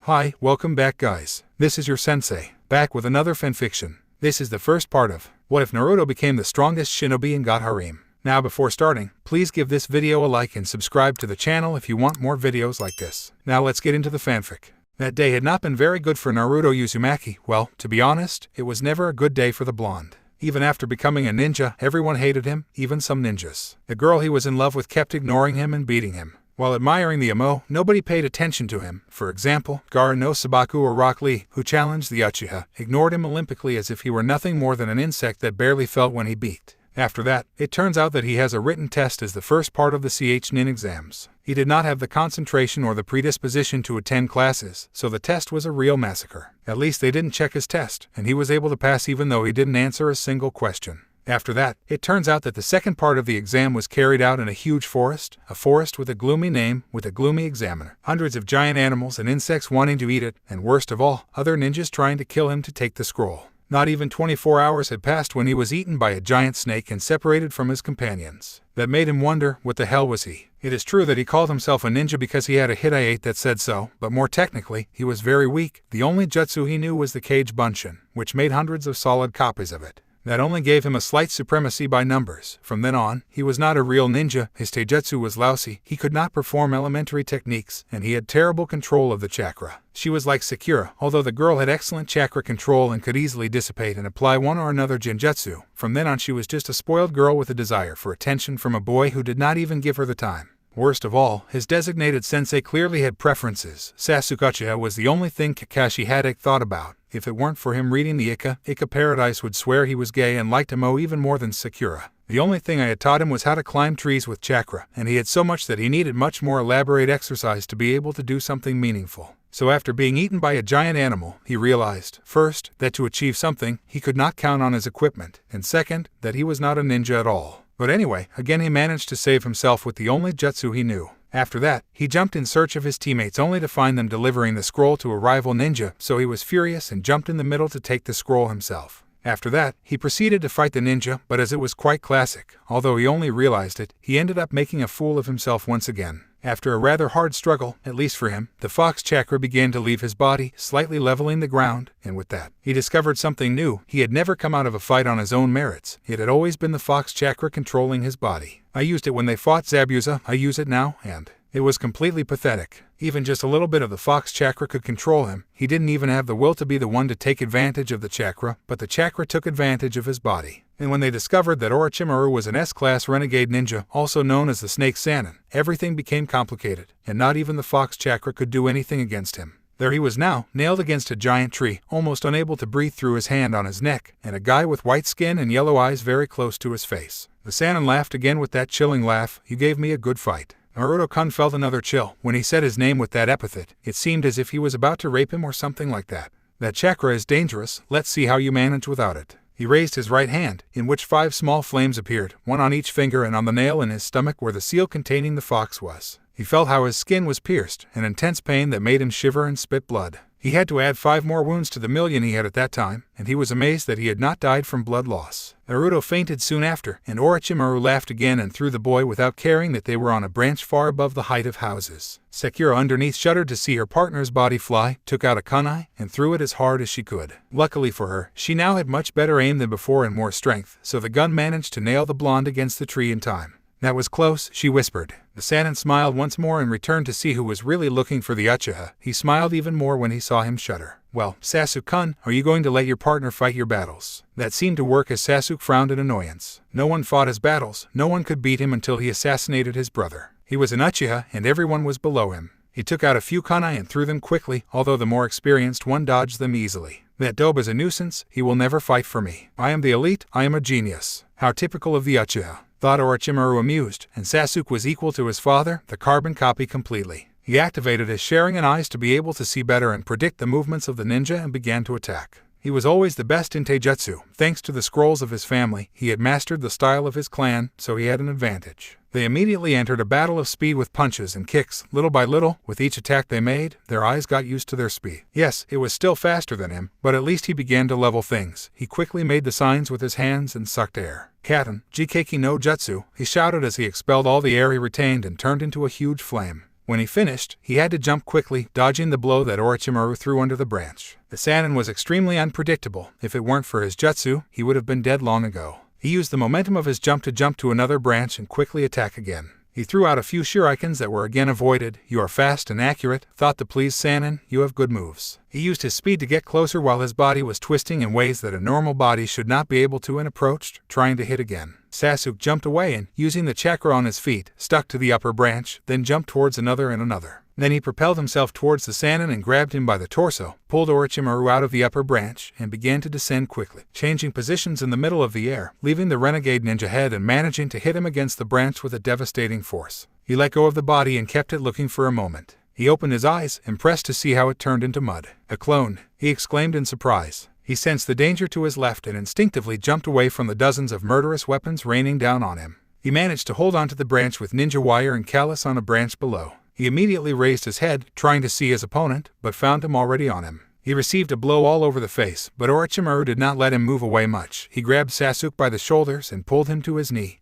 Hi, welcome back guys. This is your sensei, back with another fanfiction. This is the first part of What if Naruto became the strongest shinobi and got harem. Now before starting, please give this video a like and subscribe to the channel if you want more videos like this. Now let's get into the fanfic. That day had not been very good for Naruto Uzumaki. Well, to be honest, it was never a good day for the blonde. Even after becoming a ninja, everyone hated him, even some ninjas. The girl he was in love with kept ignoring him and beating him. While admiring the Amo, nobody paid attention to him. For example, Gaara no Sabaku or Rock Lee, who challenged the Uchiha, ignored him olympically as if he were nothing more than an insect that barely felt when he beat. After that, it turns out that he has a written test as the first part of the Nin exams. He did not have the concentration or the predisposition to attend classes, so the test was a real massacre. At least they didn't check his test, and he was able to pass even though he didn't answer a single question. After that, it turns out that the second part of the exam was carried out in a huge forest, a forest with a gloomy name, with a gloomy examiner. Hundreds of giant animals and insects wanting to eat it, and worst of all, other ninjas trying to kill him to take the scroll. Not even 24 hours had passed when he was eaten by a giant snake and separated from his companions. That made him wonder, what the hell was he? It is true that he called himself a ninja because he had a Hittite that said so, but more technically, he was very weak. The only jutsu he knew was the Kage Bunshin, which made hundreds of solid copies of it. That only gave him a slight supremacy by numbers. From then on, he was not a real ninja, his taijutsu was lousy, he could not perform elementary techniques, and he had terrible control of the chakra. She was like Sakura, although the girl had excellent chakra control and could easily dissipate and apply one or another genjutsu. From then on she was just a spoiled girl with a desire for attention from a boy who did not even give her the time. Worst of all, his designated sensei clearly had preferences. Sasuke Uchiha was the only thing Kakashi Haddock thought about. If it weren't for him reading the Ika Paradise would swear he was gay and liked Amo even more than Sakura. The only thing I had taught him was how to climb trees with chakra, and he had so much that he needed much more elaborate exercise to be able to do something meaningful. So after being eaten by a giant animal, he realized, first, that to achieve something, he could not count on his equipment, and second, that he was not a ninja at all. But anyway, again he managed to save himself with the only jutsu he knew. After that, he jumped in search of his teammates only to find them delivering the scroll to a rival ninja, so he was furious and jumped in the middle to take the scroll himself. After that, he proceeded to fight the ninja, but as it was quite classic, although he only realized it, he ended up making a fool of himself once again. After a rather hard struggle, at least for him, the fox chakra began to leave his body, slightly leveling the ground, and with that, he discovered something new. He had never come out of a fight on his own merits. It had always been the fox chakra controlling his body. I used it when they fought Zabuza, I use it now, and it was completely pathetic. Even just a little bit of the fox chakra could control him. He didn't even have the will to be the one to take advantage of the chakra, but the chakra took advantage of his body. And when they discovered that Orochimaru was an S-class renegade ninja, also known as the Snake Sannin, everything became complicated, and not even the fox chakra could do anything against him. There he was now, nailed against a giant tree, almost unable to breathe through his hand on his neck, and a guy with white skin and yellow eyes very close to his face. The Sannin laughed again with that chilling laugh, "You gave me a good fight." Naruto-kun felt another chill. When he said his name with that epithet, it seemed as if he was about to rape him or something like that. That chakra is dangerous, let's see how you manage without it. He raised his right hand, in which 5 small flames appeared, one on each finger and on the nail in his stomach where the seal containing the fox was. He felt how his skin was pierced, an intense pain that made him shiver and spit blood. He had to add 5 more wounds to the million he had at that time, and he was amazed that he had not died from blood loss. Naruto fainted soon after, and Orochimaru laughed again and threw the boy without caring that they were on a branch far above the height of houses. Sakura underneath shuddered to see her partner's body fly, took out a kunai, and threw it as hard as she could. Luckily for her, she now had much better aim than before and more strength, so the gun managed to nail the blonde against the tree in time. "That was close," she whispered. The Sannin smiled once more and returned to see who was really looking for the Uchiha. He smiled even more when he saw him shudder. "Well, Sasuke-kun, are you going to let your partner fight your battles?" That seemed to work as Sasuke frowned in annoyance. No one fought his battles, no one could beat him until he assassinated his brother. He was an Uchiha and everyone was below him. He took out a few kunai and threw them quickly, although the more experienced one dodged them easily. "That dobe is a nuisance, he will never fight for me. I am the elite, I am a genius." How typical of the Uchiha, thought Orochimaru amused, and Sasuke was equal to his father, the carbon copy completely. He activated his Sharingan eyes to be able to see better and predict the movements of the ninja and began to attack. He was always the best in taijutsu. Thanks to the scrolls of his family, he had mastered the style of his clan, so he had an advantage. They immediately entered a battle of speed with punches and kicks. Little by little, with each attack they made, their eyes got used to their speed. Yes, it was still faster than him, but at least he began to level things. He quickly made the signs with his hands and sucked air. "Katen, Jikeki no Jutsu," he shouted as he expelled all the air he retained and turned into a huge flame. When he finished, he had to jump quickly, dodging the blow that Orochimaru threw under the branch. The Sannin was extremely unpredictable. If it weren't for his jutsu, he would have been dead long ago. He used the momentum of his jump to another branch and quickly attack again. He threw out a few shurikens that were again avoided. "You are fast and accurate," thought the pleased Sannin. "You have good moves." He used his speed to get closer while his body was twisting in ways that a normal body should not be able to, and approached, trying to hit again. Sasuke jumped away and, using the chakra on his feet, stuck to the upper branch, then jumped towards another and another. Then he propelled himself towards the Sannin and grabbed him by the torso, pulled Orochimaru out of the upper branch, and began to descend quickly, changing positions in the middle of the air, leaving the renegade ninja head and managing to hit him against the branch with a devastating force. He let go of the body and kept it looking for a moment. He opened his eyes, impressed to see how it turned into mud. "A clone," he exclaimed in surprise. He sensed the danger to his left and instinctively jumped away from the dozens of murderous weapons raining down on him. He managed to hold onto the branch with ninja wire and callus on a branch below. He immediately raised his head, trying to see his opponent, but found him already on him. He received a blow all over the face, but Orochimaru did not let him move away much. He grabbed Sasuke by the shoulders and pulled him to his knee,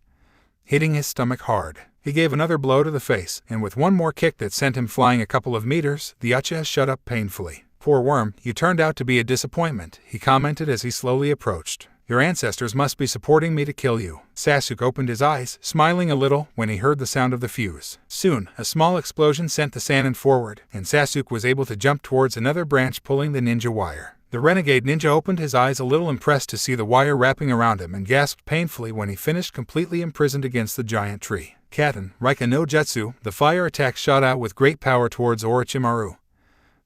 hitting his stomach hard. He gave another blow to the face, and with one more kick that sent him flying a couple of meters, the Uchiha shut up painfully. "Poor worm, you turned out to be a disappointment," he commented as he slowly approached. "Your ancestors must be supporting me to kill you." Sasuke opened his eyes, smiling a little, when he heard the sound of the fuse. Soon, a small explosion sent the Sannin forward, and Sasuke was able to jump towards another branch pulling the ninja wire. The renegade ninja opened his eyes a little impressed to see the wire wrapping around him and gasped painfully when he finished completely imprisoned against the giant tree. Katen, Raika no Jutsu, the fire attack shot out with great power towards Orochimaru,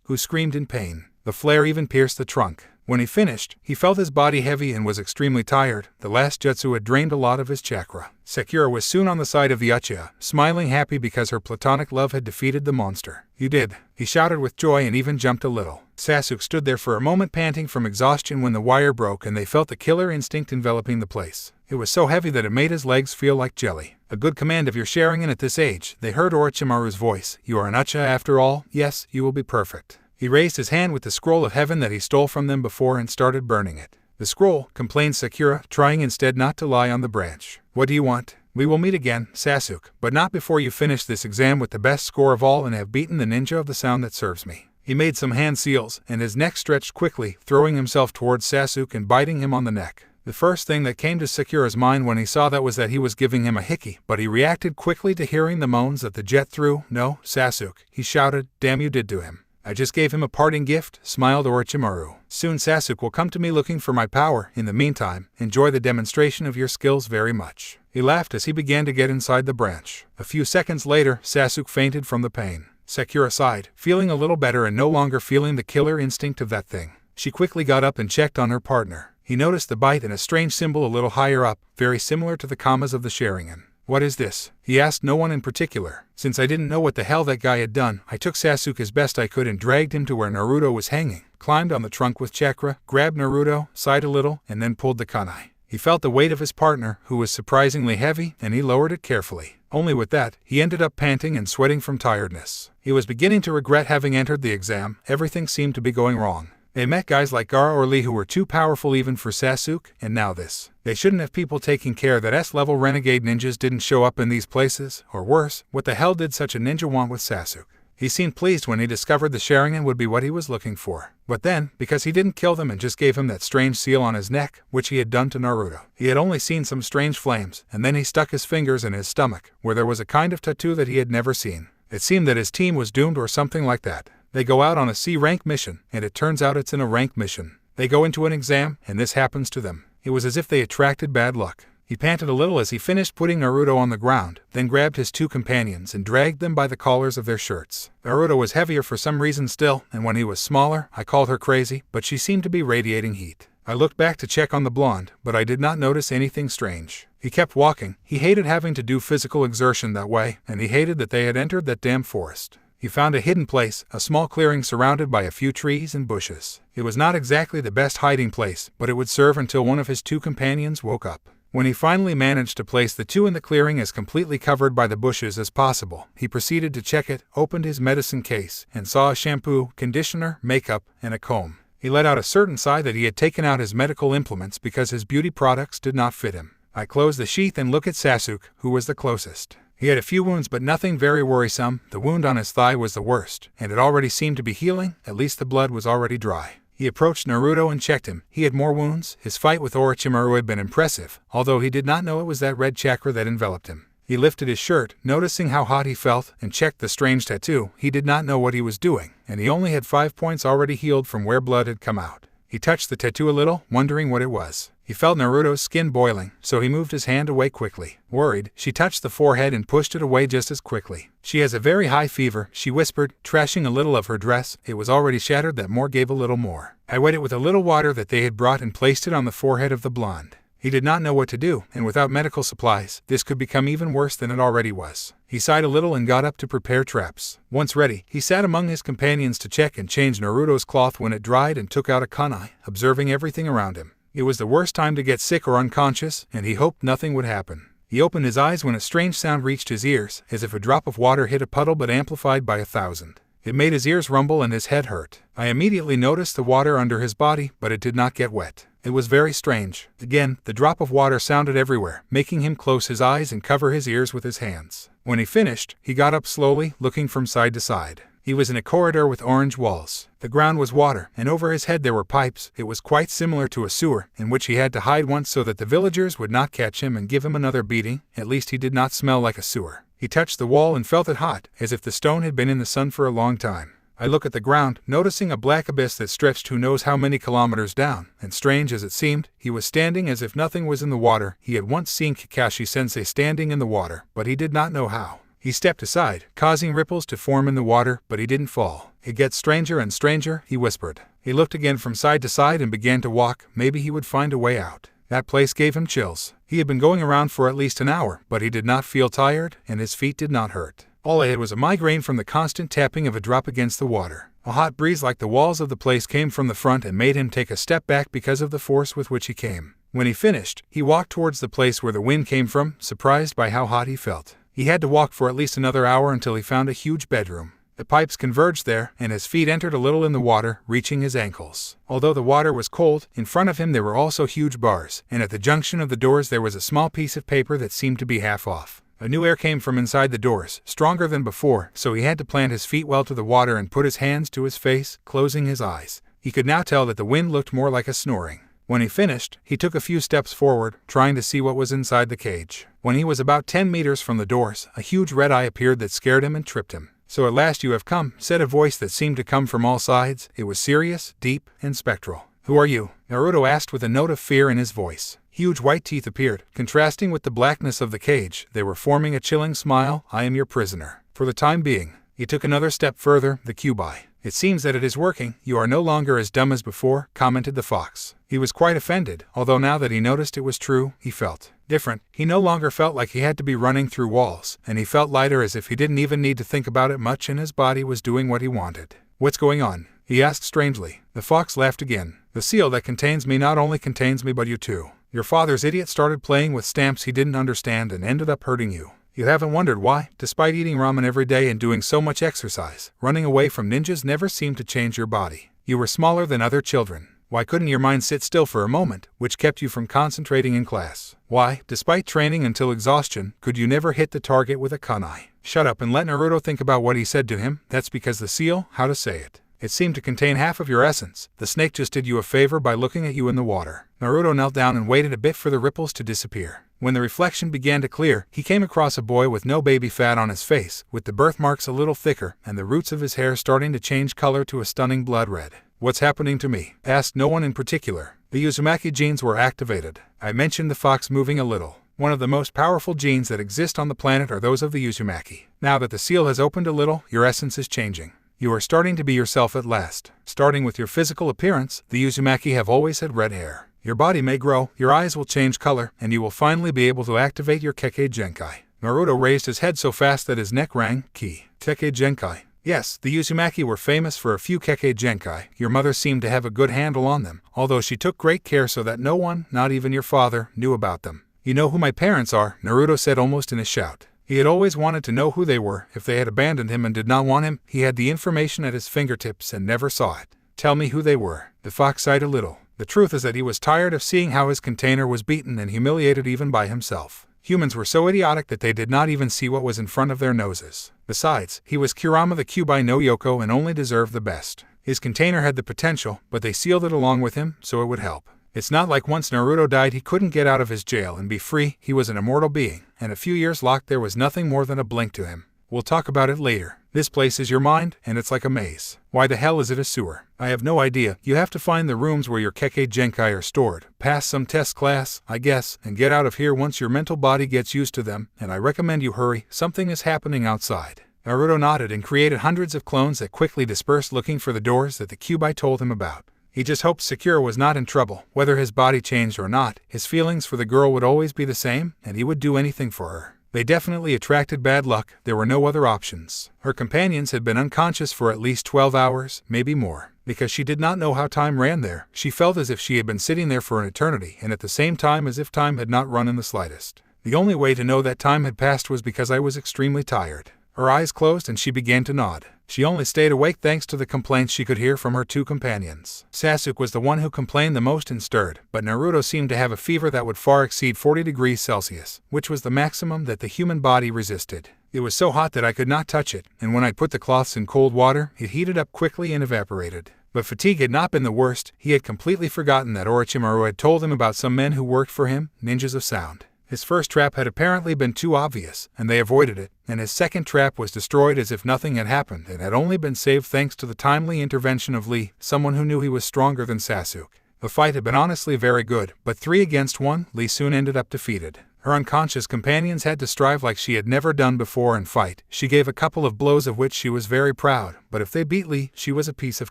who screamed in pain. The flare even pierced the trunk. When he finished, he felt his body heavy and was extremely tired. The last jutsu had drained a lot of his chakra. Sakura was soon on the side of the Uchiha, smiling happy because her platonic love had defeated the monster. "You did," he shouted with joy and even jumped a little. Sasuke stood there for a moment panting from exhaustion when the wire broke and they felt the killer instinct enveloping the place. It was so heavy that it made his legs feel like jelly. "A good command of your Sharingan at this age," they heard Orochimaru's voice. "You are an Uchiha after all. Yes, you will be perfect." He raised his hand with the scroll of heaven that he stole from them before and started burning it. "The scroll," complained Sakura, trying instead not to lie on the branch. "What do you want?" "We will meet again, Sasuke, but not before you finish this exam with the best score of all and have beaten the ninja of the sound that serves me." He made some hand seals, and his neck stretched quickly, throwing himself towards Sasuke and biting him on the neck. The first thing that came to Sakura's mind when he saw that was that he was giving him a hickey, but he reacted quickly to hearing the moans that the jet threw. "No, Sasuke," he shouted, "damn you did to him." "I just gave him a parting gift," smiled Orochimaru. "Soon Sasuke will come to me looking for my power. In the meantime, enjoy the demonstration of your skills very much." He laughed as he began to get inside the branch. A few seconds later, Sasuke fainted from the pain. Sakura sighed, feeling a little better and no longer feeling the killer instinct of that thing. She quickly got up and checked on her partner. He noticed the bite and a strange symbol a little higher up, very similar to the commas of the Sharingan. "What is this?" He asked no one in particular. "Since I didn't know what the hell that guy had done, I took Sasuke as best I could and dragged him to where Naruto was hanging, climbed on the trunk with chakra, grabbed Naruto, sighed a little, and then pulled the kunai." He felt the weight of his partner, who was surprisingly heavy, and he lowered it carefully. Only with that, he ended up panting and sweating from tiredness. He was beginning to regret having entered the exam. Everything seemed to be going wrong. They met guys like Gaara or Lee who were too powerful even for Sasuke, and now this. They shouldn't have people taking care that S-level renegade ninjas didn't show up in these places, or worse, what the hell did such a ninja want with Sasuke? He seemed pleased when he discovered the Sharingan would be what he was looking for. But then, because he didn't kill them and just gave him that strange seal on his neck, which he had done to Naruto, he had only seen some strange flames, and then he stuck his fingers in his stomach, where there was a kind of tattoo that he had never seen. It seemed that his team was doomed or something like that. They go out on a C-rank mission, and it turns out it's in a rank mission. They go into an exam, and this happens to them. It was as if they attracted bad luck. He panted a little as he finished putting Naruto on the ground, then grabbed his two companions and dragged them by the collars of their shirts. Naruto was heavier for some reason still, and when he was smaller, I called her crazy, but she seemed to be radiating heat. I looked back to check on the blonde, but I did not notice anything strange. He kept walking. He hated having to do physical exertion that way, and he hated that they had entered that damn forest. He found a hidden place, a small clearing surrounded by a few trees and bushes. It was not exactly the best hiding place, but it would serve until one of his two companions woke up. When he finally managed to place the two in the clearing as completely covered by the bushes as possible, he proceeded to check it, opened his medicine case, and saw a shampoo, conditioner, makeup, and a comb. He let out a certain sigh that he had taken out his medical implements because his beauty products did not fit him. I closed the sheath and looked at Sasuke, who was the closest. He had a few wounds but nothing very worrisome. The wound on his thigh was the worst, and it already seemed to be healing, at least the blood was already dry. He approached Naruto and checked him. He had more wounds. His fight with Orochimaru had been impressive, although he did not know it was that red chakra that enveloped him. He lifted his shirt, noticing how hot he felt, and checked the strange tattoo. He did not know what he was doing, and he only had 5 points already healed from where blood had come out. He touched the tattoo a little, wondering what it was. He felt Naruto's skin boiling, so he moved his hand away quickly. Worried, she touched the forehead and pushed it away just as quickly. She has a very high fever, she whispered, trashing a little of her dress. It was already shattered that more gave a little more. I wet it with a little water that they had brought and placed it on the forehead of the blonde. He did not know what to do, and without medical supplies, this could become even worse than it already was. He sighed a little and got up to prepare traps. Once ready, he sat among his companions to check and change Naruto's cloth when it dried and took out a kunai, observing everything around him. It was the worst time to get sick or unconscious, and he hoped nothing would happen. He opened his eyes when a strange sound reached his ears, as if a drop of water hit a puddle but amplified by 1,000. It made his ears rumble and his head hurt. I immediately noticed the water under his body, but it did not get wet. It was very strange. Again, the drop of water sounded everywhere, making him close his eyes and cover his ears with his hands. When he finished, he got up slowly, looking from side to side. He was in a corridor with orange walls. The ground was water, and over his head there were pipes. It was quite similar to a sewer, in which he had to hide once so that the villagers would not catch him and give him another beating. At least he did not smell like a sewer. He touched the wall and felt it hot, as if the stone had been in the sun for a long time. I looked at the ground, noticing a black abyss that stretched who knows how many kilometers down, and strange as it seemed, he was standing as if nothing was in the water. He had once seen Kakashi-sensei standing in the water, but he did not know how. He stepped aside, causing ripples to form in the water, but he didn't fall. "It gets stranger and stranger," he whispered. He looked again from side to side and began to walk. Maybe he would find a way out. That place gave him chills. He had been going around for at least an hour, but he did not feel tired, and his feet did not hurt. All I had was a migraine from the constant tapping of a drop against the water. A hot breeze like the walls of the place came from the front and made him take a step back because of the force with which he came. When he finished, he walked towards the place where the wind came from, surprised by how hot he felt. He had to walk for at least another hour until he found a huge bedroom. The pipes converged there, and his feet entered a little in the water, reaching his ankles. Although the water was cold, in front of him there were also huge bars, and at the junction of the doors there was a small piece of paper that seemed to be half off. A new air came from inside the doors, stronger than before, so he had to plant his feet well to the water and put his hands to his face, closing his eyes. He could now tell that the wind looked more like a snoring. When he finished, he took a few steps forward, trying to see what was inside the cage. When he was about 10 meters from the doors, a huge red eye appeared that scared him and tripped him. "So at last you have come," said a voice that seemed to come from all sides. It was serious, deep, and spectral. "Who are you?" Naruto asked with a note of fear in his voice. Huge white teeth appeared, contrasting with the blackness of the cage. They were forming a chilling smile. "I am your prisoner. For the time being." He took another step further, the Kyuubi. "It seems that it is working. You are no longer as dumb as before," commented the fox. He was quite offended, although now that he noticed it was true, he felt different. He no longer felt like he had to be running through walls, and he felt lighter as if he didn't even need to think about it much and his body was doing what he wanted. "What's going on?" he asked strangely. The fox laughed again. "The seal that contains me not only contains me but you too. Your father's idiot started playing with stamps he didn't understand and ended up hurting you. You haven't wondered why? Despite eating ramen every day and doing so much exercise, running away from ninjas never seemed to change your body. You were smaller than other children. Why couldn't your mind sit still for a moment, which kept you from concentrating in class? Why, despite training until exhaustion, could you never hit the target with a kunai?" Shut up and let Naruto think about what he said to him. That's because the seal, how to say it? It seemed to contain half of your essence. The snake just did you a favor by looking at you in the water. Naruto knelt down and waited a bit for the ripples to disappear. When the reflection began to clear, he came across a boy with no baby fat on his face, with the birthmarks a little thicker, and the roots of his hair starting to change color to a stunning blood red. "What's happening to me?" asked no one in particular. The Uzumaki genes were activated. I mentioned the fox moving a little. One of the most powerful genes that exist on the planet are those of the Uzumaki. Now that the seal has opened a little, your essence is changing. You are starting to be yourself at last. Starting with your physical appearance, the Uzumaki have always had red hair. Your body may grow, your eyes will change color, and you will finally be able to activate your Kekkei Genkai. Naruto raised his head so fast that his neck rang. Kekkei Genkai. Yes, the Uzumaki were famous for a few Kekkei Genkai. Your mother seemed to have a good handle on them, although she took great care so that no one, not even your father, knew about them. "You know who my parents are," Naruto said almost in a shout. He had always wanted to know who they were. If they had abandoned him and did not want him, he had the information at his fingertips and never saw it. "Tell me who they were." The fox sighed a little. The truth is that he was tired of seeing how his container was beaten and humiliated even by himself. Humans were so idiotic that they did not even see what was in front of their noses. Besides, he was Kurama the Kyuubi no Yoko and only deserved the best. His container had the potential, but they sealed it along with him, so it would help. It's not like once Naruto died he couldn't get out of his jail and be free. He was an immortal being, and a few years locked there was nothing more than a blink to him. We'll talk about it later. This place is your mind, and it's like a maze. Why the hell is it a sewer? I have no idea. You have to find the rooms where your Kekkei Genkai are stored, pass some test class, I guess, and get out of here once your mental body gets used to them, and I recommend you hurry. Something is happening outside. Naruto nodded and created hundreds of clones that quickly dispersed looking for the doors that the Kyuubi told him about. He just hoped Sakura was not in trouble. Whether his body changed or not, his feelings for the girl would always be the same, and he would do anything for her. They definitely attracted bad luck. There were no other options. Her companions had been unconscious for at least 12 hours, maybe more. Because she did not know how time ran there, she felt as if she had been sitting there for an eternity and at the same time as if time had not run in the slightest. The only way to know that time had passed was because I was extremely tired. Her eyes closed and she began to nod. She only stayed awake thanks to the complaints she could hear from her two companions. Sasuke was the one who complained the most and stirred, but Naruto seemed to have a fever that would far exceed 40 degrees Celsius, which was the maximum that the human body resisted. It was so hot that I could not touch it, and when I put the cloths in cold water, it heated up quickly and evaporated. But fatigue had not been the worst. He had completely forgotten that Orochimaru had told him about some men who worked for him, ninjas of sound. His first trap had apparently been too obvious, and they avoided it, and his second trap was destroyed as if nothing had happened and had only been saved thanks to the timely intervention of Lee, someone who knew he was stronger than Sasuke. The fight had been honestly very good, but 3 against 1, Lee soon ended up defeated. Her unconscious companions had to strive like she had never done before and fight. She gave a couple of blows of which she was very proud, but if they beat Lee, she was a piece of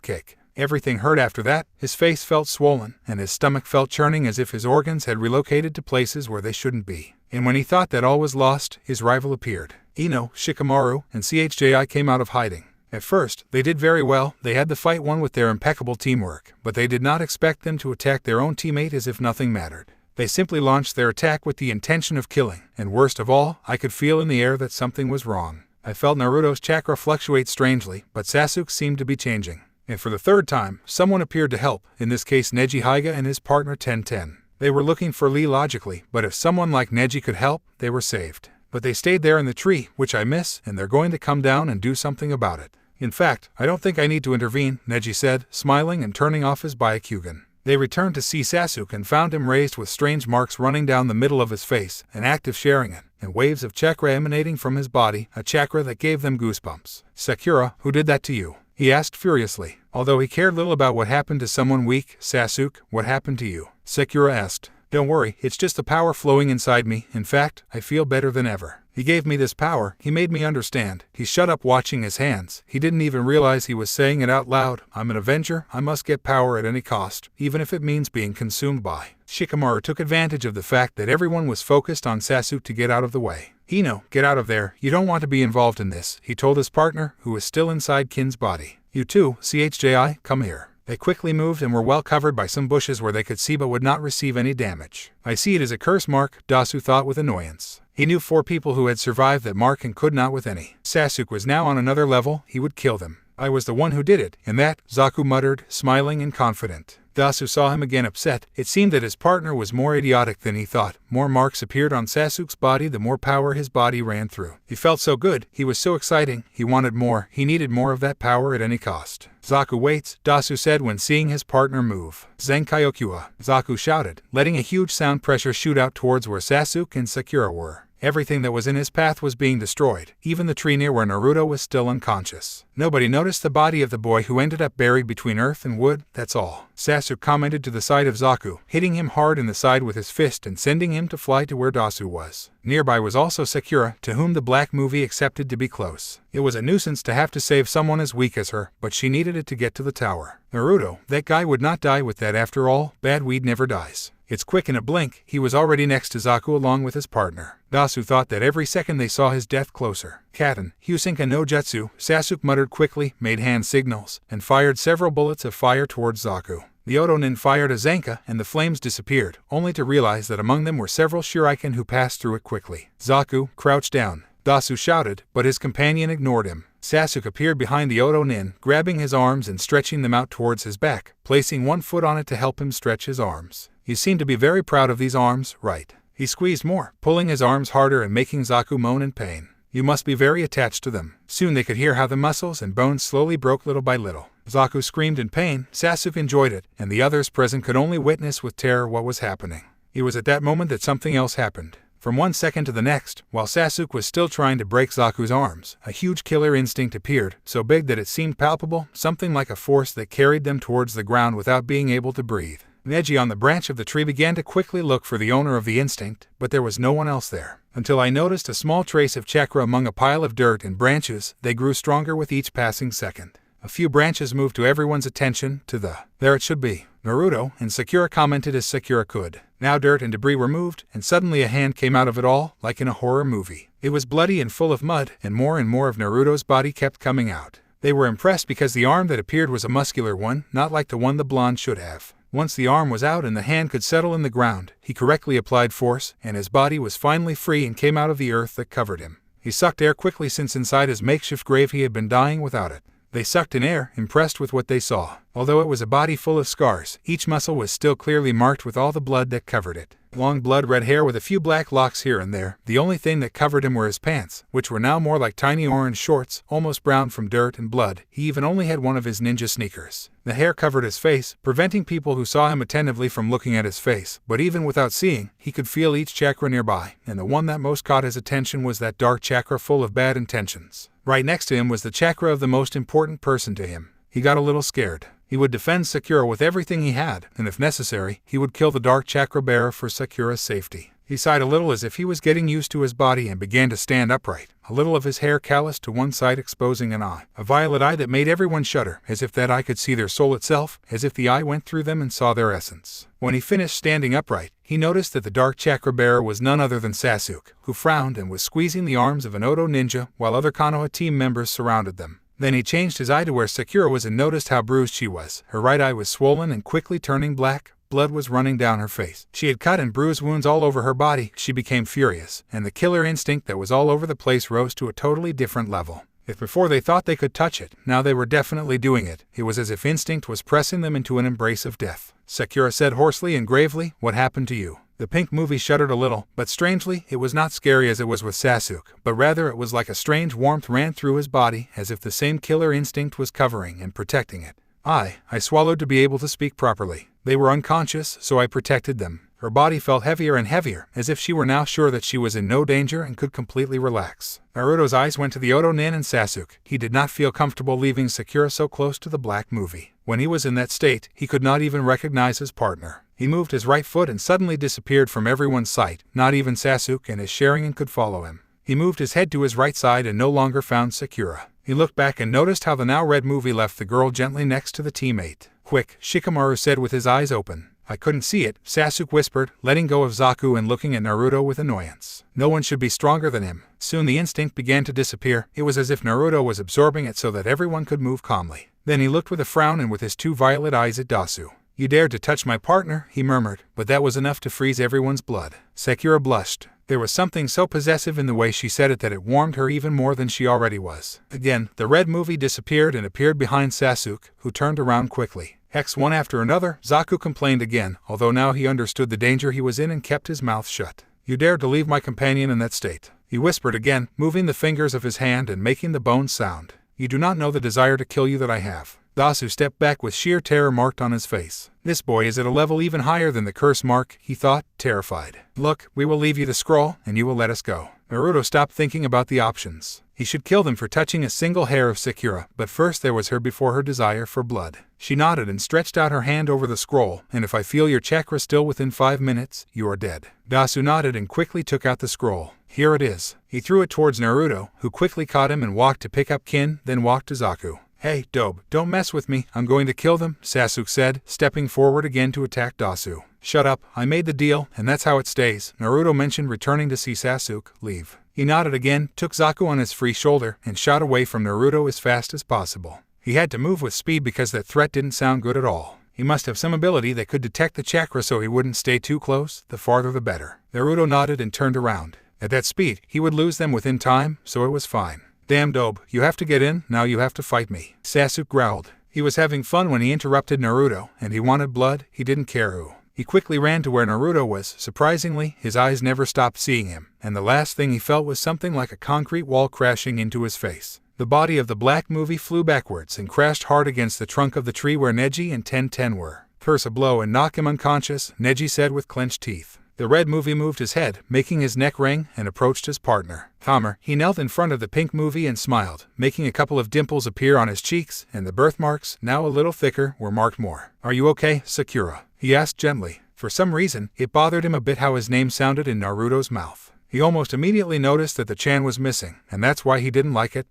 cake. Everything hurt after that. His face felt swollen, and his stomach felt churning as if his organs had relocated to places where they shouldn't be. And when he thought that all was lost, his rival appeared. Ino, Shikamaru, and CHJI came out of hiding. At first, they did very well. They had the fight won with their impeccable teamwork, but they did not expect them to attack their own teammate as if nothing mattered. They simply launched their attack with the intention of killing, and worst of all, I could feel in the air that something was wrong. I felt Naruto's chakra fluctuate strangely, but Sasuke seemed to be changing. And for the third time, someone appeared to help, in this case Neji Hyuga and his partner Ten. They were looking for Lee logically, but if someone like Neji could help, they were saved. But they stayed there in the tree, which I miss, and they're going to come down and do something about it. In fact, I don't think I need to intervene, Neji said, smiling and turning off his Byakugan. They returned to see Sasuke and found him raised with strange marks running down the middle of his face, an active Sharingan, and waves of chakra emanating from his body, a chakra that gave them goosebumps. Sakura, who did that to you? He asked furiously. Although he cared little about what happened to someone weak, Sasuke, what happened to you? Sakura asked. Don't worry, it's just the power flowing inside me. In fact, I feel better than ever. He gave me this power, he made me understand. He shut up watching his hands. He didn't even realize he was saying it out loud. I'm an Avenger, I must get power at any cost, even if it means being consumed by. Shikamaru took advantage of the fact that everyone was focused on Sasuke to get out of the way. Ino, get out of there, you don't want to be involved in this, he told his partner, who was still inside Kin's body. You too, CHJI, come here. They quickly moved and were well covered by some bushes where they could see but would not receive any damage. I see it as a curse mark, Dasu thought with annoyance. He knew 4 people who had survived that mark and could not with any. Sasuke was now on another level, he would kill them. I was the one who did it, and that, Zaku muttered, smiling and confident. Dasu saw him again upset. It seemed that his partner was more idiotic than he thought. More marks appeared on Sasuke's body the more power his body ran through. He felt so good, he was so exciting, he wanted more, he needed more of that power at any cost. Zaku waits, Dasu said when seeing his partner move. Zenkaiokua, Zaku shouted, letting a huge sound pressure shoot out towards where Sasuke and Sakura were. Everything that was in his path was being destroyed, even the tree near where Naruto was still unconscious. Nobody noticed the body of the boy who ended up buried between earth and wood, that's all. Sasuke commented to the side of Zaku, hitting him hard in the side with his fist and sending him to fly to where Dasu was. Nearby was also Sakura, to whom the Black Movie accepted to be close. It was a nuisance to have to save someone as weak as her, but she needed it to get to the tower. Naruto, that guy would not die with that after all, bad weed never dies. It's quick in a blink, he was already next to Zaku along with his partner. Dasu thought that every second they saw his death closer. Katen, Hyusenka no Jutsu, Sasuke muttered quickly, made hand signals, and fired several bullets of fire towards Zaku. The Otonin fired a Zenka and the flames disappeared, only to realize that among them were several shuriken who passed through it quickly. Zaku crouched down. Dasu shouted, but his companion ignored him. Sasuke appeared behind the Otonin, grabbing his arms and stretching them out towards his back, placing one foot on it to help him stretch his arms. You seem to be very proud of these arms, right? He squeezed more, pulling his arms harder and making Zaku moan in pain. You must be very attached to them. Soon they could hear how the muscles and bones slowly broke little by little. Zaku screamed in pain, Sasuke enjoyed it, and the others present could only witness with terror what was happening. It was at that moment that something else happened. From one second to the next, while Sasuke was still trying to break Zaku's arms, a huge killer instinct appeared, so big that it seemed palpable, something like a force that carried them towards the ground without being able to breathe. Neji on the branch of the tree began to quickly look for the owner of the instinct, but there was no one else there. Until I noticed a small trace of chakra among a pile of dirt and branches, they grew stronger with each passing second. A few branches moved to everyone's attention, to the, there it should be, Naruto, and Sakura commented as Sakura could. Now dirt and debris were moved, and suddenly a hand came out of it all, like in a horror movie. It was bloody and full of mud, and more of Naruto's body kept coming out. They were impressed because the arm that appeared was a muscular one, not like the one the blonde should have. Once the arm was out and the hand could settle in the ground, he correctly applied force, and his body was finally free and came out of the earth that covered him. He sucked air quickly since inside his makeshift grave he had been dying without it. They sucked in air, impressed with what they saw. Although it was a body full of scars, each muscle was still clearly marked with all the blood that covered it. Long blood-red hair with a few black locks here and there, the only thing that covered him were his pants, which were now more like tiny orange shorts, almost brown from dirt and blood. He even only had one of his ninja sneakers. The hair covered his face, preventing people who saw him attentively from looking at his face, but even without seeing, he could feel each chakra nearby, and the one that most caught his attention was that dark chakra full of bad intentions. Right next to him was the chakra of the most important person to him. He got a little scared. He would defend Sakura with everything he had, and if necessary, he would kill the dark chakra bearer for Sakura's safety. He sighed a little as if he was getting used to his body and began to stand upright, a little of his hair calloused to one side exposing an eye. A violet eye that made everyone shudder, as if that eye could see their soul itself, as if the eye went through them and saw their essence. When he finished standing upright, he noticed that the dark chakra bearer was none other than Sasuke, who frowned and was squeezing the arms of an Oto ninja while other Konoha team members surrounded them. Then he changed his eye to where Sakura was and noticed how bruised she was. Her right eye was swollen and quickly turning black. Blood was running down her face. She had cut and bruised wounds all over her body. She became furious, and the killer instinct that was all over the place rose to a totally different level. If before they thought they could touch it, now they were definitely doing it. It was as if instinct was pressing them into an embrace of death. Sakura said hoarsely and gravely, "What happened to you?" The pink movie shuddered a little, but strangely, it was not scary as it was with Sasuke, but rather it was like a strange warmth ran through his body, as if the same killer instinct was covering and protecting it. I swallowed to be able to speak properly. They were unconscious, so I protected them. Her body felt heavier and heavier, as if she were now sure that she was in no danger and could completely relax. Naruto's eyes went to the Oto Nin and Sasuke. He did not feel comfortable leaving Sakura so close to the black movie. When he was in that state, he could not even recognize his partner. He moved his right foot and suddenly disappeared from everyone's sight. Not even Sasuke and his Sharingan could follow him. He moved his head to his right side and no longer found Sakura. He looked back and noticed how the now red movie left the girl gently next to the teammate. "Quick," Shikamaru said with his eyes open. "I couldn't see it," Sasuke whispered, letting go of Zaku and looking at Naruto with annoyance. No one should be stronger than him. Soon the instinct began to disappear. It was as if Naruto was absorbing it so that everyone could move calmly. Then he looked with a frown and with his two violet eyes at Dasu. "You dared to touch my partner," he murmured, but that was enough to freeze everyone's blood. Sakura blushed. There was something so possessive in the way she said it that it warmed her even more than she already was. Again, the red movie disappeared and appeared behind Sasuke, who turned around quickly. Hex one after another, Zaku complained again, although now he understood the danger he was in and kept his mouth shut. "You dared to leave my companion in that state," he whispered again, moving the fingers of his hand and making the bones sound. "You do not know the desire to kill you that I have." Dasu stepped back with sheer terror marked on his face. This boy is at a level even higher than the curse mark, he thought, terrified. "Look, we will leave you the scroll, and you will let us go." Naruto stopped thinking about the options. He should kill them for touching a single hair of Sakura, but first there was her before her desire for blood. She nodded and stretched out her hand over the scroll, "And if I feel your chakra still within 5 minutes, you are dead." Dasu nodded and quickly took out the scroll. "Here it is." He threw it towards Naruto, who quickly caught him and walked to pick up Kin, then walked to Zaku. "Hey, Dobe, don't mess with me, I'm going to kill them," Sasuke said, stepping forward again to attack Dasu. "Shut up, I made the deal, and that's how it stays," Naruto mentioned, returning to see Sasuke leave. He nodded again, took Zaku on his free shoulder, and shot away from Naruto as fast as possible. He had to move with speed because that threat didn't sound good at all. He must have some ability that could detect the chakra so he wouldn't stay too close, the farther the better. Naruto nodded and turned around. At that speed, he would lose them within time, so it was fine. "Damn Dobe, you have to get in, now you have to fight me," Sasuke growled. He was having fun when he interrupted Naruto, and he wanted blood, he didn't care who. He quickly ran to where Naruto was. Surprisingly, his eyes never stopped seeing him, and the last thing he felt was something like a concrete wall crashing into his face. The body of the black movie flew backwards and crashed hard against the trunk of the tree where Neji and Ten were. "Curse a blow and knock him unconscious," Neji said with clenched teeth. The red movie moved his head, making his neck ring, and approached his partner. Calmer, he knelt in front of the pink movie and smiled, making a couple of dimples appear on his cheeks, and the birthmarks, now a little thicker, were marked more. "Are you okay, Sakura?" he asked gently. For some reason, it bothered him a bit how his name sounded in Naruto's mouth. He almost immediately noticed that the chan was missing, and that's why he didn't like it.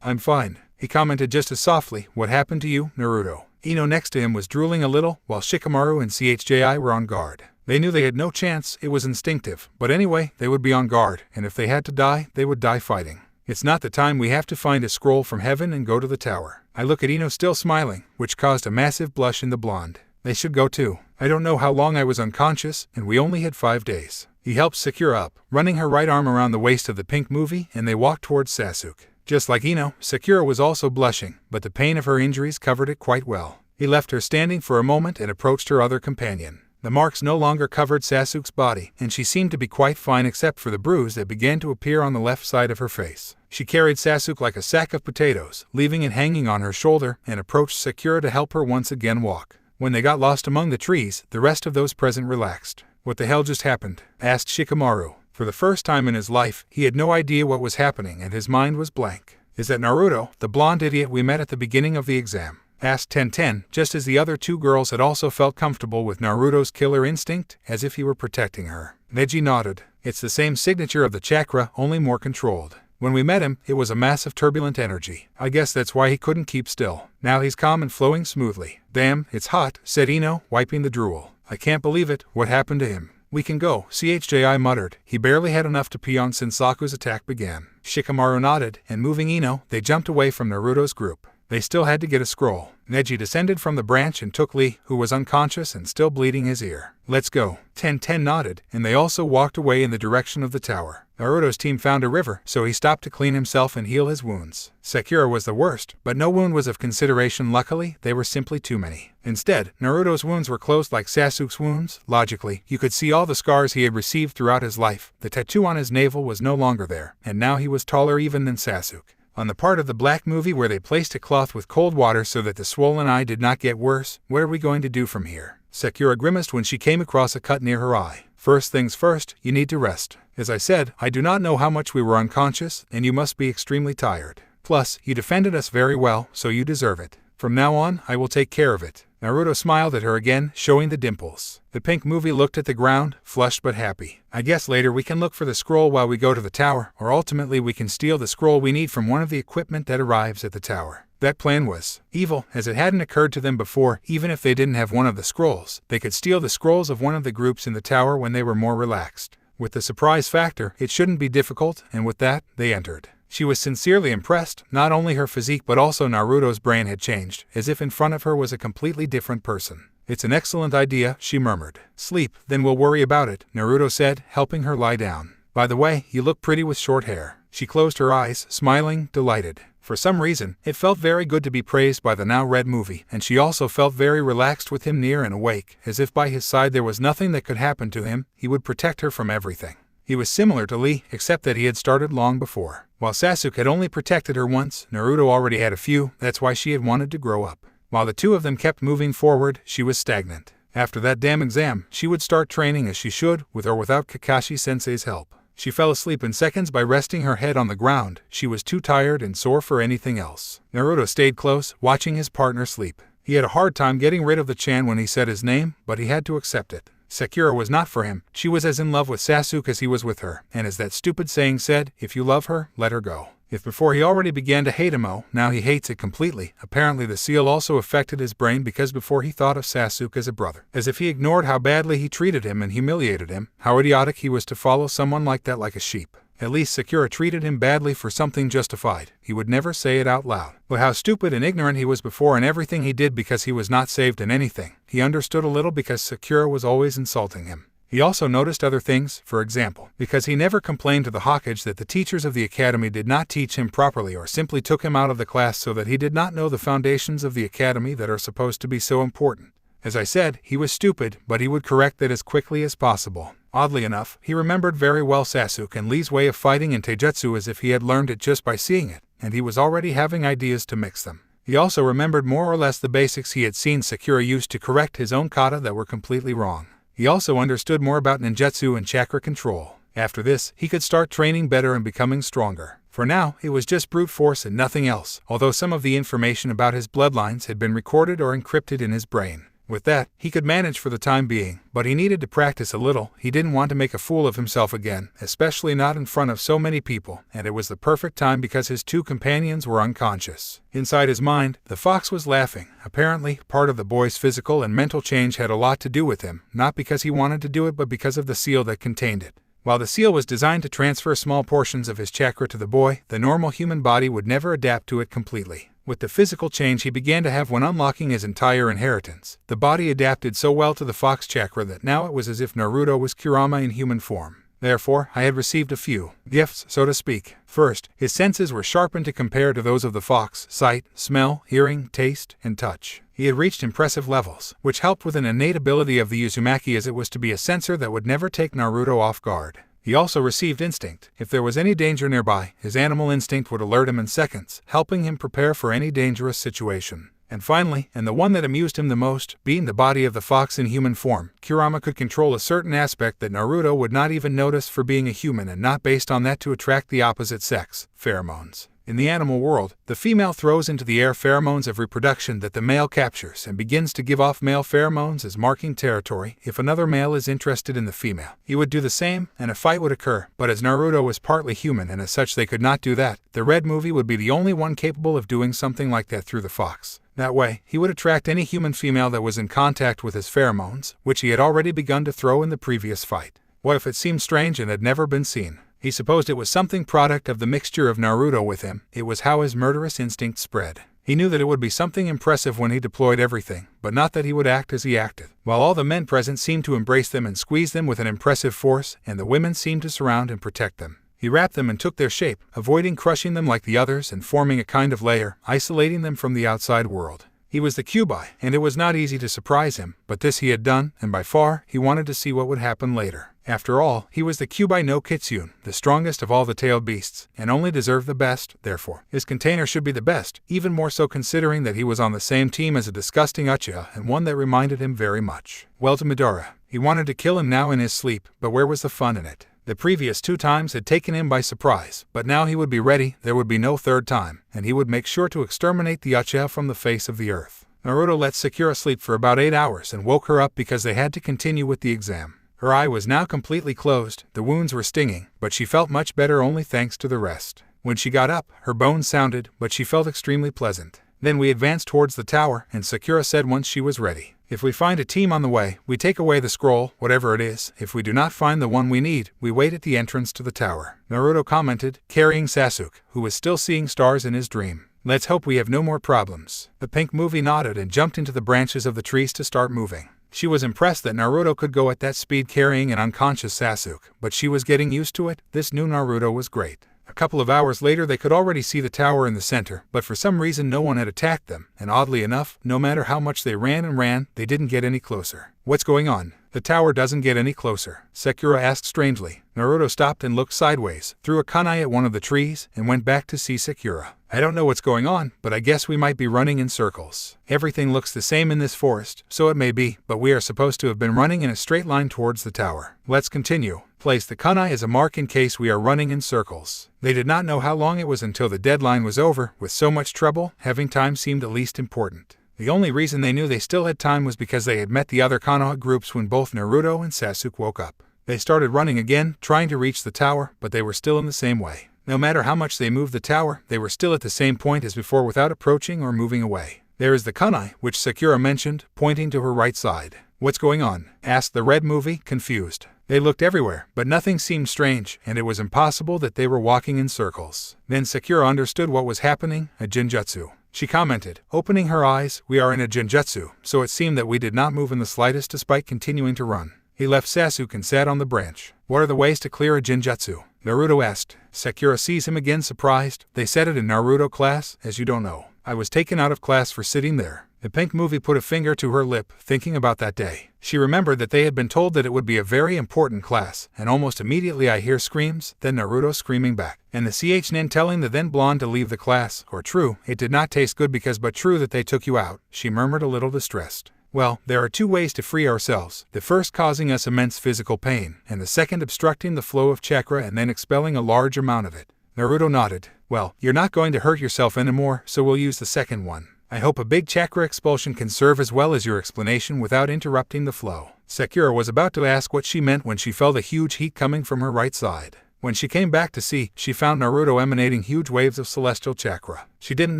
"I'm fine," he commented just as softly. "What happened to you, Naruto?" Ino next to him was drooling a little, while Shikamaru and CHJI were on guard. They knew they had no chance, it was instinctive, but anyway, they would be on guard, and if they had to die, they would die fighting. "It's not the time. We have to find a scroll from heaven and go to the tower." I look at Ino still smiling, which caused a massive blush in the blonde. "They should go too. I don't know how long I was unconscious, and we only had 5 days. He helped Sakura up, running her right arm around the waist of the pink movie, and they walked towards Sasuke. Just like Ino, Sakura was also blushing, but the pain of her injuries covered it quite well. He left her standing for a moment and approached her other companion. The marks no longer covered Sasuke's body, and she seemed to be quite fine except for the bruise that began to appear on the left side of her face. She carried Sasuke like a sack of potatoes, leaving it hanging on her shoulder, and approached Sakura to help her once again walk. When they got lost among the trees, the rest of those present relaxed. "What the hell just happened?" asked Shikamaru. For the first time in his life, he had no idea what was happening and his mind was blank. "Is that Naruto, the blonde idiot we met at the beginning of the exam?" asked Ten, just as the other 2 girls had also felt comfortable with Naruto's killer instinct, as if he were protecting her. Neji nodded. "It's the same signature of the chakra, only more controlled. When we met him, it was a mass of turbulent energy. I guess that's why he couldn't keep still. Now he's calm and flowing smoothly." "Damn, it's hot," said Ino, wiping the drool. "I can't believe it. What happened to him?" "We can go," CHJI muttered. He barely had enough to pee on since Saku's attack began. Shikamaru nodded, and moving Ino, they jumped away from Naruto's group. They still had to get a scroll. Neji descended from the branch and took Lee, who was unconscious and still bleeding his ear. "Let's go." Ten nodded, and they also walked away in the direction of the tower. Naruto's team found a river, so he stopped to clean himself and heal his wounds. Sakura was the worst, but no wound was of consideration. Luckily, they were simply too many. Instead, Naruto's wounds were closed like Sasuke's wounds. Logically, you could see all the scars he had received throughout his life. The tattoo on his navel was no longer there, and now he was taller even than Sasuke. On the part of the black movie where they placed a cloth with cold water so that the swollen eye did not get worse, "What are we going to do from here?" Sakura grimaced when she came across a cut near her eye. "First things first, you need to rest. As I said, I do not know how much we were unconscious, and you must be extremely tired. Plus, you defended us very well, so you deserve it. From now on, I will take care of it." Naruto smiled at her again, showing the dimples. The pink movie looked at the ground, flushed but happy. "I guess later we can look for the scroll while we go to the tower, or ultimately we can steal the scroll we need from one of the equipment that arrives at the tower." That plan was evil, as it hadn't occurred to them before. Even if they didn't have one of the scrolls, they could steal the scrolls of one of the groups in the tower when they were more relaxed. With the surprise factor, it shouldn't be difficult, and with that, they entered. She was sincerely impressed. Not only her physique but also Naruto's brain had changed, as if in front of her was a completely different person. "It's an excellent idea," she murmured. "Sleep, then we'll worry about it," Naruto said, helping her lie down. "By the way, you look pretty with short hair." She closed her eyes, smiling, delighted. For some reason, it felt very good to be praised by the now red movie, and she also felt very relaxed with him near and awake, as if by his side there was nothing that could happen to him. He would protect her from everything. He was similar to Lee, except that he had started long before. While Sasuke had only protected her once, Naruto already had a few. That's why she had wanted to grow up. While the two of them kept moving forward, she was stagnant. After that damn exam, she would start training as she should, with or without Kakashi-sensei's help. She fell asleep in seconds by resting her head on the ground. She was too tired and sore for anything else. Naruto stayed close, watching his partner sleep. He had a hard time getting rid of the Chan when he said his name, but he had to accept it. Sakura was not for him. She was as in love with Sasuke as he was with her, and as that stupid saying said, if you love her, let her go. If before he already began to hate him, now he hates it completely. Apparently the seal also affected his brain because before he thought of Sasuke as a brother. As if he ignored how badly he treated him and humiliated him, how idiotic he was to follow someone like that like a sheep. At least Sakura treated him badly for something justified. He would never say it out loud. But how stupid and ignorant he was before, and everything he did because he was not saved in anything. He understood a little because Sakura was always insulting him. He also noticed other things, for example, because he never complained to the Hokage that the teachers of the academy did not teach him properly or simply took him out of the class so that he did not know the foundations of the academy that are supposed to be so important. As I said, he was stupid, but he would correct it as quickly as possible. Oddly enough, he remembered very well Sasuke and Lee's way of fighting in taijutsu as if he had learned it just by seeing it, and he was already having ideas to mix them. He also remembered more or less the basics he had seen Sakura use to correct his own kata that were completely wrong. He also understood more about ninjutsu and chakra control. After this, he could start training better and becoming stronger. For now, it was just brute force and nothing else, although some of the information about his bloodlines had been recorded or encrypted in his brain. With that, he could manage for the time being, but he needed to practice a little. He didn't want to make a fool of himself again, especially not in front of so many people, and it was the perfect time because his two companions were unconscious. Inside his mind, the fox was laughing. Apparently, part of the boy's physical and mental change had a lot to do with him, not because he wanted to do it but because of the seal that contained it. While the seal was designed to transfer small portions of his chakra to the boy, the normal human body would never adapt to it completely. With the physical change he began to have when unlocking his entire inheritance, the body adapted so well to the fox chakra that now it was as if Naruto was Kurama in human form. Therefore, I had received a few gifts, so to speak. First, his senses were sharpened to compare to those of the fox: sight, smell, hearing, taste, and touch. He had reached impressive levels, which helped with an innate ability of the Uzumaki as it was to be a sensor that would never take Naruto off guard. He also received instinct. If there was any danger nearby, his animal instinct would alert him in seconds, helping him prepare for any dangerous situation. And finally, and the one that amused him the most, being the body of the fox in human form, Kurama could control a certain aspect that Naruto would not even notice for being a human and not based on that to attract the opposite sex: pheromones. In the animal world, the female throws into the air pheromones of reproduction that the male captures and begins to give off male pheromones as marking territory if another male is interested in the female. He would do the same, and a fight would occur, but as Naruto was partly human and as such they could not do that, the Red Movie would be the only one capable of doing something like that through the fox. That way, he would attract any human female that was in contact with his pheromones, which he had already begun to throw in the previous fight. What if it seemed strange and had never been seen? He supposed it was something product of the mixture of Naruto with him. It was how his murderous instinct spread. He knew that it would be something impressive when he deployed everything, but not that he would act as he acted. While all the men present seemed to embrace them and squeeze them with an impressive force, and the women seemed to surround and protect them. He wrapped them and took their shape, avoiding crushing them like the others and forming a kind of layer, isolating them from the outside world. He was the Kyuubi, and it was not easy to surprise him, but this he had done, and by far, he wanted to see what would happen later. After all, he was the Kyuubi no Kitsune, the strongest of all the tailed beasts, and only deserved the best. Therefore, his container should be the best, even more so considering that he was on the same team as a disgusting Uchiha and one that reminded him very much. Well, to Madara. He wanted to kill him now in his sleep, but where was the fun in it? The previous 2 times had taken him by surprise, but now he would be ready. There would be no third time, and he would make sure to exterminate the Uchiha from the face of the earth. Naruto let Sakura sleep for about 8 hours and woke her up because they had to continue with the exam. Her eye was now completely closed, the wounds were stinging, but she felt much better only thanks to the rest. When she got up, her bones sounded, but she felt extremely pleasant. Then we advanced towards the tower, and Sakura said once she was ready, "If we find a team on the way, we take away the scroll, whatever it is. If we do not find the one we need, we wait at the entrance to the tower." Naruto commented, carrying Sasuke, who was still seeing stars in his dream. "Let's hope we have no more problems." The pink movie nodded and jumped into the branches of the trees to start moving. She was impressed that Naruto could go at that speed carrying an unconscious Sasuke, but she was getting used to it. This new Naruto was great. A couple of hours later they could already see the tower in the center, but for some reason no one had attacked them, and oddly enough, no matter how much they ran and ran, they didn't get any closer. "What's going on? The tower doesn't get any closer," Sakura asked strangely. Naruto stopped and looked sideways, threw a kunai at one of the trees, and went back to see Sakura. "I don't know what's going on, but I guess we might be running in circles. Everything looks the same in this forest, so it may be, but we are supposed to have been running in a straight line towards the tower. Let's continue. Place the kunai as a mark in case we are running in circles." They did not know how long it was until the deadline was over. With so much trouble, having time seemed the least important. The only reason they knew they still had time was because they had met the other Konoha groups when both Naruto and Sasuke woke up. They started running again, trying to reach the tower, but they were still in the same way. No matter how much they moved the tower, they were still at the same point as before without approaching or moving away. "There is the kunai," which Sakura mentioned, pointing to her right side. "What's going on?" asked the Red Movie, confused. They looked everywhere, but nothing seemed strange, and it was impossible that they were walking in circles. Then Sakura understood what was happening, a genjutsu. She commented, opening her eyes, "We are in a genjutsu," so it seemed that we did not move in the slightest despite continuing to run. He left Sasuke and sat on the branch. "What are the ways to clear a genjutsu?" Naruto asked. Sakura sees him again surprised. "They said it in Naruto class, as you don't know. I was taken out of class for sitting there. The pink movie put a finger to her lip, thinking about that day. She remembered that they had been told that it would be a very important class, and almost immediately I hear screams, then Naruto screaming back, and the nin telling the then blonde to leave the class, or true, it did not taste good because but true that they took you out, she murmured a little distressed. Well, there are two ways to free ourselves, the first causing us immense physical pain, and the second obstructing the flow of chakra and then expelling a large amount of it. Naruto nodded. Well, you're not going to hurt yourself anymore, so we'll use the second one. I hope a big chakra expulsion can serve as well as your explanation without interrupting the flow. Sakura was about to ask what she meant when she felt a huge heat coming from her right side. When she came back to see, she found Naruto emanating huge waves of celestial chakra. She didn't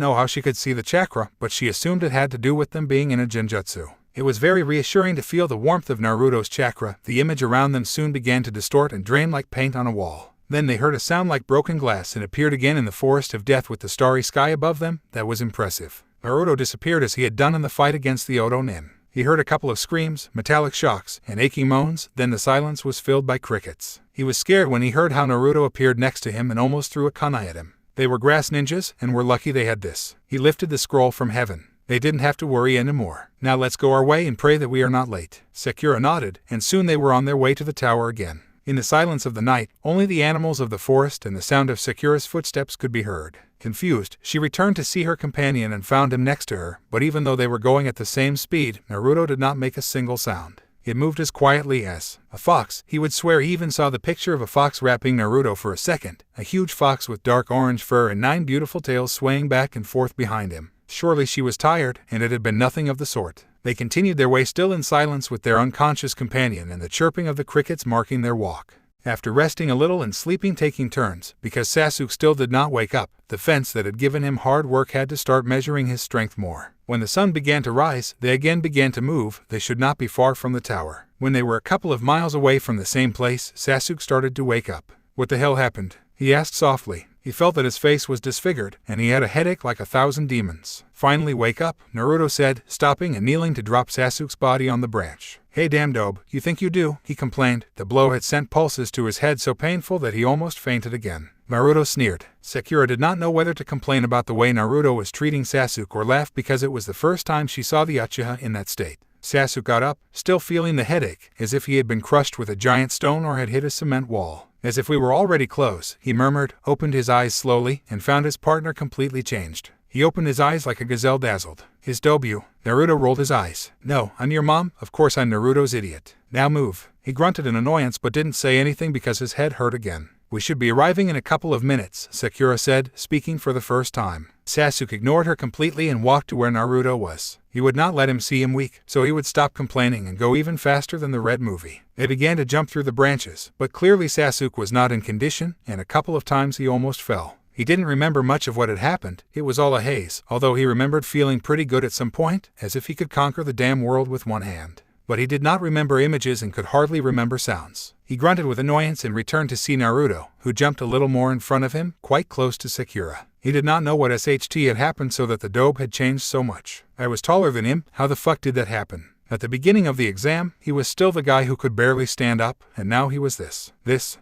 know how she could see the chakra, but she assumed it had to do with them being in a genjutsu. It was very reassuring to feel the warmth of Naruto's chakra. The image around them soon began to distort and drain like paint on a wall. Then they heard a sound like broken glass and appeared again in the forest of death with the starry sky above them. That was impressive. Naruto disappeared as he had done in the fight against the Oto Nin. He heard a couple of screams, metallic shocks, and aching moans, then the silence was filled by crickets. He was scared when he heard how Naruto appeared next to him and almost threw a kunai at him. They were grass ninjas, and were lucky they had this. He lifted the scroll from heaven. They didn't have to worry anymore. Now let's go our way and pray that we are not late. Sakura nodded, and soon they were on their way to the tower again. In the silence of the night, only the animals of the forest and the sound of Sakura's footsteps could be heard. Confused, she returned to see her companion and found him next to her, but even though they were going at the same speed, Naruto did not make a single sound. It moved as quietly as a fox. He would swear he even saw the picture of a fox wrapping Naruto for a second, a huge fox with dark orange fur and 9 beautiful tails swaying back and forth behind him. Surely she was tired, and it had been nothing of the sort. They continued their way still in silence with their unconscious companion and the chirping of the crickets marking their walk. After resting a little and sleeping taking turns, because Sasuke still did not wake up, the fence that had given him hard work had to start measuring his strength more. When the sun began to rise, they again began to move. They should not be far from the tower. When they were a couple of miles away from the same place, Sasuke started to wake up. What the hell happened? He asked softly. He felt that his face was disfigured, and he had a headache like 1,000 demons. Finally wake up, Naruto said, stopping and kneeling to drop Sasuke's body on the branch. Hey damn dope, you think you do? He complained. The blow had sent pulses to his head so painful that he almost fainted again. Naruto sneered. Sakura did not know whether to complain about the way Naruto was treating Sasuke or laugh because it was the first time she saw the Uchiha in that state. Sasuke got up, still feeling the headache, as if he had been crushed with a giant stone or had hit a cement wall. As if we were already close, he murmured, opened his eyes slowly, and found his partner completely changed. He opened his eyes like a gazelle dazzled. His debut. Naruto rolled his eyes. No, I'm your mom? Of course I'm Naruto's idiot. Now move. He grunted in annoyance but didn't say anything because his head hurt again. We should be arriving in a couple of minutes, Sakura said, speaking for the first time. Sasuke ignored her completely and walked to where Naruto was. He would not let him see him weak, so he would stop complaining and go even faster than the red movie. They began to jump through the branches, but clearly Sasuke was not in condition, and a couple of times he almost fell. He didn't remember much of what had happened. It was all a haze, although he remembered feeling pretty good at some point, as if he could conquer the damn world with one hand. But he did not remember images and could hardly remember sounds. He grunted with annoyance and returned to see Naruto, who jumped a little more in front of him, quite close to Sakura. He did not know what SHT had happened so that the dope had changed so much. I was taller than him. How the fuck did that happen? At the beginning of the exam, he was still the guy who could barely stand up, and now he was this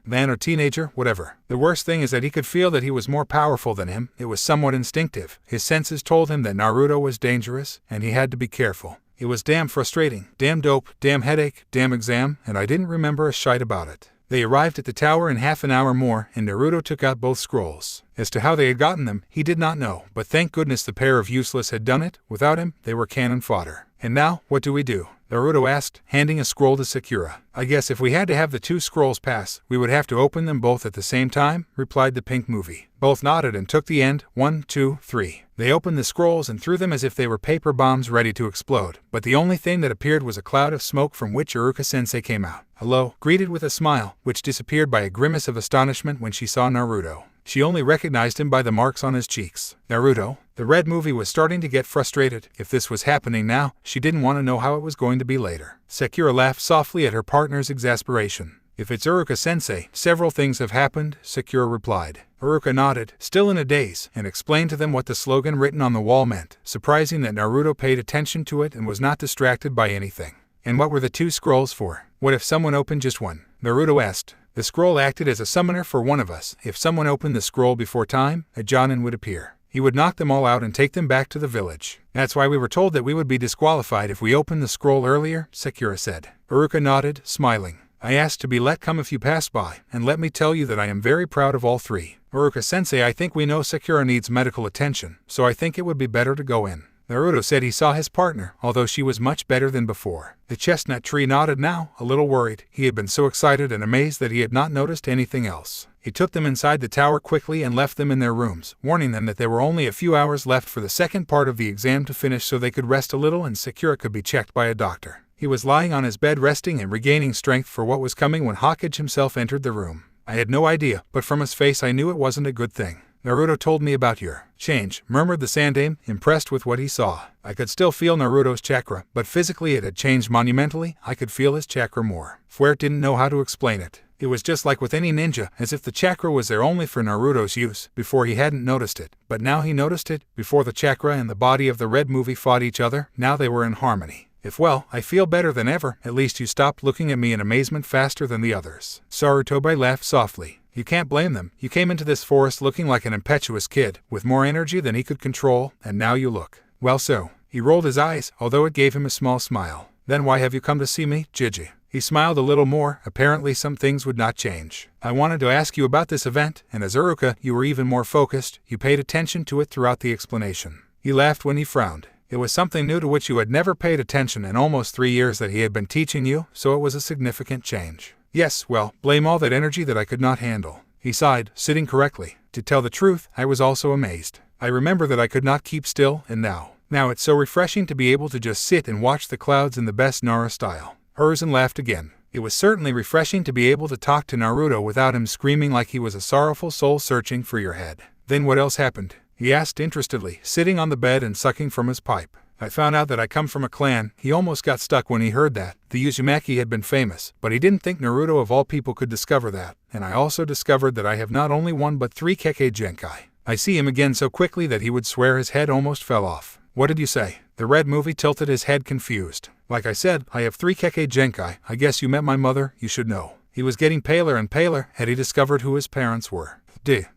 man or teenager, whatever. The worst thing is that he could feel that he was more powerful than him. It was somewhat instinctive. His senses told him that Naruto was dangerous, and he had to be careful. It was damn frustrating, damn dope, damn headache, damn exam, and I didn't remember a shite about it. They arrived at the tower in half an hour more, and Naruto took out both scrolls. As to how they had gotten them, he did not know, but thank goodness the pair of useless had done it. Without him, they were cannon fodder. And now, what do we do? Naruto asked, handing a scroll to Sakura. I guess if we had to have the 2 scrolls pass, we would have to open them both at the same time, replied the pink movie. Both nodded and took the end. 1, 2, 3. They opened the scrolls and threw them as if they were paper bombs ready to explode, but the only thing that appeared was a cloud of smoke from which Iruka-sensei came out. Hello, greeted with a smile, which disappeared by a grimace of astonishment when she saw Naruto. She only recognized him by the marks on his cheeks. Naruto? The red movie was starting to get frustrated. If this was happening now, she didn't want to know how it was going to be later. Sakura laughed softly at her partner's exasperation. If it's Iruka-sensei, several things have happened, Sakura replied. Iruka nodded, still in a daze, and explained to them what the slogan written on the wall meant, surprising that Naruto paid attention to it and was not distracted by anything. And what were the 2 scrolls for? What if someone opened just one? Naruto asked. The scroll acted as a summoner for one of us. If someone opened the scroll before time, a Jonin would appear. He would knock them all out and take them back to the village. That's why we were told that we would be disqualified if we opened the scroll earlier, Sakura said. Haruka nodded, smiling. I asked to be let come if you pass by, and let me tell you that I am very proud of all three. Haruka-sensei, I think we know Sakura needs medical attention, so I think it would be better to go in. Naruto said he saw his partner, although she was much better than before. The chestnut tree nodded now, a little worried. He had been so excited and amazed that he had not noticed anything else. He took them inside the tower quickly and left them in their rooms, warning them that there were only a few hours left for the second part of the exam to finish so they could rest a little and Sakura could be checked by a doctor. He was lying on his bed resting and regaining strength for what was coming when Hokage himself entered the room. I had no idea, but from his face I knew it wasn't a good thing. Naruto told me about your change, murmured the Sandaime, impressed with what he saw. I could still feel Naruto's chakra, but physically it had changed monumentally. I could feel his chakra more. Fuerte didn't know how to explain it. It was just like with any ninja, as if the chakra was there only for Naruto's use. Before he hadn't noticed it, but now he noticed it. Before the chakra and the body of the red movie fought each other, now they were in harmony. I feel better than ever. At least you stopped looking at me in amazement faster than the others. Sarutobi laughed softly. You can't blame them. You came into this forest looking like an impetuous kid, with more energy than he could control, and now you look. Well, so. He rolled his eyes, although it gave him a small smile. Then why have you come to see me, Gigi? He smiled a little more. Apparently some things would not change. I wanted to ask you about this event, and as Haruka, you were even more focused. You paid attention to it throughout the explanation. He laughed when he frowned. It was something new to which you had never paid attention in almost 3 years that he had been teaching you, so it was a significant change. Yes, well, blame all that energy that I could not handle. He sighed, sitting correctly. To tell the truth, I was also amazed. I remember that I could not keep still, and now it's so refreshing to be able to just sit and watch the clouds in the best Nara style. Hiruzen laughed again. It was certainly refreshing to be able to talk to Naruto without him screaming like he was a sorrowful soul searching for your head. Then what else happened? He asked interestedly, sitting on the bed and sucking from his pipe. I found out that I come from a clan. He almost got stuck when he heard that. The Uzumaki had been famous, but he didn't think Naruto of all people could discover that. And I also discovered that I have not only 1 but 3 Kekkei Genkai. I see him again so quickly that he would swear his head almost fell off. What did you say? The red movie tilted his head confused. Like I said, I have 3 Kekkei Genkai. I guess you met my mother, you should know. He was getting paler and paler. Had he discovered who his parents were?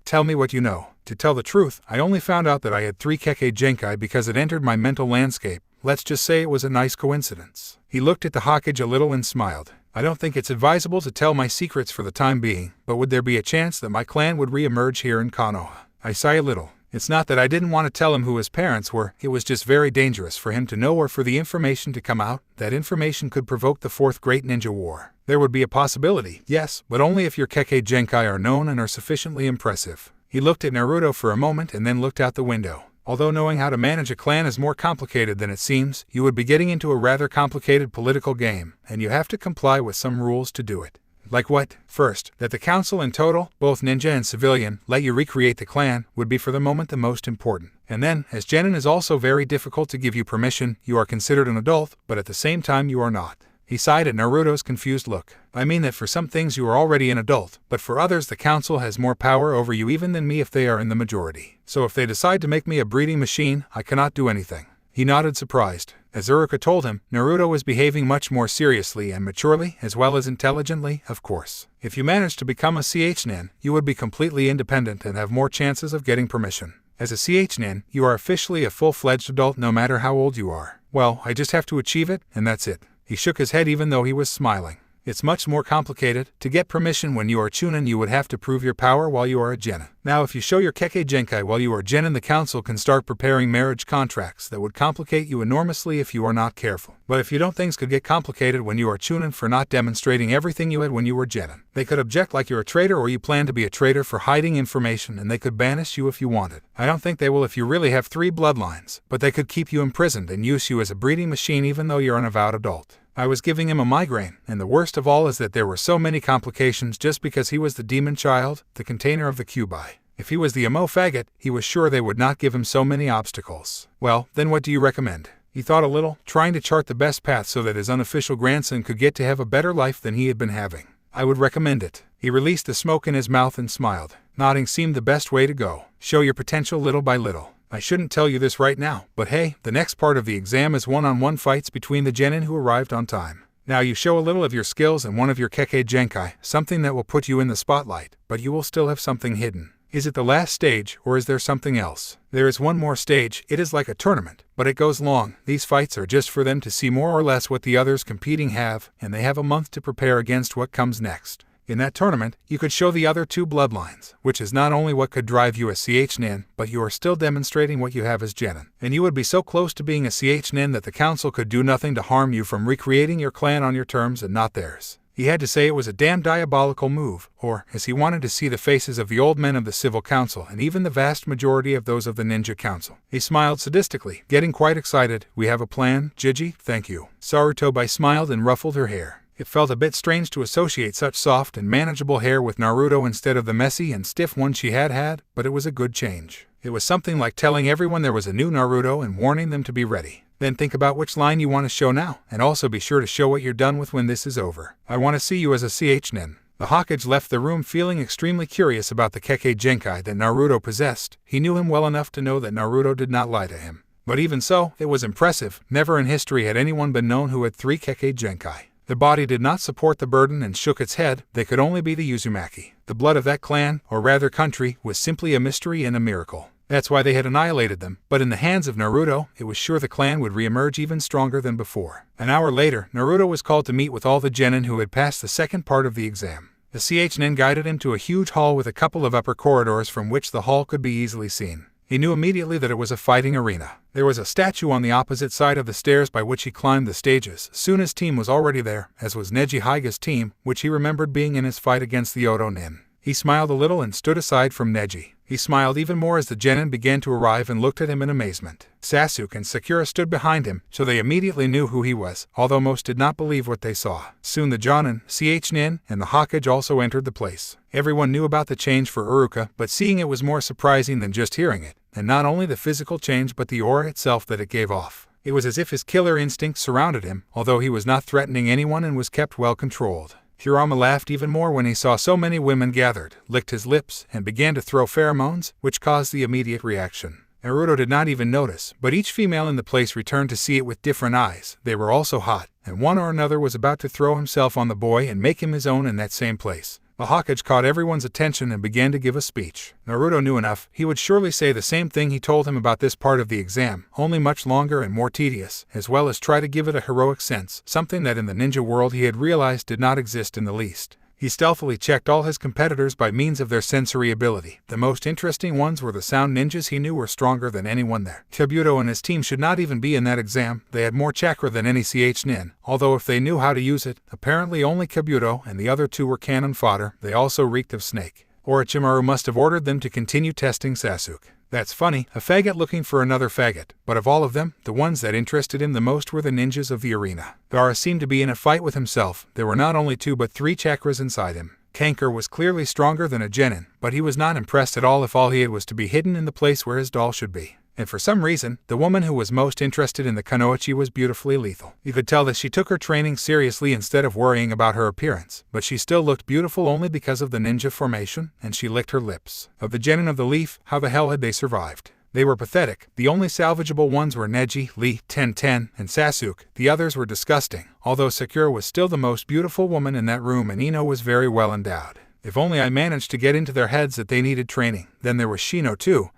Tell me what you know. To tell the truth, I only found out that I had 3 Kekkei Genkai because it entered my mental landscape. Let's just say it was a nice coincidence. He looked at the Hokage a little and smiled. I don't think it's advisable to tell my secrets for the time being, but would there be a chance that my clan would re-emerge here in Konoha? I sigh a little. It's not that I didn't want to tell him who his parents were, it was just very dangerous for him to know or for the information to come out. That information could provoke the 4th Great Ninja War. There would be a possibility, yes, but only if your Kekkei Genkai are known and are sufficiently impressive. He looked at Naruto for a moment and then looked out the window. Although knowing how to manage a clan is more complicated than it seems, you would be getting into a rather complicated political game, and you have to comply with some rules to do it. Like what? First, that the council in total, both ninja and civilian, let you recreate the clan, would be for the moment the most important. And then, as genin is also very difficult to give you permission, you are considered an adult, but at the same time you are not. He sighed at Naruto's confused look. I mean that for some things you are already an adult, but for others the council has more power over you even than me if they are in the majority. So if they decide to make me a breeding machine, I cannot do anything. He nodded surprised. As Uruka told him, Naruto was behaving much more seriously and maturely, as well as intelligently, of course. If you managed to become a CH-nin, you would be completely independent and have more chances of getting permission. As a CH-nin, you are officially a full-fledged adult no matter how old you are. Well, I just have to achieve it, and that's it. He shook his head even though he was smiling. It's much more complicated. To get permission when you are Chunin, you would have to prove your power while you are a genin. Now if you show your Kekkei Genkai while you are genin, the council can start preparing marriage contracts that would complicate you enormously if you are not careful. But if you don't, things could get complicated when you are Chunin for not demonstrating everything you had when you were genin. They could object like you're a traitor or you plan to be a traitor for hiding information, and they could banish you if you wanted. I don't think they will if you really have 3 bloodlines, but they could keep you imprisoned and use you as a breeding machine even though you're an avowed adult. I was giving him a migraine, and the worst of all is that there were so many complications just because he was the demon child, the container of the Kyuubi. If he was the emo faggot, he was sure they would not give him so many obstacles. Well, then what do you recommend? He thought a little, trying to chart the best path so that his unofficial grandson could get to have a better life than he had been having. I would recommend it. He released the smoke in his mouth and smiled. Nodding seemed the best way to go. Show your potential little by little. I shouldn't tell you this right now, but hey, the next part of the exam is one-on-one fights between the genin who arrived on time. Now you show a little of your skills and one of your Kekkei Genkai, something that will put you in the spotlight, but you will still have something hidden. Is it the last stage, or is there something else? There is one more stage. It is like a tournament, but it goes long. These fights are just for them to see more or less what the others competing have, and they have a month to prepare against what comes next. In that tournament, you could show the other two bloodlines, which is not only what could drive you as CH Nin, but you are still demonstrating what you have as genin. And you would be so close to being a CH Nin that the council could do nothing to harm you from recreating your clan on your terms and not theirs. He had to say it was a damn diabolical move, or, as he wanted to see the faces of the old men of the Civil Council and even the vast majority of those of the Ninja Council. He smiled sadistically, getting quite excited. We have a plan, Gigi, thank you. Sarutobi smiled and ruffled her hair. It felt a bit strange to associate such soft and manageable hair with Naruto instead of the messy and stiff one she had had, but it was a good change. It was something like telling everyone there was a new Naruto and warning them to be ready. Then think about which line you want to show now, and also be sure to show what you're done with when this is over. I want to see you as a CH Nin. The Hokage left the room feeling extremely curious about the Kekkei Genkai that Naruto possessed. He knew him well enough to know that Naruto did not lie to him. But even so, it was impressive. Never in history had anyone been known who had 3 Kekkei Genkai. The body did not support the burden and shook its head. They could only be the Uzumaki. The blood of that clan, or rather country, was simply a mystery and a miracle. That's why they had annihilated them, but in the hands of Naruto, it was sure the clan would re-emerge even stronger than before. An hour later, Naruto was called to meet with all the genin who had passed the second part of the exam. The CH Nin guided him to a huge hall with a couple of upper corridors from which the hall could be easily seen. He knew immediately that it was a fighting arena. There was a statue on the opposite side of the stairs by which he climbed the stages. Soon his team was already there, as was Neji Hyuga's team, which he remembered being in his fight against the Oto Nin. He smiled a little and stood aside from Neji. He smiled even more as the genin began to arrive and looked at him in amazement. Sasuke and Sakura stood behind him, so they immediately knew who he was, although most did not believe what they saw. Soon the Jonin, CH Nin, and the Hokage also entered the place. Everyone knew about the change for Iruka, but seeing it was more surprising than just hearing it, and not only the physical change but the aura itself that it gave off. It was as if his killer instinct surrounded him, although he was not threatening anyone and was kept well controlled. Kurama laughed even more when he saw so many women gathered, licked his lips, and began to throw pheromones, which caused the immediate reaction. Naruto did not even notice, but each female in the place returned to see it with different eyes. They were also hot, and one or another was about to throw himself on the boy and make him his own in that same place. The Hokage caught everyone's attention and began to give a speech. Naruto knew enough. He would surely say the same thing he told him about this part of the exam, only much longer and more tedious, as well as try to give it a heroic sense, something that in the ninja world he had realized did not exist in the least. He stealthily checked all his competitors by means of their sensory ability. The most interesting ones were the sound ninjas he knew were stronger than anyone there. Kabuto and his team should not even be in that exam. They had more chakra than any CH Nin, although if they knew how to use it, apparently only Kabuto and the other two were cannon fodder. They also reeked of snake. Orochimaru must have ordered them to continue testing Sasuke. That's funny, a faggot looking for another faggot, but of all of them, the ones that interested him the most were the ninjas of the arena. Gaara seemed to be in a fight with himself. There were not only 2 but 3 chakras inside him. Kankar was clearly stronger than a genin, but he was not impressed at all if all he had was to be hidden in the place where his doll should be. And for some reason, the woman who was most interested in the Kunoichi was beautifully lethal. You could tell that she took her training seriously instead of worrying about her appearance, but she still looked beautiful only because of the ninja formation, and she licked her lips. Of the genin of the leaf, how the hell had they survived? They were pathetic. The only salvageable ones were Neji, Lee, Ten, and Sasuke. The others were disgusting, although Sakura was still the most beautiful woman in that room and Ino was very well endowed. If only I managed to get into their heads that they needed training. Then there was Shino too.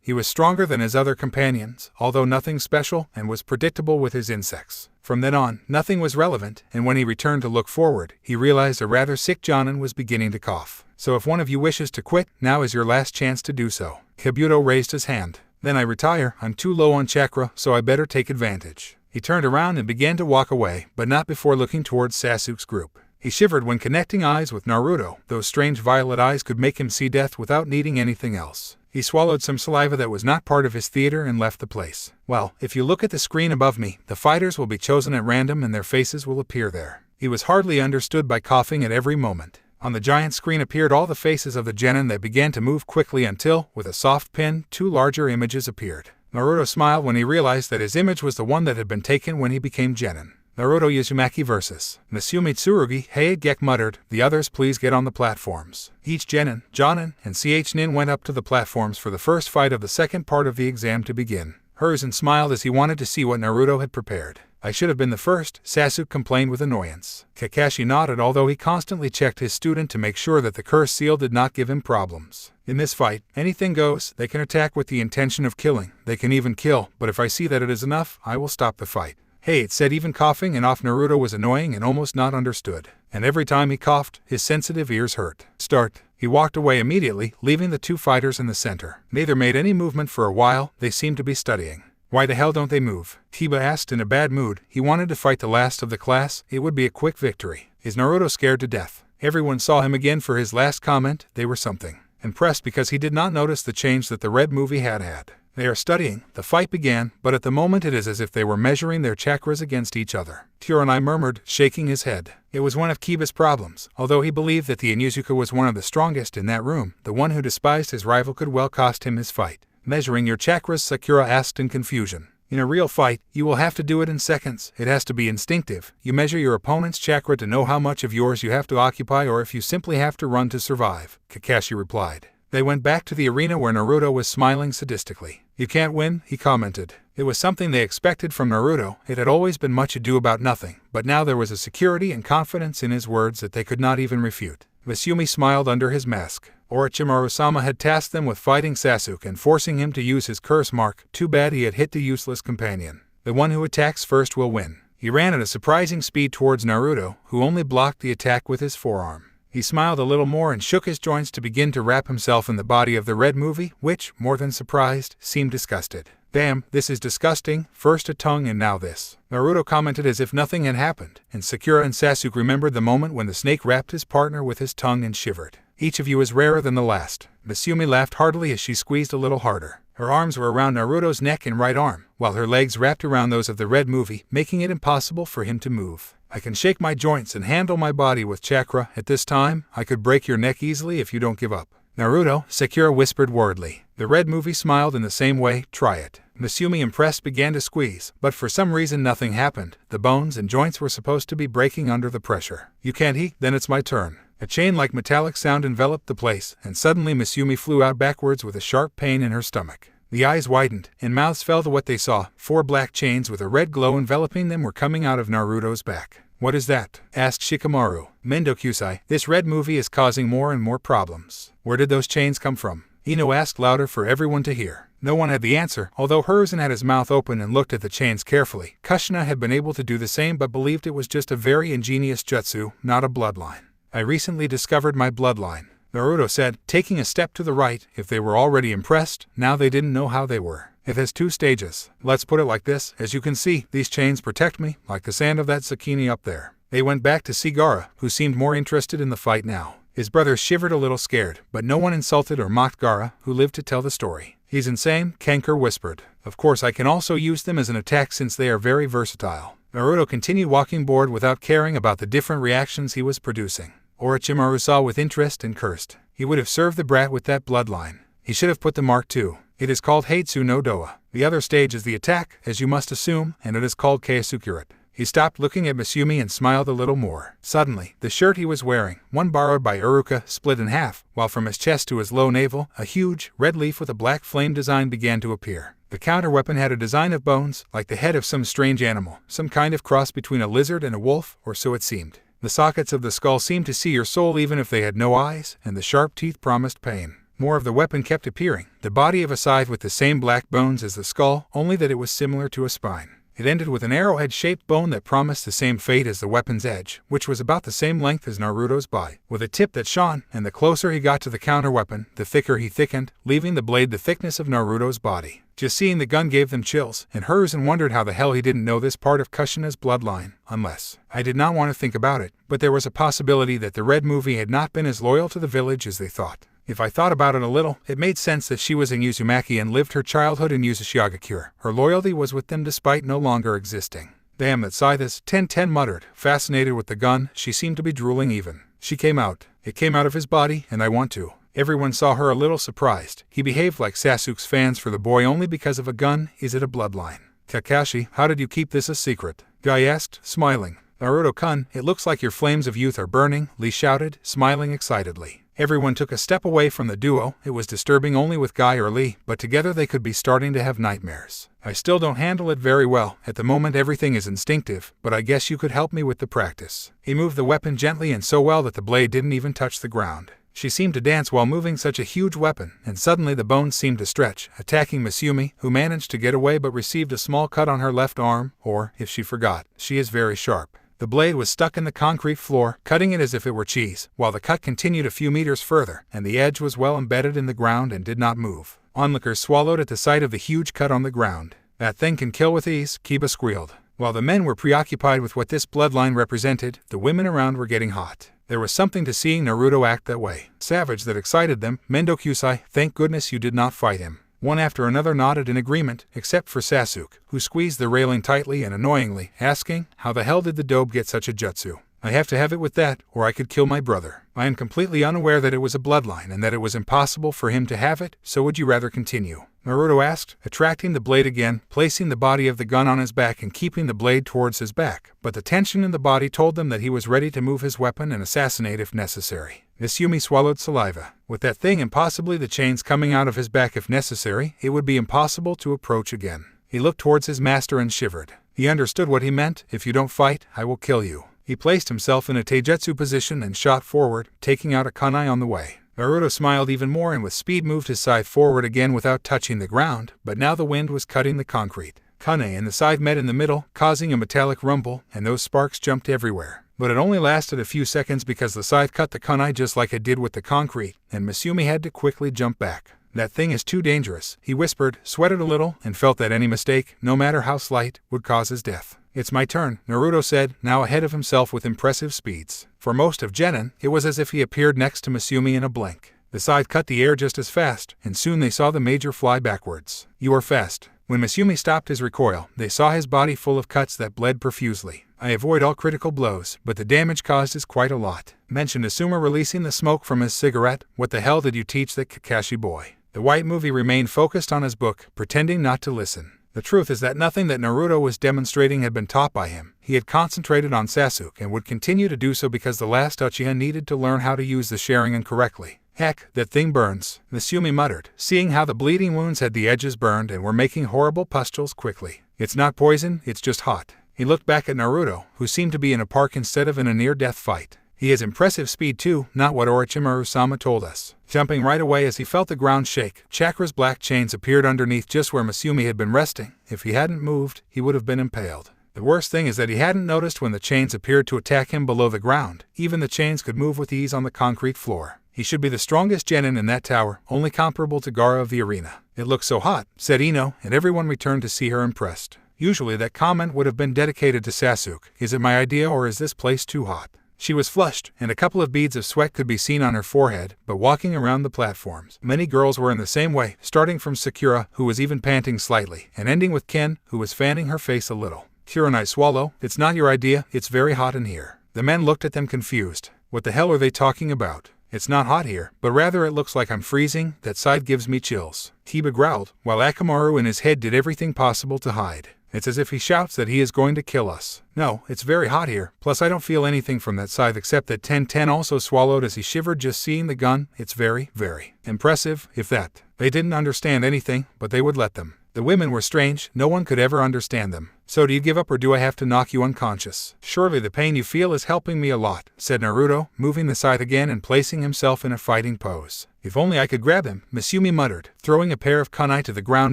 He was stronger than his other companions, although nothing special, and was predictable with his insects. From then on, nothing was relevant, and when he returned to look forward, he realized a rather sick Jonin was beginning to cough. So if one of you wishes to quit, now is your last chance to do so. Kabuto raised his hand. Then I retire. I'm too low on chakra, so I better take advantage. He turned around and began to walk away, but not before looking towards Sasuke's group. He shivered when connecting eyes with Naruto. Those strange violet eyes could make him see death without needing anything else. He swallowed some saliva that was not part of his theater and left the place. Well, if you look at the screen above me, the fighters will be chosen at random and their faces will appear there. He was hardly understood by coughing at every moment. On the giant screen appeared all the faces of the genin that began to move quickly until, with a soft pin, 2 larger images appeared. Naruto smiled when he realized that his image was the one that had been taken when he became genin. Naruto Uzumaki vs. Nasumi Tsurugi. Hey, Gek muttered, the others please get on the platforms. Each genin, Jonin, and CH Nin went up to the platforms for the first fight of the second part of the exam to begin. Hiruzen smiled as he wanted to see what Naruto had prepared. I should have been the first, Sasuke complained with annoyance. Kakashi nodded, although he constantly checked his student to make sure that the curse seal did not give him problems. In this fight, anything goes. They can attack with the intention of killing. They can even kill, but if I see that it is enough, I will stop the fight. Hey, it said even coughing and off Naruto was annoying and almost not understood. And every time he coughed, his sensitive ears hurt. Start. He walked away immediately, leaving the two fighters in the center. Neither made any movement for a while. They seemed to be studying. Why the hell don't they move? Kiba asked in a bad mood. He wanted to fight the last of the class. It would be a quick victory. Is Naruto scared to death? Everyone saw him again for his last comment. They were something impressed because he did not notice the change that the red movie had had. They are studying. The fight began, but at the moment it is as if they were measuring their chakras against each other. Tsuranai murmured, shaking his head. It was one of Kiba's problems. Although he believed that the Inuzuka was one of the strongest in that room, the one who despised his rival could well cost him his fight. Measuring your chakras, Sakura asked in confusion. In a real fight, you will have to do it in seconds. It has to be instinctive. You measure your opponent's chakra to know how much of yours you have to occupy or if you simply have to run to survive, Kakashi replied. They went back to the arena where Naruto was smiling sadistically. You can't win, he commented. It was something they expected from Naruto. It had always been much ado about nothing, but now there was a security and confidence in his words that they could not even refute. Masumi smiled under his mask. Orochimaru-sama had tasked them with fighting Sasuke and forcing him to use his curse mark. Too bad he had hit the useless companion. The one who attacks first will win. He ran at a surprising speed towards Naruto, who only blocked the attack with his forearm. He smiled a little more and shook his joints to begin to wrap himself in the body of the red movie, which, more than surprised, seemed disgusted. Damn, this is disgusting. First a tongue and now this. Naruto commented as if nothing had happened, and Sakura and Sasuke remembered the moment when the snake wrapped his partner with his tongue and shivered. Each of you is rarer than the last. Masumi laughed heartily as she squeezed a little harder. Her arms were around Naruto's neck and right arm, while her legs wrapped around those of the red movie, making it impossible for him to move. I can shake my joints and handle my body with chakra. At this time, I could break your neck easily if you don't give up. Naruto, Sakura whispered worriedly. The red movie smiled in the same way. Try it. Masumi, impressed, began to squeeze, but for some reason nothing happened. The bones and joints were supposed to be breaking under the pressure. You can't eat? Then it's my turn. A chain-like metallic sound enveloped the place, and suddenly Masumi flew out backwards with a sharp pain in her stomach. The eyes widened, and mouths fell to what they saw. 4 black chains with a red glow enveloping them were coming out of Naruto's back. What is that? Asked Shikamaru. Mendokusai, this red movie is causing more and more problems. Where did those chains come from? Ino asked louder for everyone to hear. No one had the answer, although Hiruzen had his mouth open and looked at the chains carefully. Kushina had been able to do the same but believed it was just a very ingenious jutsu, not a bloodline. I recently discovered my bloodline, Naruto said, taking a step to the right. If they were already impressed, now they didn't know how they were. It has 2 stages. Let's put it like this. As you can see, these chains protect me, like the sand of that zucchini up there. They went back to see Gaara, who seemed more interested in the fight now. His brother shivered a little scared, but no one insulted or mocked Gaara, who lived to tell the story. He's insane, Kankar whispered. Of course I can also use them as an attack since they are very versatile. Naruto continued walking bored without caring about the different reactions he was producing. Orochimaru saw with interest and cursed. He would have served the brat with that bloodline. He should have put the mark too. It is called Heitsu no Doa. The other stage is the attack, as you must assume, and it is called Keisukurit. He stopped looking at Masumi and smiled a little more. Suddenly, the shirt he was wearing, one borrowed by Uruka, split in half, while from his chest to his low navel, a huge, red leaf with a black flame design began to appear. The counterweapon had a design of bones, like the head of some strange animal, some kind of cross between a lizard and a wolf, or so it seemed. The sockets of the skull seemed to see your soul even if they had no eyes, and the sharp teeth promised pain. More of the weapon kept appearing, the body of a scythe with the same black bones as the skull, only that it was similar to a spine. It ended with an arrowhead-shaped bone that promised the same fate as the weapon's edge, which was about the same length as Naruto's body, with a tip that shone, and the closer he got to the counterweapon, the thicker he thickened, leaving the blade the thickness of Naruto's body. Just seeing the gun gave them chills, and Hiruzen wondered how the hell he didn't know this part of Kushina's bloodline, unless. I did not want to think about it, but there was a possibility that the red movie had not been as loyal to the village as they thought. If I thought about it a little, it made sense that she was in Uzumaki and lived her childhood in Uzushiagakure. Her loyalty was with them despite no longer existing. Damn, that scythe is. 10-10 muttered. Fascinated with the gun, she seemed to be drooling even. She came out. It came out of his body, and I want to. Everyone saw her a little surprised. He behaved like Sasuke's fans for the boy only because of a gun. Is it a bloodline? Kakashi, how did you keep this a secret? Guy asked, smiling. Naruto-kun, it looks like your flames of youth are burning, Lee shouted, smiling excitedly. Everyone took a step away from the duo. It was disturbing only with Guy or Lee, but together they could be starting to have nightmares. I still don't handle it very well. At the moment everything is instinctive, but I guess you could help me with the practice. He moved the weapon gently and so well that the blade didn't even touch the ground. She seemed to dance while moving such a huge weapon, and suddenly the bones seemed to stretch, attacking Misumi, who managed to get away but received a small cut on her left arm, or, if she forgot, she is very sharp. The blade was stuck in the concrete floor, cutting it as if it were cheese, while the cut continued a few meters further, and the edge was well embedded in the ground and did not move. Onlookers swallowed at the sight of the huge cut on the ground. "That thing can kill with ease," Kiba squealed. While the men were preoccupied with what this bloodline represented, the women around were getting hot. There was something to seeing Naruto act that way. Savage that excited them. "Mendo-kusai, thank goodness you did not fight him." One after another nodded in agreement, except for Sasuke, who squeezed the railing tightly and annoyingly, asking, "How the hell did the dope get such a jutsu? I have to have it with that, or I could kill my brother." "I am completely unaware that it was a bloodline and that it was impossible for him to have it, so would you rather continue?" Naruto asked, attracting the blade again, placing the body of the gun on his back and keeping the blade towards his back, but the tension in the body told them that he was ready to move his weapon and assassinate if necessary. Misumi swallowed saliva. With that thing and possibly the chains coming out of his back if necessary, it would be impossible to approach again. He looked towards his master and shivered. He understood what he meant. "If you don't fight, I will kill you." He placed himself in a taijutsu position and shot forward, taking out a kunai on the way. Naruto smiled even more and with speed moved his scythe forward again without touching the ground, but now the wind was cutting the concrete. Kunai and the scythe met in the middle, causing a metallic rumble, and those sparks jumped everywhere. But it only lasted a few seconds because the scythe cut the kunai just like it did with the concrete, and Misumi had to quickly jump back. "That thing is too dangerous," he whispered, sweated a little, and felt that any mistake, no matter how slight, would cause his death. "It's my turn," Naruto said, now ahead of himself with impressive speeds. For most of Genin, it was as if he appeared next to Misumi in a blink. The scythe cut the air just as fast, and soon they saw the major fly backwards. "You are fast." When Misumi stopped his recoil, they saw his body full of cuts that bled profusely. "I avoid all critical blows, but the damage caused is quite a lot," mentioned Asuma, releasing the smoke from his cigarette. "What the hell did you teach that Kakashi boy?" The white movie remained focused on his book, pretending not to listen. The truth is that nothing that Naruto was demonstrating had been taught by him. He had concentrated on Sasuke and would continue to do so because the last Uchiha needed to learn how to use the Sharingan correctly. "Heck, that thing burns," Misumi muttered, seeing how the bleeding wounds had the edges burned and were making horrible pustules quickly. "It's not poison, it's just hot." He looked back at Naruto, who seemed to be in a park instead of in a near-death fight. "He has impressive speed too, not what Orochimaru-sama told us." Jumping right away as he felt the ground shake, Chakra's black chains appeared underneath just where Misumi had been resting. If he hadn't moved, he would have been impaled. The worst thing is that he hadn't noticed when the chains appeared to attack him below the ground. Even the chains could move with ease on the concrete floor. He should be the strongest genin in that tower, only comparable to Gaara of the arena. "It looks so hot," said Ino, and everyone returned to see her impressed. Usually that comment would have been dedicated to Sasuke. "Is it my idea or is this place too hot?" She was flushed, and a couple of beads of sweat could be seen on her forehead, but walking around the platforms, many girls were in the same way, starting from Sakura, who was even panting slightly, and ending with Ken, who was fanning her face a little. "Kurenai swallow, it's not your idea, it's very hot in here." The men looked at them confused. What the hell are they talking about? "It's not hot here, but rather it looks like I'm freezing, that side gives me chills," Kiba growled, while Akamaru in his head did everything possible to hide. "It's as if he shouts that he is going to kill us." "No, it's very hot here, plus I don't feel anything from that scythe except that 10-10 also swallowed as he shivered just seeing the gun. It's very, very impressive, if that." They didn't understand anything, but they would let them. The women were strange, no one could ever understand them. "So do you give up or do I have to knock you unconscious?" "Surely the pain you feel is helping me a lot," said Naruto, moving the scythe again and placing himself in a fighting pose. "If only I could grab him," Misumi muttered, throwing a pair of kunai to the ground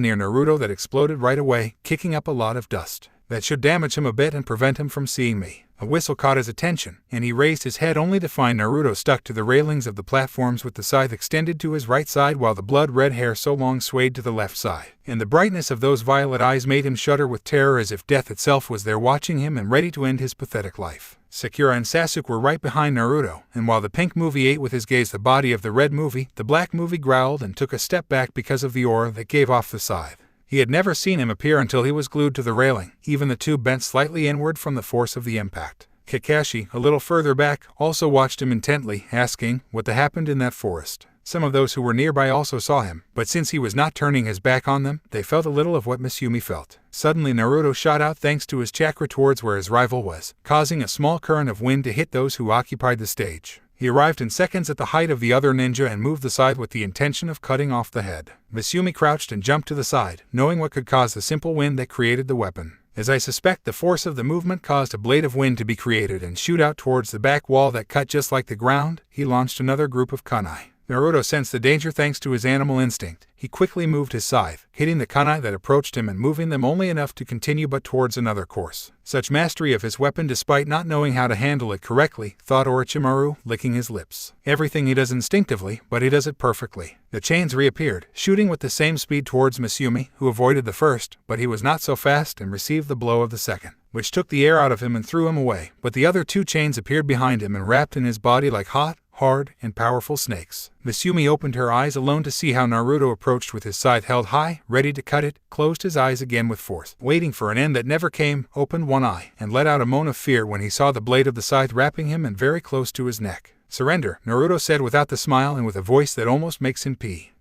near Naruto that exploded right away, kicking up a lot of dust. "That should damage him a bit and prevent him from seeing me." A whistle caught his attention, and he raised his head only to find Naruto stuck to the railings of the platforms with the scythe extended to his right side while the blood-red hair so long swayed to the left side. And the brightness of those violet eyes made him shudder with terror as if death itself was there watching him and ready to end his pathetic life. Sakura and Sasuke were right behind Naruto, and while the pink movie ate with his gaze the body of the red movie, the black movie growled and took a step back because of the aura that gave off the scythe. He had never seen him appear until he was glued to the railing, even the tube bent slightly inward from the force of the impact. Kakashi, a little further back, also watched him intently, asking what happened in that forest. Some of those who were nearby also saw him, but since he was not turning his back on them, they felt a little of what Misumi felt. Suddenly Naruto shot out thanks to his chakra towards where his rival was, causing a small current of wind to hit those who occupied the stage. He arrived in seconds at the height of the other ninja and moved the scythe with the intention of cutting off the head. Misumi crouched and jumped to the side, knowing what could cause the simple wind that created the weapon. As I suspect, the force of the movement caused a blade of wind to be created and shoot out towards the back wall that cut just like the ground. He launched another group of kunai. Naruto sensed the danger thanks to his animal instinct. He quickly moved his scythe, hitting the kunai that approached him and moving them only enough to continue but towards another course. Such mastery of his weapon despite not knowing how to handle it correctly, thought Orochimaru, licking his lips. Everything he does instinctively, but he does it perfectly. The chains reappeared, shooting with the same speed towards Misumi, who avoided the first, but he was not so fast and received the blow of the second, which took the air out of him and threw him away. But the other two chains appeared behind him and wrapped in his body like hot, hard, and powerful snakes. Misumi opened her eyes alone to see how Naruto approached with his scythe held high, ready to cut it, closed his eyes again with force, waiting for an end that never came, opened one eye, and let out a moan of fear when he saw the blade of the scythe wrapping him and very close to his neck. "Surrender," Naruto said without the smile and with a voice that almost makes him pee.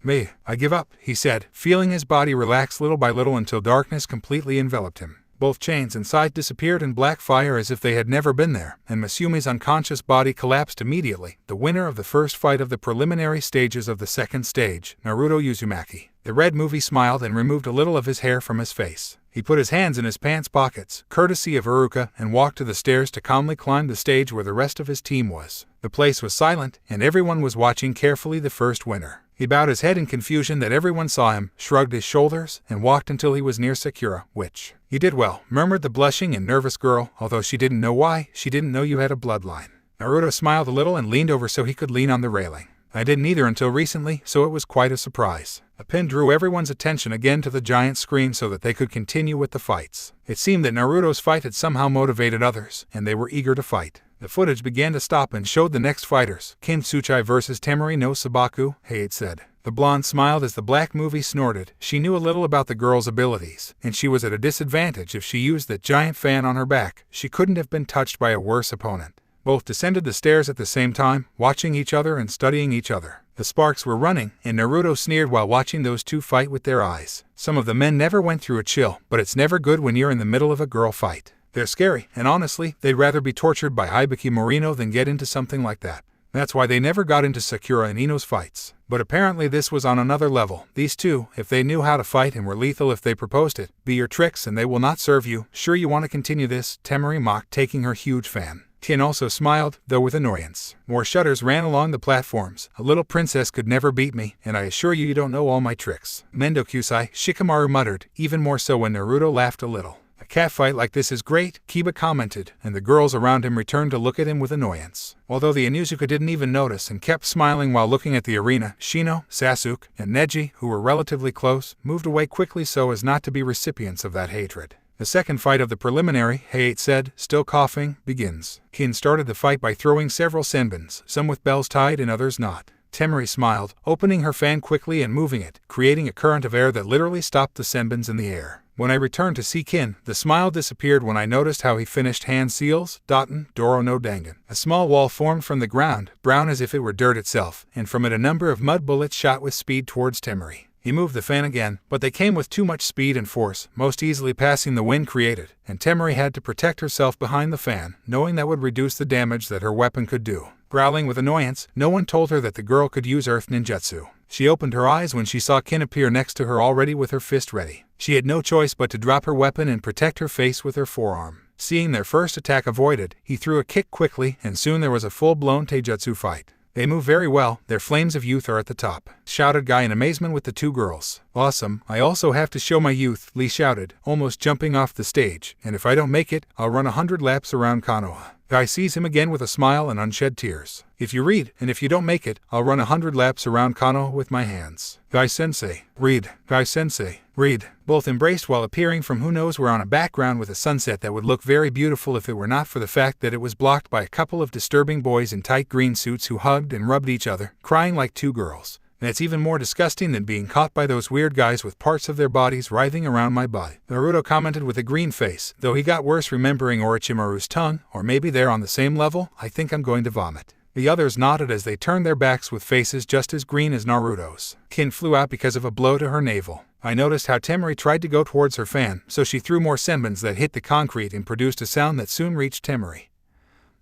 "I give up," he said, feeling his body relax little by little until darkness completely enveloped him. Both chains and scythe disappeared in black fire as if they had never been there, and Misumi's unconscious body collapsed immediately. The winner of the first fight of the preliminary stages of the second stage, Naruto Uzumaki. The red movie smiled and removed a little of his hair from his face. He put his hands in his pants pockets, courtesy of Iruka, and walked to the stairs to calmly climb the stage where the rest of his team was. The place was silent, and everyone was watching carefully the first winner. He bowed his head in confusion that everyone saw him, shrugged his shoulders, and walked until he was near Sakura, which, "You did well," murmured the blushing and nervous girl, although she didn't know why. She didn't know you had a bloodline. Naruto smiled a little and leaned over so he could lean on the railing. "I didn't either until recently, so it was quite a surprise." A pin drew everyone's attention again to the giant screen so that they could continue with the fights. It seemed that Naruto's fight had somehow motivated others, and they were eager to fight. The footage began to stop and showed the next fighters, Kintsuchi versus Temari no Sabaku, Hayate said. The blonde smiled as the black movie snorted. She knew a little about the girl's abilities, and she was at a disadvantage if she used that giant fan on her back. She couldn't have been touched by a worse opponent. Both descended the stairs at the same time, watching each other and studying each other. The sparks were running, and Naruto sneered while watching those two fight with their eyes. Some of the men never went through a chill, but it's never good when you're in the middle of a girl fight. They're scary, and honestly, they'd rather be tortured by Hibiki Morino than get into something like that. That's why they never got into Sakura and Ino's fights. But apparently this was on another level. These two, if they knew how to fight and were lethal if they proposed it, be your tricks and they will not serve you. "Sure you want to continue this?" Temari mocked, taking her huge fan. Kin also smiled, though with annoyance. More shutters ran along the platforms. "A little princess could never beat me, and I assure you don't know all my tricks." Mendokusai, Shikamaru muttered, even more so when Naruto laughed a little. "A catfight like this is great," Kiba commented, and the girls around him returned to look at him with annoyance. Although the Inuzuka didn't even notice and kept smiling while looking at the arena, Shino, Sasuke, and Neji, who were relatively close, moved away quickly so as not to be recipients of that hatred. The second fight of the preliminary, Hayate said, still coughing, begins. Kin started the fight by throwing several senbons, some with bells tied and others not. Temari smiled, opening her fan quickly and moving it, creating a current of air that literally stopped the senbons in the air. When I returned to see Kin, the smile disappeared when I noticed how he finished hand seals, Daten, Doro no Dangan. A small wall formed from the ground, brown as if it were dirt itself, and from it a number of mud bullets shot with speed towards Temari. He moved the fan again, but they came with too much speed and force, most easily passing the wind created, and Temari had to protect herself behind the fan, knowing that would reduce the damage that her weapon could do. Growling with annoyance, no one told her that the girl could use earth ninjutsu. She opened her eyes when she saw Kin appear next to her already with her fist ready. She had no choice but to drop her weapon and protect her face with her forearm. Seeing their first attack avoided, he threw a kick quickly, and soon there was a full-blown taijutsu fight. "They move very well, their flames of youth are at the top," shouted Guy in amazement with the two girls. "Awesome, I also have to show my youth," Lee shouted, almost jumping off the stage, "and if I don't make it, I'll run 100 laps around Konoha." Guy sees him again with a smile and unshed tears. "If you read, and if you don't make it, I'll run 100 laps around Konoha with my hands." Guy-sensei, read. Guy-sensei, read. Both embraced while appearing from who knows where on a background with a sunset that would look very beautiful if it were not for the fact that it was blocked by a couple of disturbing boys in tight green suits who hugged and rubbed each other, crying like two girls. And it's even more disgusting than being caught by those weird guys with parts of their bodies writhing around my body. Naruto commented with a green face, though he got worse remembering Orochimaru's tongue, or maybe they're on the same level. "I think I'm going to vomit." The others nodded as they turned their backs with faces just as green as Naruto's. Kin flew out because of a blow to her navel. I noticed how Temari tried to go towards her fan, so she threw more senbons that hit the concrete and produced a sound that soon reached Temari,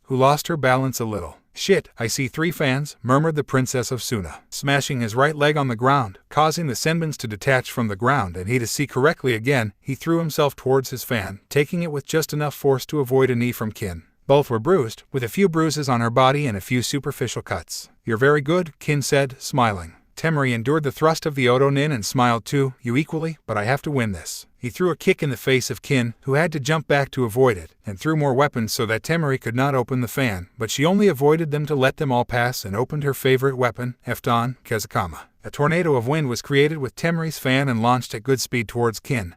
who lost her balance a little. Shit, I see 3 fans, murmured the Princess of Suna, smashing his right leg on the ground, causing the senbons to detach from the ground and he to see correctly again. He threw himself towards his fan, taking it with just enough force to avoid a knee from Kin. Both were bruised, with a few bruises on her body and a few superficial cuts. You're very good, Kin said, smiling. Temari endured the thrust of the Odo Nin and smiled too. You equally, but I have to win this. He threw a kick in the face of Kin, who had to jump back to avoid it, and threw more weapons so that Temari could not open the fan, but she only avoided them to let them all pass and opened her favorite weapon, Efton Kezakama. A tornado of wind was created with Temari's fan and launched at good speed towards Kin,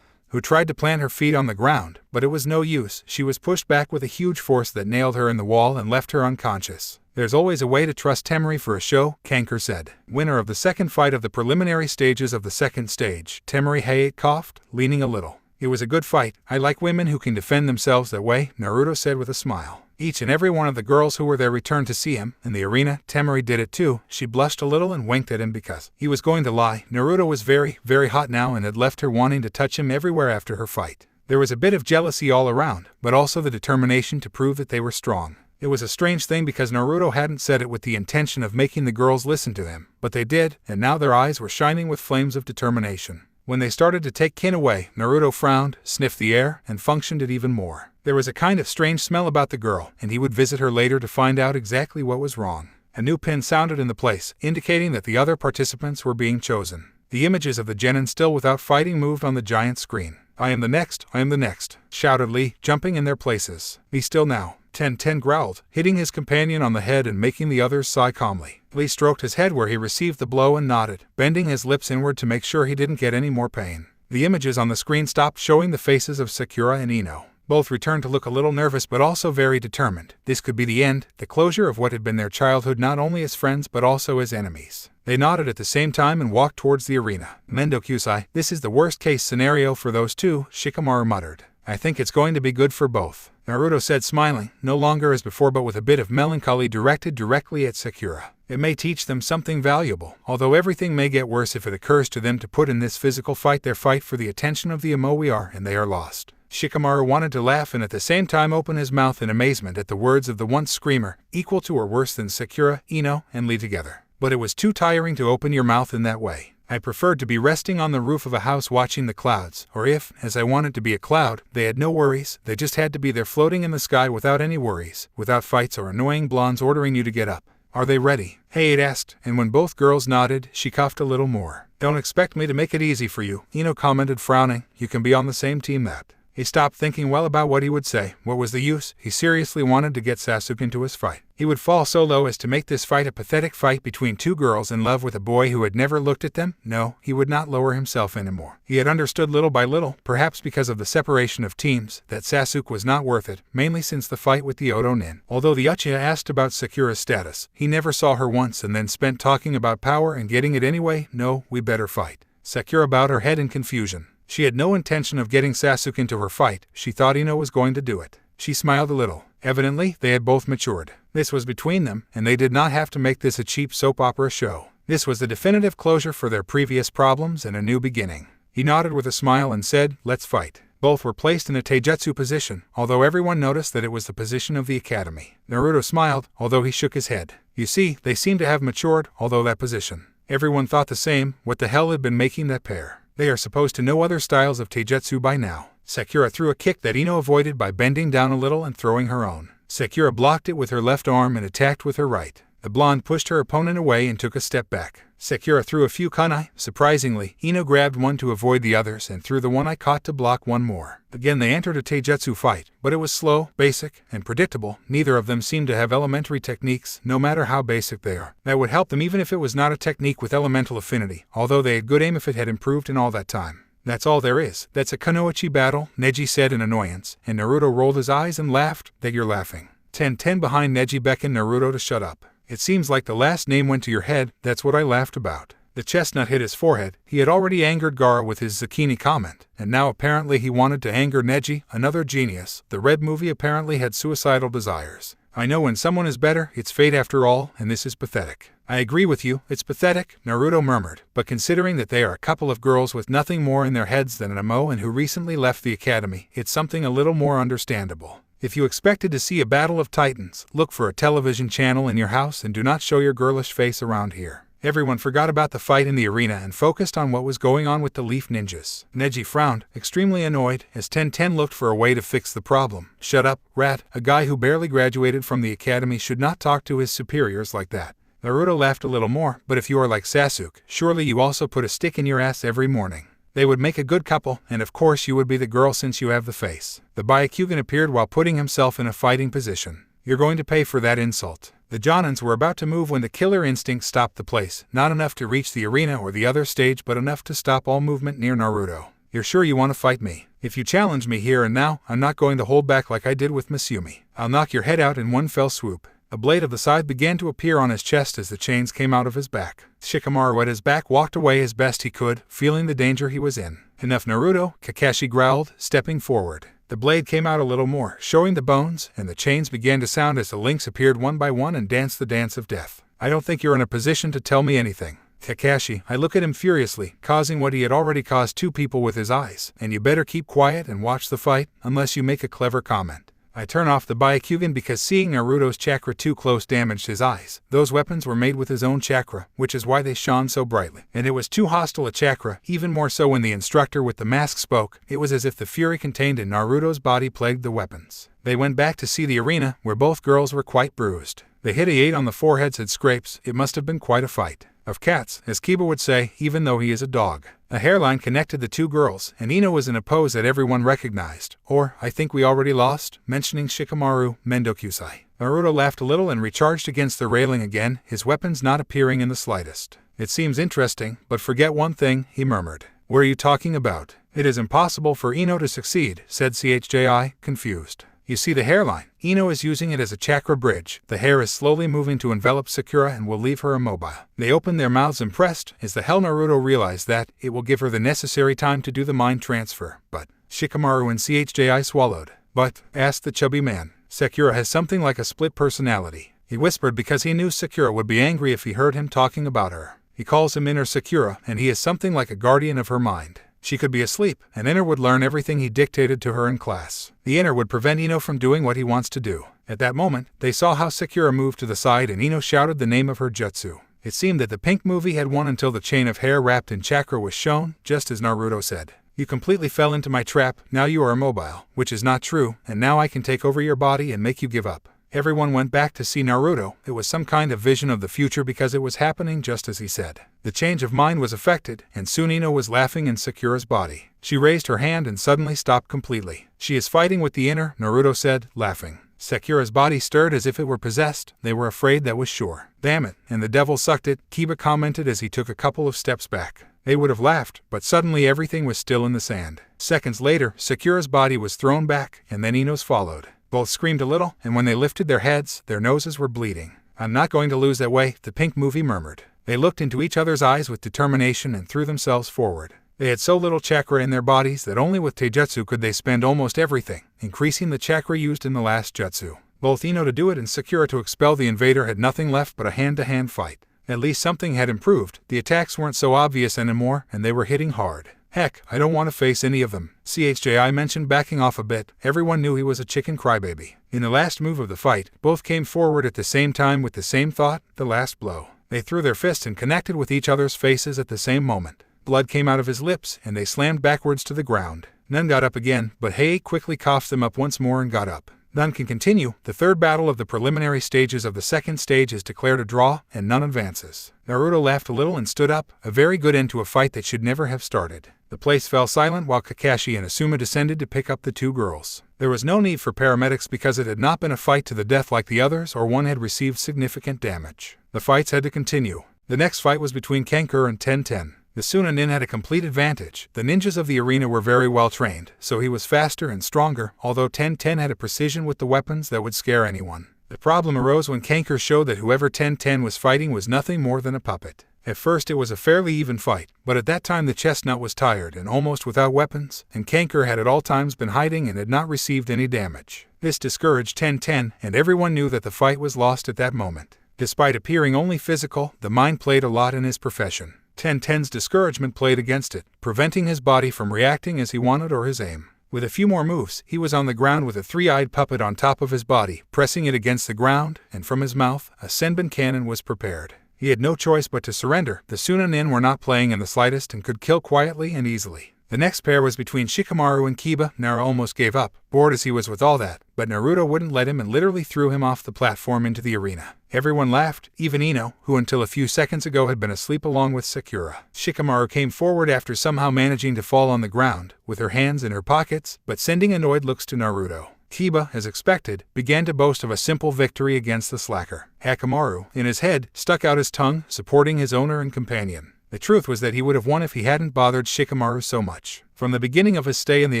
who tried to plant her feet on the ground, but it was no use. She was pushed back with a huge force that nailed her in the wall and left her unconscious. There's always a way to trust Temari for a show, Kanker said. Winner of the second fight of the preliminary stages of the second stage, Temari Hayate coughed, leaning a little. It was a good fight. I like women who can defend themselves that way, Naruto said with a smile. Each and every one of the girls who were there returned to see him. In the arena, Temari did it too. She blushed a little and winked at him because he was going to lie. Naruto was very, very hot now and had left her wanting to touch him everywhere after her fight. There was a bit of jealousy all around, but also the determination to prove that they were strong. It was a strange thing because Naruto hadn't said it with the intention of making the girls listen to him, but they did, and now their eyes were shining with flames of determination. When they started to take Kin away, Naruto frowned, sniffed the air, and functioned it even more. There was a kind of strange smell about the girl, and he would visit her later to find out exactly what was wrong. A new pin sounded in the place, indicating that the other participants were being chosen. The images of the genin still without fighting moved on the giant screen. I am the next, shouted Lee, jumping in their places. Be still now. 10-10 growled, hitting his companion on the head and making the others sigh calmly. Lee stroked his head where he received the blow and nodded, bending his lips inward to make sure he didn't get any more pain. The images on the screen stopped showing the faces of Sakura and Ino. Both returned to look a little nervous but also very determined. This could be the end, the closure of what had been their childhood not only as friends but also as enemies. They nodded at the same time and walked towards the arena. Mendo-kusai, this is the worst-case scenario for those two, Shikamaru muttered. I think it's going to be good for both, Naruto said smiling, no longer as before but with a bit of melancholy directed directly at Sakura. It may teach them something valuable, although everything may get worse if it occurs to them to put in this physical fight their fight for the attention of the Imoe and they are lost. Shikamaru wanted to laugh and at the same time open his mouth in amazement at the words of the once screamer, equal to or worse than Sakura, Ino, and Lee together. But it was too tiring to open your mouth in that way. I preferred to be resting on the roof of a house watching the clouds, or if, as I wanted to be a cloud, they had no worries, they just had to be there floating in the sky without any worries, without fights or annoying blondes ordering you to get up. Are they ready? Hayate asked, and when both girls nodded, she coughed a little more. Don't expect me to make it easy for you, Ino commented frowning. You can be on the same team that. He stopped thinking well about what he would say. What was the use? He seriously wanted to get Sasuke into his fight. He would fall so low as to make this fight a pathetic fight between two girls in love with a boy who had never looked at them? No, he would not lower himself anymore. He had understood little by little, perhaps because of the separation of teams, that Sasuke was not worth it, mainly since the fight with the Odo Nin. Although the Uchiha asked about Sakura's status, he never saw her once and then spent talking about power and getting it anyway. No, we better fight. Sakura bowed her head in confusion. She had no intention of getting Sasuke into her fight. She thought Ino was going to do it. She smiled a little. Evidently, they had both matured. This was between them, and they did not have to make this a cheap soap opera show. This was the definitive closure for their previous problems and a new beginning. He nodded with a smile and said, let's fight. Both were placed in a taijutsu position, although everyone noticed that it was the position of the academy. Naruto smiled, although he shook his head. You see, they seem to have matured, although that position. Everyone thought the same. What the hell had been making that pair? They are supposed to know other styles of taijutsu by now. Sakura threw a kick that Ino avoided by bending down a little and throwing her own. Sakura blocked it with her left arm and attacked with her right. The blonde pushed her opponent away and took a step back. Sakura threw a few kunai. Surprisingly, Ino grabbed one to avoid the others and threw the one I caught to block one more. Again they entered a taijutsu fight, but it was slow, basic, and predictable. Neither of them seemed to have elementary techniques, no matter how basic they are. That would help them even if it was not a technique with elemental affinity, although they had good aim if it had improved in all that time. That's all there is. That's a kunoichi battle, Neji said in annoyance, and Naruto rolled his eyes and laughed. That you're laughing. 10-10 behind Neji beckoned Naruto to shut up. It seems like the last name went to your head. That's what I laughed about. The chestnut hit his forehead. He had already angered Gaara with his zucchini comment, and now apparently he wanted to anger Neji, another genius. The red movie apparently had suicidal desires. I know when someone is better, it's fate after all, and this is pathetic. I agree with you, it's pathetic, Naruto murmured, but considering that they are a couple of girls with nothing more in their heads than an emo and who recently left the academy, it's something a little more understandable. If you expected to see a battle of titans, look for a television channel in your house and do not show your girlish face around here. Everyone forgot about the fight in the arena and focused on what was going on with the Leaf Ninjas. Neji frowned, extremely annoyed, as 1010 looked for a way to fix the problem. Shut up, rat. A guy who barely graduated from the academy should not talk to his superiors like that. Naruto laughed a little more, but if you are like Sasuke, surely you also put a stick in your ass every morning. They would make a good couple, and of course you would be the girl since you have the face. The Byakugan appeared while putting himself in a fighting position. You're going to pay for that insult. The Jonins were about to move when the killer instinct stopped the place, not enough to reach the arena or the other stage but enough to stop all movement near Naruto. You're sure you want to fight me? If you challenge me here and now, I'm not going to hold back like I did with Misumi. I'll knock your head out in one fell swoop. A blade of the scythe began to appear on his chest as the chains came out of his back. Shikamaru at his back walked away as best he could, feeling the danger he was in. Enough, Naruto, Kakashi growled, stepping forward. The blade came out a little more, showing the bones, and the chains began to sound as the links appeared one by one and danced the dance of death. I don't think you're in a position to tell me anything. Kakashi, I look at him furiously, causing what he had already caused 2 people with his eyes, and you better keep quiet and watch the fight, unless you make a clever comment. I turn off the Byakugan because seeing Naruto's chakra too close damaged his eyes. Those weapons were made with his own chakra, which is why they shone so brightly. And it was too hostile a chakra, even more so when the instructor with the mask spoke. It was as if the fury contained in Naruto's body plagued the weapons. They went back to see the arena, where both girls were quite bruised. The hit he ate on the foreheads had scrapes. It must have been quite a fight. Of cats, as Kiba would say, even though he is a dog. A hairline connected the 2 girls, and Ino was in a pose that everyone recognized. Or, I think we already lost, mentioning Shikamaru, Mendokusai. Naruto laughed a little and recharged against the railing again, his weapons not appearing in the slightest. It seems interesting, but forget one thing, he murmured. What are you talking about? It is impossible for Ino to succeed, said CHJI, confused. You see the hairline? Ino is using it as a chakra bridge. The hair is slowly moving to envelop Sakura and will leave her immobile. They opened their mouths impressed, as the hell Naruto realized that it will give her the necessary time to do the mind transfer. But Shikamaru and CHJI swallowed. But, asked the chubby man, Sakura has something like a split personality. He whispered because he knew Sakura would be angry if he heard him talking about her. He calls him Inner Sakura, and he is something like a guardian of her mind. She could be asleep, and Inner would learn everything he dictated to her in class. The Inner would prevent Ino from doing what he wants to do. At that moment, they saw how Sakura moved to the side and Ino shouted the name of her jutsu. It seemed that the pink movie had won until the chain of hair wrapped in chakra was shown, just as Naruto said. You completely fell into my trap, now you are immobile, which is not true, and now I can take over your body and make you give up. Everyone went back to see Naruto. It was some kind of vision of the future because it was happening just as he said. The change of mind was affected, and soon Ino was laughing in Sakura's body. She raised her hand and suddenly stopped completely. She is fighting with the Inner, Naruto said, laughing. Sakura's body stirred as if it were possessed. They were afraid, that was sure. Damn it, and the devil sucked it, Kiba commented as he took a couple of steps back. They would have laughed, but suddenly everything was still in the sand. Seconds later, Sakura's body was thrown back, and then Ino's followed. Both screamed a little, and when they lifted their heads, their noses were bleeding. I'm not going to lose that way, the pink movie murmured. They looked into each other's eyes with determination and threw themselves forward. They had so little chakra in their bodies that only with taijutsu could they spend almost everything, increasing the chakra used in the last jutsu. Both Ino to do it and Sakura to expel the invader had nothing left but a hand-to-hand fight. At least something had improved, the attacks weren't so obvious anymore, and they were hitting hard. Heck, I don't want to face any of them. CHJI mentioned backing off a bit. Everyone knew he was a chicken crybaby. In the last move of the fight, both came forward at the same time with the same thought, the last blow. They threw their fists and connected with each other's faces at the same moment. Blood came out of his lips, and they slammed backwards to the ground. None got up again, but Hei quickly coughed them up once more and got up. None can continue. The third battle of the preliminary stages of the second stage is declared a draw, and none advances. Naruto laughed a little and stood up, a very good end to a fight that should never have started. The place fell silent while Kakashi and Asuma descended to pick up the 2 girls. There was no need for paramedics because it had not been a fight to the death like the others or one had received significant damage. The fights had to continue. The next fight was between Kenkur and 1010. The Sunanin had a complete advantage. The ninjas of the arena were very well trained, so he was faster and stronger, although 1010 had a precision with the weapons that would scare anyone. The problem arose when Kenkur showed that whoever 1010 was fighting was nothing more than a puppet. At first it was a fairly even fight, but at that time the chestnut was tired and almost without weapons, and Kenkur had at all times been hiding and had not received any damage. This discouraged 1010, and everyone knew that the fight was lost at that moment. Despite appearing only physical, the mind played a lot in his profession. 1010's discouragement played against it, preventing his body from reacting as he wanted or his aim. With a few more moves, he was on the ground with a three-eyed puppet on top of his body, pressing it against the ground, and from his mouth, a senbon cannon was prepared. He had no choice but to surrender. The Sunanin were not playing in the slightest and could kill quietly and easily. The next pair was between Shikamaru and Kiba. Nara almost gave up, bored as he was with all that, but Naruto wouldn't let him and literally threw him off the platform into the arena. Everyone laughed, even Ino, who until a few seconds ago had been asleep along with Sakura. Shikamaru came forward after somehow managing to fall on the ground, with her hands in her pockets, but sending annoyed looks to Naruto. Kiba, as expected, began to boast of a simple victory against the slacker. Hakamaru, in his head, stuck out his tongue, supporting his owner and companion. The truth was that he would have won if he hadn't bothered Shikamaru so much. From the beginning of his stay in the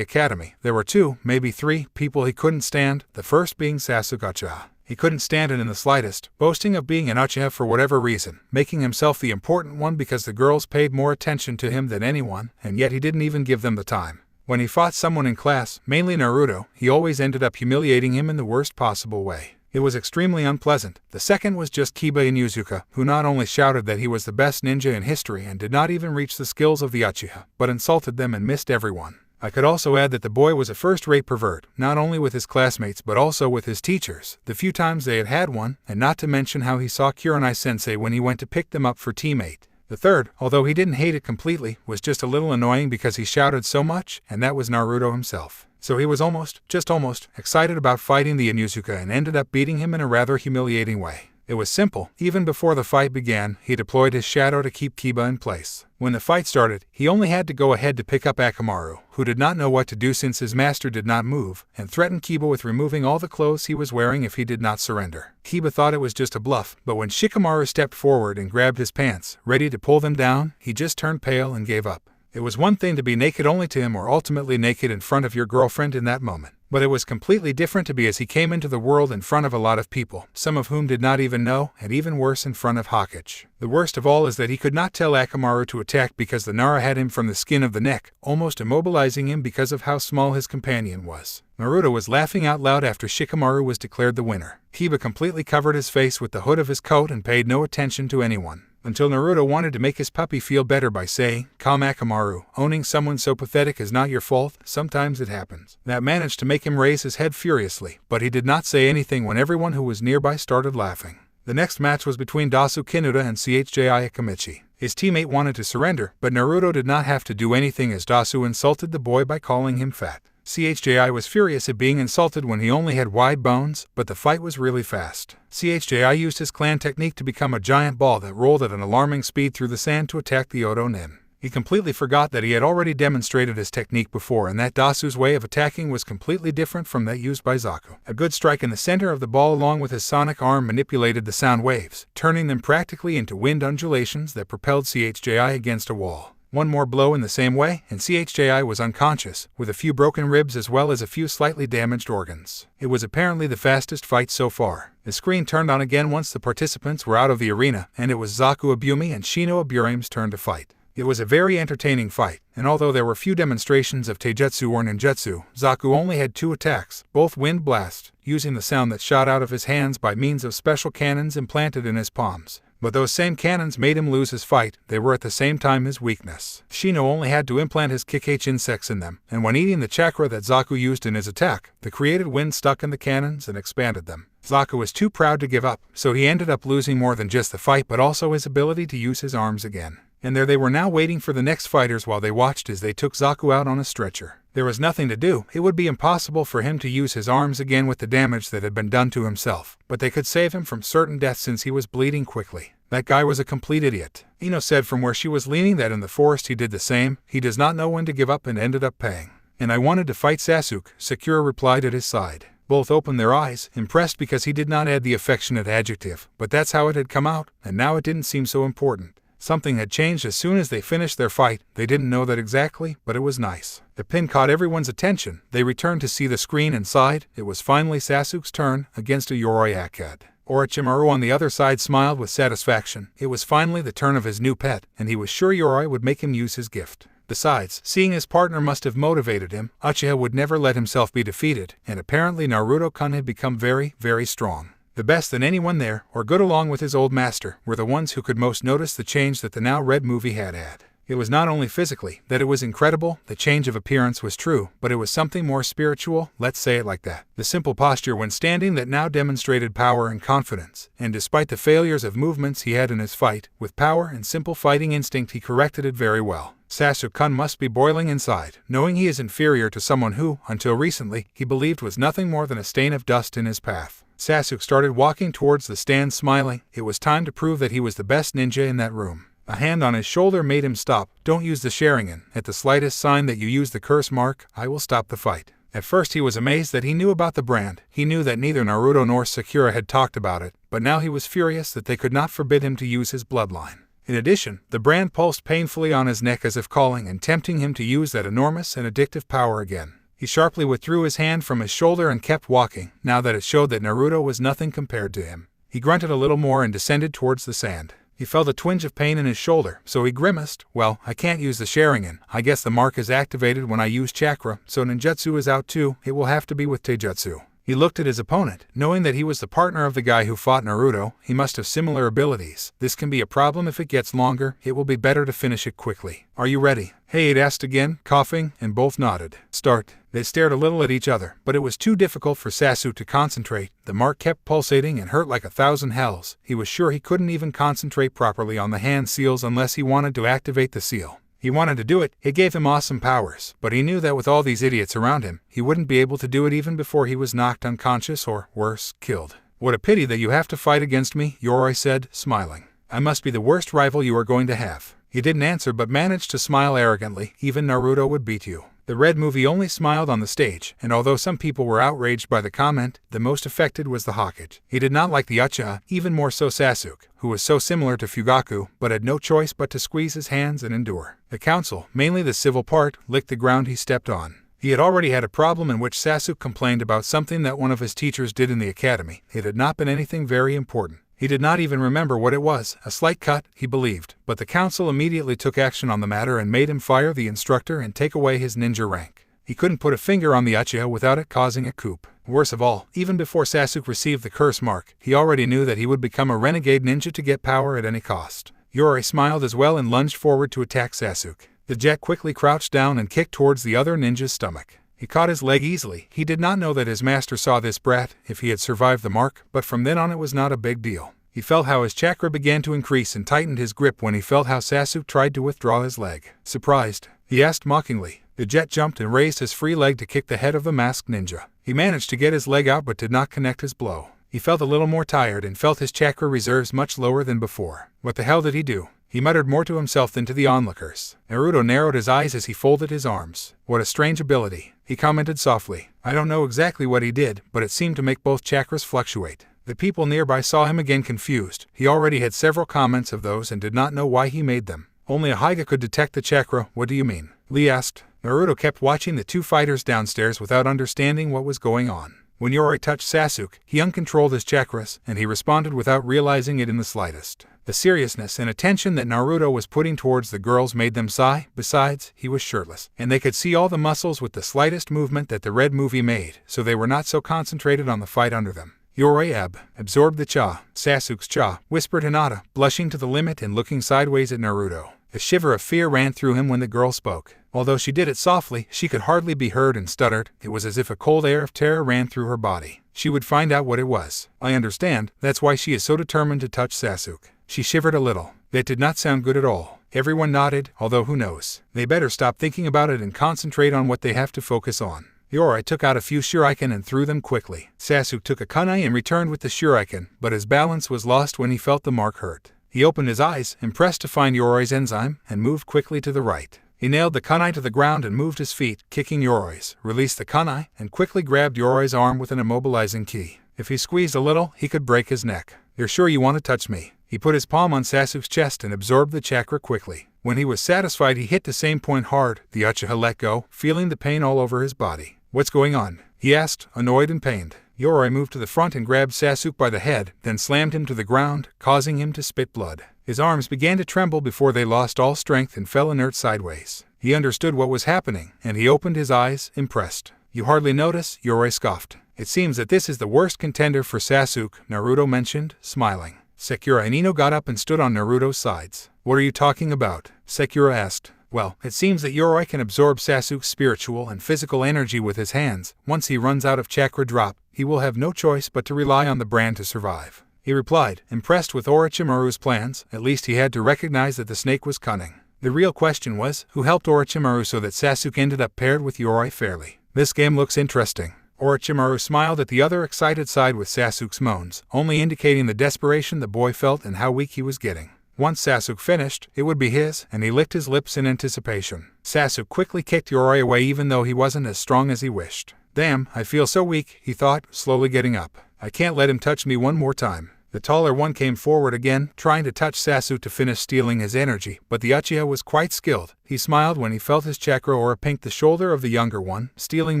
academy, there were two, maybe three, people he couldn't stand, the first being Sasuke Uchiha. He couldn't stand it in the slightest, boasting of being an Uchiha for whatever reason, making himself the important one because the girls paid more attention to him than anyone, and yet he didn't even give them the time. When he fought someone in class, mainly Naruto, he always ended up humiliating him in the worst possible way. It was extremely unpleasant. The second was just Kiba Inuzuka, who not only shouted that he was the best ninja in history and did not even reach the skills of the Uchiha, but insulted them and missed everyone. I could also add that the boy was a first-rate pervert, not only with his classmates but also with his teachers, the few times they had had one, and not to mention how he saw Kurenai-sensei when he went to pick them up for teammate. The third, although he didn't hate it completely, was just a little annoying because he shouted so much, and that was Naruto himself. So he was just almost, excited about fighting the Inuzuka and ended up beating him in a rather humiliating way. It was simple. Even before the fight began, he deployed his shadow to keep Kiba in place. When the fight started, he only had to go ahead to pick up Akamaru, who did not know what to do since his master did not move, and threatened Kiba with removing all the clothes he was wearing if he did not surrender. Kiba thought it was just a bluff, but when Shikamaru stepped forward and grabbed his pants, ready to pull them down, he just turned pale and gave up. It was one thing to be naked only to him or ultimately naked in front of your girlfriend in that moment. But it was completely different to be as he came into the world in front of a lot of people, some of whom did not even know, and even worse in front of Hokage. The worst of all is that he could not tell Akamaru to attack because the Nara had him from the skin of the neck, almost immobilizing him because of how small his companion was. Naruto was laughing out loud after Shikamaru was declared the winner. Kiba completely covered his face with the hood of his coat and paid no attention to anyone. Until Naruto wanted to make his puppy feel better by saying, "Calm Akamaru, owning someone so pathetic is not your fault, sometimes it happens." That managed to make him raise his head furiously, but he did not say anything when everyone who was nearby started laughing. The next match was between Dasu Kinuta and Chji Akamichi. His teammate wanted to surrender, but Naruto did not have to do anything as Dasu insulted the boy by calling him fat. Chji was furious at being insulted when he only had wide bones, but the fight was really fast. Chji used his clan technique to become a giant ball that rolled at an alarming speed through the sand to attack the Oto Nin. He completely forgot that he had already demonstrated his technique before and that Dasu's way of attacking was completely different from that used by Zaku. A good strike in the center of the ball along with his sonic arm manipulated the sound waves, turning them practically into wind undulations that propelled Chji against a wall. One more blow in the same way, and Chji was unconscious, with a few broken ribs as well as a few slightly damaged organs. It was apparently the fastest fight so far. The screen turned on again once the participants were out of the arena, and it was Zaku Abumi and Shino Aburim's turn to fight. It was a very entertaining fight, and although there were few demonstrations of taijutsu or ninjutsu, Zaku only had 2 attacks, both wind blasts, using the sound that shot out of his hands by means of special cannons implanted in his palms. But those same cannons made him lose his fight. They were at the same time his weakness. Shino only had to implant his Kikage insects in them, and when eating the chakra that Zaku used in his attack, the created wind stuck in the cannons and expanded them. Zaku was too proud to give up, so he ended up losing more than just the fight but also his ability to use his arms again. And there they were now waiting for the next fighters while they watched as they took Zaku out on a stretcher. There was nothing to do. It would be impossible for him to use his arms again with the damage that had been done to himself, but they could save him from certain death since he was bleeding quickly. That guy was a complete idiot. Ino said from where she was leaning that in the forest he did the same. He does not know when to give up and ended up paying. And I wanted to fight Sasuke, Sakura replied at his side. Both opened their eyes, impressed because he did not add the affectionate adjective, but that's how it had come out, and now it didn't seem so important. Something had changed as soon as they finished their fight. They didn't know that exactly, but it was nice. The pin caught everyone's attention. They returned to see the screen and sighed. It was finally Sasuke's turn, against a Yoroi Akkad. Orochimaru on the other side smiled with satisfaction. It was finally the turn of his new pet, and he was sure Yoroi would make him use his gift. Besides, seeing his partner must have motivated him. Uchiha would never let himself be defeated, and apparently Naruto-kun had become very, very strong. The best than anyone there, or good along with his old master, were the ones who could most notice the change that the now red movie had had. It was not only physically that it was incredible, the change of appearance was true, but it was something more spiritual, let's say it like that. The simple posture when standing that now demonstrated power and confidence, and despite the failures of movements he had in his fight, with power and simple fighting instinct he corrected it very well. Sasuke-kun must be boiling inside, knowing he is inferior to someone who, until recently, he believed was nothing more than a stain of dust in his path. Sasuke started walking towards the stand smiling. It was time to prove that he was the best ninja in that room. A hand on his shoulder made him stop. Don't use the Sharingan. At the slightest sign that you use the curse mark, I will stop the fight. At first he was amazed that he knew about the brand. He knew that neither Naruto nor Sakura had talked about it, but now he was furious that they could not forbid him to use his bloodline. In addition, the brand pulsed painfully on his neck as if calling and tempting him to use that enormous and addictive power again. He sharply withdrew his hand from his shoulder and kept walking, now that it showed that Naruto was nothing compared to him. He grunted a little more and descended towards the sand. He felt a twinge of pain in his shoulder, so he grimaced. Well, I can't use the Sharingan. I guess the mark is activated when I use chakra, so ninjutsu is out too. It will have to be with taijutsu. He looked at his opponent, knowing that he was the partner of the guy who fought Naruto. He must have similar abilities. This can be a problem if it gets longer. It will be better to finish it quickly. Are you ready? Hey, it asked again, coughing, and both nodded. Start. They stared a little at each other, but it was too difficult for Sasuke to concentrate. The mark kept pulsating and hurt like 1,000 hells. He was sure he couldn't even concentrate properly on the hand seals unless he wanted to activate the seal. He wanted to do it. It gave him awesome powers, but he knew that with all these idiots around him, he wouldn't be able to do it even before he was knocked unconscious or, worse, killed. What a pity that you have to fight against me, Yoroi said, smiling. I must be the worst rival you are going to have. He didn't answer but managed to smile arrogantly. Even Naruto would beat you. The Red Movie only smiled on the stage, and although some people were outraged by the comment, the most affected was the Hokage. He did not like the Uchiha, even more so Sasuke, who was so similar to Fugaku, but had no choice but to squeeze his hands and endure. The council, mainly the civil part, licked the ground he stepped on. He had already had a problem in which Sasuke complained about something that one of his teachers did in the academy. It had not been anything very important. He did not even remember what it was, a slight cut, he believed, but the council immediately took action on the matter and made him fire the instructor and take away his ninja rank. He couldn't put a finger on the Uchiha without it causing a coup. Worse of all, even before Sasuke received the curse mark, he already knew that he would become a renegade ninja to get power at any cost. Yoroi smiled as well and lunged forward to attack Sasuke. The jet quickly crouched down and kicked towards the other ninja's stomach. He caught his leg easily. He did not know that his master saw this brat, if he had survived the mark, but from then on it was not a big deal. He felt how his chakra began to increase and tightened his grip when he felt how Sasuke tried to withdraw his leg. Surprised, he asked mockingly. The jet jumped and raised his free leg to kick the head of the masked ninja. He managed to get his leg out but did not connect his blow. He felt a little more tired and felt his chakra reserves much lower than before. What the hell did he do? He muttered more to himself than to the onlookers. Naruto narrowed his eyes as he folded his arms. What a strange ability, he commented softly. I don't know exactly what he did, but it seemed to make both chakras fluctuate. The people nearby saw him again confused. He already had several comments of those and did not know why he made them. Only a Hyuga could detect the chakra. What do you mean? Lee asked. Naruto kept watching the two fighters downstairs without understanding what was going on. When Yoroi touched Sasuke, he uncontrolled his chakras, and he responded without realizing it in the slightest. The seriousness and attention that Naruto was putting towards the girls made them sigh. Besides, he was shirtless, and they could see all the muscles with the slightest movement that the Red Movie made, so they were not so concentrated on the fight under them. Yoroi absorbed the cha, Sasuke's cha, whispered Hinata, blushing to the limit and looking sideways at Naruto. A shiver of fear ran through him when the girl spoke. Although she did it softly, she could hardly be heard and stuttered. It was as if a cold air of terror ran through her body. She would find out what it was. I understand, that's why she is so determined to touch Sasuke. She shivered a little. That did not sound good at all. Everyone nodded, although who knows. They better stop thinking about it and concentrate on what they have to focus on. Yoroi took out a few shuriken and threw them quickly. Sasuke took a kunai and returned with the shuriken, but his balance was lost when he felt the mark hurt. He opened his eyes, impressed to find Yoroi's enzyme, and moved quickly to the right. He nailed the kunai to the ground and moved his feet, kicking Yoroi's, released the kunai, and quickly grabbed Yoroi's arm with an immobilizing ki. If he squeezed a little, he could break his neck. You're sure you want to touch me? He put his palm on Sasuke's chest and absorbed the chakra quickly. When he was satisfied, he hit the same point hard. The Uchiha let go, feeling the pain all over his body. What's going on? He asked, annoyed and pained. Yoroi moved to the front and grabbed Sasuke by the head, then slammed him to the ground, causing him to spit blood. His arms began to tremble before they lost all strength and fell inert sideways. He understood what was happening, and he opened his eyes, impressed. You hardly notice, Yoroi scoffed. It seems that this is the worst contender for Sasuke, Naruto mentioned, smiling. Sakura and Ino got up and stood on Naruto's sides. What are you talking about? Sakura asked. Well, it seems that Yoroi can absorb Sasuke's spiritual and physical energy with his hands. Once he runs out of chakra drop, he will have no choice but to rely on the brand to survive. He replied, impressed with Orochimaru's plans. At least he had to recognize that the snake was cunning. The real question was, who helped Orochimaru so that Sasuke ended up paired with Yoroi fairly? This game looks interesting. Orochimaru smiled at the other excited side with Sasuke's moans, only indicating the desperation the boy felt and how weak he was getting. Once Sasuke finished, it would be his, and he licked his lips in anticipation. Sasuke quickly kicked Yoroi away even though he wasn't as strong as he wished. Damn, I feel so weak, he thought, slowly getting up. I can't let him touch me one more time. The taller one came forward again, trying to touch Sasuke to finish stealing his energy, but the Uchiha was quite skilled. He smiled when he felt his chakra aura pink the shoulder of the younger one, stealing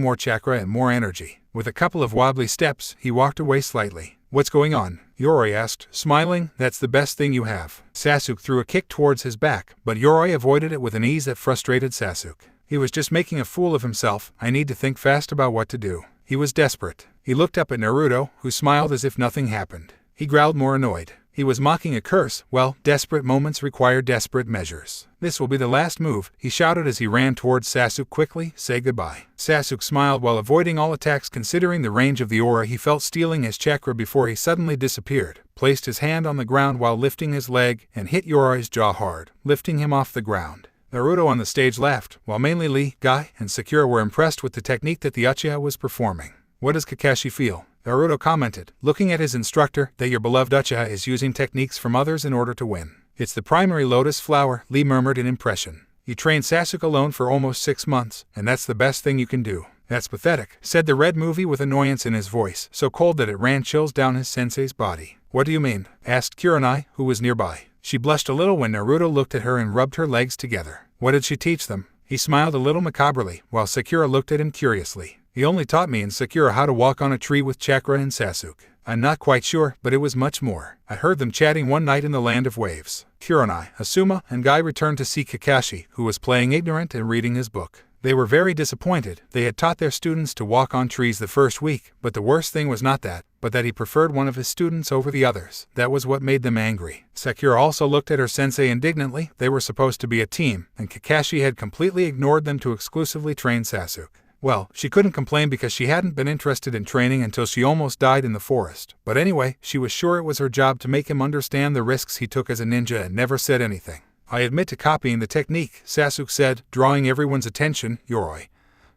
more chakra and more energy. With a couple of wobbly steps, he walked away slightly. What's going on? Yoroi asked, smiling. That's the best thing you have. Sasuke threw a kick towards his back, but Yoroi avoided it with an ease that frustrated Sasuke. He was just making a fool of himself. I need to think fast about what to do. He was desperate. He looked up at Naruto, who smiled as if nothing happened. He growled more annoyed. He was mocking a curse. Well, desperate moments require desperate measures. This will be the last move, he shouted as he ran towards Sasuke quickly. Say goodbye. Sasuke smiled while avoiding all attacks considering the range of the aura he felt stealing his chakra before he suddenly disappeared, placed his hand on the ground while lifting his leg, and hit Yoroi's jaw hard, lifting him off the ground. Naruto on the stage laughed, while mainly Lee, Guy, and Sakura were impressed with the technique that the Uchiha was performing. What does Kakashi feel? Naruto commented, looking at his instructor, that your beloved Uchiha is using techniques from others in order to win. It's the primary lotus flower, Lee murmured in impression. You trained Sasuke alone for almost 6 months, and that's the best thing you can do. That's pathetic, said the red movie with annoyance in his voice, so cold that it ran chills down his sensei's body. What do you mean? Asked Kurenai, who was nearby. She blushed a little when Naruto looked at her and rubbed her legs together. What did she teach them? He smiled a little macabrely, while Sakura looked at him curiously. He only taught me and Sakura how to walk on a tree with chakra and Sasuke. I'm not quite sure, but it was much more. I heard them chatting one night in the land of waves. Kurenai, Asuma, and Guy returned to see Kakashi, who was playing ignorant and reading his book. They were very disappointed. They had taught their students to walk on trees the first week, but the worst thing was not that, but that he preferred one of his students over the others. That was what made them angry. Sakura also looked at her sensei indignantly. They were supposed to be a team, and Kakashi had completely ignored them to exclusively train Sasuke. Well, she couldn't complain because she hadn't been interested in training until she almost died in the forest. But anyway, she was sure it was her job to make him understand the risks he took as a ninja and never said anything. I admit to copying the technique, Sasuke said, drawing everyone's attention. Yoroi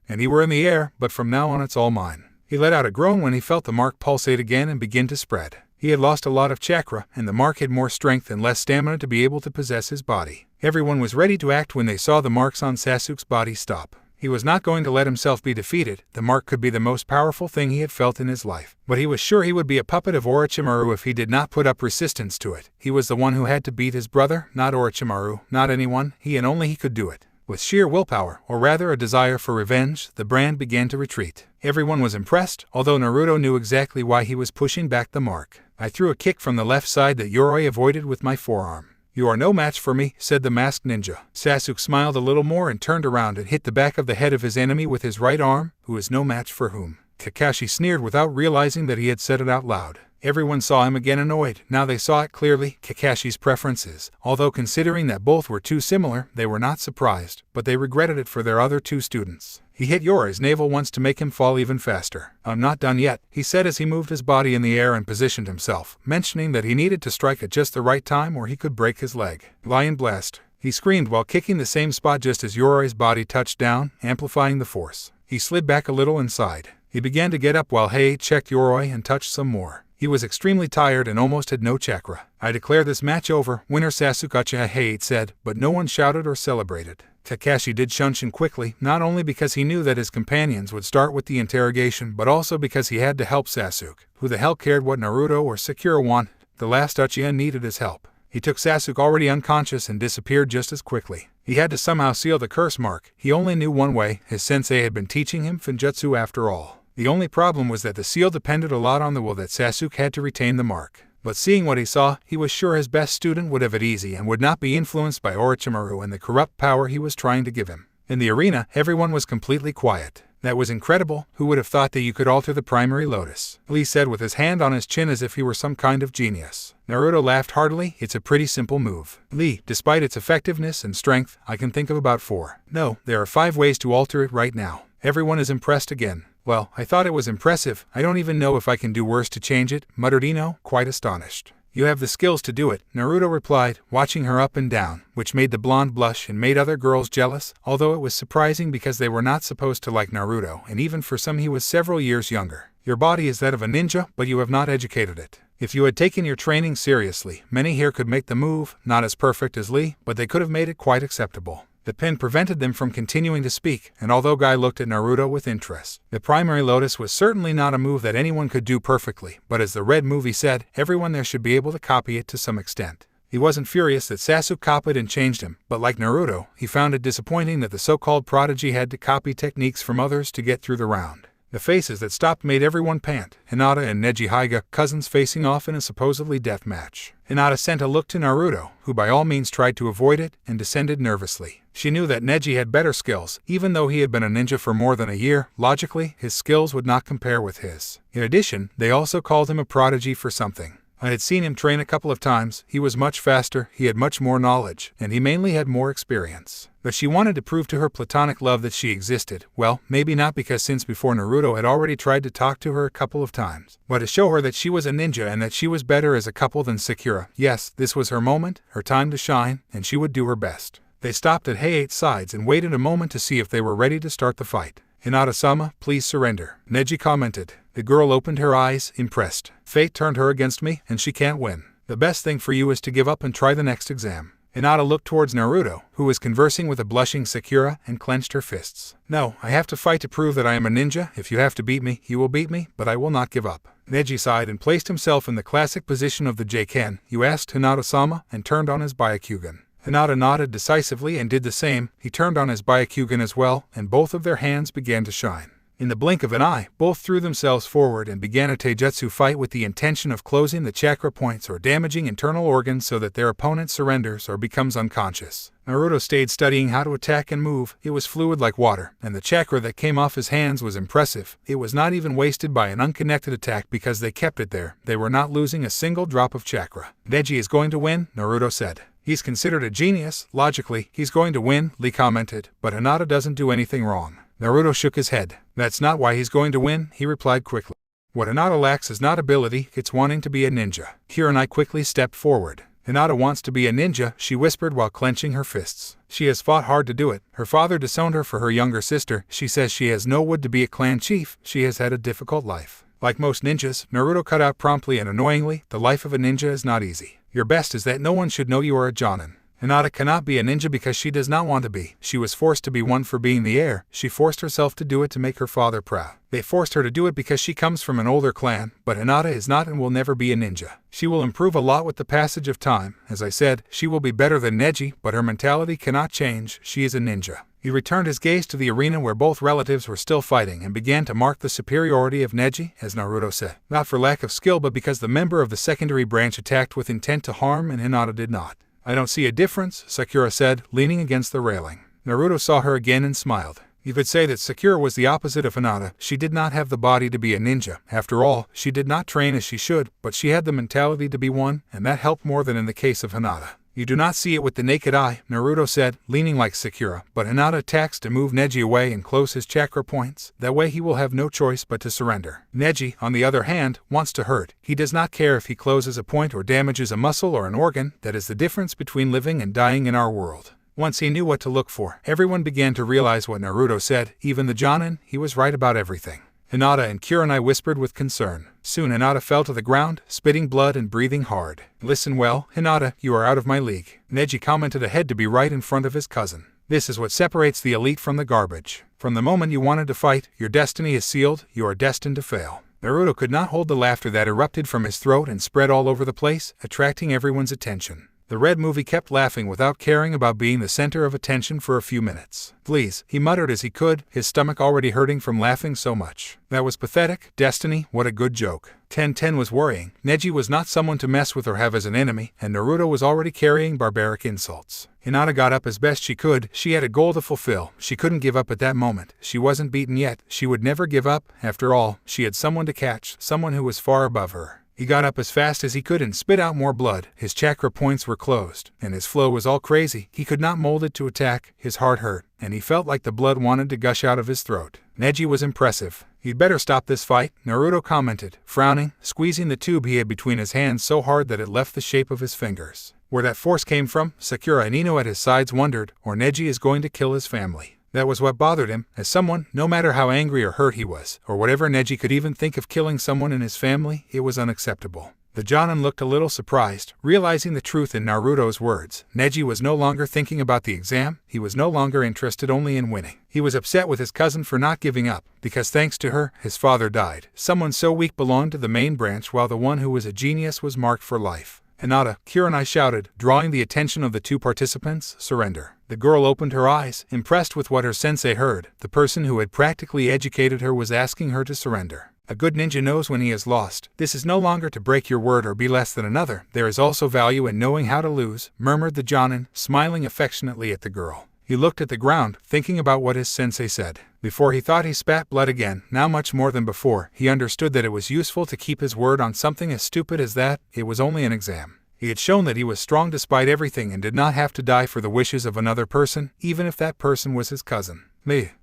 and he were in the air, but from now on it's all mine. He let out a groan when he felt the mark pulsate again and begin to spread. He had lost a lot of chakra, and the mark had more strength and less stamina to be able to possess his body. Everyone was ready to act when they saw the marks on Sasuke's body stop. He was not going to let himself be defeated. The mark could be the most powerful thing he had felt in his life. But he was sure he would be a puppet of Orochimaru if he did not put up resistance to it. He was the one who had to beat his brother, not Orochimaru, not anyone. He and only he could do it. With sheer willpower, or rather a desire for revenge, the brand began to retreat. Everyone was impressed, although Naruto knew exactly why he was pushing back the mark. I threw a kick from the left side that Yoroi avoided with my forearm. You are no match for me, said the masked ninja. Sasuke smiled a little more and turned around and hit the back of the head of his enemy with his right arm. Who is no match for whom? Kakashi sneered without realizing that he had said it out loud. Everyone saw him again annoyed. Now they saw it clearly, Kakashi's preferences. Although considering that both were too similar, they were not surprised, but they regretted it for their other two students. He hit Yoroi's navel once to make him fall even faster. I'm not done yet, he said as he moved his body in the air and positioned himself, mentioning that he needed to strike at just the right time or he could break his leg. Lion Blast, he screamed while kicking the same spot just as Yoroi's body touched down, amplifying the force. He slid back a little inside. He began to get up while Hei checked Yoroi and touched some more. He was extremely tired and almost had no chakra. I declare this match over, winner Sasuke Uchiha Hei said, but no one shouted or celebrated. Kakashi did shunshin quickly, not only because he knew that his companions would start with the interrogation, but also because he had to help Sasuke. Who the hell cared what Naruto or Sakura wanted? The last Uchiha needed his help. He took Sasuke already unconscious and disappeared just as quickly. He had to somehow seal the curse mark. He only knew one way. His sensei had been teaching him Finjutsu after all. The only problem was that the seal depended a lot on the will that Sasuke had to retain the mark. But seeing what he saw, he was sure his best student would have it easy and would not be influenced by Orochimaru and the corrupt power he was trying to give him. In the arena, everyone was completely quiet. That was incredible. Who would have thought that you could alter the primary lotus? Lee said with his hand on his chin as if he were some kind of genius. Naruto laughed heartily. It's a pretty simple move. Lee, despite its effectiveness and strength, I can think of about 4. No, there are 5 ways to alter it right now. Everyone is impressed again. Well, I thought it was impressive. I don't even know if I can do worse to change it, muttered Ino, quite astonished. You have the skills to do it, Naruto replied, watching her up and down, which made the blonde blush and made other girls jealous, although it was surprising because they were not supposed to like Naruto, and even for some he was several years younger. Your body is that of a ninja, but you have not educated it. If you had taken your training seriously, many here could make the move, not as perfect as Lee, but they could have made it quite acceptable. The pen prevented them from continuing to speak, and although Guy looked at Naruto with interest, the primary lotus was certainly not a move that anyone could do perfectly, but as the Red movie said, everyone there should be able to copy it to some extent. He wasn't furious that Sasuke copied and changed him, but like Naruto, he found it disappointing that the so-called prodigy had to copy techniques from others to get through the round. The faces that stopped made everyone pant. Hinata and Neji Hyuga, cousins facing off in a supposedly death match. Hinata sent a look to Naruto, who by all means tried to avoid it, and descended nervously. She knew that Neji had better skills. Even though he had been a ninja for more than a year, logically, his skills would not compare with his. In addition, they also called him a prodigy for something. I had seen him train a couple of times. He was much faster, he had much more knowledge, and he mainly had more experience. But she wanted to prove to her platonic love that she existed. Well, maybe not because since before Naruto had already tried to talk to her a couple of times, but to show her that she was a ninja and that she was better as a couple than Sakura. Yes, this was her moment, her time to shine, and she would do her best. They stopped at Hay-8 sides and waited a moment to see if they were ready to start the fight. Hinata-sama, please surrender, Neji commented. The girl opened her eyes, impressed. Fate turned her against me, and she can't win. The best thing for you is to give up and try the next exam. Hinata looked towards Naruto, who was conversing with a blushing Sakura, and clenched her fists. No, I have to fight to prove that I am a ninja. If you have to beat me, you will beat me, but I will not give up. Neji sighed and placed himself in the classic position of the Jeiken. You asked Hinata-sama, and turned on his Byakugan. Hinata nodded decisively and did the same. He turned on his Byakugan as well, and both of their hands began to shine. In the blink of an eye, both threw themselves forward and began a taijutsu fight with the intention of closing the chakra points or damaging internal organs so that their opponent surrenders or becomes unconscious. Naruto stayed studying how to attack and move. It was fluid like water, and the chakra that came off his hands was impressive. It was not even wasted by an unconnected attack because they kept it there. They were not losing a single drop of chakra. Neji is going to win, Naruto said. He's considered a genius. Logically, he's going to win, Lee commented, but Hinata doesn't do anything wrong. Naruto shook his head. That's not why he's going to win, he replied quickly. What Hinata lacks is not ability, it's wanting to be a ninja. Kurenai quickly stepped forward. Hinata wants to be a ninja, she whispered while clenching her fists. She has fought hard to do it. Her father disowned her for her younger sister. She says she has no wood to be a clan chief. She has had a difficult life. Like most ninjas, Naruto cut out promptly and annoyingly, the life of a ninja is not easy. Your best is that no one should know you are a jonin. Hinata cannot be a ninja because she does not want to be. She was forced to be one for being the heir. She forced herself to do it to make her father proud. They forced her to do it because she comes from an older clan, but Hinata is not and will never be a ninja. She will improve a lot with the passage of time. As I said, she will be better than Neji, but her mentality cannot change. She is a ninja. He returned his gaze to the arena where both relatives were still fighting and began to mark the superiority of Neji, as Naruto said. Not for lack of skill but because the member of the secondary branch attacked with intent to harm and Hinata did not. I don't see a difference, Sakura said, leaning against the railing. Naruto saw her again and smiled. You could say that Sakura was the opposite of Hinata. She did not have the body to be a ninja. After all, she did not train as she should, but she had the mentality to be one, and that helped more than in the case of Hinata. You do not see it with the naked eye, Naruto said, leaning like Sakura, but Hinata attacks to move Neji away and close his chakra points. That way he will have no choice but to surrender. Neji, on the other hand, wants to hurt. He does not care if he closes a point or damages a muscle or an organ. That is the difference between living and dying in our world. Once he knew what to look for, everyone began to realize what Naruto said, even the jonin. He was right about everything. Hinata and Kurenai whispered with concern. Soon Hinata fell to the ground, spitting blood and breathing hard. Listen well, Hinata, you are out of my league. Neji commented ahead to be right in front of his cousin. This is what separates the elite from the garbage. From the moment you wanted to fight, your destiny is sealed, you are destined to fail. Naruto could not hold the laughter that erupted from his throat and spread all over the place, attracting everyone's attention. The Red movie kept laughing without caring about being the center of attention for a few minutes. Please, he muttered as he could, his stomach already hurting from laughing so much. That was pathetic. Destiny, what a good joke. 10-10 was worrying. Neji was not someone to mess with or have as an enemy, and Naruto was already carrying barbaric insults. Hinata got up as best she could. She had a goal to fulfill. She couldn't give up at that moment. She wasn't beaten yet. She would never give up. After all, she had someone to catch, someone who was far above her. He got up as fast as he could and spit out more blood. His chakra points were closed, and his flow was all crazy. He could not mold it to attack. His heart hurt, and he felt like the blood wanted to gush out of his throat. Neji was impressive. "You'd better stop this fight," Naruto commented, frowning, squeezing the tube he had between his hands so hard that it left the shape of his fingers. Where that force came from, Sakura and Ino at his sides wondered, or Neji is going to kill his family. That was what bothered him, as someone, no matter how angry or hurt he was, or whatever Neji could even think of killing someone in his family, it was unacceptable. The Jonin looked a little surprised, realizing the truth in Naruto's words. Neji was no longer thinking about the exam, he was no longer interested only in winning. He was upset with his cousin for not giving up, because thanks to her, his father died. Someone so weak belonged to the main branch while the one who was a genius was marked for life. "Hinata," Kurenai shouted, drawing the attention of the two participants, "surrender." The girl opened her eyes, impressed with what her sensei heard. The person who had practically educated her was asking her to surrender. A good ninja knows when he is lost. This is no longer to break your word or be less than another. There is also value in knowing how to lose, murmured the Jonin, smiling affectionately at the girl. He looked at the ground, thinking about what his sensei said. Before he thought he spat blood again, now much more than before, he understood that it was useful to keep his word on something as stupid as that. It was only an exam. He had shown that he was strong despite everything and did not have to die for the wishes of another person, even if that person was his cousin.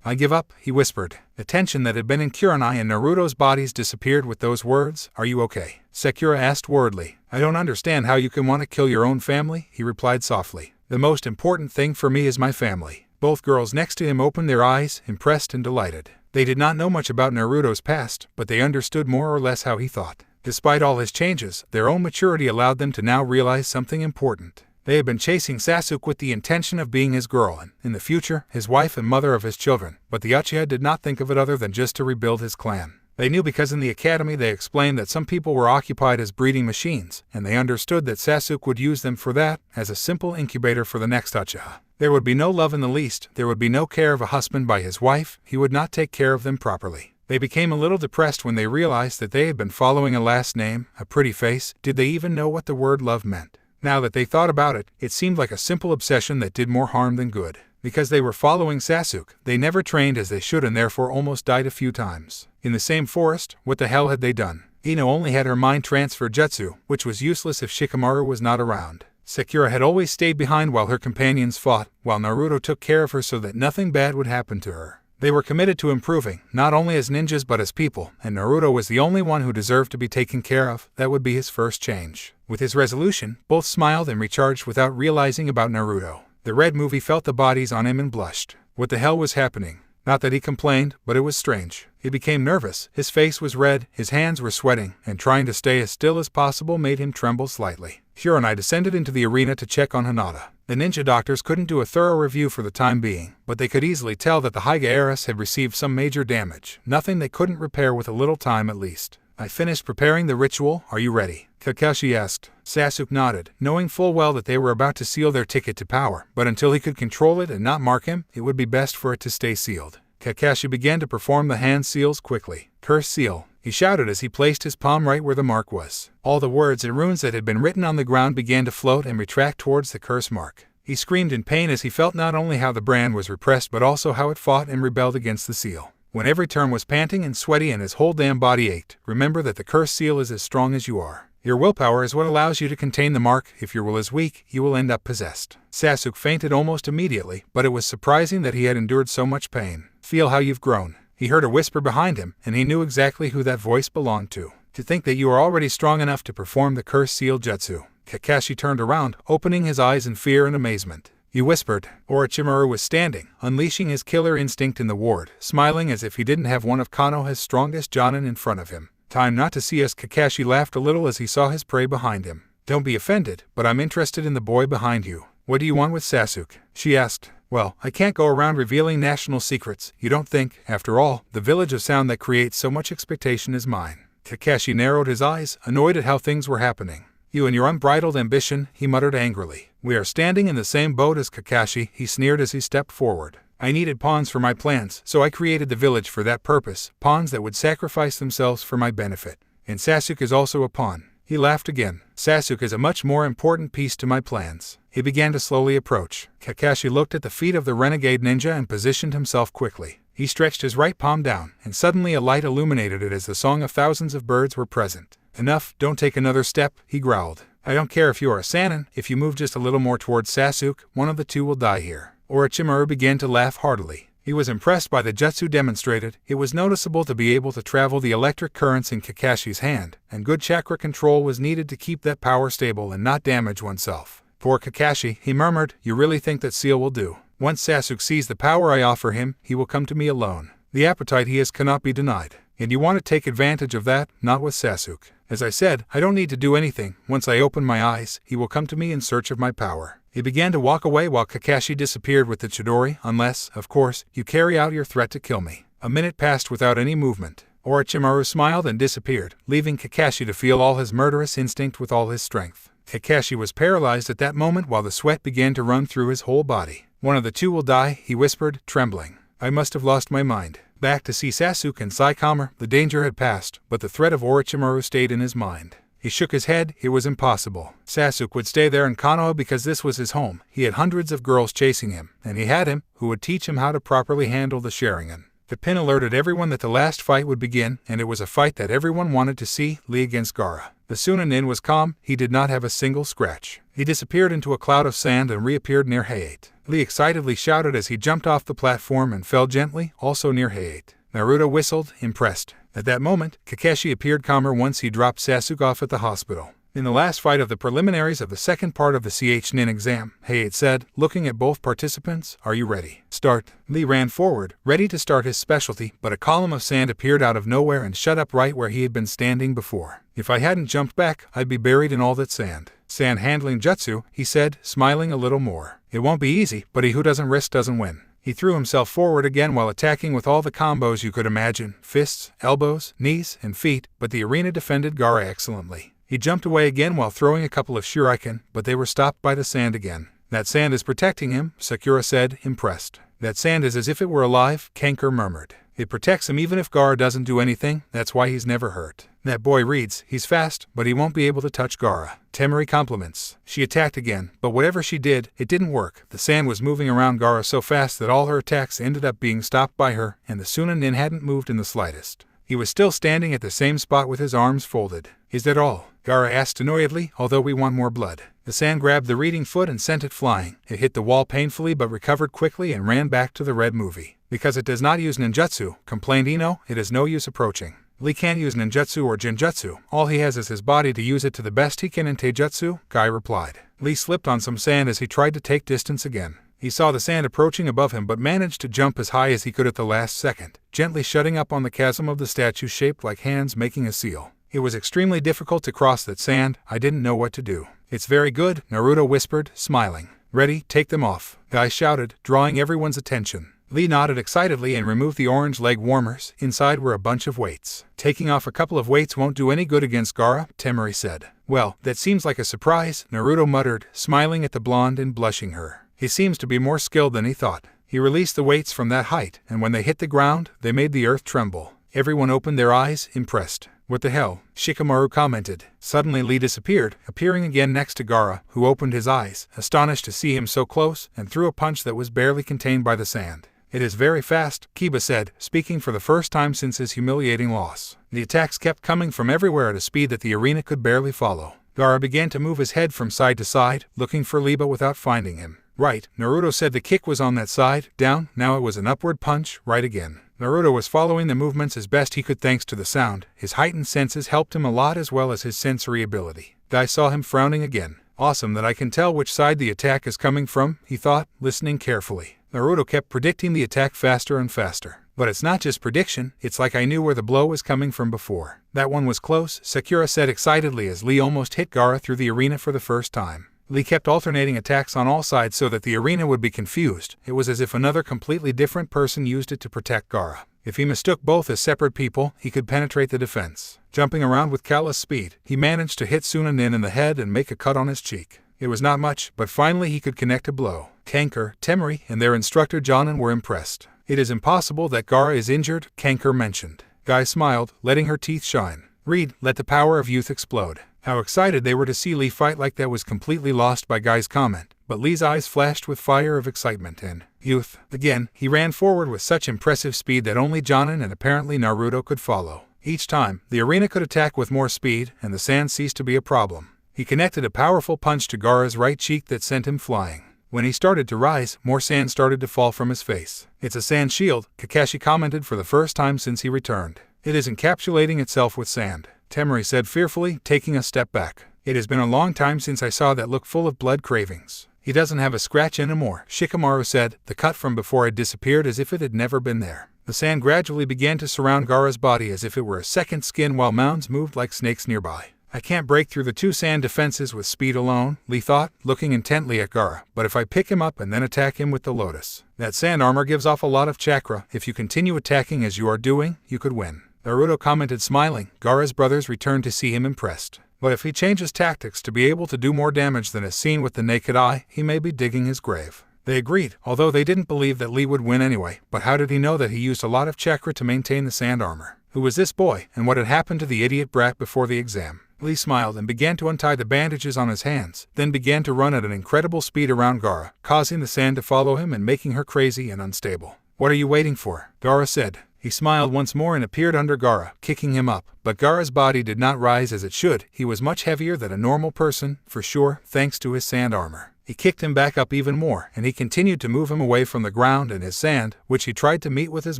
I give up," he whispered. The tension that had been in Kurenai and Naruto's bodies disappeared with those words. "Are you okay?" Sakura asked worriedly. "I don't understand how you can want to kill your own family," he replied softly. "The most important thing for me is my family." Both girls next to him opened their eyes, impressed and delighted. They did not know much about Naruto's past, but they understood more or less how he thought. Despite all his changes, their own maturity allowed them to now realize something important. They had been chasing Sasuke with the intention of being his girl and, in the future, his wife and mother of his children, but the Uchiha did not think of it other than just to rebuild his clan. They knew because in the academy they explained that some people were occupied as breeding machines, and they understood that Sasuke would use them for that, as a simple incubator for the next Uchiha. There would be no love in the least, there would be no care of a husband by his wife, he would not take care of them properly. They became a little depressed when they realized that they had been following a last name, a pretty face. Did they even know what the word love meant? Now that they thought about it, it seemed like a simple obsession that did more harm than good. Because they were following Sasuke, they never trained as they should and therefore almost died a few times. In the same forest, what the hell had they done? Ino only had her mind transfer jutsu, which was useless if Shikamaru was not around. Sakura had always stayed behind while her companions fought, while Naruto took care of her so that nothing bad would happen to her. They were committed to improving, not only as ninjas but as people, and Naruto was the only one who deserved to be taken care of. That would be his first change. With his resolution, both smiled and recharged without realizing about Naruto. The red movie felt the bodies on him and blushed. What the hell was happening? Not that he complained, but it was strange. He became nervous, his face was red, his hands were sweating, and trying to stay as still as possible made him tremble slightly. Kurenai descended into the arena to check on Hinata. The ninja doctors couldn't do a thorough review for the time being, but they could easily tell that the Hyuga heiress had received some major damage, nothing they couldn't repair with a little time at least. "I finished preparing the ritual, are you ready?" Kakashi asked. Sasuke nodded, knowing full well that they were about to seal their ticket to power, but until he could control it and not mark him, it would be best for it to stay sealed. Kakashi began to perform the hand seals quickly. "Curse seal," he shouted as he placed his palm right where the mark was. All the words and runes that had been written on the ground began to float and retract towards the curse mark. He screamed in pain as he felt not only how the brand was repressed but also how it fought and rebelled against the seal. When every term was panting and sweaty and his whole damn body ached, remember that the curse seal is as strong as you are. Your willpower is what allows you to contain the mark. If your will is weak, you will end up possessed. Sasuke fainted almost immediately, but it was surprising that he had endured so much pain. "Feel how you've grown." He heard a whisper behind him, and he knew exactly who that voice belonged to. "To think that you are already strong enough to perform the curse seal jutsu." Kakashi turned around, opening his eyes in fear and amazement. He whispered. Orochimaru was standing, unleashing his killer instinct in the ward, smiling as if he didn't have one of Konoha's strongest Jonin in front of him. "Time not to see us." Kakashi laughed a little as he saw his prey behind him. "Don't be offended, but I'm interested in the boy behind you." "What do you want with Sasuke?" she asked. "Well, I can't go around revealing national secrets. You don't think, after all, the village of sound that creates so much expectation is mine." Kakashi narrowed his eyes, annoyed at how things were happening. "You and your unbridled ambition," he muttered angrily. "We are standing in the same boat as Kakashi," he sneered as he stepped forward. "I needed pawns for my plans, so I created the village for that purpose, pawns that would sacrifice themselves for my benefit. And Sasuke is also a pawn. He laughed again. Sasuke is a much more important piece to my plans. He began to slowly approach. Kakashi looked at the feet of the renegade ninja and positioned himself quickly. He stretched his right palm down, and suddenly a light illuminated it as the song of thousands of birds were present. Enough, don't take another step, he growled. I don't care if you are a Sannin, if you move just a little more towards Sasuke, one of the two will die here. Orochimaru began to laugh heartily. He was impressed by the jutsu demonstrated. It was noticeable to be able to travel the electric currents in Kakashi's hand, and good chakra control was needed to keep that power stable and not damage oneself. Poor Kakashi, he murmured, you really think that seal will do? Once Sasuke sees the power I offer him, he will come to me alone. The appetite he has cannot be denied. And you want to take advantage of that, not with Sasuke. As I said, I don't need to do anything. Once I open my eyes, he will come to me in search of my power. He began to walk away while Kakashi disappeared with the Chidori, unless, of course, you carry out your threat to kill me. A minute passed without any movement. Orochimaru smiled and disappeared, leaving Kakashi to feel all his murderous instinct with all his strength. Kakashi was paralyzed at that moment while the sweat began to run through his whole body. One of the two will die, he whispered, trembling. I must have lost my mind. Back to see Sasuke and Saikama, the danger had passed, but the threat of Orochimaru stayed in his mind. He shook his head. It was impossible. Sasuke would stay there in Konoha because this was his home. He had hundreds of girls chasing him, and he had him, who would teach him how to properly handle the Sharingan. The pin alerted everyone that the last fight would begin, and it was a fight that everyone wanted to see, Lee against Gaara. The Sunanin was calm. He did not have a single scratch. He disappeared into a cloud of sand and reappeared near Hayate. Lee excitedly shouted as he jumped off the platform and fell gently, also near Hayate. Naruto whistled, impressed. At that moment, Kakashi appeared calmer once he dropped Sasuke off at the hospital. In the last fight of the preliminaries of the second part of the Nin exam, Hayate said, looking at both participants, are you ready? Start. Lee ran forward, ready to start his specialty, but a column of sand appeared out of nowhere and shut up right where he had been standing before. If I hadn't jumped back, I'd be buried in all that sand. Sand handling jutsu, he said, smiling a little more. It won't be easy, but he who doesn't risk doesn't win. He threw himself forward again while attacking with all the combos you could imagine, fists, elbows, knees, and feet, but the arena defended Gaara excellently. He jumped away again while throwing a couple of shuriken, but they were stopped by the sand again. That sand is protecting him, Sakura said, impressed. That sand is as if it were alive, Kanker murmured. It protects him even if Gaara doesn't do anything, that's why he's never hurt. That boy reads, he's fast, but he won't be able to touch Gaara. Temari compliments. She attacked again, but whatever she did, it didn't work. The sand was moving around Gaara so fast that all her attacks ended up being stopped by her, and the Sunanin hadn't moved in the slightest. He was still standing at the same spot with his arms folded. Is that all? Gaara asked annoyedly, although we want more blood. The sand grabbed the reading foot and sent it flying. It hit the wall painfully but recovered quickly and ran back to the red movie. Because it does not use ninjutsu, complained Ino, it is no use approaching. Lee can't use ninjutsu or genjutsu. All he has is his body to use it to the best he can in taijutsu, Guy replied. Lee slipped on some sand as he tried to take distance again. He saw the sand approaching above him but managed to jump as high as he could at the last second, gently shutting up on the chasm of the statue shaped like hands making a seal. It was extremely difficult to cross that sand. I didn't know what to do. It's very good, Naruto whispered, smiling. Ready, take them off, Guy shouted, drawing everyone's attention. Lee nodded excitedly and removed the orange leg warmers. Inside were a bunch of weights. Taking off a couple of weights won't do any good against Gaara, Temari said. Well, that seems like a surprise, Naruto muttered, smiling at the blonde and blushing her. He seems to be more skilled than he thought. He released the weights from that height, and when they hit the ground, they made the earth tremble. Everyone opened their eyes, impressed. What the hell? Shikamaru commented. Suddenly Lee disappeared, appearing again next to Gaara, who opened his eyes, astonished to see him so close, and threw a punch that was barely contained by the sand. It is very fast, Kiba said, speaking for the first time since his humiliating loss. The attacks kept coming from everywhere at a speed that the arena could barely follow. Gaara began to move his head from side to side, looking for Lee but without finding him. Right, Naruto said the kick was on that side, down, now it was an upward punch, right again. Naruto was following the movements as best he could thanks to the sound. His heightened senses helped him a lot as well as his sensory ability. Guy saw him frowning again. Awesome that I can tell which side the attack is coming from, he thought, listening carefully. Naruto kept predicting the attack faster and faster. But it's not just prediction, it's like I knew where the blow was coming from before. That one was close, Sakura said excitedly as Lee almost hit Gaara through the arena for the first time. Lee kept alternating attacks on all sides so that the arena would be confused. It was as if another completely different person used it to protect Gaara. If he mistook both as separate people, he could penetrate the defense. Jumping around with callous speed, he managed to hit Sunanin in the head and make a cut on his cheek. It was not much, but finally he could connect a blow. Kanker, Temari, and their instructor Jonin were impressed. It is impossible that Gaara is injured, Kanker mentioned. Guy smiled, letting her teeth shine. Read, let the power of youth explode. How excited they were to see Lee fight like that was completely lost by Guy's comment, but Lee's eyes flashed with fire of excitement and youth. Again, he ran forward with such impressive speed that only Jonin and apparently Naruto could follow. Each time, the arena could attack with more speed, and the sand ceased to be a problem. He connected a powerful punch to Gaara's right cheek that sent him flying. When he started to rise, more sand started to fall from his face. "It's a sand shield," Kakashi commented for the first time since he returned. "It is encapsulating itself with sand," Temari said fearfully, taking a step back. "It has been a long time since I saw that look full of blood cravings." "He doesn't have a scratch anymore," Shikamaru said. The cut from before had disappeared as if it had never been there. The sand gradually began to surround Gaara's body as if it were a second skin while mounds moved like snakes nearby. "I can't break through the two sand defenses with speed alone," Lee thought, looking intently at Gaara, "but if I pick him up and then attack him with the lotus. That sand armor gives off a lot of chakra. If you continue attacking as you are doing, you could win." Naruto commented smiling. Gaara's brothers returned to see him impressed. "But if he changes tactics to be able to do more damage than is seen with the naked eye, he may be digging his grave." They agreed, although they didn't believe that Lee would win anyway. But how did he know that he used a lot of chakra to maintain the sand armor? Who was this boy, and what had happened to the idiot brat before the exam? Lee smiled and began to untie the bandages on his hands, then began to run at an incredible speed around Gaara, causing the sand to follow him and making her crazy and unstable. "What are you waiting for?" Gaara said. He smiled once more and appeared under Gaara, kicking him up. But Gaara's body did not rise as it should. He was much heavier than a normal person, for sure, thanks to his sand armor. He kicked him back up even more, and he continued to move him away from the ground and his sand, which he tried to meet with his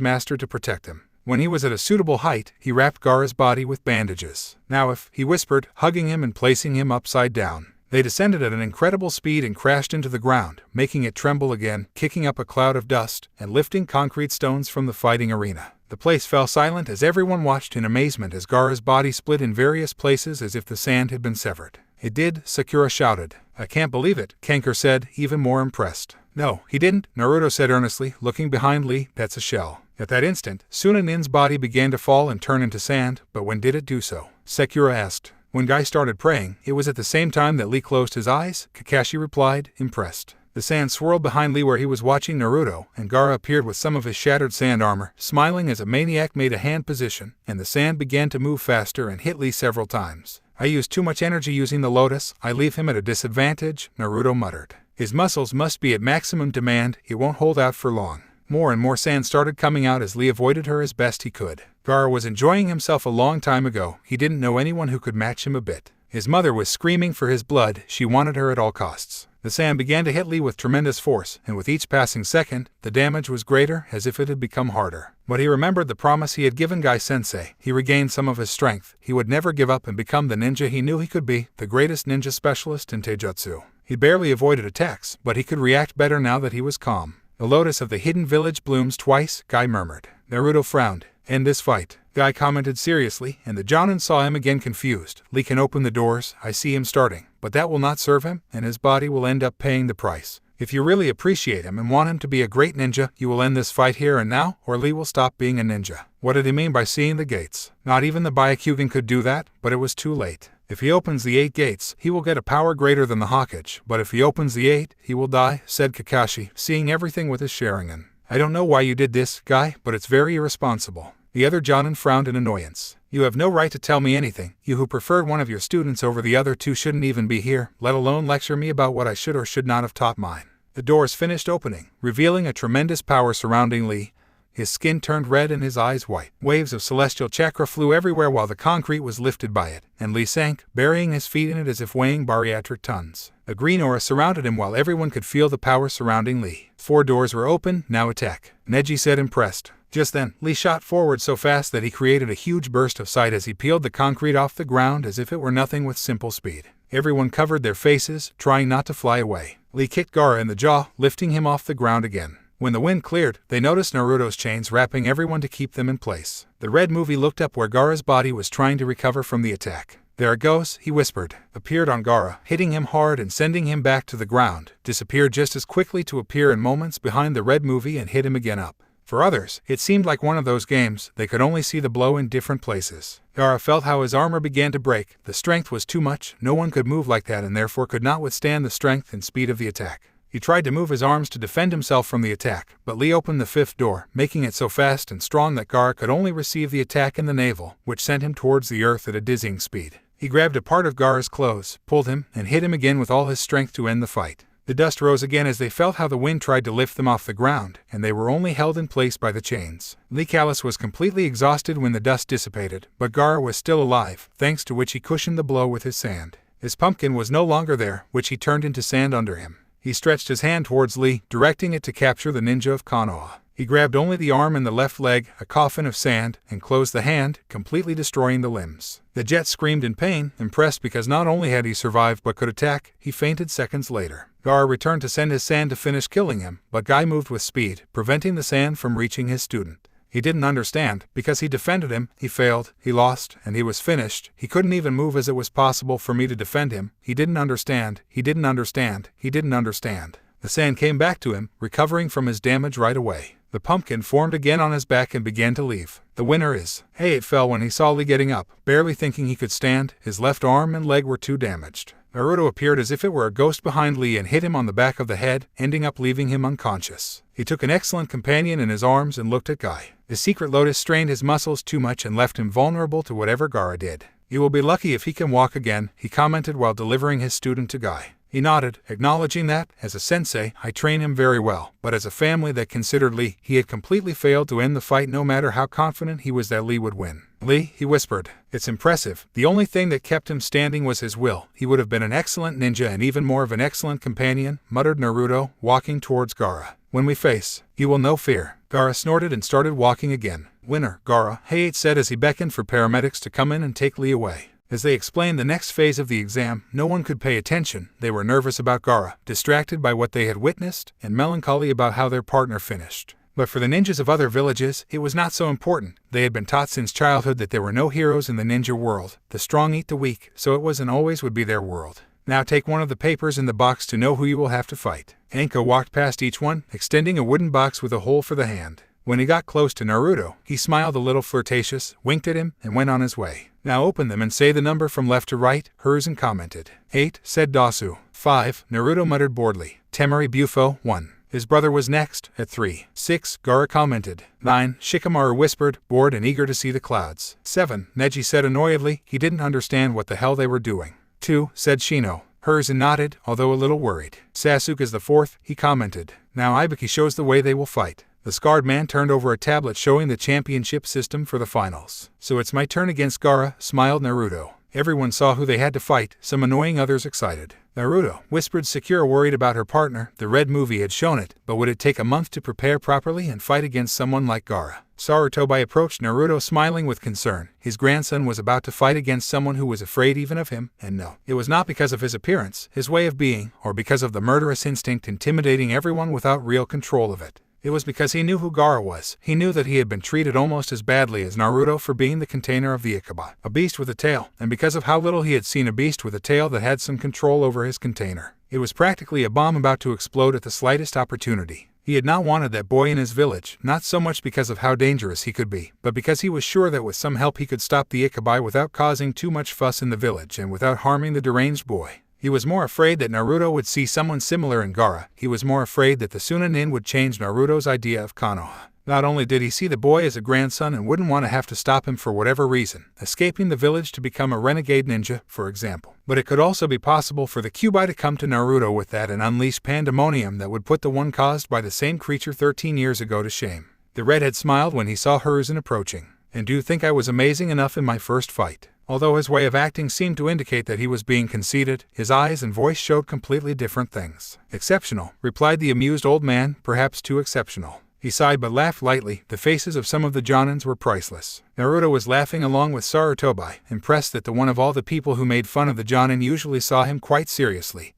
master to protect him. When he was at a suitable height, he wrapped Gaara's body with bandages. "Now if," he whispered, hugging him and placing him upside down. They descended at an incredible speed and crashed into the ground, making it tremble again, kicking up a cloud of dust, and lifting concrete stones from the fighting arena. The place fell silent as everyone watched in amazement as Gaara's body split in various places as if the sand had been severed. "It did," Sakura shouted. "I can't believe it," Kankar said, even more impressed. "No, he didn't," Naruto said earnestly, looking behind Lee. "That's a shell." At that instant, Sunanin's body began to fall and turn into sand, but when did it do so? Sakura asked. When Guy started praying, it was at the same time that Lee closed his eyes, Kakashi replied, impressed. The sand swirled behind Lee where he was watching Naruto, and Gaara appeared with some of his shattered sand armor, smiling as a maniac made a hand position, and the sand began to move faster and hit Lee several times. "I used too much energy using the lotus, I leave him at a disadvantage," Naruto muttered. "His muscles must be at maximum demand, it won't hold out for long." More and more sand started coming out as Lee avoided her as best he could. Gaara was enjoying himself a long time ago. He didn't know anyone who could match him a bit. His mother was screaming for his blood. She wanted her at all costs. The sand began to hit Lee with tremendous force, and with each passing second, the damage was greater, as if it had become harder. But he remembered the promise he had given Guy-sensei. He regained some of his strength. He would never give up and become the ninja he knew he could be, the greatest ninja specialist in Taijutsu. He barely avoided attacks, but he could react better now that he was calm. "The lotus of the hidden village blooms twice," Guy murmured. Naruto frowned. "End this fight," Guy commented seriously, and the Jonin saw him again confused. "Lee can open the doors, I see him starting, but that will not serve him, and his body will end up paying the price. If you really appreciate him and want him to be a great ninja, you will end this fight here and now, or Lee will stop being a ninja." What did he mean by seeing the gates? Not even the Byakugan could do that, but it was too late. "If he opens the 8 gates, he will get a power greater than the Hokage, but if he opens the 8, he will die," said Kakashi, seeing everything with his Sharingan. "I don't know why you did this, Guy, but it's very irresponsible." The other Jonin frowned in annoyance. "You have no right to tell me anything. You who preferred one of your students over the other two shouldn't even be here, let alone lecture me about what I should or should not have taught mine." The doors finished opening, revealing a tremendous power surrounding Lee. His skin turned red and his eyes white. Waves of celestial chakra flew everywhere while the concrete was lifted by it, and Lee sank, burying his feet in it as if weighing bariatric tons. A green aura surrounded him while everyone could feel the power surrounding Lee. 4 doors were open, now attack, Neji said impressed. Just then, Lee shot forward so fast that he created a huge burst of sight as he peeled the concrete off the ground as if it were nothing with simple speed. Everyone covered their faces, trying not to fly away. Lee kicked Gaara in the jaw, lifting him off the ground again. When the wind cleared, they noticed Naruto's chains wrapping everyone to keep them in place. The red movie looked up where Gaara's body was trying to recover from the attack. "There it goes," he whispered. Appeared on Gaara, hitting him hard and sending him back to the ground. Disappeared just as quickly to appear in moments behind the red movie and hit him again up. For others, it seemed like one of those games. They could only see the blow in different places. Gaara felt how his armor began to break. The strength was too much. No one could move like that and therefore could not withstand the strength and speed of the attack. He tried to move his arms to defend himself from the attack, but Lee opened the 5th door, making it so fast and strong that Gaara could only receive the attack in the navel, which sent him towards the earth at a dizzying speed. He grabbed a part of Gaara's clothes, pulled him, and hit him again with all his strength to end the fight. The dust rose again as they felt how the wind tried to lift them off the ground, and they were only held in place by the chains. Lee Callis was completely exhausted when the dust dissipated, but Gaara was still alive, thanks to which he cushioned the blow with his sand. His pumpkin was no longer there, which he turned into sand under him. He stretched his hand towards Lee, directing it to capture the ninja of Konoha. He grabbed only the arm and the left leg, a coffin of sand, and closed the hand, completely destroying the limbs. The Jet screamed in pain, impressed because not only had he survived but could attack. He fainted seconds later. Gaara returned to send his sand to finish killing him, but Guy moved with speed, preventing the sand from reaching his student. He didn't understand, because he defended him, he failed, he lost, and he was finished. He couldn't even move as it was possible for me to defend him. He didn't understand, he didn't understand, he didn't understand. The sand came back to him, recovering from his damage right away. The pumpkin formed again on his back and began to leave. The winner is. Hey, it fell when he saw Lee getting up, barely thinking he could stand. His left arm and leg were too damaged. Naruto appeared as if it were a ghost behind Lee and hit him on the back of the head, ending up leaving him unconscious. He took an excellent companion in his arms and looked at Guy. The secret lotus strained his muscles too much and left him vulnerable to whatever Gaara did. "You will be lucky if he can walk again," he commented while delivering his student to Guy. He nodded, acknowledging that, as a sensei, I train him very well, but as a family that considered Lee, he had completely failed to end the fight no matter how confident he was that Lee would win. "Lee," he whispered, "it's impressive. The only thing that kept him standing was his will. He would have been an excellent ninja and even more of an excellent companion," muttered Naruto, walking towards Gaara. "When we face, you will know fear." Gaara snorted and started walking again. "Winner, Gaara," Hayate said as he beckoned for paramedics to come in and take Lee away. As they explained the next phase of the exam, no one could pay attention. They were nervous about Gaara, distracted by what they had witnessed, and melancholy about how their partner finished. But for the ninjas of other villages, it was not so important. They had been taught since childhood that there were no heroes in the ninja world. The strong eat the weak, so it was and always would be their world. "Now take one of the papers in the box to know who you will have to fight." Anko walked past each one, extending a wooden box with a hole for the hand. When he got close to Naruto, he smiled a little flirtatious, winked at him, and went on his way. "Now open them and say the number from left to right," Hiruzen commented. 8, said Dasu. 5, Naruto muttered boredly. Temari Bufo, 1. His brother was next, at 3. 6, Gaara commented. 9, Shikamaru whispered, bored and eager to see the clouds. 7, Neji said annoyedly, he didn't understand what the hell they were doing. 2, said Shino. Hiruzen nodded, although a little worried. Sasuke is the 4th, he commented. Now Ibiki shows the way they will fight. The scarred man turned over a tablet showing the championship system for the finals. "So it's my turn against Gaara," smiled Naruto. Everyone saw who they had to fight, some annoying, others excited. "Naruto," whispered Sakura, worried about her partner. The red movie had shown it, but would it take a month to prepare properly and fight against someone like Gaara? Sarutobi approached Naruto smiling with concern. His grandson was about to fight against someone who was afraid even of him, and no, it was not because of his appearance, his way of being, or because of the murderous instinct intimidating everyone without real control of it. It was because he knew who Gaara was. He knew that he had been treated almost as badly as Naruto for being the container of the Ikigai, a beast with a tail, and because of how little he had seen a beast with a tail that had some control over his container. It was practically a bomb about to explode at the slightest opportunity. He had not wanted that boy in his village, not so much because of how dangerous he could be, but because he was sure that with some help he could stop the Ikigai without causing too much fuss in the village and without harming the deranged boy. He was more afraid that Naruto would see someone similar in Gaara. He was more afraid that the Sunanin would change Naruto's idea of Konoha. Not only did he see the boy as a grandson and wouldn't want to have to stop him for whatever reason, escaping the village to become a renegade ninja, for example, but it could also be possible for the Kyuubi to come to Naruto with that and unleash pandemonium that would put the one caused by the same creature 13 years ago to shame. The redhead smiled when he saw Hiruzen approaching. "And do you think I was amazing enough in my first fight?" Although his way of acting seemed to indicate that he was being conceited, his eyes and voice showed completely different things. "Exceptional," replied the amused old man, "perhaps too exceptional." He sighed but laughed lightly. The faces of some of the Jonins were priceless. Naruto was laughing along with Sarutobi, impressed that the one of all the people who made fun of the Jonin usually saw him quite seriously,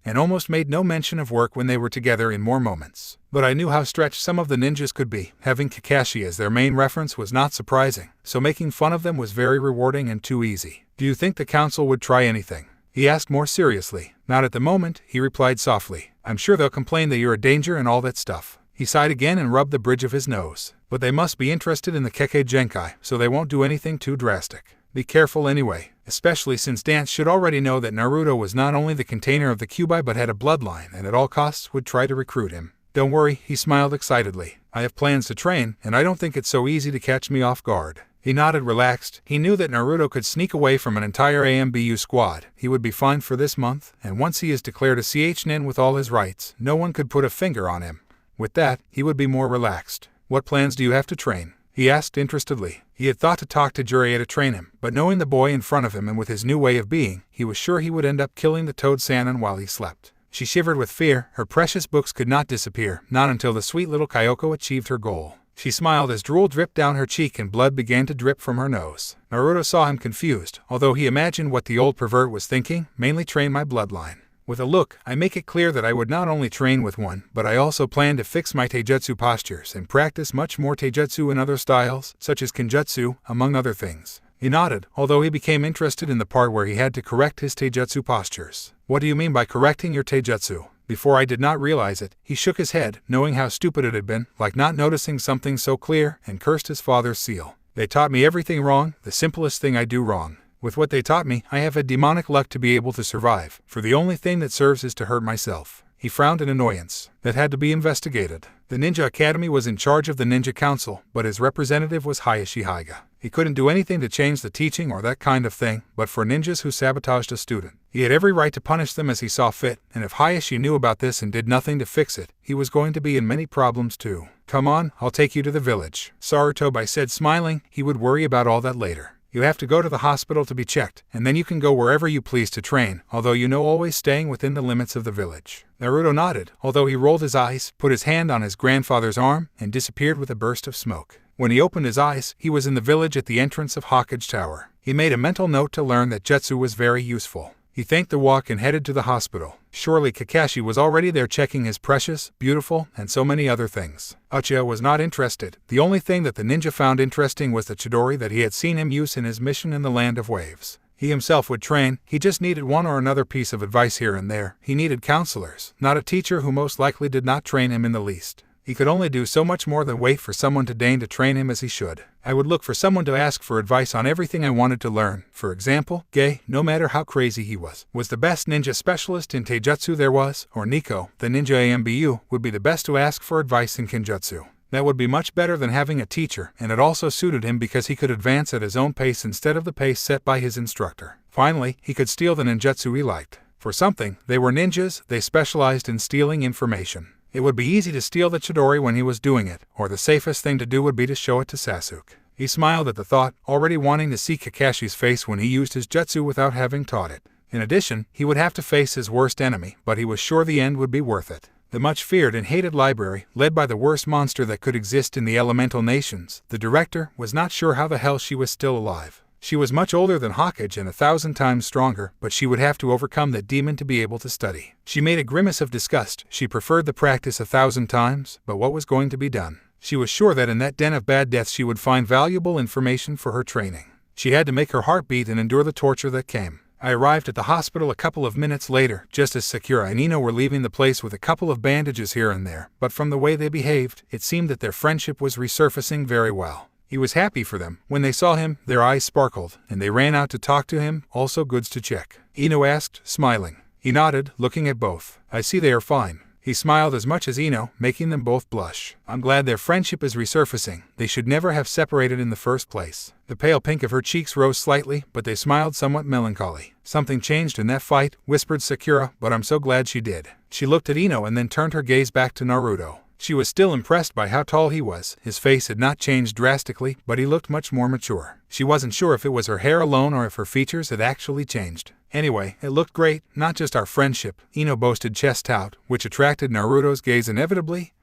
and almost made no mention of work when they were together in more moments. But I knew how stretched some of the ninjas could be. Having Kakashi as their main reference was not surprising, so making fun of them was very rewarding and too easy. "Do you think the council would try anything?" he asked more seriously. "Not at the moment," he replied softly. "I'm sure they'll complain that you're a danger and all that stuff." He sighed again and rubbed the bridge of his nose. "But they must be interested in the Kekkei Genkai, so they won't do anything too drastic. Be careful anyway, especially since Dance should already know that Naruto was not only the container of the Kyuubi but had a bloodline and at all costs would try to recruit him." "Don't worry," he smiled excitedly. "I have plans to train, and I don't think it's so easy to catch me off guard." He nodded, relaxed. He knew that Naruto could sneak away from an entire AMBU squad. He would be fine for this month, and once he is declared a CH-nin with all his rights, no one could put a finger on him. With that, he would be more relaxed. What plans do you have to train? He asked interestedly. He had thought to talk to Jiraiya to train him, but knowing the boy in front of him and with his new way of being, he was sure he would end up killing the Toad Sannin while he slept. She shivered with fear. Her precious books could not disappear, not until the sweet little Kyoko achieved her goal. She smiled as drool dripped down her cheek and blood began to drip from her nose. Naruto saw him confused, although he imagined what the old pervert was thinking. Mainly train my bloodline. With a look, I make it clear that I would not only train with one, but I also plan to fix my taijutsu postures and practice much more taijutsu in other styles, such as kenjutsu, among other things. He nodded, although he became interested in the part where he had to correct his taijutsu postures. What do you mean by correcting your taijutsu? Before I did not realize it, he shook his head, knowing how stupid it had been, like not noticing something so clear, and cursed his father's seal. They taught me everything wrong, the simplest thing I do wrong. With what they taught me, I have a demonic luck to be able to survive, for the only thing that serves is to hurt myself. He frowned in annoyance. That had to be investigated. The Ninja Academy was in charge of the Ninja Council, but his representative was Hayashi Haiga. He couldn't do anything to change the teaching or that kind of thing, but for ninjas who sabotaged a student, he had every right to punish them as he saw fit, and if Hayashi knew about this and did nothing to fix it, he was going to be in many problems too. Come on, I'll take you to the village. Sarutobi said, smiling. He would worry about all that later. You have to go to the hospital to be checked, and then you can go wherever you please to train, although you know always staying within the limits of the village. Naruto nodded, although he rolled his eyes, put his hand on his grandfather's arm, and disappeared with a burst of smoke. When he opened his eyes, he was in the village at the entrance of Hokage Tower. He made a mental note to learn that jutsu was very useful. He thanked the walk and headed to the hospital. Surely Kakashi was already there checking his precious, beautiful, and so many other things. Uchiha was not interested. The only thing that the ninja found interesting was the Chidori that he had seen him use in his mission in the Land of Waves. He himself would train, he just needed one or another piece of advice here and there. He needed counselors, not a teacher who most likely did not train him in the least. He could only do so much more than wait for someone to deign to train him as he should. I would look for someone to ask for advice on everything I wanted to learn. For example, Gei, no matter how crazy he was the best ninja specialist in taijutsu there was, or Nico, the ninja AMBU, would be the best to ask for advice in kenjutsu. That would be much better than having a teacher, and it also suited him because he could advance at his own pace instead of the pace set by his instructor. Finally, he could steal the ninjutsu he liked. For something, they were ninjas, they specialized in stealing information. It would be easy to steal the Chidori when he was doing it, or the safest thing to do would be to show it to Sasuke. He smiled at the thought, already wanting to see Kakashi's face when he used his jutsu without having taught it. In addition, he would have to face his worst enemy, but he was sure the end would be worth it. The much feared and hated library, led by the worst monster that could exist in the elemental nations, the director, was not sure how the hell she was still alive. She was much older than Hokage and 1,000 times stronger, but she would have to overcome that demon to be able to study. She made a grimace of disgust. She preferred the practice 1,000 times, but what was going to be done? She was sure that in that den of bad deaths she would find valuable information for her training. She had to make her heart beat and endure the torture that came. I arrived at the hospital a couple of minutes later, just as Sakura and Ino were leaving the place with a couple of bandages here and there, but from the way they behaved, it seemed that their friendship was resurfacing very well. He was happy for them. When they saw him, their eyes sparkled, and they ran out to talk to him, also goods to check. Ino asked, smiling. He nodded, looking at both. I see they are fine. He smiled as much as Ino, making them both blush. I'm glad their friendship is resurfacing. They should never have separated in the first place. The pale pink of her cheeks rose slightly, but they smiled somewhat melancholy. Something changed in that fight, whispered Sakura, but I'm so glad she did. She looked at Ino and then turned her gaze back to Naruto. She was still impressed by how tall he was. His face had not changed drastically, but he looked much more mature. She wasn't sure if it was her hair alone or if her features had actually changed. Anyway, it looked great, not just our friendship, Ino boasted chest out, which attracted Naruto's gaze inevitably.